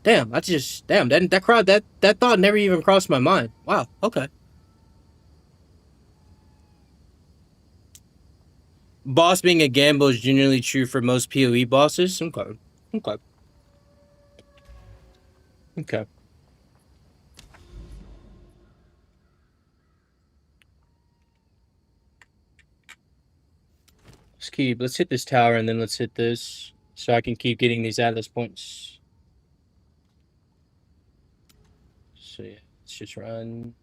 Damn, that thought never even crossed my mind. Wow. Okay. Boss being a gamble is generally true for most PoE bosses. Okay. Okay. Okay. Let's hit this tower and then let's hit this so I can keep getting these Atlas points. So yeah, let's just run.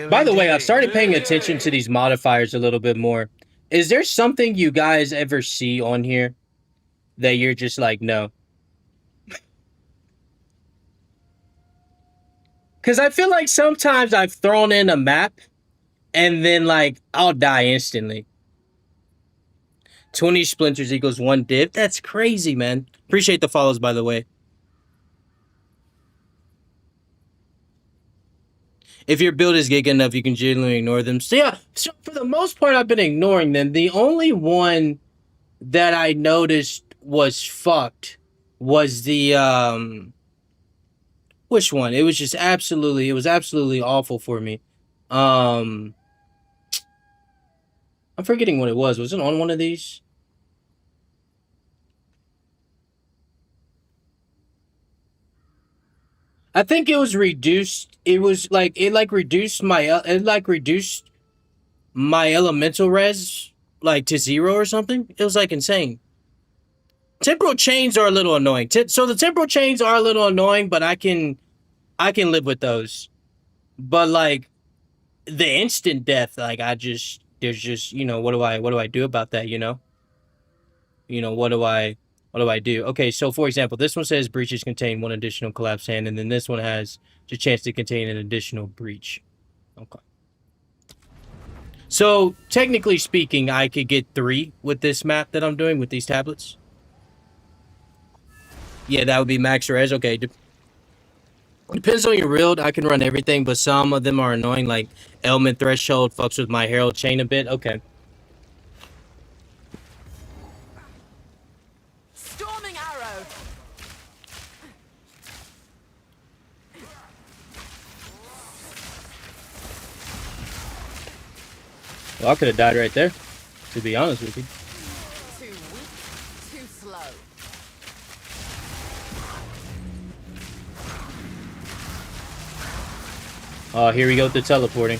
By the way, I've started paying attention to these modifiers a little bit more. Is there something you guys ever see on here that you're just like, no? Because I feel like sometimes I've thrown in a map and then, like, I'll die instantly. 20 splinters equals 1 div. That's crazy, man. Appreciate the follows, by the way. If your build is gig enough, you can generally ignore them. So, yeah. So, for the most part, I've been ignoring them. The only one that I noticed was fucked was the, which one? It was just absolutely awful for me. I'm forgetting what it was. Was it on one of these? I think it was reduced. It was like reduced my elemental res like to 0 or something. It was like insane. Temporal chains are a little annoying. So the temporal chains are a little annoying, but I can live with those. But like the instant death, like there's just, you know, what do I do about that, you know? You know, what do I do? Okay, so for example, this one says breaches contain 1 additional collapse hand, and then this one has the chance to contain an additional breach. Okay. So technically speaking, I could get 3 with this map that I'm doing with these tablets. Yeah, that would be max res. Okay. Depends on your build. I can run everything, but some of them are annoying, like Element Threshold fucks with my Herald Chain a bit. Okay. Storming arrow. Well, I could have died right there, to be honest with you. Too weak, too slow. Oh, here we go with the teleporting.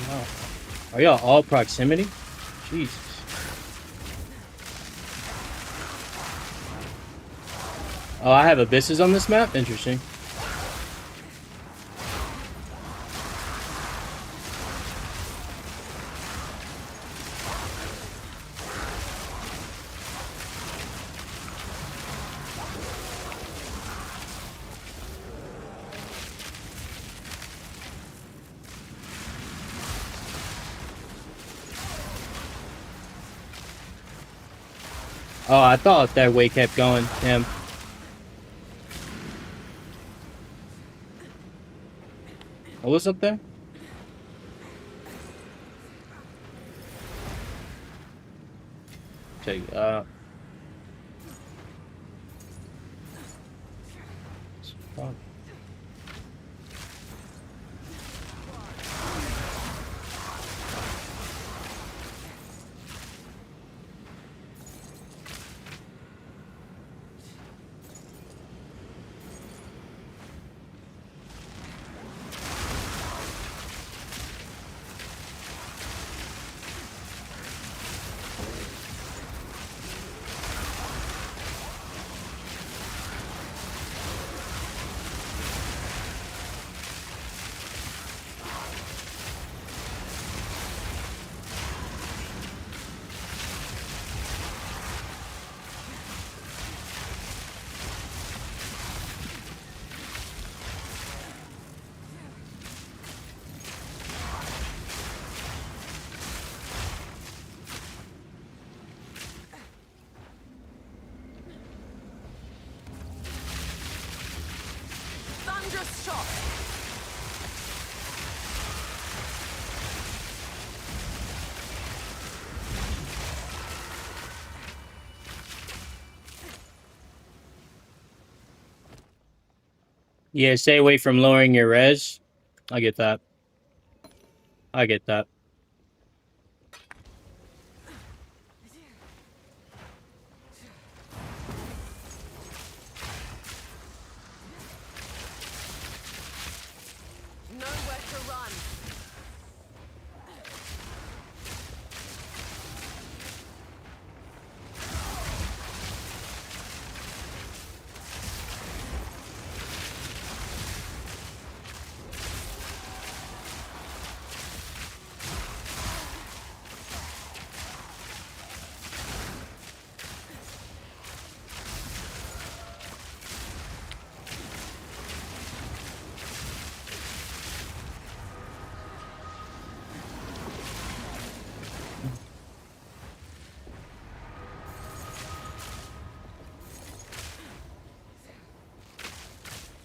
Wow. Are y'all all proximity? Jesus. Oh, I have abysses on this map? Interesting. Oh, I thought that way kept going. Damn. What was up there? Take shot. Yeah, stay away from lowering your res. I get that. I get that. Nowhere to run.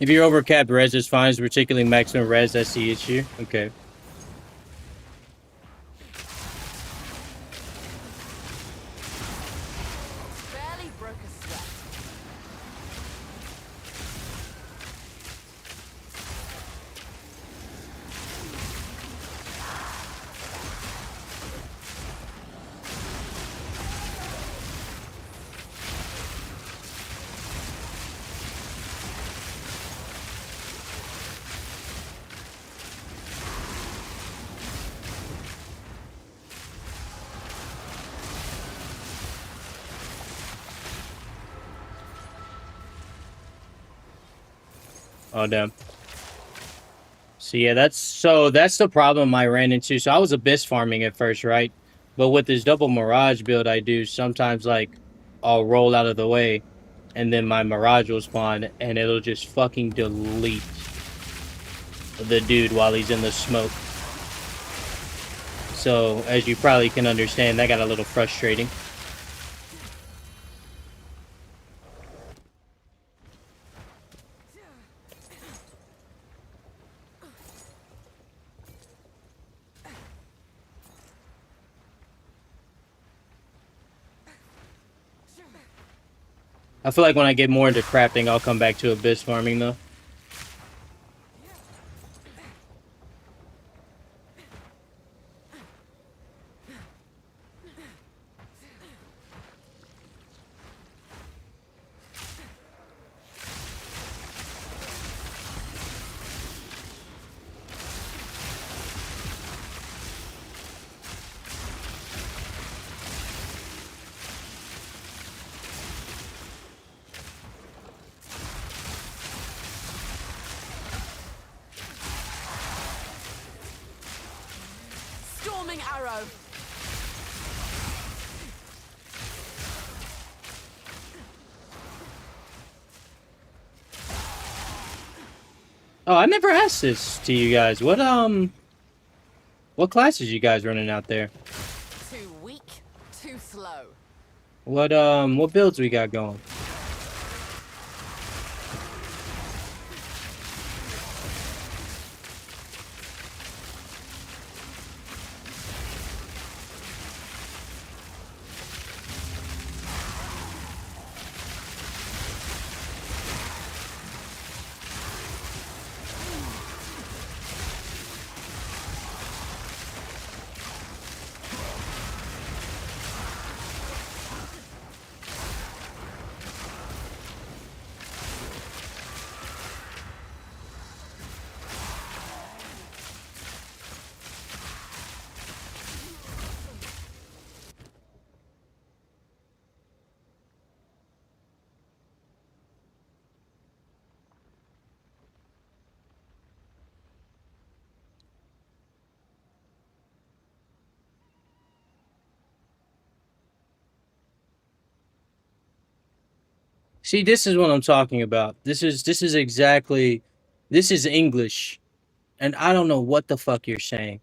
If you're overcapped, res is fine. It's particularly maximum res, that's the issue. Okay. Barely broke a sweat. Oh, damn. So yeah, that's the problem I ran into. So I was abyss farming at first, right? But with this double mirage build I do, sometimes like I'll roll out of the way and then my mirage will spawn and it'll just fucking delete the dude while he's in the smoke. So as you probably can understand, that got a little frustrating. I feel like when I get more into crafting, I'll come back to abyss farming though. Storming arrow. Oh, I never asked this to you guys. What classes you guys running out there? Too weak, too slow. What builds we got going? See, this is what I'm talking about. This is exactly, this is English, and I don't know what the fuck you're saying.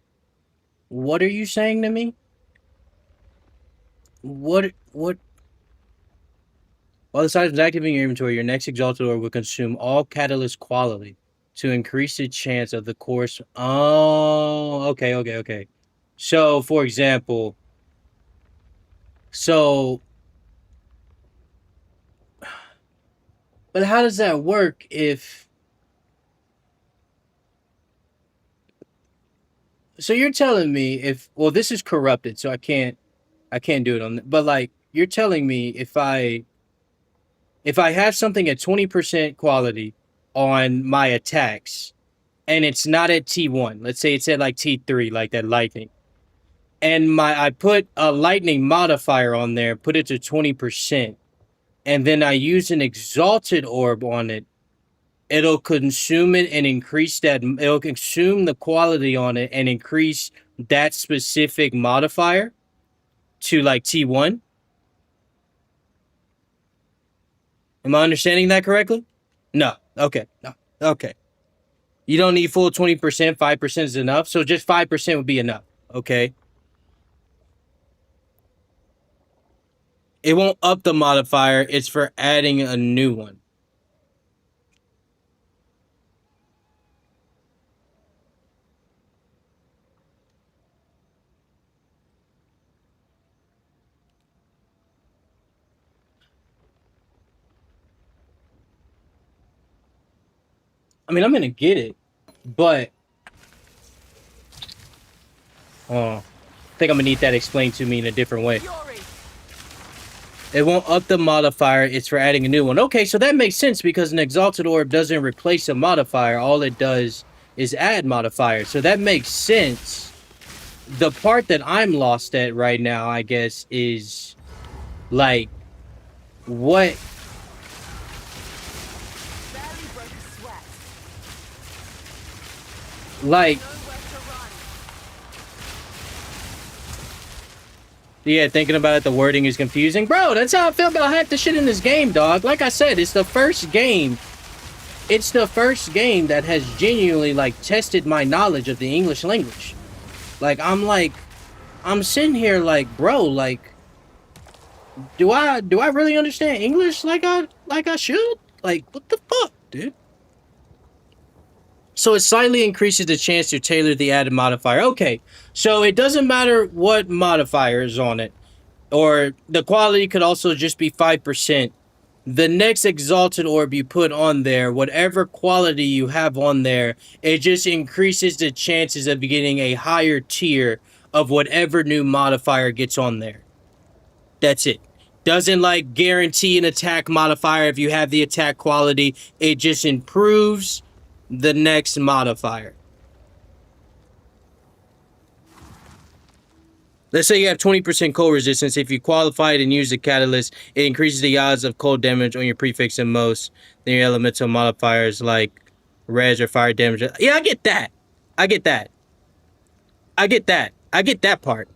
What are you saying to me? What? While this item is active in your inventory, your next exalted orb will consume all catalyst quality. to increase the chance of the course. Oh, okay. So, for example, but how does that work if? So you're telling me well, this is corrupted, so I can't do it on. But like, you're telling me if I have something at 20% quality on my attacks, and it's not at T1, let's say it's at like T3, like that lightning, and I put a lightning modifier on there, put it to 20%, and then I use an exalted orb on it, it'll consume it and increase that. It'll consume the quality on it and increase that specific modifier to like T1. Am I understanding that correctly? No. Okay. No. Okay. You don't need full 20%. 5% is enough. So just 5% would be enough. Okay. It won't up the modifier. It's for adding a new one. I mean, I'm gonna get it, but I think I'm gonna need that explained to me in a different way. It won't up the modifier, it's for adding a new one. Okay, so that makes sense because an exalted orb doesn't replace a modifier. All it does is add modifiers. So that makes sense. The part that I'm lost at right now, I guess, is like what like yeah, thinking about it, the wording is confusing. Bro, that's how I feel about half the shit in this game, dog. Like I said, it's the first game. It's the first game that has genuinely, like, tested my knowledge of the English language. Like, I'm sitting here like, bro, like, do I really understand English like I should? Like, what the fuck, dude? So it slightly increases the chance to tailor the added modifier. Okay, so it doesn't matter what modifier is on it. Or the quality could also just be 5%. The next exalted orb you put on there, whatever quality you have on there, it just increases the chances of getting a higher tier of whatever new modifier gets on there. That's it. Doesn't like guarantee an attack modifier if you have the attack quality. It just improves the next modifier. Let's say you have 20% cold resistance. If you qualify it and use the catalyst, it increases the odds of cold damage on your prefix and most. Then your elemental modifiers like res or fire damage. Yeah, I get that. I get that. I get that. I get that part.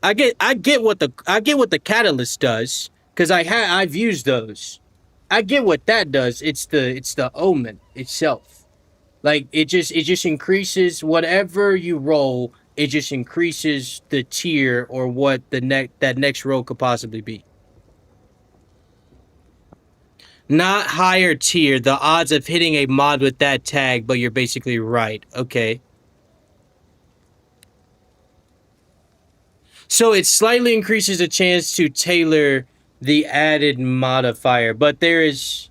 I get what the catalyst does because I've used those. I get what that does. It's the omen itself. Like it just increases whatever you roll. It just increases the tier or what that next roll could possibly be. Not higher tier. The odds of hitting a mod with that tag, but you're basically right. Okay. So it slightly increases the chance to tailor the added modifier, but there is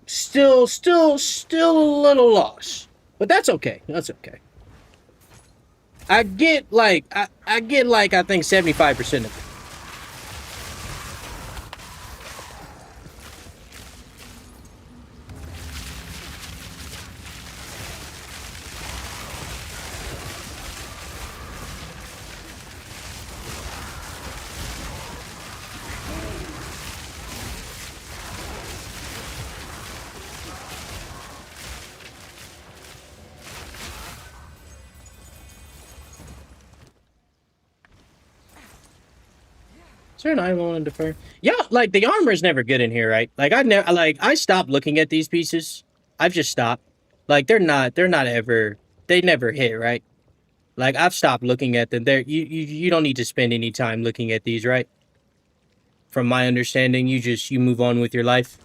still a little loss. But that's okay. That's okay. I get like I think 75% of it. Is there an item I want to defer? Yeah, like the armor is never good in here, right? Like I stopped looking at these pieces. I've just stopped. Like they're not ever, they never hit, right? Like I've stopped looking at them. You don't need to spend any time looking at these, right? From my understanding, you move on with your life.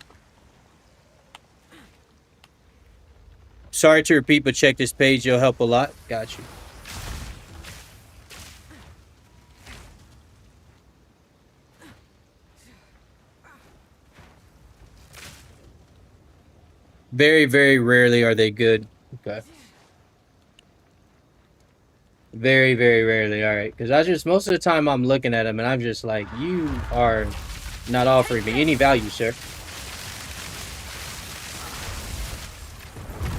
Sorry to repeat, but check this page. You'll help a lot. Got you. Very, very rarely are they good. Okay. Very, very rarely. All right. Because I just, most of the time I'm looking at them and I'm just like, you are not offering me any value, sir.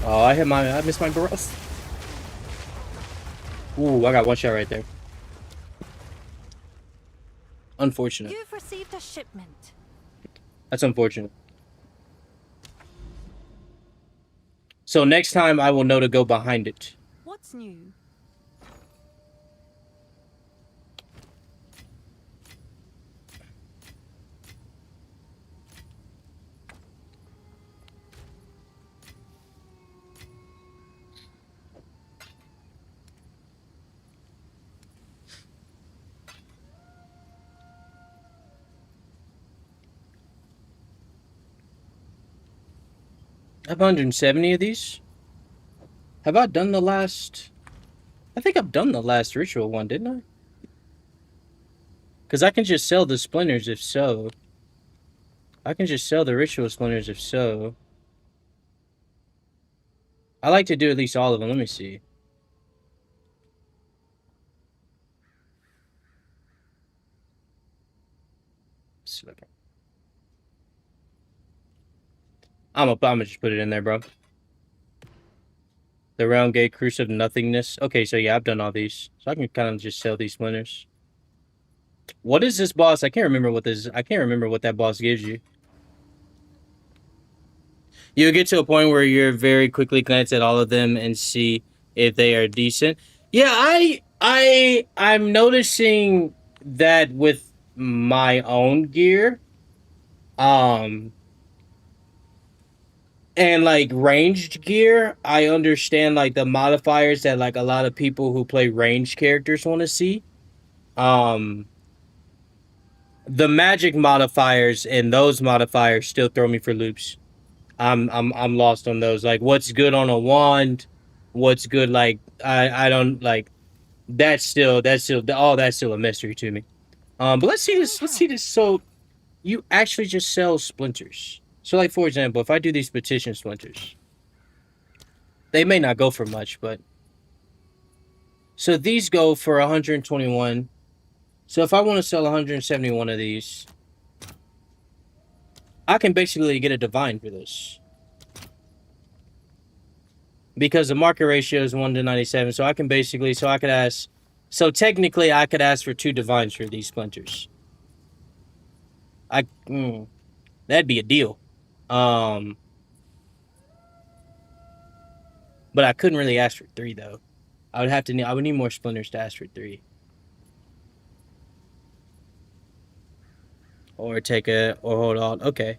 Oh, I missed my barrels. Ooh, I got one shot right there. Unfortunate. You've received a shipment. That's unfortunate. So next time I will know to go behind it. What's new? I have 170 of these. Have I done the last? I think I've done the last ritual one, didn't I? Because I can just sell the splinters if so. I can just sell the ritual splinters if so. I like to do at least all of them. Let me see. I'm gonna just put it in there, bro. The round gate cruise of nothingness. Okay, so yeah, I've done all these. So I can kind of just sell these splinters. What is this boss? I can't remember what this is. I can't remember what that boss gives you. You'll get to a point where you're very quickly glance at all of them and see if they are decent. Yeah, I'm noticing that with my own gear. And like ranged gear, I understand like the modifiers that like a lot of people who play ranged characters want to see. The magic modifiers and those modifiers still throw me for loops. I'm lost on those. Like what's good on a wand, what's good like I don't like that's still all that's still a mystery to me. But let's see this. So you actually just sell splinters. So like for example, if I do these petition splinters, they may not go for much, but so these go for 121. So if I want to sell 171 of these, I can basically get a divine for this. Because the market ratio is 1 to 97, so I can basically, so I could ask, so technically I could ask for 2 divines for these splinters. That'd be a deal. But I couldn't really ask for 3 though. I would need more splinters to ask for 3. Or hold Alt. Okay.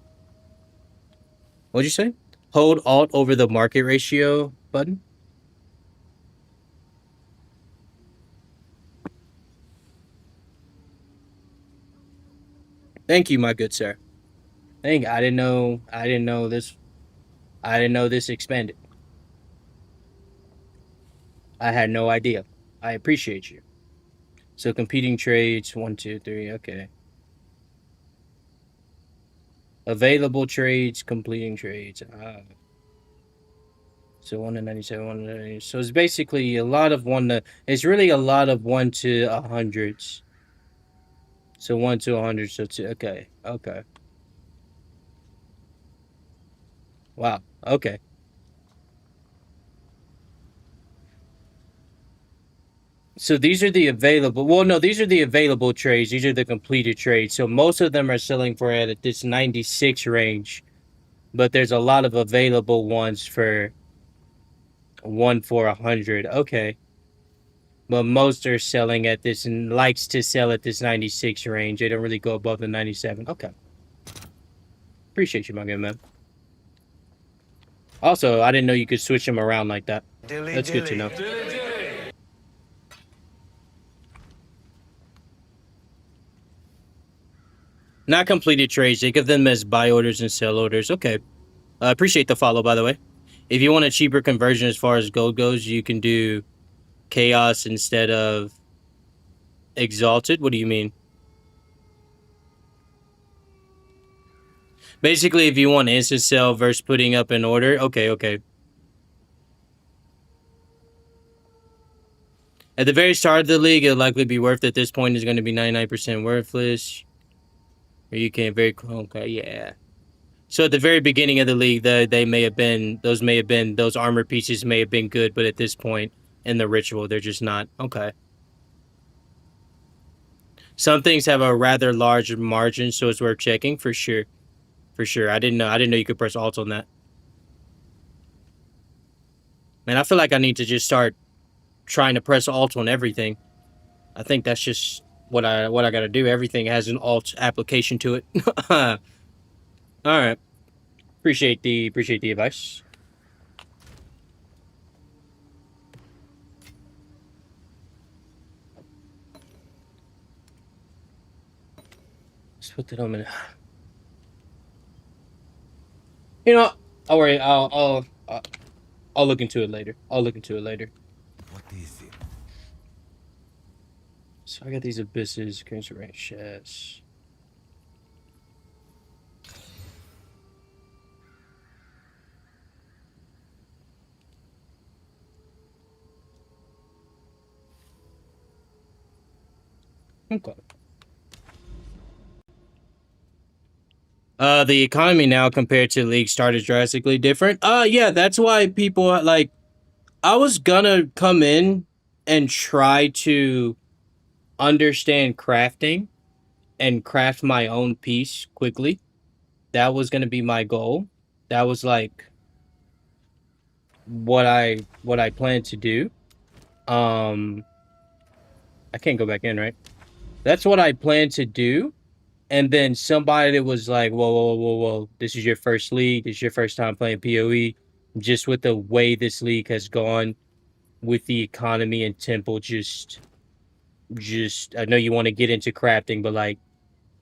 What'd you say? Hold Alt over the market ratio button. Thank you, my good sir. I didn't know this expanded. I had no idea. I appreciate you. So competing trades, 1, 2, 3, okay. Available trades, completing trades. So 1 to 97, 1 to 90. So it's basically a lot of it's really a lot of 1 to 100s. So 1 to 100, so 2, okay. Wow, okay. So these are the available, well, no, these are the available trades. These are the completed trades. So most of them are selling for at this 96 range. But there's a lot of available ones for 1 for 100. Okay. But most are selling at this and likes to sell at this 96 range. They don't really go above the 97. Okay. Appreciate you, my good man. Also, I didn't know you could switch them around like that. That's good to know. Not completed trades. They give them as buy orders and sell orders. Okay. Appreciate the follow, by the way. If you want a cheaper conversion as far as gold goes, you can do chaos instead of exalted. What do you mean? Basically, if you want instant sell versus putting up an order, okay. At the very start of the league, it'll likely be worth it. At this point, it's going to be 99% worthless. Or you can't very... Okay, yeah. So at the very beginning of the league, those armor pieces may have been good, but at this point in the ritual, they're just not. Okay. Some things have a rather large margin, so it's worth checking for sure. For sure. I didn't know you could press alt on that. Man, I feel like I need to just start trying to press alt on everything. I think that's just what I gotta do. Everything has an alt application to it. All right. Appreciate the advice. Let's put that on a... You know, I'll worry. I'll look into it later. What is it? So I got these abysses, currency range chests. Okay. The economy now compared to the league start is drastically different. Yeah, that's why people like. I was gonna come in and try to understand crafting and craft my own piece quickly. That was gonna be my goal. That was like what I planned to do. I can't go back in, right? That's what I planned to do. And then somebody that was like, whoa, this is your first league. This is your first time playing PoE. Just with the way this league has gone with the economy and temple, just I know you want to get into crafting, but like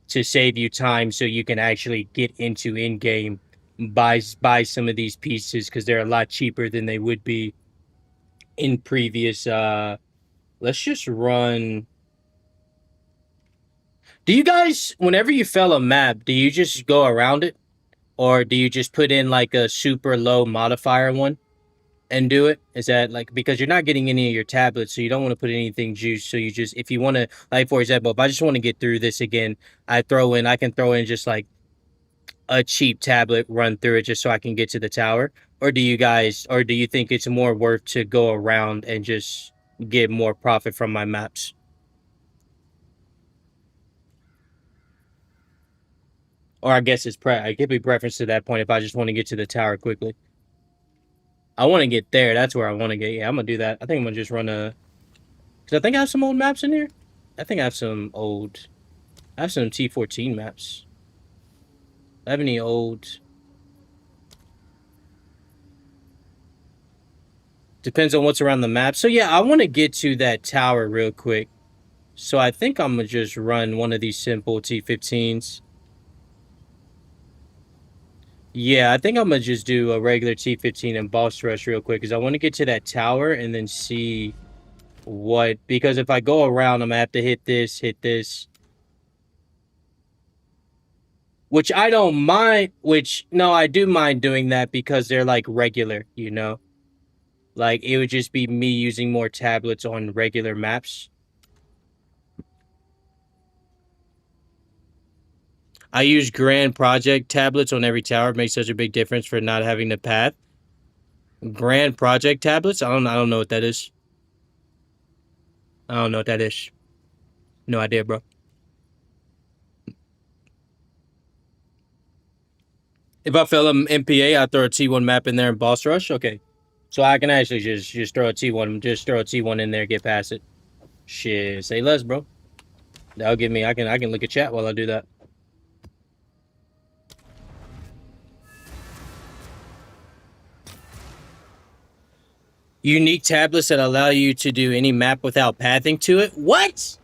to save you time so you can actually get into in-game, buy some of these pieces because they're a lot cheaper than they would be in previous. Let's just run... Do you guys, whenever you fail a map, do you just go around it? Or do you just put in like a super low modifier one and do it? Is that like, because you're not getting any of your tablets, so you don't want to put anything juice. So you just, if you want to, like for example, if I just want to get through this again, I can throw in just like a cheap tablet, run through it just so I can get to the tower. Or do you think it's more worth to go around and just get more profit from my maps? Or I guess it could be preference to that point if I just want to get to the tower quickly. I want to get there. That's where I want to get. Yeah, I'm going to do that. I think I'm going to just run a... Because I think I have some old maps in here. I think I have some T14 maps. Do I have any old... Depends on what's around the map. So yeah, I want to get to that tower real quick. So I think I'm going to just run one of these simple T15s. Yeah, I think I'm going to just do a regular T15 and boss rush real quick because I want to get to that tower and then see what... Because if I go around, I'm going to have to hit this. Which I don't mind, no, I do mind doing that because they're like regular, you know? Like, it would just be me using more tablets on regular maps. I use Grand Project tablets on every tower. It makes such a big difference for not having the path. Grand Project tablets? I don't know what that is. I don't know what that is. No idea, bro. If I fail an MPA, I throw a T1 map in there and boss rush? Okay. So I can actually just throw a T1 in there, get past it. Shit, say less, bro. That'll give me... I can look at chat while I do that. Unique tablets that allow you to do any map without pathing to it? What?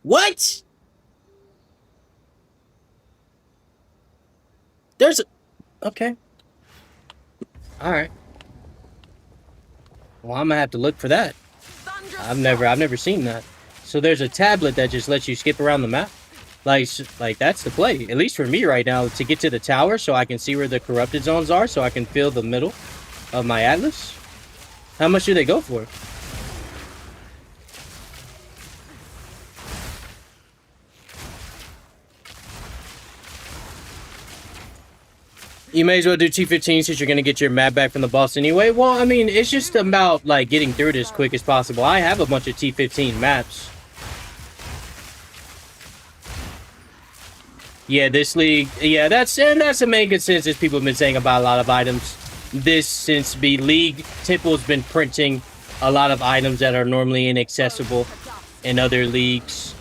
What? There's a... Okay. Alright. Well, I'm gonna have to look for that. I've never seen that. So there's a tablet that just lets you skip around the map. Like that's the play. At least for me right now, to get to the tower so I can see where the corrupted zones are, so I can fill the middle of my atlas. How much do they go for? You may as well do T15 since you're gonna get your map back from the boss anyway. Well, I mean, it's just about like getting through it as quick as possible. I have a bunch of T15 maps. Yeah, this league, yeah, that's the main consensus people have been saying about a lot of items. This, since the league, Temple's been printing a lot of items that are normally inaccessible in other leagues.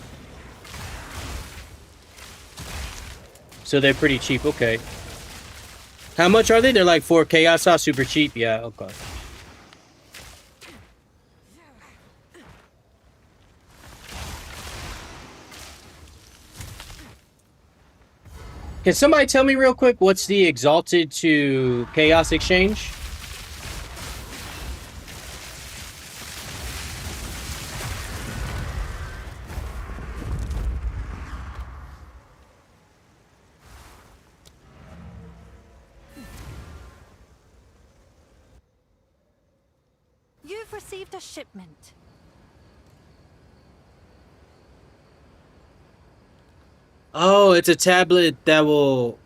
So they're pretty cheap, okay. How much are they? They're like 4K. I saw super cheap. Yeah, okay. Can somebody tell me real quick what's the Exalted to Chaos exchange? You've received a shipment. Oh, it's a tablet that will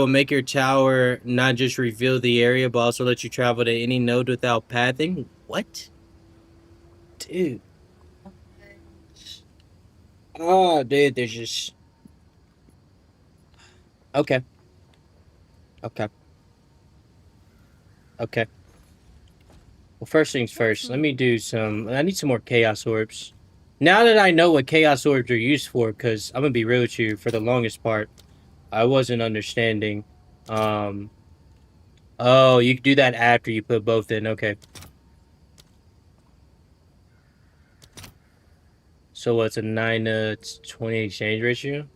make your tower not just reveal the area, but also let you travel to any node without pathing. What? Dude. Oh, dude, there's just... Okay. Okay. Okay. Well, first things first, let me do some... I need some more Chaos Orbs. Now that I know what Chaos Orbs are used for, because I'm going to be real with you, for the longest part, I wasn't understanding. Oh, you can do that after you put both in. Okay. So what's a 9 to 20 exchange ratio?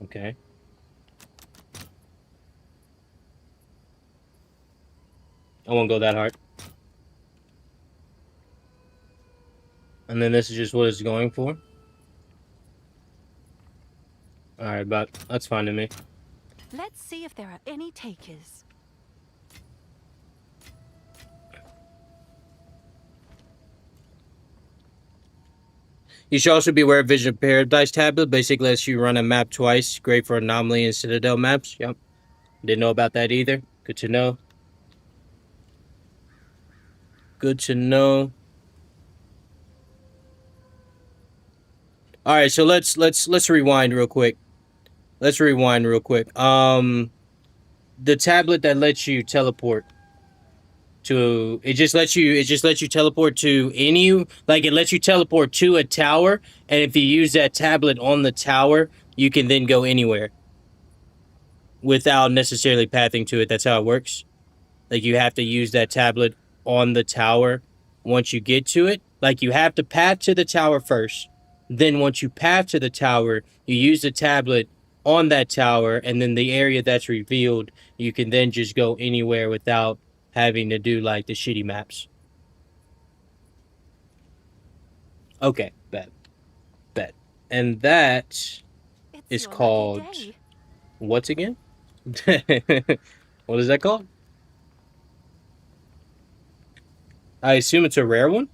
Okay. I won't go that hard. And then this is just what it's going for. Alright, but that's fine to me. Let's see if there are any takers. You should also be aware of Vision of Paradise tablet. Basically lets you run a map twice. Great for Anomaly and Citadel maps. Yep. Didn't know about that either. Good to know. Good to know. All right, so let's rewind real quick. Let's rewind real quick. The tablet that lets you teleport to it just lets you teleport to any, like, it lets you teleport to a tower, and if you use that tablet on the tower, you can then go anywhere without necessarily pathing to it. That's how it works. Like, you have to use that tablet on the tower once you get to it. Like, you have to path to the tower first. Then once you path to the tower, you use the tablet on that tower, and then the area that's revealed, you can then just go anywhere without having to do, like, the shitty maps. Okay, bet. And that is called... What's again? What is that called? I assume it's a rare one.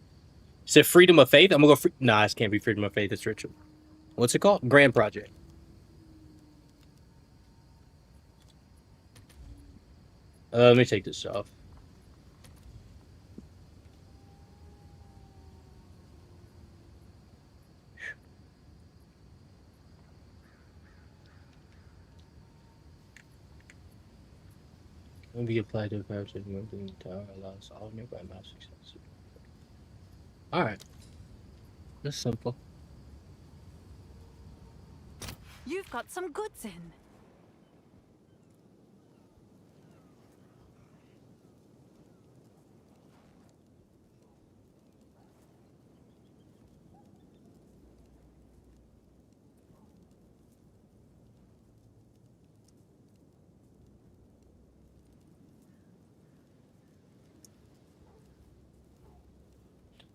Is it Freedom of Faith? I'm gonna go nah, this can't be Freedom of Faith. It's Ritual. What's it called? Grand Project. Let me take this off. When we apply to a project, moving the tower allows all nearby maps success. Alright. That's simple. You've got some goods in.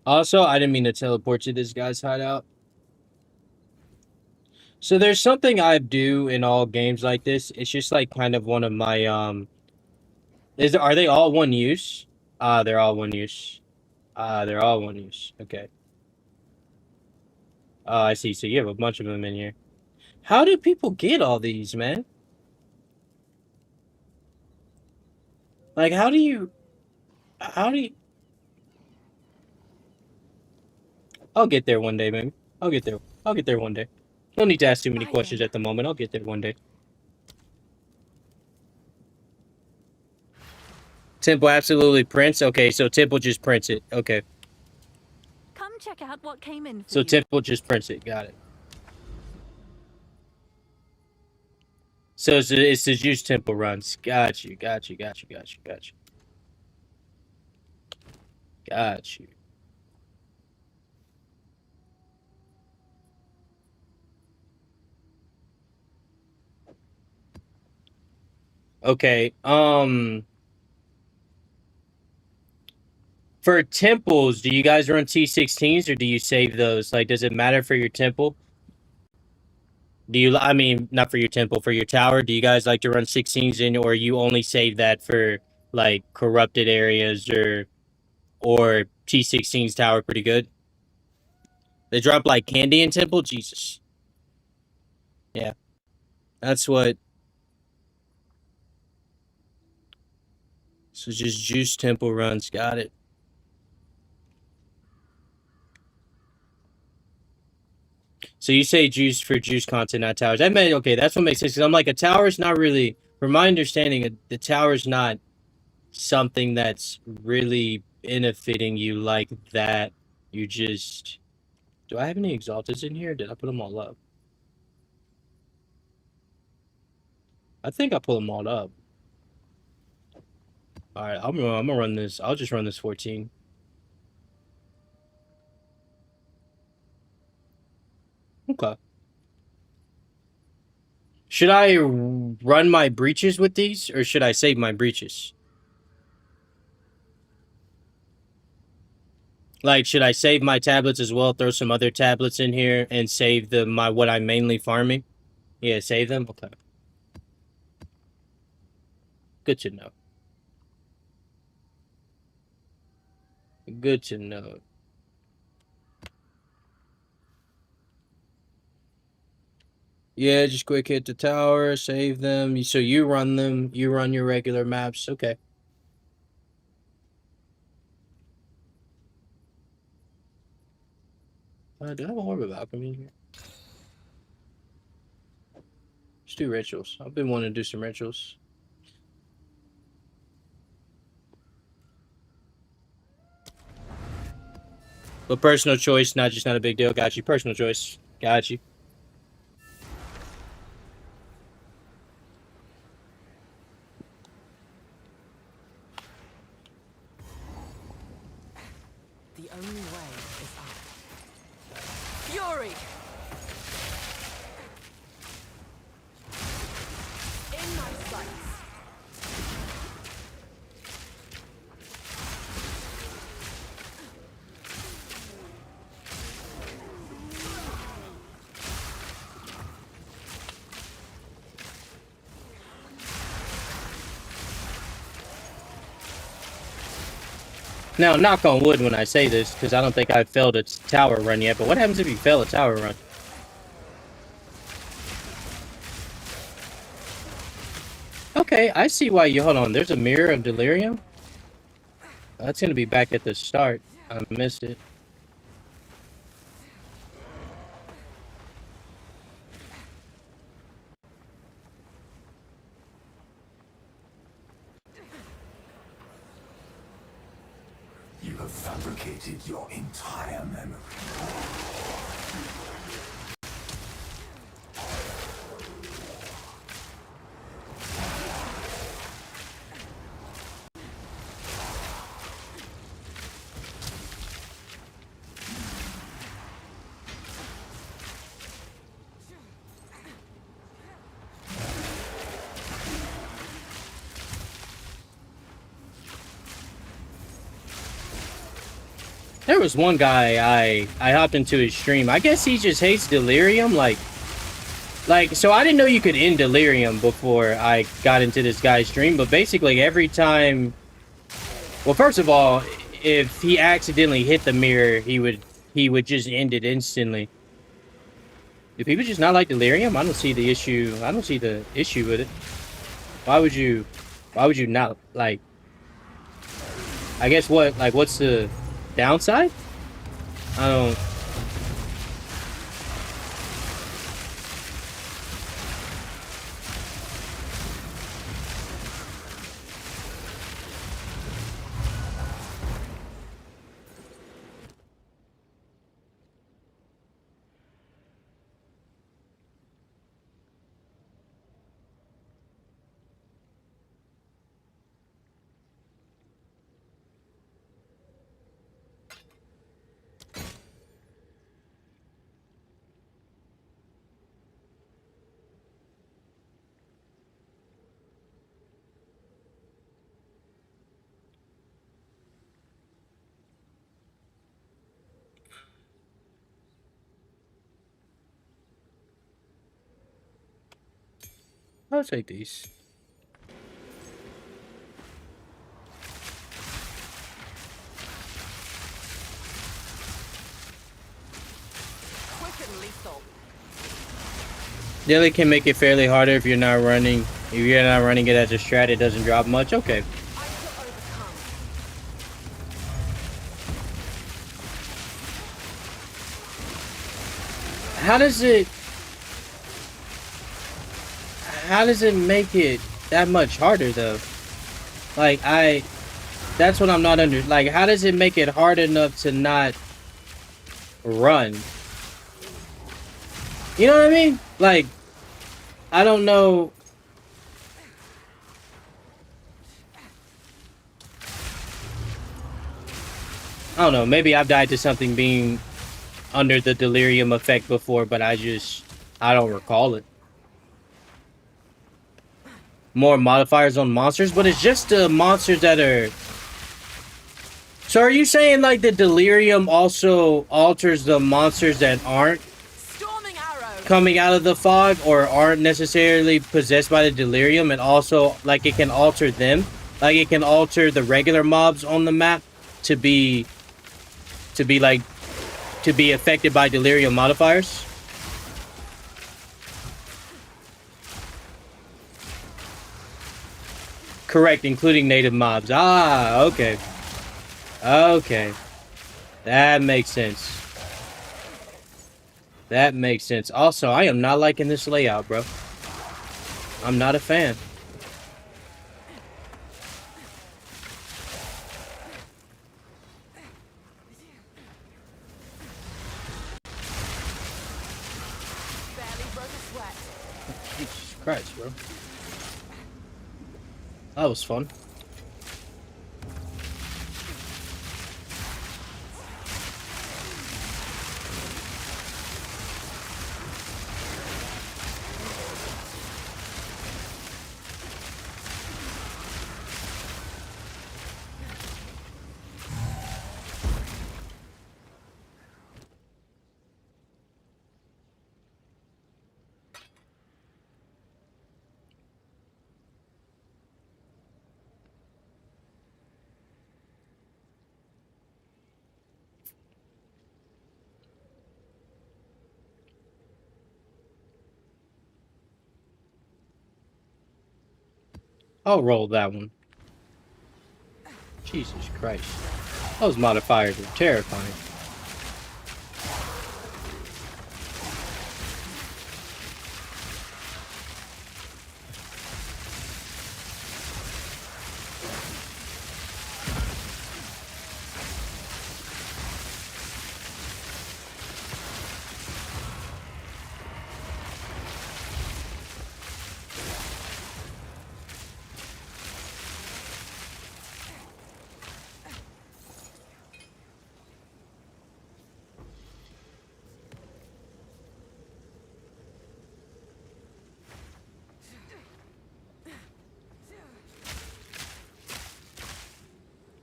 Also, I didn't mean to teleport to this guy's hideout. So there's something I do in all games like this. It's just like kind of one of my are they all one use? They're all one use. They're all one use. Okay. Oh, I see. So you have a bunch of them in here. How do people get all these, man? Like, how do you... I'll get there one day, maybe. I'll get there. I'll get there one day. No need to ask too many questions at the moment. I'll get there one day. Temple absolutely prints? Okay, so Temple just prints it. Okay. Come check out what came in for So you. Temple just prints it. Got it. So it's the juice Temple runs. Got you. Got you. Got you. Got you. Got you. Got you. Okay. For temples, do you guys run T16s or do you save those? Like, does it matter for your temple? Do you, I mean, not for your temple, for your tower, do you guys like to run 16s in, or you only save that for, like, corrupted areas, or T16's tower pretty good? They drop, like, candy in temple? Jesus. Yeah. That's what... So just juice temple runs. Got it. So you say juice for juice content, not towers. I meant, okay, that's what makes sense. Because I'm like, a tower's not really, from my understanding, the tower's not something that's really benefiting you like that. You just... Do I have any exaltas in here? Did I put them all up? I think I put them all up. Alright, I'm gonna run this. I'll just run this 14. Okay. Should I run my breaches with these, or should I save my breaches? Like, should I save my tablets as well, throw some other tablets in here, and save what I'm mainly farming? Yeah, save them? Okay. Good to know. Good to know. Yeah, just quick hit the tower, save them. So you run them, you run your regular maps. Okay. Do I have a orb of alchemy here? Let's do rituals. I've been wanting to do some rituals. But personal choice, not a big deal. Got you. Personal choice. Got you. The only way is up. Fury! In my sights. Now, knock on wood when I say this, because I don't think I've failed a tower run yet, but what happens if you fail a tower run? Okay, I see why you... Hold on, there's a mirror of delirium? That's going to be back at the start. I missed it. You have fabricated your entire memory. There was one guy I hopped into his stream. I guess he just hates delirium. Like so I didn't know you could end delirium before I got into this guy's stream. But basically every time, well, first of all, if he accidentally hit the mirror, he would just end it instantly. Do people just not like delirium? I don't see the issue. I don't see the issue with it. Why would you not like? I guess what's the downside? I don't. I'll take these. Quick and lethal. Daily can make it fairly harder if you're not running. If you're not running it as a strat, it doesn't drop much. Okay. I shall overcome. How does it make it that much harder though? Like that's what I'm not under. Like, how does it make it hard enough to not run? You know what I mean? Like, I don't know. I don't know. Maybe I've died to something being under the delirium effect before, but I don't recall it. More modifiers on monsters, but it's just the monsters that are... So are you saying like the delirium also alters the monsters that aren't Storming arrow. coming out of the fog or aren't necessarily possessed by the delirium? And also like it can alter them, like it can alter the regular mobs on the map to be affected by delirium modifiers? Correct, including native mobs. Ah, okay. Okay. That makes sense. That makes sense. Also, I am not liking this layout, bro. I'm not a fan. Barely broke a sweat. Jesus Christ, bro. That was fun. I'll roll that one. Jesus Christ. Those modifiers are terrifying.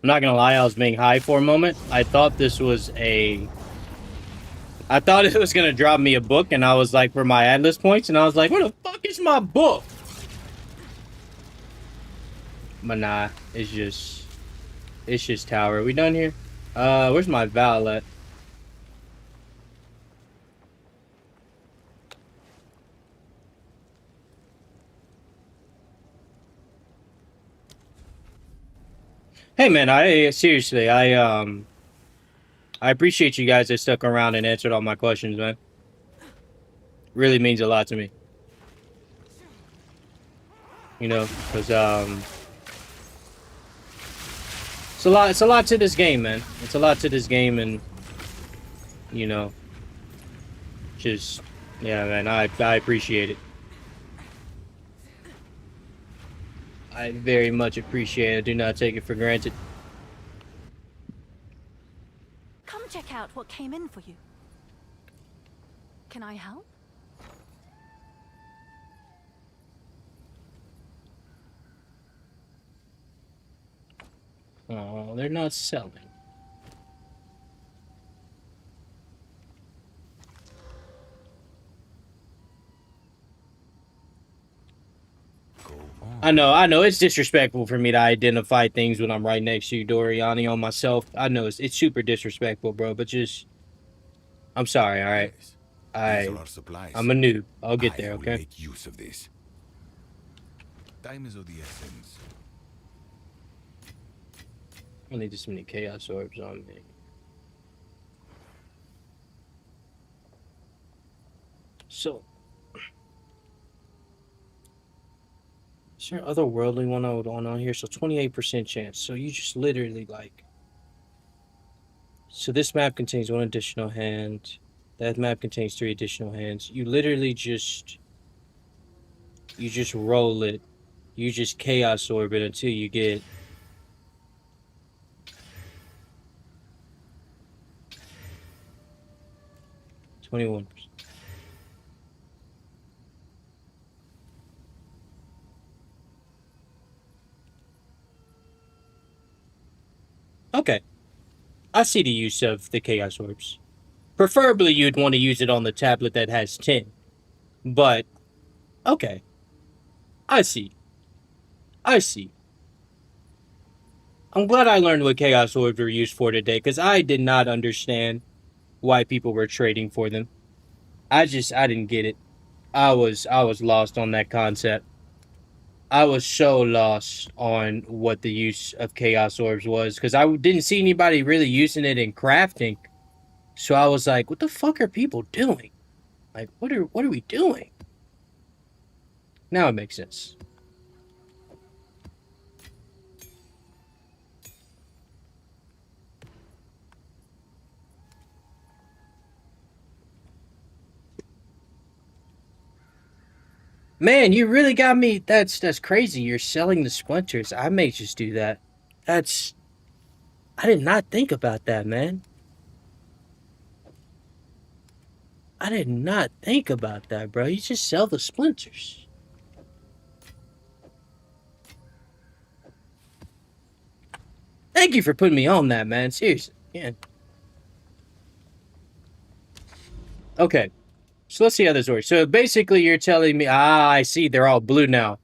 I'm not gonna lie, I was being high for a moment. I thought this was a... I thought it was gonna drop me a book, and I was like, for my Atlas points, and I was like, where the fuck is my book? But nah, it's just tower. Are we done here? Where's my Val at? Hey man, seriously, I appreciate you guys that stuck around and answered all my questions, man. Really means a lot to me. You know, because it's a lot to this game, man. It's a lot to this game, and you know, just yeah, man, I appreciate it. I very much appreciate it. Do not take it for granted. Come check out what came in for you. Can I help? Oh, they're not selling. I know, it's disrespectful for me to identify things when I'm right next to you, Doriani, on myself. I know it's super disrespectful, bro, but just... I'm sorry, alright? I'm a noob. I'll get there, okay? Make use of this. Time is of the essence. I need this many chaos orbs on me. So... is there otherworldly one I would want on here? So 28% chance. So you just literally like... So this map contains 1 additional hand. That map contains 3 additional hands. You literally just... You just roll it. You just chaos orb it until you get... $21. Okay. I see the use of the Chaos Orbs. Preferably, you'd want to use it on the tablet that has 10. But, okay. I see. I see. I'm glad I learned what Chaos Orbs were used for today, because I did not understand why people were trading for them. I didn't get it. I was lost on that concept. I was so lost on what the use of Chaos Orbs was, because I didn't see anybody really using it in crafting. So I was like, what the fuck are people doing? Like, what are we doing? Now it makes sense. Man, you really got me. That's crazy. You're selling the splinters. I may just do that. I did not think about that, man. I did not think about that, bro. You just sell the splinters. Thank you for putting me on that, man. Seriously. Yeah. Okay. So let's see how this works. So basically you're telling me, I see, they're all blue now.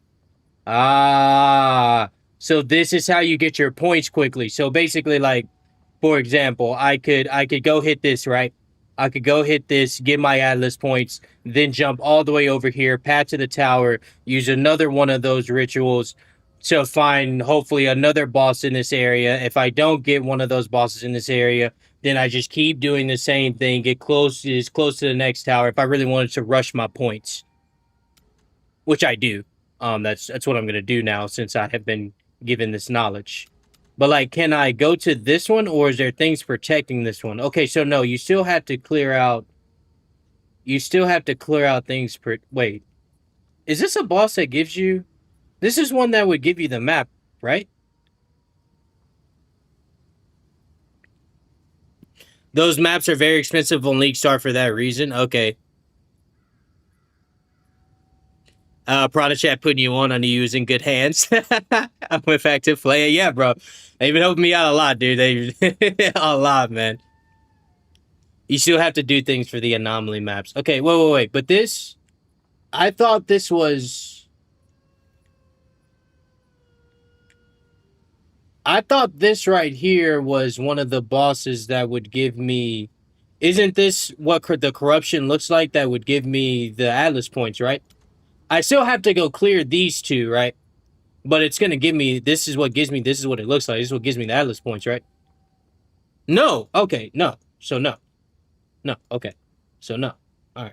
So this is how you get your points quickly. So basically, like, for example, I could go hit this, right? I could go hit this, get my Atlas points, then jump all the way over here, path to the tower, use another one of those rituals to find, hopefully, another boss in this area. If I don't get one of those bosses in this area, then I just keep doing the same thing, get as close to the next tower if I really wanted to rush my points. Which I do. That's what I'm going to do now since I have been given this knowledge. But, like, can I go to this one, or is there things protecting this one? Okay, so no, you still have to clear out... You still have to clear out things wait. Is this a boss that gives you... This is one that would give you the map, right? Those maps are very expensive on League Star for that reason? Okay. Prada chat putting you on you was in good hands. I went back to play. Yeah, bro. They've been helping me out a lot, dude. They a lot, man. You still have to do things for the anomaly maps. Okay, wait. But this, I thought this was. I thought this right here was one of the bosses that would give me. Isn't this what the corruption looks like that would give me the Atlas points, right? I still have to go clear these two, right? But it's going to give me, this is what gives me, this is what it looks like. This is what gives me the Atlas points, right? No. Okay. No. So no. No. Okay. So no. All right.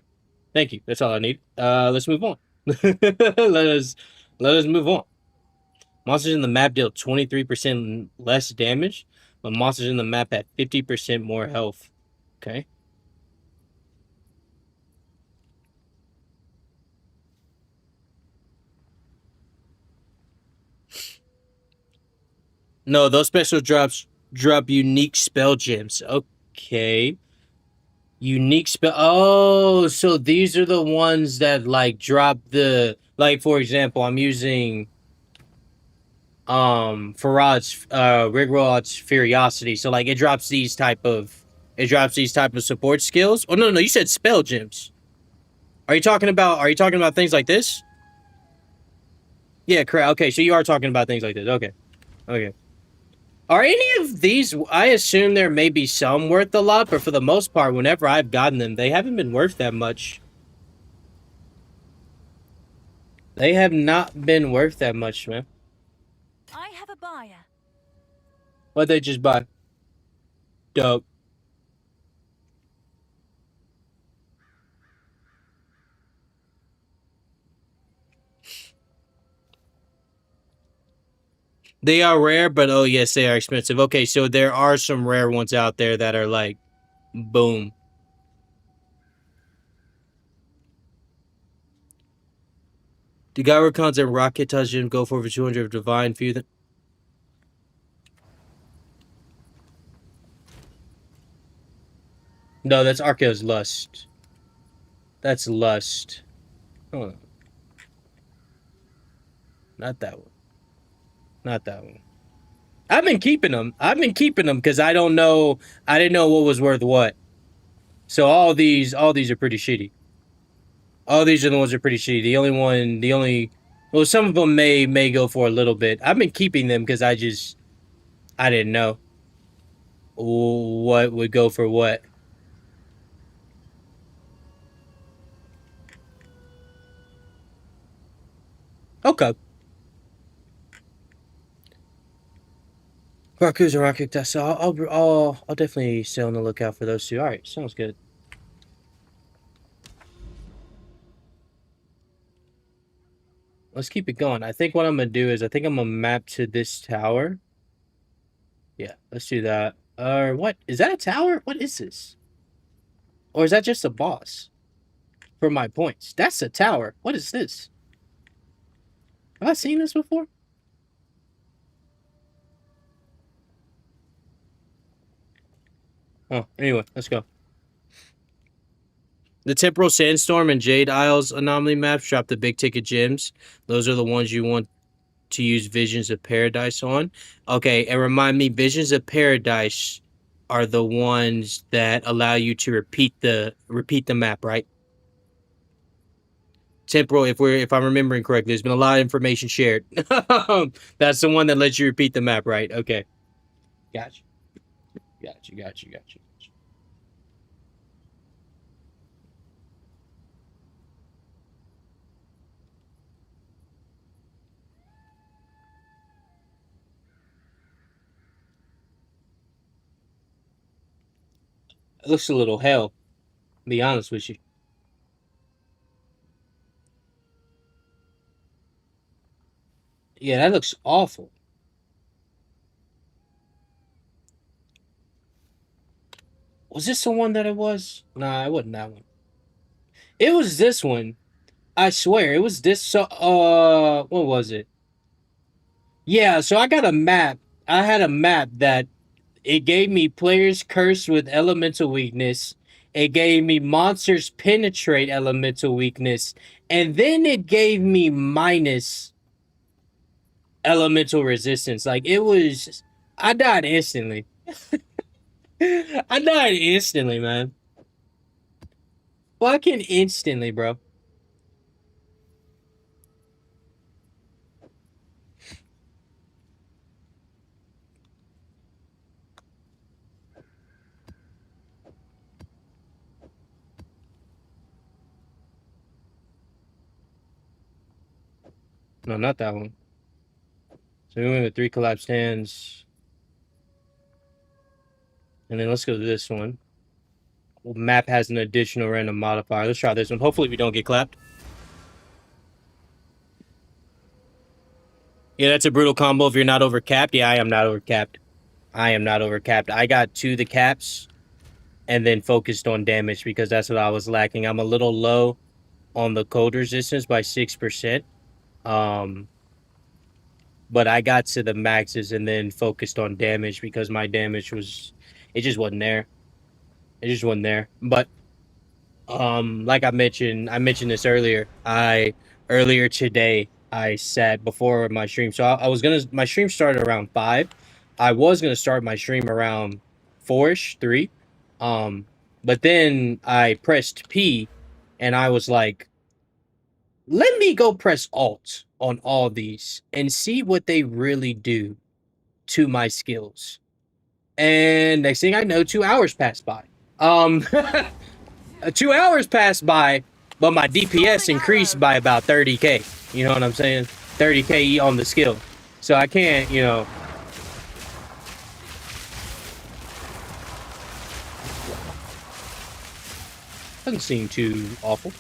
Thank you. That's all I need. Let's move on. let us move on. Monsters in the map deal 23% less damage, but monsters in the map have 50% more health. Okay. No, those special drops drop unique spell gems. Okay. Unique spell. Oh, so these are the ones that like drop the, like, for example, I'm using Farad's Rigrod's Furiosity. So like it drops these type of support skills. Oh no, you said spell gems. Are you talking about things like this? Yeah, correct. Okay, so you are talking about things like this. Okay. Okay. Are any of these, I assume there may be some worth a lot, but for the most part, whenever I've gotten them, they haven't been worth that much. They have not been worth that much, man. I have a buyer. What'd they just buy? Dope. They are rare, but oh yes, they are expensive. Okay, so there are some rare ones out there that are like, boom. Do Gyrocons and Rocket Touch Gym go for over 200 of Divine Few? No, that's Arceo's Lust. That's Lust. Huh. Not that one. Not that one. I've been keeping them. Because I don't know. I didn't know what was worth what. So all these are pretty shitty. All these are the ones that are pretty shitty. Well, some of them may go for a little bit. I've been keeping them because I didn't know what would go for what. Okay. Raku's and Rocket Dust. So I'll definitely stay on the lookout for those two. All right, sounds good. Let's keep it going. I think what I'm gonna do is I'm gonna map to this tower. Yeah, let's do that. What is that, a tower? What is this? Or is that just a boss? For my points, that's a tower. What is this? Have I seen this before? Oh, anyway, let's go. The Temporal Sandstorm and Jade Isles anomaly maps drop the big ticket gems. Those are the ones you want to use Visions of Paradise on. Okay, and remind me, Visions of Paradise are the ones that allow you to repeat the map, right? Temporal, if I'm remembering correctly, there's been a lot of information shared. That's the one that lets you repeat the map, right? Okay. Gotcha. It looks a little hell, to be honest with you. Yeah, that looks awful. Was this the one that it was? Nah, it wasn't that one. It was this one. I swear, it was this. So, what was it? Yeah, so I got a map. I had a map that it gave me players cursed with elemental weakness It gave me Monsters Penetrate Elemental Weakness. And then it gave me minus Elemental Resistance. Like, it was... I died instantly. I died instantly, man. Fucking instantly, bro. No, not that one. So we went with 3 collapsed hands. And then let's go to this one. Well, map has an additional random modifier. Let's try this one. Hopefully we don't get clapped. Yeah, that's a brutal combo if you're not overcapped. Yeah, I am not overcapped. I am not overcapped. I got to the caps and then focused on damage because that's what I was lacking. I'm a little low on the cold resistance by 6%. But I got to the maxes and then focused on damage because my damage was... It just wasn't there. It just wasn't there. But, like I mentioned this earlier. Earlier today, I sat before my stream. So I was gonna... My stream started around 5. I was gonna start my stream around 4-ish, 3. But then I pressed P and I was like, let me go press Alt on all these and see what they really do to my skills. And next thing I know, 2 hours passed by. 2 hours passed by, but my DPS increased by about 30k. You know what I'm saying? 30k on the skill. So I can't, you know... Doesn't seem too awful.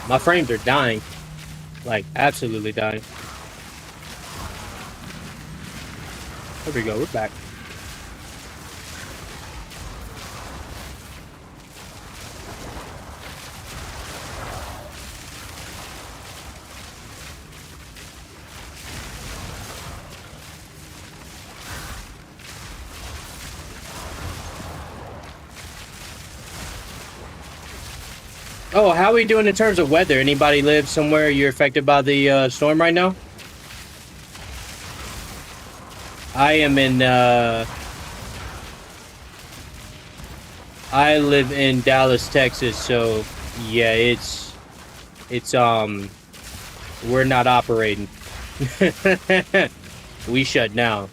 My frames are dying. Like, absolutely dying. There we go, we're back. Oh, how are we doing in terms of weather? Anybody live somewhere you're affected by the storm right now? I am in, I live in Dallas, Texas, so yeah, it's, we're not operating. We shut down.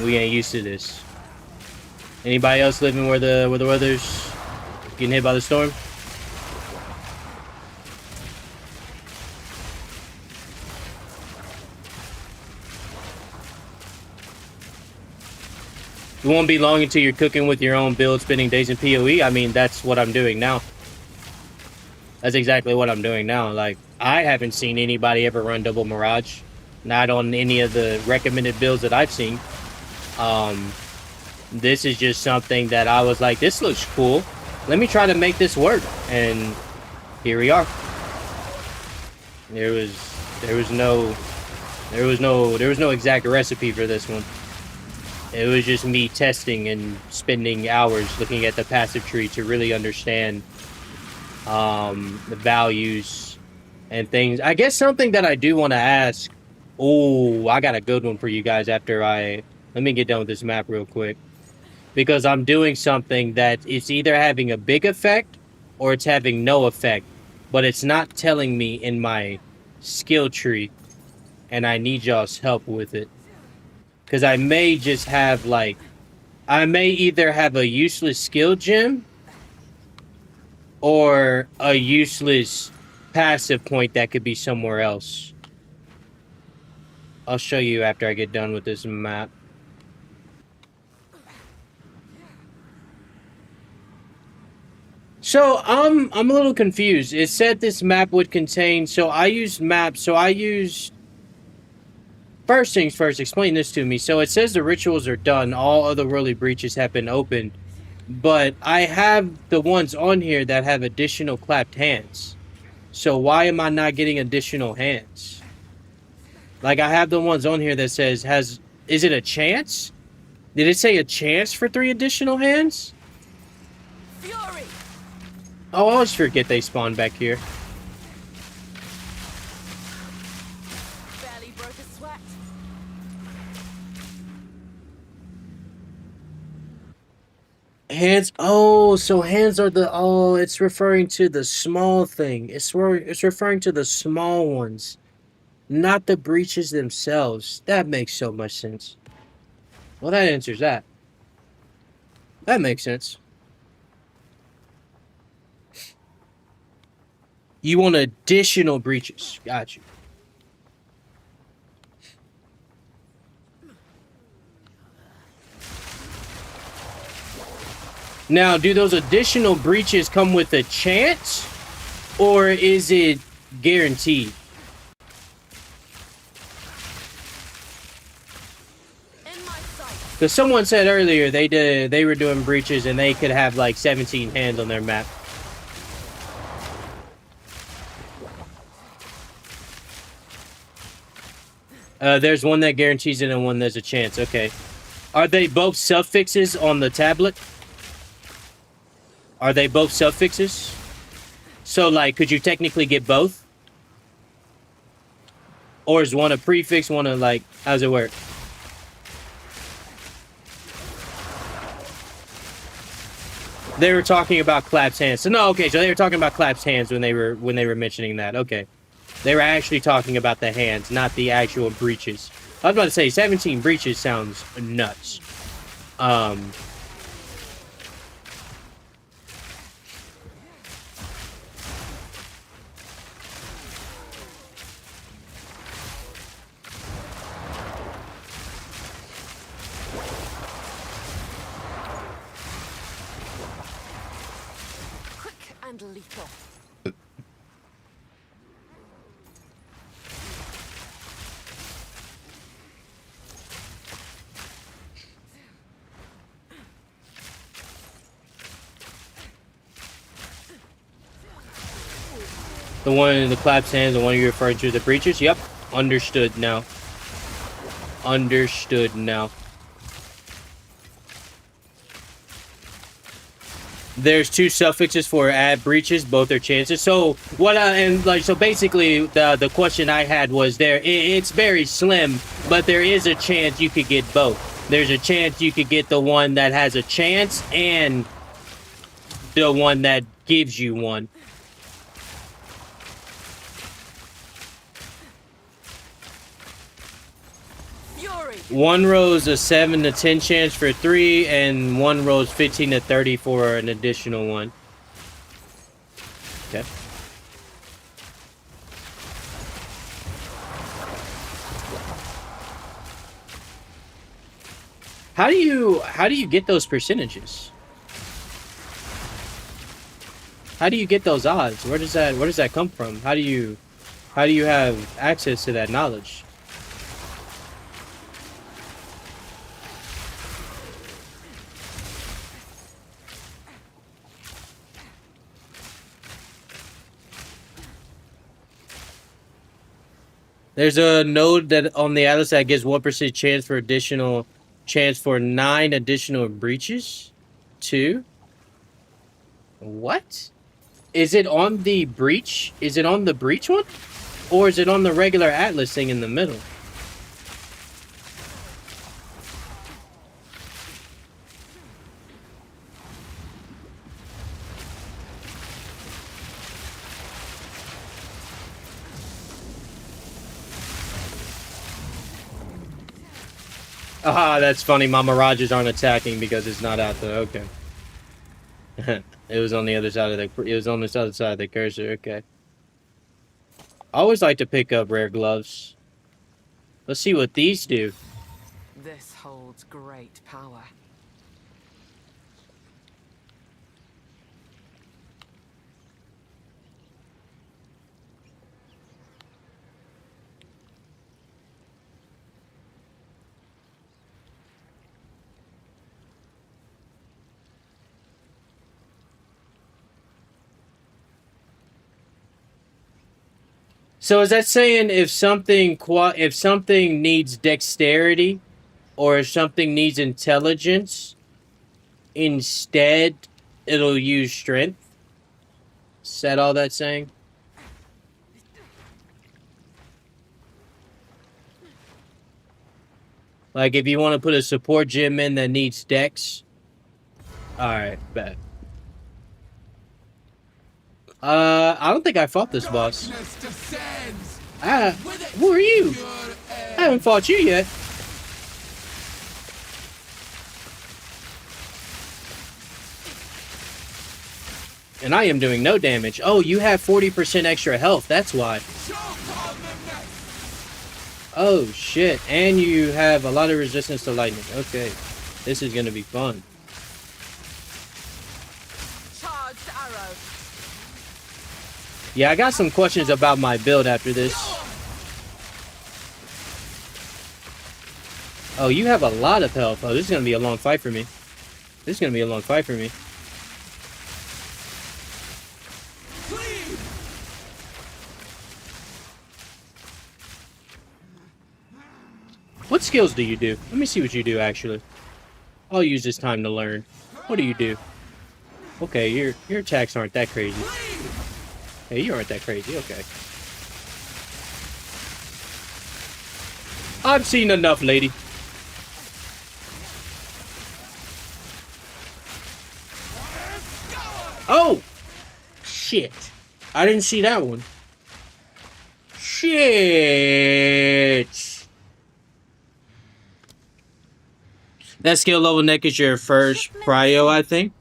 We ain't used to this. Anybody else living where the weather's getting hit by the storm? It won't be long until you're cooking with your own build, spending days in PoE. I mean, that's what I'm doing now. That's exactly what I'm doing now. Like, I haven't seen anybody ever run double Mirage. Not on any of the recommended builds that I've seen. This is just something that I was like, this looks cool. Let me try to make this work. And here we are. There was no exact recipe for this one. It was just me testing and spending hours looking at the passive tree to really understand the values and things. I guess something that I do want to ask. Oh, I got a good one for you guys after let me get done with this map real quick. Because I'm doing something that it's either having a big effect or it's having no effect. But it's not telling me in my skill tree. And I need y'all's help with it. Because I may just have, like... I may either have a useless skill gem... or a useless passive point that could be somewhere else. I'll show you after I get done with this map. So, I'm a little confused. It said this map would contain... So, I used maps... So, I used... First things first, explain this to me. So it says the rituals are done. All otherworldly breaches have been opened. But I have the ones on here that have additional clapped hands. So why am I not getting additional hands? Like, I have the ones on here that says is it a chance? Did it say a chance for 3 additional hands? Fury! Oh, I always forget they spawn back here. Barely broke a sweat. Hands. Oh, so hands are the. Oh, it's referring to the small thing. It's referring to the small ones, not the breaches themselves. That makes so much sense. Well, that answers that. That makes sense. You want additional breaches. Got you. Now, do those additional breaches come with a chance? Or is it guaranteed? In my sight. Because someone said earlier they were doing breaches and they could have like 17 hands on their map. There's one that guarantees it and one there's a chance. Okay. Are they both suffixes on the tablet? Are they both suffixes? So, like, could you technically get both? Or is one a prefix, one a, like, how's it work? They were talking about Clap's hands. So, no, okay, so they were talking about Clap's hands when they were mentioning that. Okay. They were actually talking about the hands, not the actual breaches. I was about to say, 17 breaches sounds nuts. Quick and lethal. The one in the Clap's hands, the one you're referring to, the breaches? Yep. Understood now. Understood now. There's 2 suffixes for add breaches, both are chances. So what so basically the question I had was it's very slim, but there is a chance you could get both. There's a chance you could get the one that has a chance and the one that gives you one. Fury! One row's a 7 to 10 chance for 3, and one row's 15 to 30 for an additional one. Okay. How do you get those percentages? How do you get those odds? Where does that come from? How do you have access to that knowledge? There's a node that on the atlas that gives 1% chance for 9 additional breaches. 2. What? Is it on the breach? Is it on the breach one? Or is it on the regular atlas thing in the middle? Ah, that's funny. My mirages aren't attacking because it's not out there. Okay. It was on the other side of the. It was on this other side of the cursor. Okay. I always like to pick up rare gloves. Let's see what these do. This holds great power. So is that saying if something needs dexterity or if something needs intelligence, instead it'll use strength? Is that all that's saying? Like if you want to put a support gym in that needs dex. Alright, bet. I don't think I fought this boss. Who are you? I haven't fought you yet. And I am doing no damage. Oh, you have 40% extra health. That's why. Oh, shit. And you have a lot of resistance to lightning. Okay. This is gonna be fun. Charged arrow. Yeah, I got some questions about my build after this. Oh, you have a lot of health. Oh, this is gonna be a long fight for me. This is gonna be a long fight for me. What skills do you do? Let me see what you do, actually. I'll use this time to learn. What do you do? Okay, your attacks aren't that crazy. Hey, you aren't that crazy. Okay. I've seen enough, lady. Oh! Shit. I didn't see that one. Shit. That skill level neck is your first prio, I think.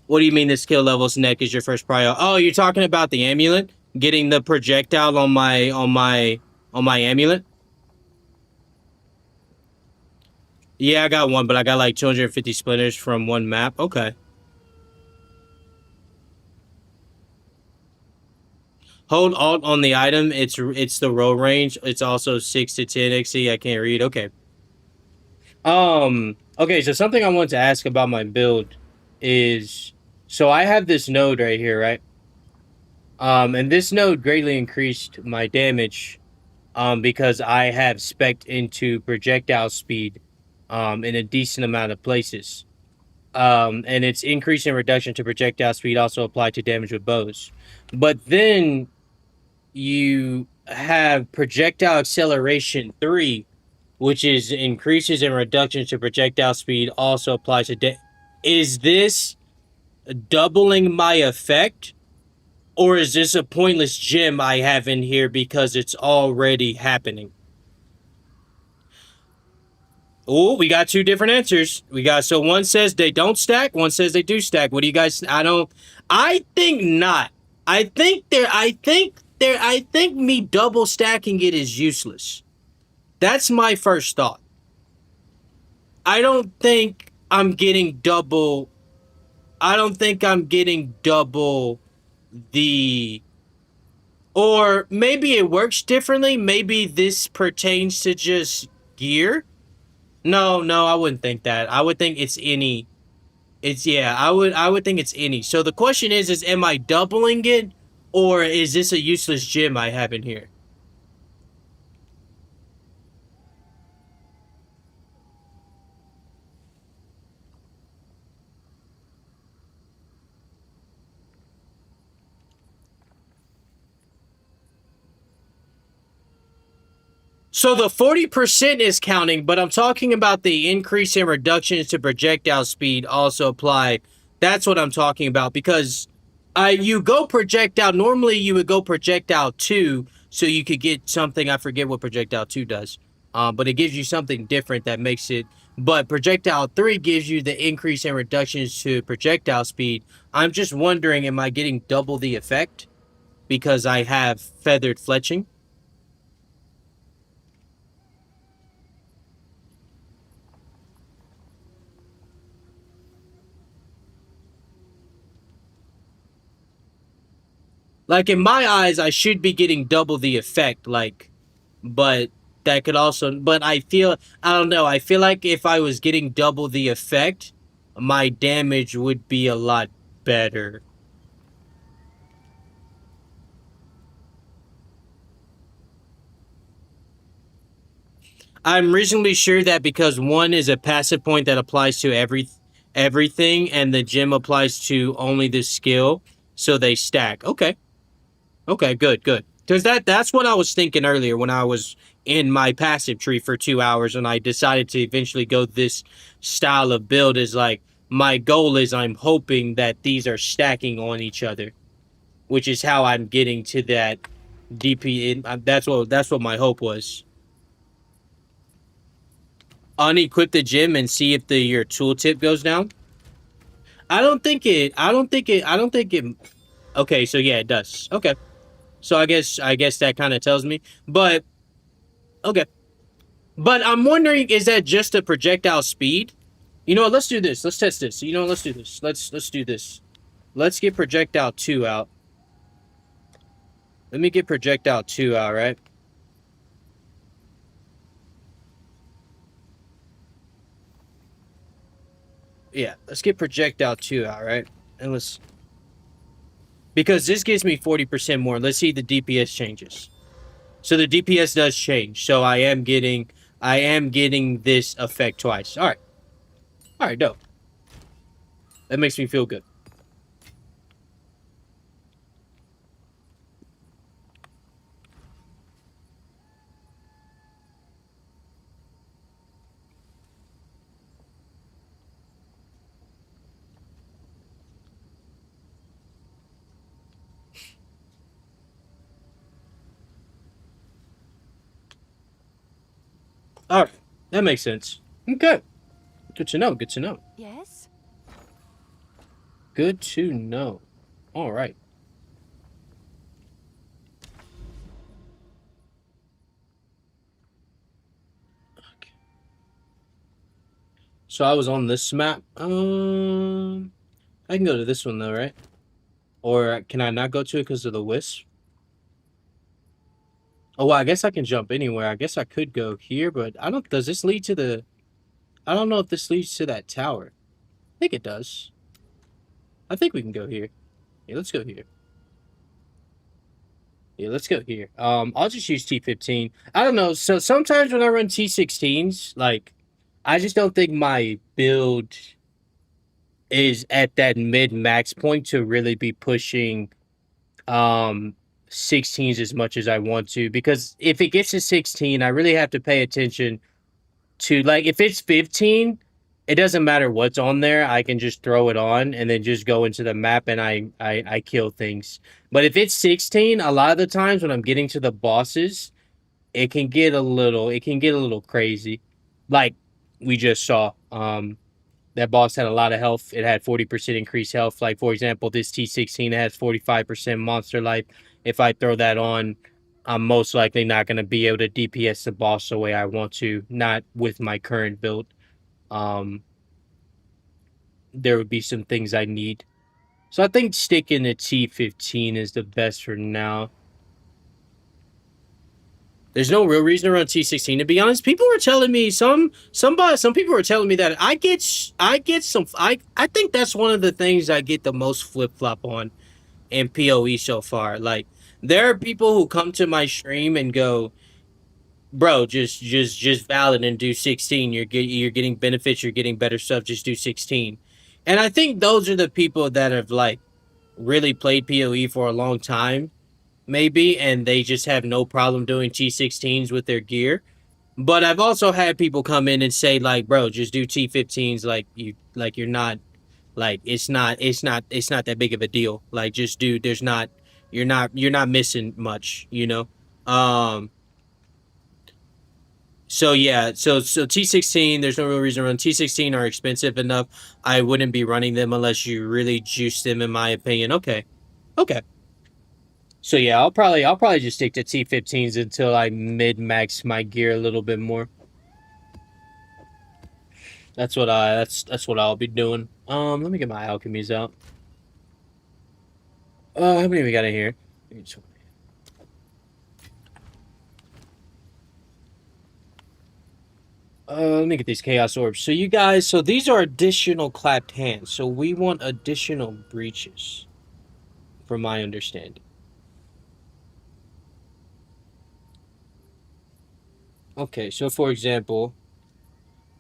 What do you mean the skill level's neck is your first prio? Oh, you're talking about the amulet? Getting the projectile on my amulet? Yeah, I got one, but I got like 250 splinters from one map. Okay. Hold Alt on the item. It's the roll range. It's also 6 to 10 XC. I can't read. Okay. Okay, so something I want to ask about my build is, so I have this node right here, right? And this node greatly increased my damage, because I have spec'd into projectile speed, in a decent amount of places. And its increase and reduction to projectile speed also apply to damage with bows. But then you have projectile acceleration 3, which is increases and reductions to projectile speed also applies to is this doubling my effect? Or is this a pointless gem I have in here because it's already happening? Oh, we got two different answers. So one says they don't stack, one says they do stack. What do you guys, I think not. I think me double stacking it is useless. That's my first thought. I don't think I'm getting double the... Or maybe it works differently. Maybe this pertains to just gear. No, I wouldn't think that. I would think it's any. I would think it's any. So the question is am I doubling it? Or is this a useless gem I have in here? So the 40% is counting, but I'm talking about the increase and reductions to projectile speed also apply. That's what I'm talking about, because you go projectile, normally you would go projectile 2, so you could get something, I forget what projectile 2 does, but it gives you something different that makes it, but projectile 3 gives you the increase and reductions to projectile speed. I'm just wondering, am I getting double the effect because I have feathered fletching? Like, in my eyes, I should be getting double the effect, like, but that could also, but I don't know, I feel like if I was getting double the effect, my damage would be a lot better. I'm reasonably sure that because one is a passive point that applies to everything, and the gem applies to only the skill, so they stack. Okay. Okay, good, good. Because that's what I was thinking earlier when I was in my passive tree for 2 hours and I decided to eventually go this style of build. Is like, my goal is I'm hoping that these are stacking on each other, which is how I'm getting to that DP. That's what my hope was. Unequip the gem and see if your tooltip goes down. I don't think it. Okay, so yeah, it does. Okay. So I guess that kind of tells me. But okay. But I'm wondering, is that just a projectile speed? You know what, let's do this. Let's test this. You know what, let's do this. Let's do this. Let's get projectile 2 out. Let me get projectile 2 out, right? Yeah, let's get projectile 2 out, right? And let's, because this gives me 40% more. Let's see the DPS changes. So the DPS does change. So I am getting this effect twice. All right. All right, dope. That makes me feel good. All right, that makes sense. Okay. Good to know. Good to know. Yes? Good to know. All right. Okay. So I was on this map. I can go to this one though, right? Or can I not go to it because of the wisp? Oh, well, I guess I can jump anywhere. I guess I could go here, but I don't. Does this lead to the? I don't know if this leads to that tower. I think it does. I think we can go here. Yeah, let's go here. Yeah, let's go here. I'll just use T15. I don't know. So sometimes when I run T16s, like, I just don't think my build is at that mid-max point to really be pushing 16s as much as I want to. Because if it gets to 16, I really have to pay attention to, like, if it's 15, it doesn't matter what's on there. I can just throw it on and then just go into the map and I kill things. But if it's 16, a lot of the times when I'm getting to the bosses, it can get a little crazy. Like we just saw. That boss had a lot of health. It had 40% increased health. Like, for example, this T16 has 45% monster life. If I throw that on, I'm most likely not going to be able to DPS the boss the way I want to. Not with my current build. There would be some things I need. So I think sticking to T15 is the best for now. There's no real reason to run T16, to be honest. People were telling me some people were telling me that I think that's one of the things I get the most flip-flop on in PoE so far. Like, there are people who come to my stream and go, bro, just valid and do 16. You're getting benefits, you're getting better stuff, just do 16. And I think those are the people that have, like, really played PoE for a long time, maybe, and they just have no problem doing T16s with their gear. But I've also had people come in and say, like, bro, just do T15s, you're not, like, it's not that big of a deal. Like, just do, you're not missing much, you know? So yeah, so T16, there's no real reason to run. T16 are expensive enough. I wouldn't be running them unless you really juice them, in my opinion. Okay. So yeah, I'll probably just stick to T15s until I mid-max my gear a little bit more. That's what I'll be doing. Let me get my alchemies out. How many we got in here? Let me get these chaos orbs. So you guys, so these are additional clapped hands. So we want additional breaches, from my understanding. Okay, so for example,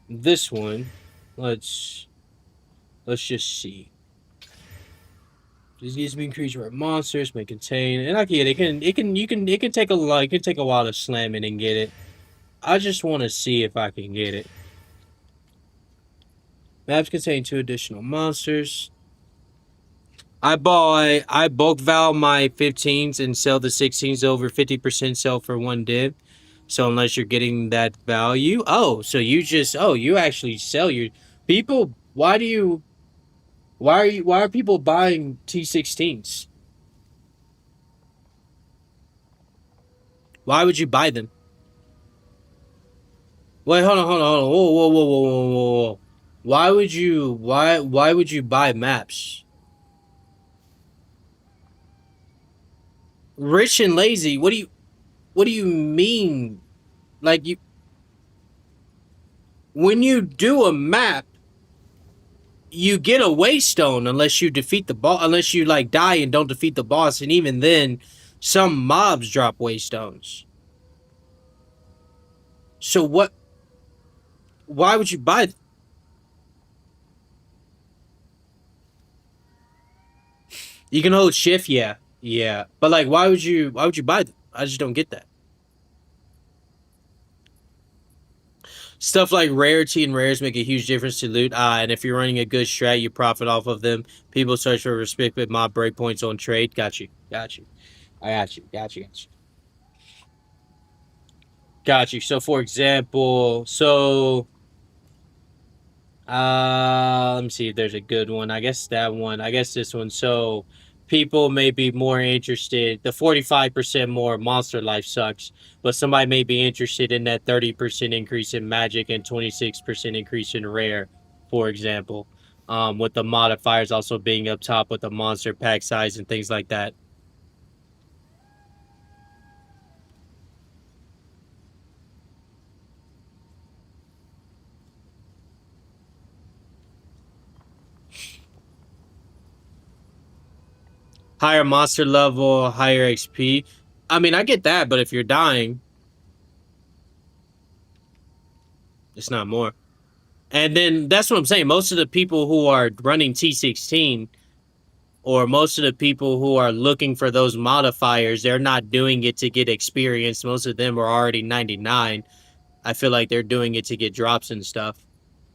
this one, let's just see. These needs to be increased where monsters may contain, and I get it. It can take a lot. It can take a while to slam it and get it. I just want to see if I can get it. Maps contain 2 additional monsters. I bulk val my 15s and sell the 16s over 50% sell for 1 div. So unless you're getting that value, so you actually sell your people. Why are people buying T16s? Why would you buy them? Wait, hold on. Whoa. Why would you buy maps? Rich and lazy. What do you mean? Like, when you do a map, you get a waystone unless you defeat the boss, unless you like die and don't defeat the boss, and even then some mobs drop waystones. So why would you buy them? You can hold shift, yeah. But like, why would you buy them? I just don't get that. Stuff like rarity and rares make a huge difference to loot. And if you're running a good strat, you profit off of them. People search for respect with mob breakpoints on trade. Got you. I got you. So for example, let me see if there's a good one. I guess that one. I guess this one. So people may be more interested. The 45% more monster life sucks, but somebody may be interested in that 30% increase in magic and 26% increase in rare, for example. With the modifiers also being up top with the monster pack size and things like that. Higher monster level, higher XP. I mean, I get that, but if you're dying, it's not more. And then that's what I'm saying. Most of the people who are running T16, or most of the people who are looking for those modifiers, they're not doing it to get experience. Most of them are already 99. I feel like they're doing it to get drops and stuff.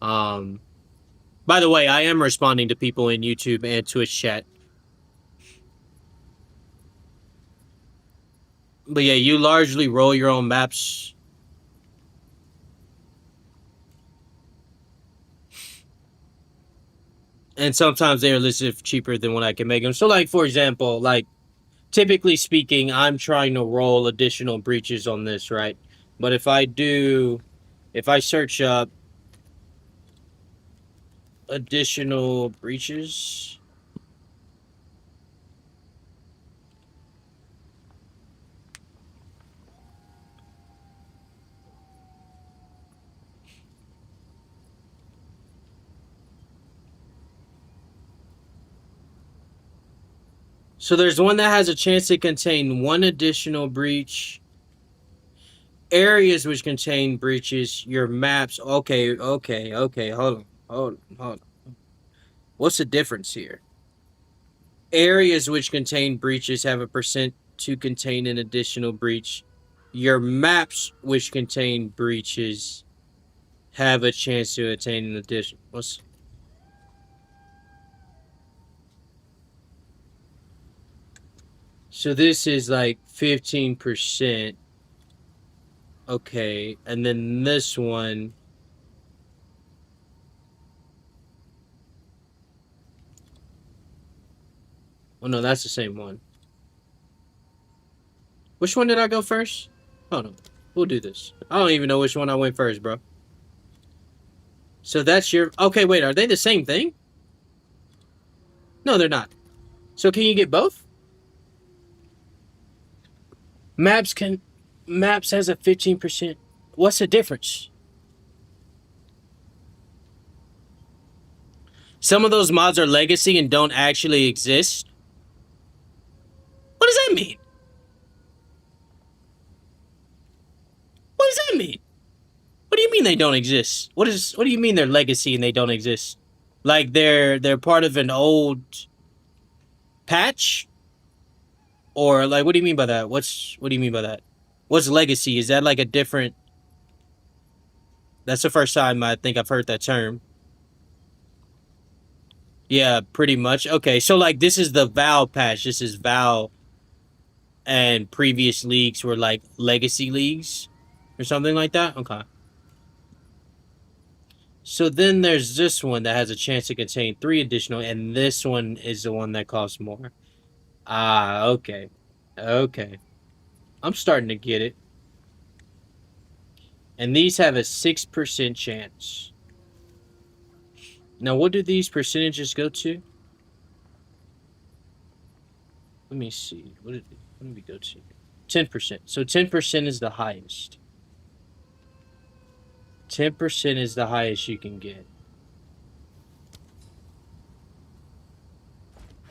By the way, I am responding to people in YouTube and Twitch chat. But yeah, you largely roll your own maps. And sometimes they are listed cheaper than what I can make them. So like, for example, like, typically speaking, I'm trying to roll additional breaches on this, right? But if I search up additional breaches, so there's one that has a chance to contain 1 additional breach. Areas which contain breaches, your maps. Okay. Hold on. What's the difference here? Areas which contain breaches have a percent to contain an additional breach. Your maps which contain breaches have a chance to attain an addition. So this is like 15%. Okay, and then this one. Oh no, that's the same one. Which one did I go first? Hold on. We'll do this. I don't even know which one I went first, bro. So that's your... Okay, wait, are they the same thing? No, they're not. So can you get both? Maps has a 15%. What's the difference? Some of those mods are legacy and don't actually exist. What does that mean? What does that mean? mean they don't exist? What do you mean they're legacy and they don't exist? Like they're part of an old patch? Or like what do you mean by that? What do you mean by that? What's legacy? Is that like a different? That's the first time I think I've heard that term. Yeah, pretty much. Okay, so like this is the Val patch. This is Val, and previous leagues were like legacy leagues or something like that. Okay. So then there's this one that has a chance to contain 3 additional, and this one is the one that costs more. Ah, okay. Okay. I'm starting to get it. And these have a 6% chance. Now, what do these percentages go to? Let me see. What did we go to? 10%. So 10% is the highest. 10% is the highest you can get.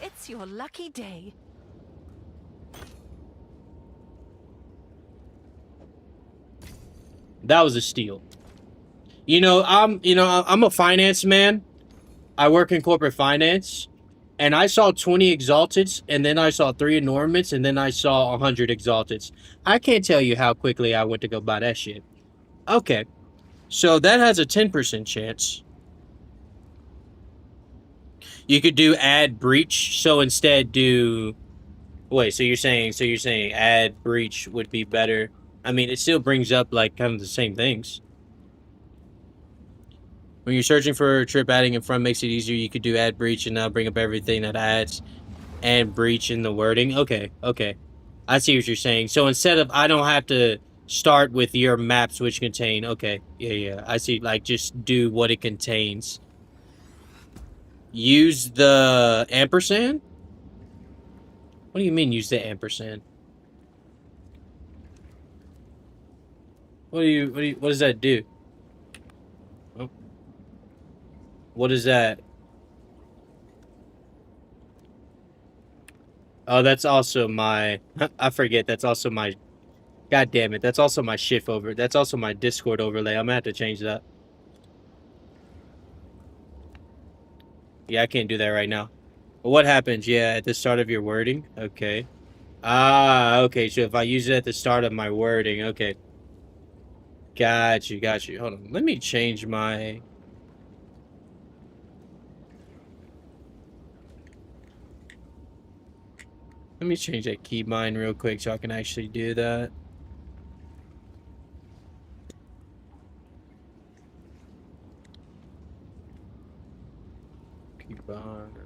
It's your lucky day. That was a steal. I'm a finance man. I work in corporate finance, and I saw 20 exalteds, and then I saw 3 enormous, and then I saw 100 exalteds. I can't tell you how quickly I went to go buy that shit. Okay, so that has a 10% chance. You could do add breach, so instead do. Wait, so you're saying add breach would be better? I mean, it still brings up like kind of the same things. When you're searching for a trip, adding in front makes it easier. You could do add breach and now bring up everything that adds and breach in the wording. Okay. I see what you're saying. So instead of I don't have to start with your maps which contain. Okay. Yeah. I see. Like just do what it contains. Use the ampersand? What do you mean use the ampersand? What does that do? Oh. What is that? Oh, that's also my I forget, that's also my God damn it, that's also my shift over. That's also my Discord overlay. I'm gonna have to change that. Yeah, I can't do that right now. But what happens? Yeah, at the start of your wording? Okay. Ah, okay, so if I use it at the start of my wording, okay. Got you. Hold on. Let me change my... Let me change that keybind real quick so I can actually do that. Keybind.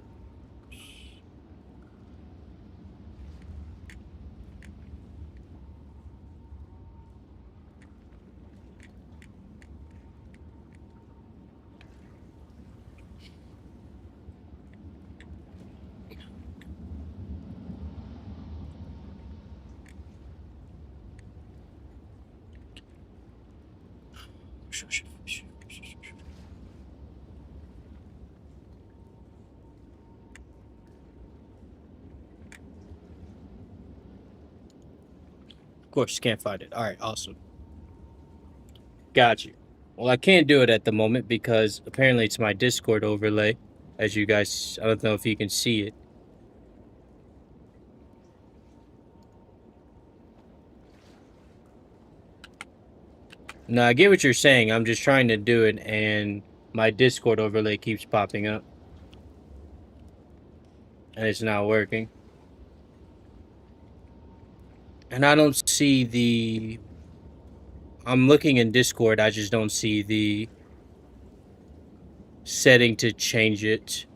Of course, can't find it. Alright, awesome. Got you. Well, I can't do it at the moment because apparently it's my Discord overlay. As you guys, I don't know if you can see it. No, I get what you're saying. I'm just trying to do it and my Discord overlay keeps popping up. And it's not working. And I don't see the... I'm looking in Discord, I just don't see the setting to change it.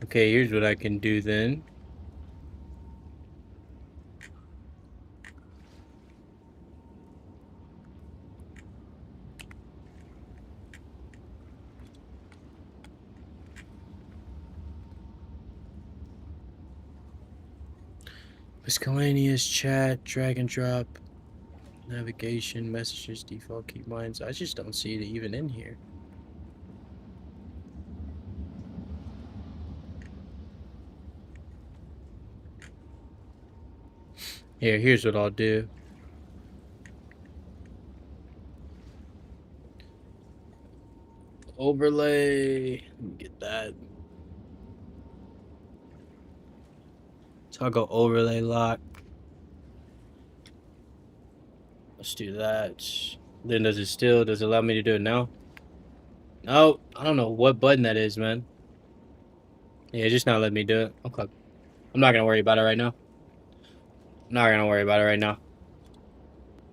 Okay, here's what I can do then. Miscellaneous chat, drag and drop, navigation, messages, default keybinds. I just don't see it even in here. Here's what I'll do. Overlay. Let me get that. Toggle overlay lock. Let's do that. Then does it allow me to do it now? No, I don't know what button that is, man. Yeah, just not let me do it. Okay. I'm not gonna worry about it right now.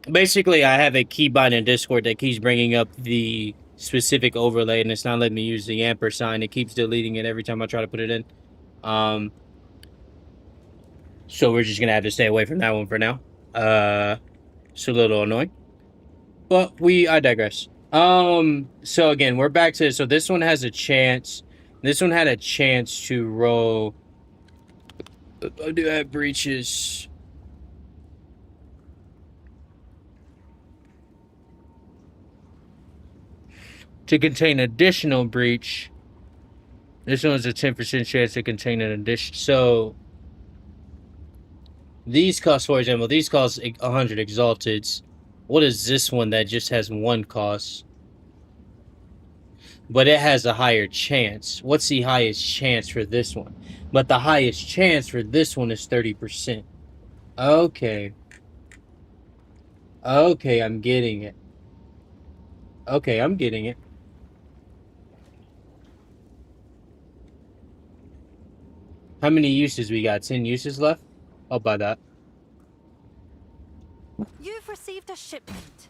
Basically, I have a keybind in Discord that keeps bringing up the specific overlay, and it's not letting me use the ampersand. It keeps deleting it every time I try to put it in. So we're just gonna have to stay away from that one for now. It's a little annoying, but I digress. So again, we're back to, so this one has a chance. This one had a chance to roll. I do have breaches. To contain additional breach. This one has a 10% chance to contain an addition. So these cost, for example, these cost 100 exalteds. What is this one that just has 1 cost? But it has a higher chance. What's the highest chance for this one? But the highest chance for this one is 30%. Okay. Okay, I'm getting it. Okay, I'm getting it. How many uses we got? 10 uses left? I'll buy that. You've received a shipment.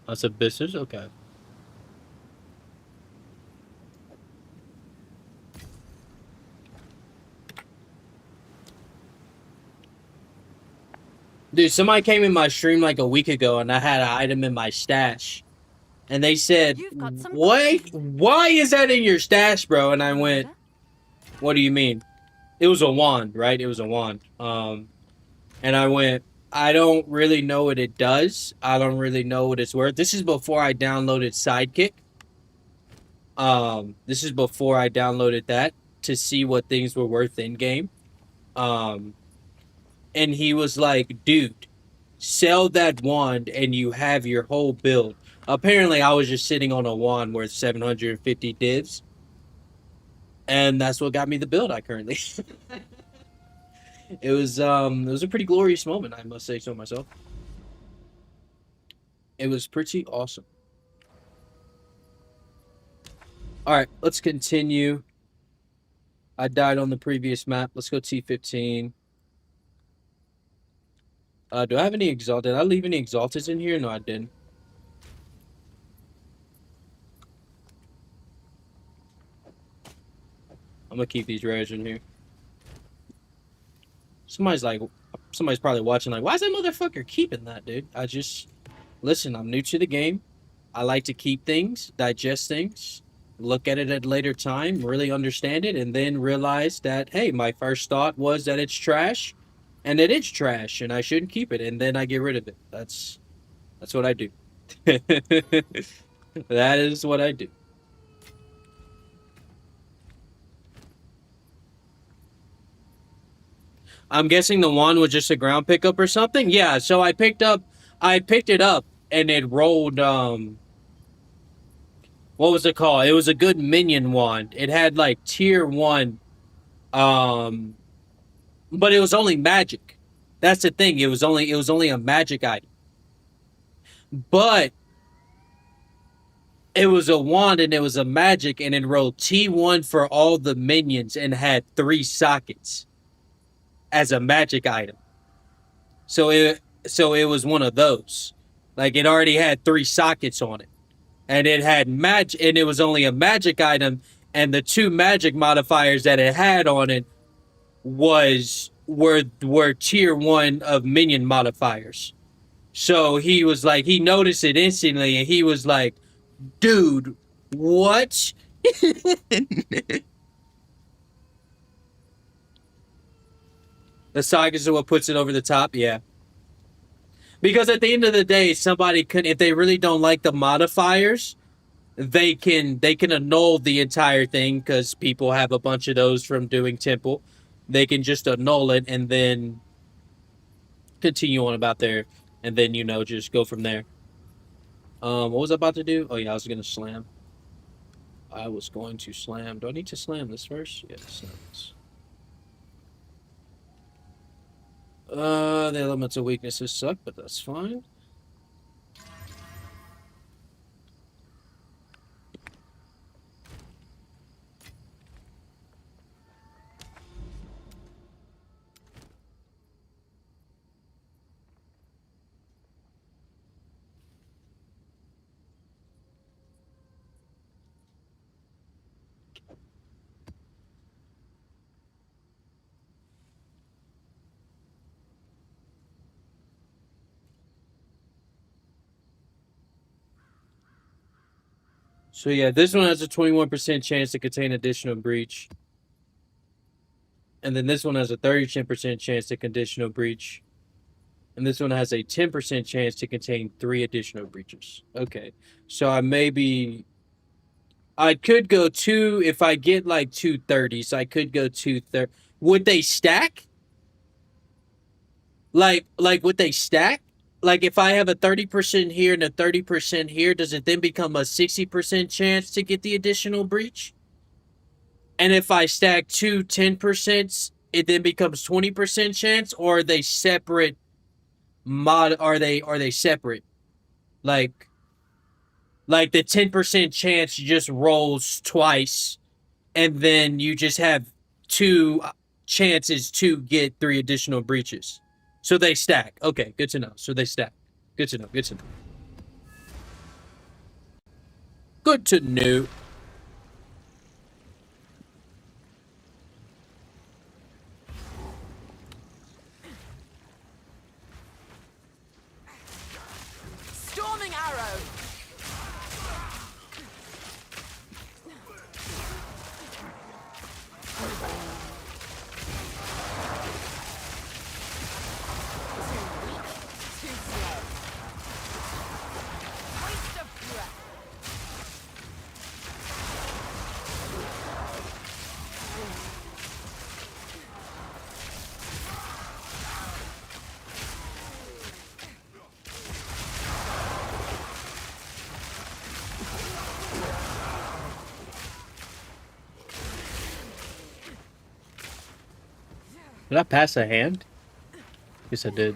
That's a business? Okay. Dude, somebody came in my stream like a week ago and I had an item in my stash. And they said, "Wait, why is that in your stash, bro?" And I went, "What do you mean?" It was a wand, right? It was a wand. And I went, "I don't really know what it does. I don't really know what it's worth." This is before I downloaded Sidekick. This is before I downloaded that to see what things were worth in game. And he was like, "Dude, sell that wand and you have your whole build." Apparently, I was just sitting on a wand worth 750 divs. And that's what got me the build I currently. It was a pretty glorious moment, I must say so myself. It was pretty awesome. Alright, let's continue. I died on the previous map. Let's go T15. Do I have any exalted? Did I leave any exalteds in here? No, I didn't. I'm gonna keep these rares in here. Somebody's probably watching like, why is that motherfucker keeping that, dude? Listen, I'm new to the game. I like to keep things, digest things, look at it at a later time, really understand it, and then realize that, hey, my first thought was that it's trash, and it is trash, and I shouldn't keep it, and then I get rid of it. That's what I do. That is what I do. I'm guessing the wand was just a ground pickup or something. Yeah, so I picked it up and it rolled what was it called? It was a good minion wand. It had like tier 1 but it was only magic. That's the thing. It was only a magic item. But it was a wand and it was a magic and it rolled T1 for all the minions and had 3 sockets as a magic item. So it was one of those. Like it already had 3 sockets on it. And it had magic, and it was only a magic item, and the 2 magic modifiers that it had on it were tier 1 of minion modifiers. So he was like, he noticed it instantly and he was like, "Dude, what?" The sockets are what puts it over the top, yeah. Because at the end of the day, somebody could, if they really don't like the modifiers, they can annul the entire thing because people have a bunch of those from doing temple. They can just annul it and then continue on about there, and then just go from there. What was I about to do? Oh yeah, I was gonna slam. I was going to slam. Do I need to slam this first? Yeah, slam this. The elements of weaknesses suck, but that's fine. So yeah, this one has a 21% chance to contain additional breach. And then this one has a 30% chance to conditional breach. And this one has a 10% chance to contain 3 additional breaches. Okay. So I could go 2 if I get like 230s. I could go 230. Would they stack? Like would they stack? Like if I have a 30% here and a 30% here, does it then become a 60% chance to get the additional breach? And if I stack 2 10%, it then becomes 20% chance, or are they separate are they separate? Like the 10% chance just rolls twice, and then you just have 2 chances to get 3 additional breaches. So they stack. Okay, good to know. So they stack. Good to know. Good to know. Good to know. Storming arrow. Did I pass a hand? Yes, I did.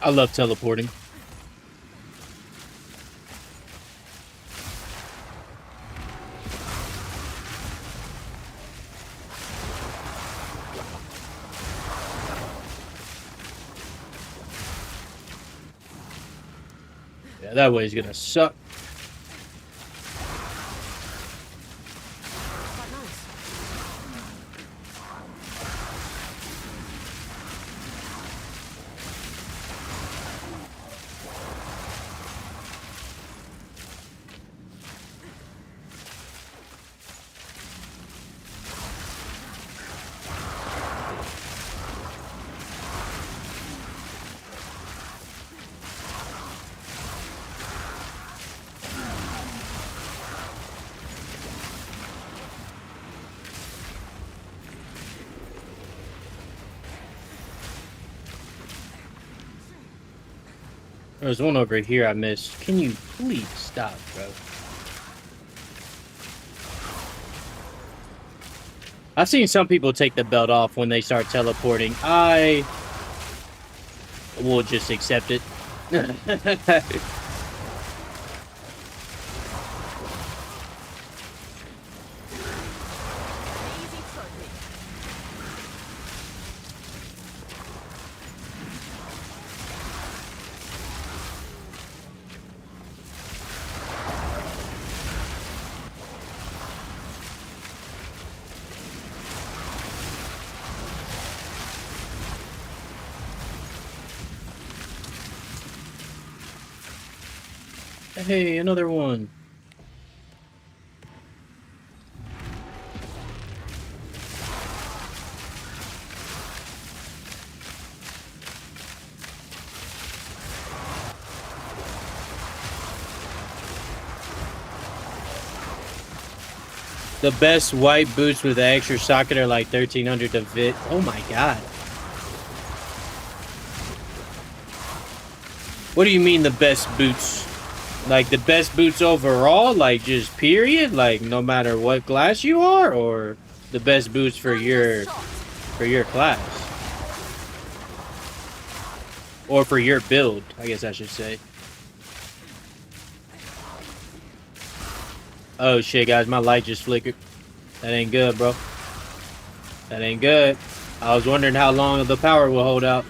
I love teleporting. Yeah, that way is gonna suck. There's one over here I missed. Can you please stop, bro? I've seen some people take the belt off when they start teleporting. I will just accept it. Hey, another one. The best white boots with the extra socket are like 1,300 to fit. Oh my god. What do you mean the best boots? Like the best boots overall? Like just period? Like no matter what class you are? Or the best boots for your class? Or for your build, I guess I should say. Oh shit, guys, my light just flickered. That ain't good, bro. That ain't good. I was wondering how long the power will hold out.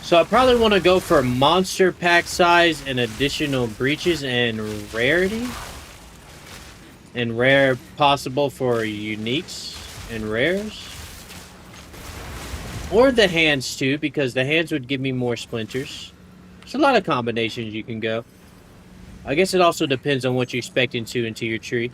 So I probably want to go for monster pack size and additional breaches and rarity. And rare possible for uniques and rares. Or the hands too, because the hands would give me more splinters. There's a lot of combinations you can go. I guess it also depends on what you expect into your tree.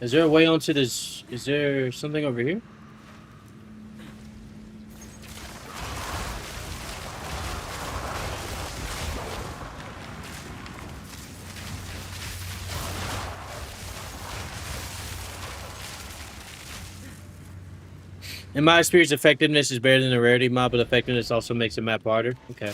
Is there a way onto this? Is there something over here? In my experience, effectiveness is better than the rarity mod, but effectiveness also makes the map harder. Okay.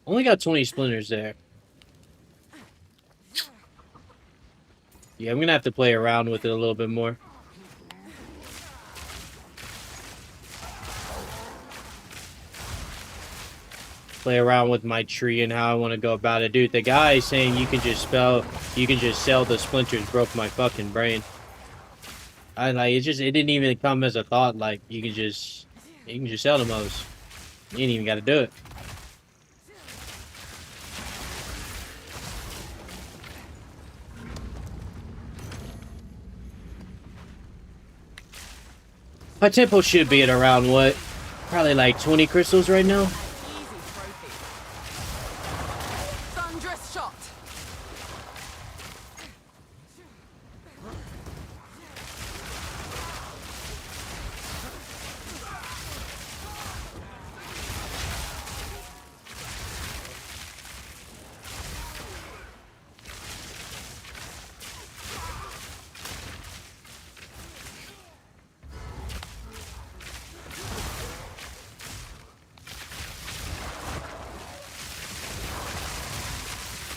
Only got 20 splinters there. Yeah, I'm gonna have to play around with it a little bit more. Play around with my tree and how I want to go about it. Dude, the guy saying you can just sell the splinters broke my fucking brain. It didn't even come as a thought. Like you can just sell the most. You ain't even got to do it. My tempo should be at around what? Probably like 20 crystals right now. Thunderous shot.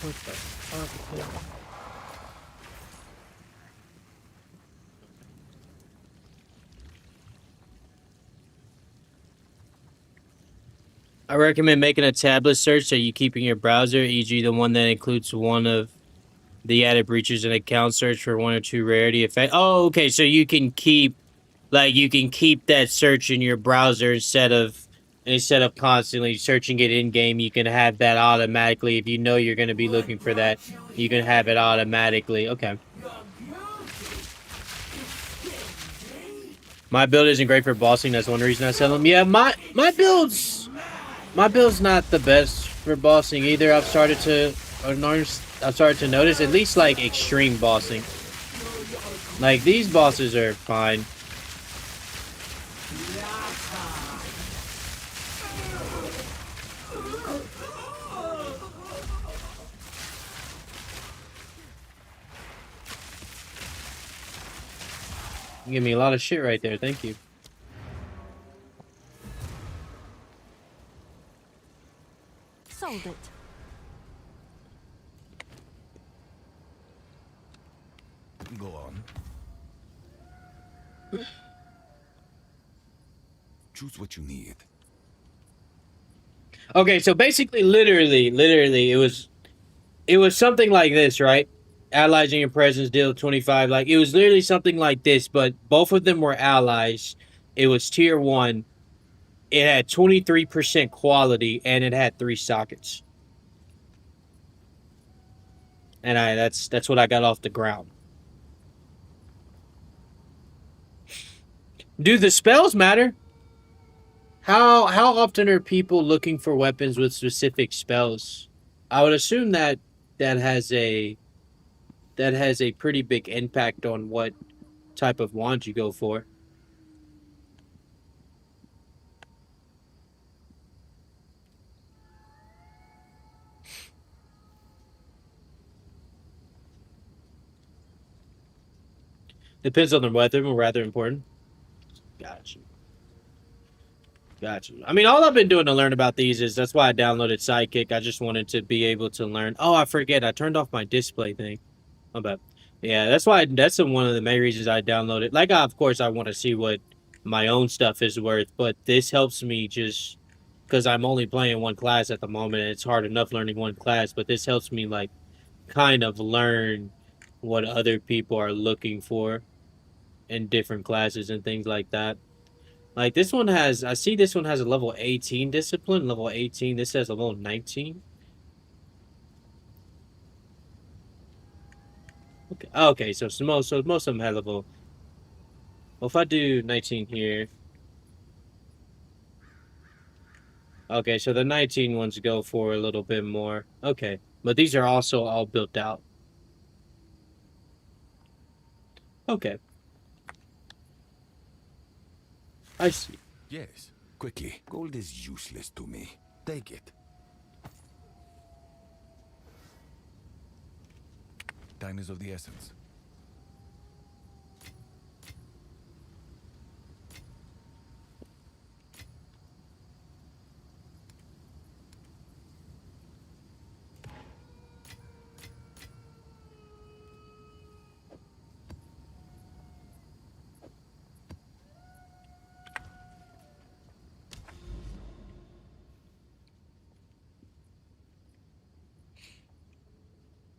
What the fuck? I recommend making a tablet search so you keep in your browser, e.g. the one that includes one of the added breaches and account search for one or two rarity effect. Oh, okay, so you can keep that search in your browser instead of constantly searching it in game. You can have that automatically if you know you're going to be looking for that. You can have it automatically. Okay. My build isn't great for bossing. That's one reason I sell them. Yeah, my build's not the best for bossing either. I've started to notice, at least like extreme bossing. Like these bosses are fine. You give me a lot of shit right there. Thank you. Sold it. Go on. Choose what you need. Okay, so basically, literally, it was something like this, right? Allies in your presence deal 25. Like, it was literally something like this, but both of them were allies. It was tier 1. It had 23% quality, and it had 3 sockets. And that's what I got off the ground. Do the spells matter? How often are people looking for weapons with specific spells? I would assume that that has a pretty big impact on what type of wand you go for. Depends on the weapon, rather important. Gotcha. Gotcha. I mean, all I've been doing to learn about these is that's why I downloaded Sidekick. I just wanted to be able to learn. Oh, I forget. I turned off my display thing. My bad. Yeah, that's why. That's one of the main reasons I downloaded. Like, of course, I want to see what my own stuff is worth, but this helps me just because I'm only playing one class at the moment. And it's hard enough learning one class, but this helps me like kind of learn what other people are looking for in different classes and things like that. Like this one has, I see this one has a level 18 discipline, level 18. This has a level 19. Okay, okay, so most of them have level. Well, if I do 19 here, okay, so the 19 ones go for a little bit more. Okay, but these are also all built out. Okay, I see. Yes, quickly. Gold is useless to me. Take it. Time is of the essence.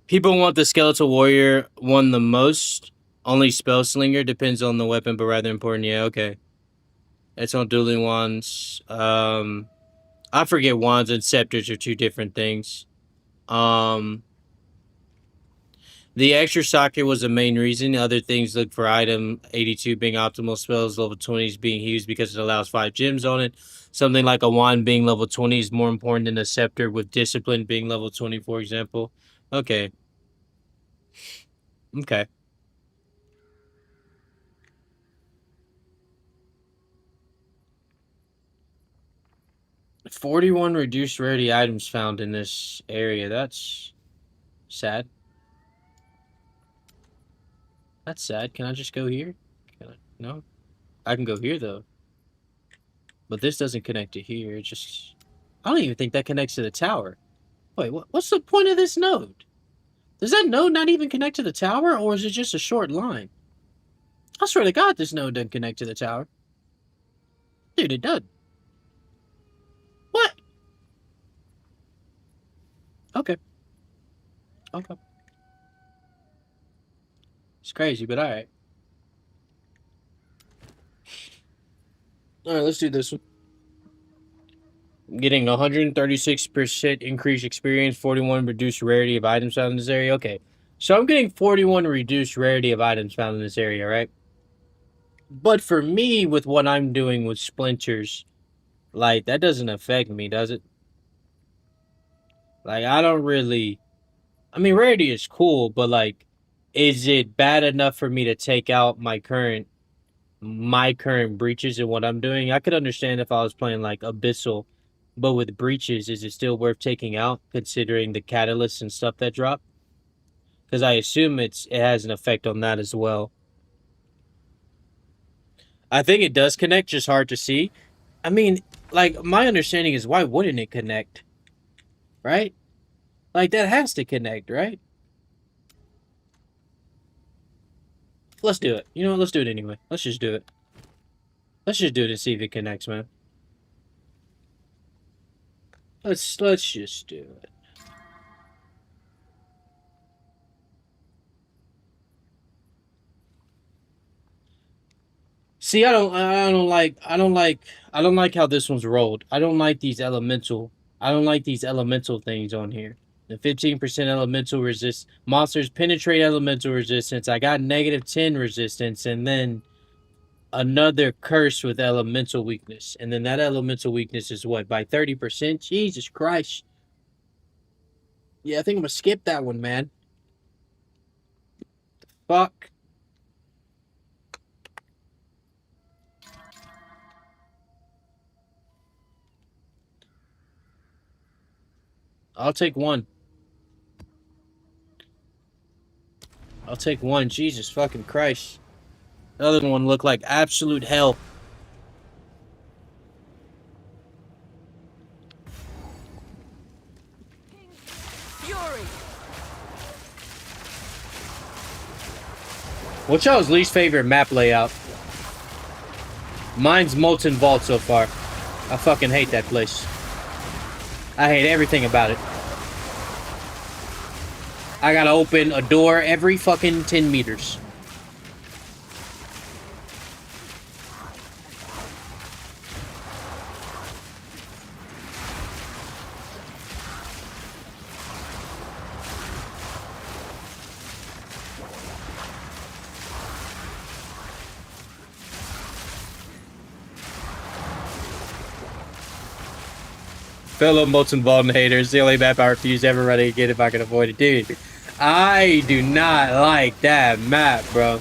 People want the Skeletal Warrior one the most. Only Spell Slinger depends on the weapon, but rather important. Yeah, okay. It's on dueling wands. I forget wands and scepters are two different things. The extra socket was the main reason. Other things look for item 82 being optimal spells, level 20s being used because it allows 5 gems on it. Something like a wand being level 20 is more important than a scepter with discipline being level 20, for example. Okay. Okay. $41 reduced rarity items found in this area. That's sad. That's sad. Can I just go here? Can I? No? I can go here, though. But this doesn't connect to here. It just... I don't even think that connects to the tower. Wait, what's the point of this node? Does that node not even connect to the tower, or is it just a short line? I swear to God, this node doesn't connect to the tower. Dude, it does. What? Okay. Okay. It's crazy, but alright. Alright, let's do this one. Getting 136% increased experience, 41 reduced rarity of items found in this area. Okay. So I'm getting 41 reduced rarity of items found in this area, right? But for me, with what I'm doing with splinters, like, that doesn't affect me, does it? Like, I don't really... I mean, rarity is cool, but, like, is it bad enough for me to take out my current breaches and what I'm doing? I could understand if I was playing, like, Abyssal, but with breaches, is it still worth taking out, considering the catalysts and stuff that drop? Because I assume it has an effect on that as well. I think it does connect, just hard to see. I mean, like, my understanding is why wouldn't it connect? Right? Like, that has to connect, right? Let's do it. You know what? Let's do it anyway. Let's just do it. Let's just do it and see if it connects, man. Let's just do it. See, I don't like how this one's rolled. I don't like these elemental things on here. The 15% elemental resist monsters penetrate elemental resistance. I got -10 resistance, and then another curse with elemental weakness. And then that elemental weakness is what, by 30%? Jesus Christ. Yeah, I think I'm gonna skip that one, man. Fuck. I'll take one. I'll take one. Jesus fucking Christ. The other one looked like absolute hell. Fury. What's y'all's least favorite map layout? Mine's Molten Vault so far. I fucking hate that place. I hate everything about it. I gotta open a door every fucking 10 meters. Fellow Molten Vault haters, the only map I refuse ever running again if I can avoid it. Dude, I do not like that map, bro.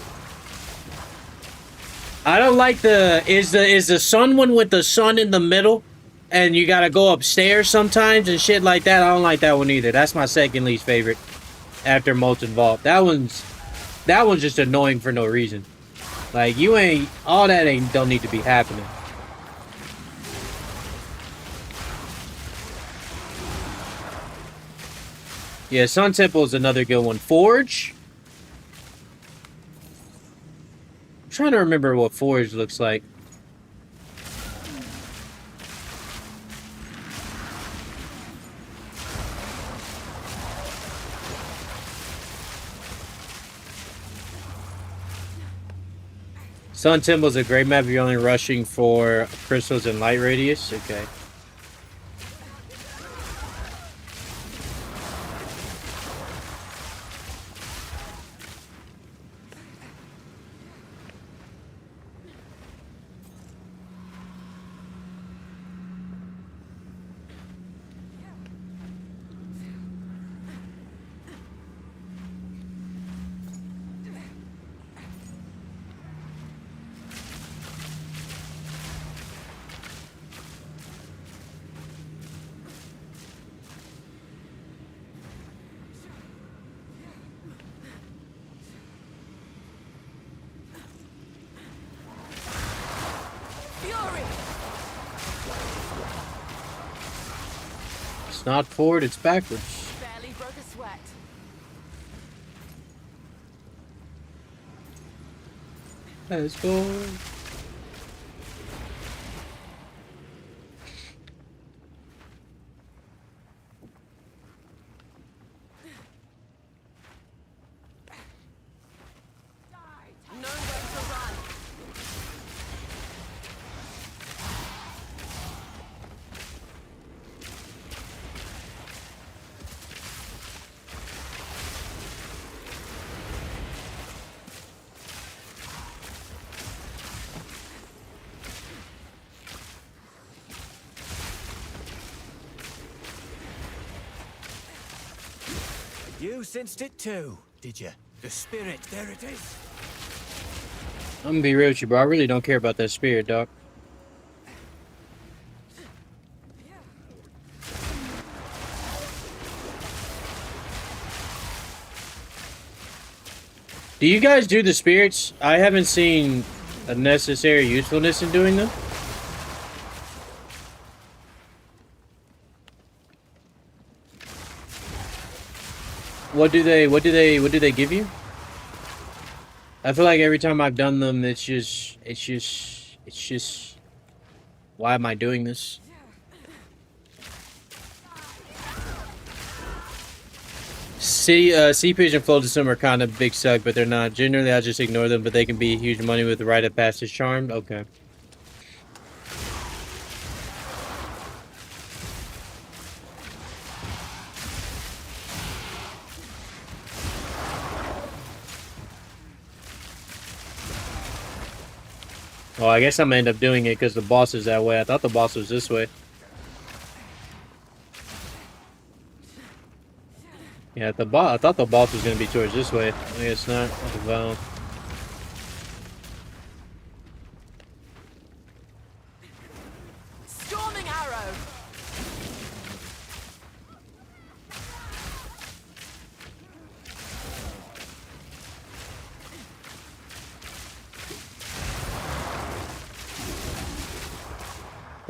I don't like is the sun one with the sun in the middle and you gotta go upstairs sometimes and shit like that. I don't like that one either. That's my second least favorite after Molten Vault. That one's just annoying for no reason. Like, all that don't need to be happening. Yeah, Sun Temple is another good one. Forge? I'm trying to remember what Forge looks like. Sun Temple is a great map if you're only rushing for crystals and light radius. Okay. It's not forward, it's backwards. Barely broke a sweat. Let's go. You sensed it too, did you? The spirit, there it is. I'm gonna be real with you, bro. I really don't care about that spirit, dog. Do you guys do the spirits? I haven't seen a necessary usefulness in doing them. What do they give you? I feel like every time I've done them, it's just. Why am I doing this? Sea-Page and Floatism are kind of big suck, but they're not. Generally, I just ignore them, but they can be huge money with the rite of passage charm. Okay. Well, I guess I'm gonna end up doing it because the boss is that way. I thought the boss was this way. Yeah, I thought the boss was gonna be towards this way. I guess not. Well, Storming arrow.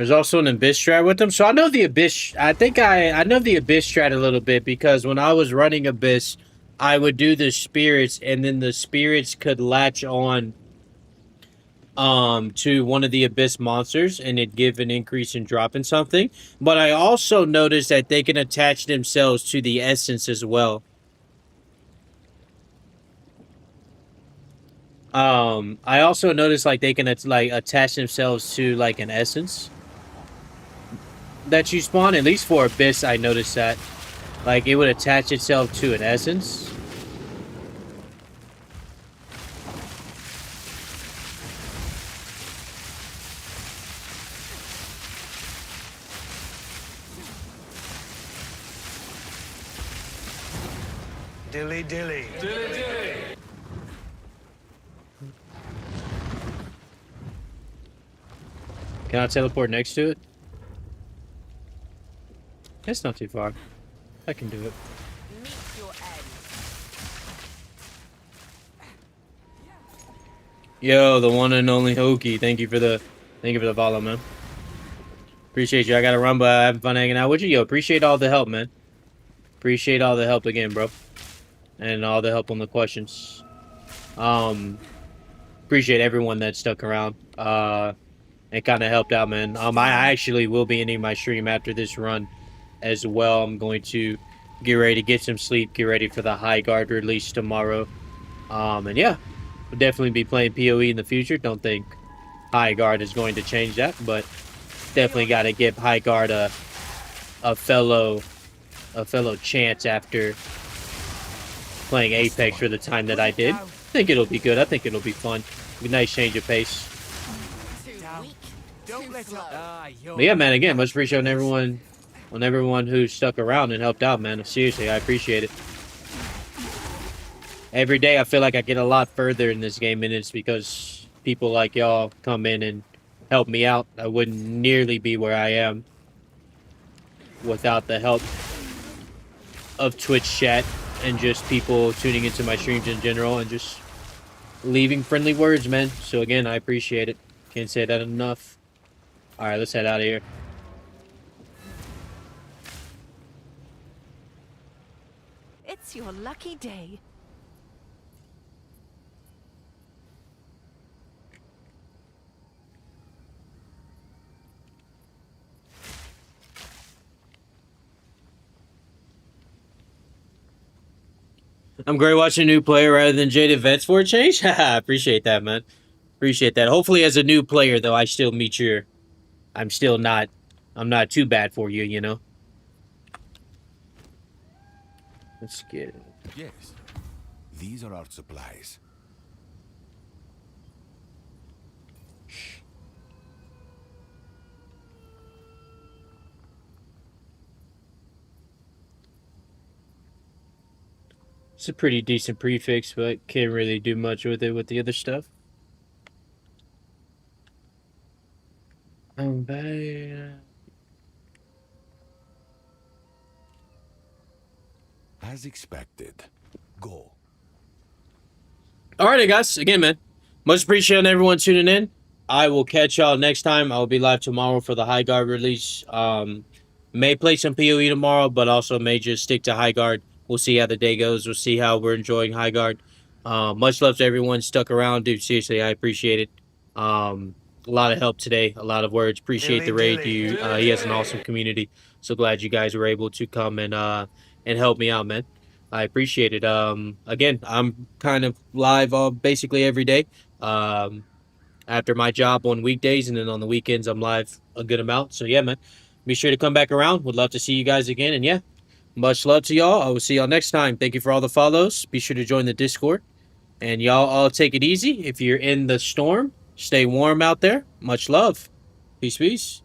there's also an Abyss strat with them, so I know the Abyss. I think I know the Abyss strat a little bit because when I was running Abyss, I would do the spirits, and then the spirits could latch on to one of the Abyss monsters, and it'd give an increase in dropping something. But I also noticed that they can attach themselves to the essence as well. I also noticed like they can like attach themselves to like an essence that you spawn. At least for Abyss, I noticed that like it would attach itself to an essence. Dilly dilly. Can I teleport next to it? It's not too far. I can do it. Meet your end. Yo, the one and only Hokie. Thank you for the follow, man. Appreciate you. I gotta run, but I'm having fun hanging out with you. Yo, appreciate all the help, man. Appreciate all the help again, bro. And all the help on the questions. Appreciate everyone that stuck around. It kind of helped out, man. I actually will be ending my stream after this run as well. I'm going to get ready to get some sleep, get ready for the High Guard release tomorrow. And yeah, we'll definitely be playing PoE in the future. Don't think High Guard is going to change that, but definitely got to give High Guard a fellow chance after playing Apex for the time that I did. I think it'll be good. I think it'll be fun. A nice change of pace. Too weak. Don't Too let slow. up. But yeah, man, again, much appreciate on everyone who stuck around and helped out, man. Seriously, I appreciate it. Every day I feel like I get a lot further in this game, and it's because people like y'all come in and help me out. I wouldn't nearly be where I am without the help of Twitch chat and just people tuning into my streams in general and just leaving friendly words, man. So again, I appreciate it. Can't say that enough. All right, let's head out of here. It's your lucky day. I'm great watching a new player rather than jaded vets for a change. Haha, appreciate that, man. Appreciate that. Hopefully, as a new player, though, I still meet your... I'm not too bad for you, you know? Let's get it. Yes. These are our supplies. It's a pretty decent prefix, but can't really do much with it with the other stuff. As expected. Go. Alrighty, guys. Again, man, much appreciated everyone tuning in. I will catch y'all next time. I will be live tomorrow for the High Guard release. May play some PoE tomorrow, but also may just stick to High Guard. We'll see how the day goes. We'll see how we're enjoying High Guard. Much love to everyone stuck around, dude. Seriously, I appreciate it. A lot of help today, a lot of words. Appreciate the raid. He has an awesome community. So glad you guys were able to come and help me out, man. I appreciate it. Again, I'm kind of live basically every day. After my job on weekdays, and then on the weekends I'm live a good amount. So yeah, man, be sure to come back around. Would love to see you guys again. And yeah, much love to y'all. I will see y'all next time. Thank you for all the follows. Be sure to join the Discord. And y'all all take it easy. If you're in the storm, stay warm out there. Much love. Peace, peace.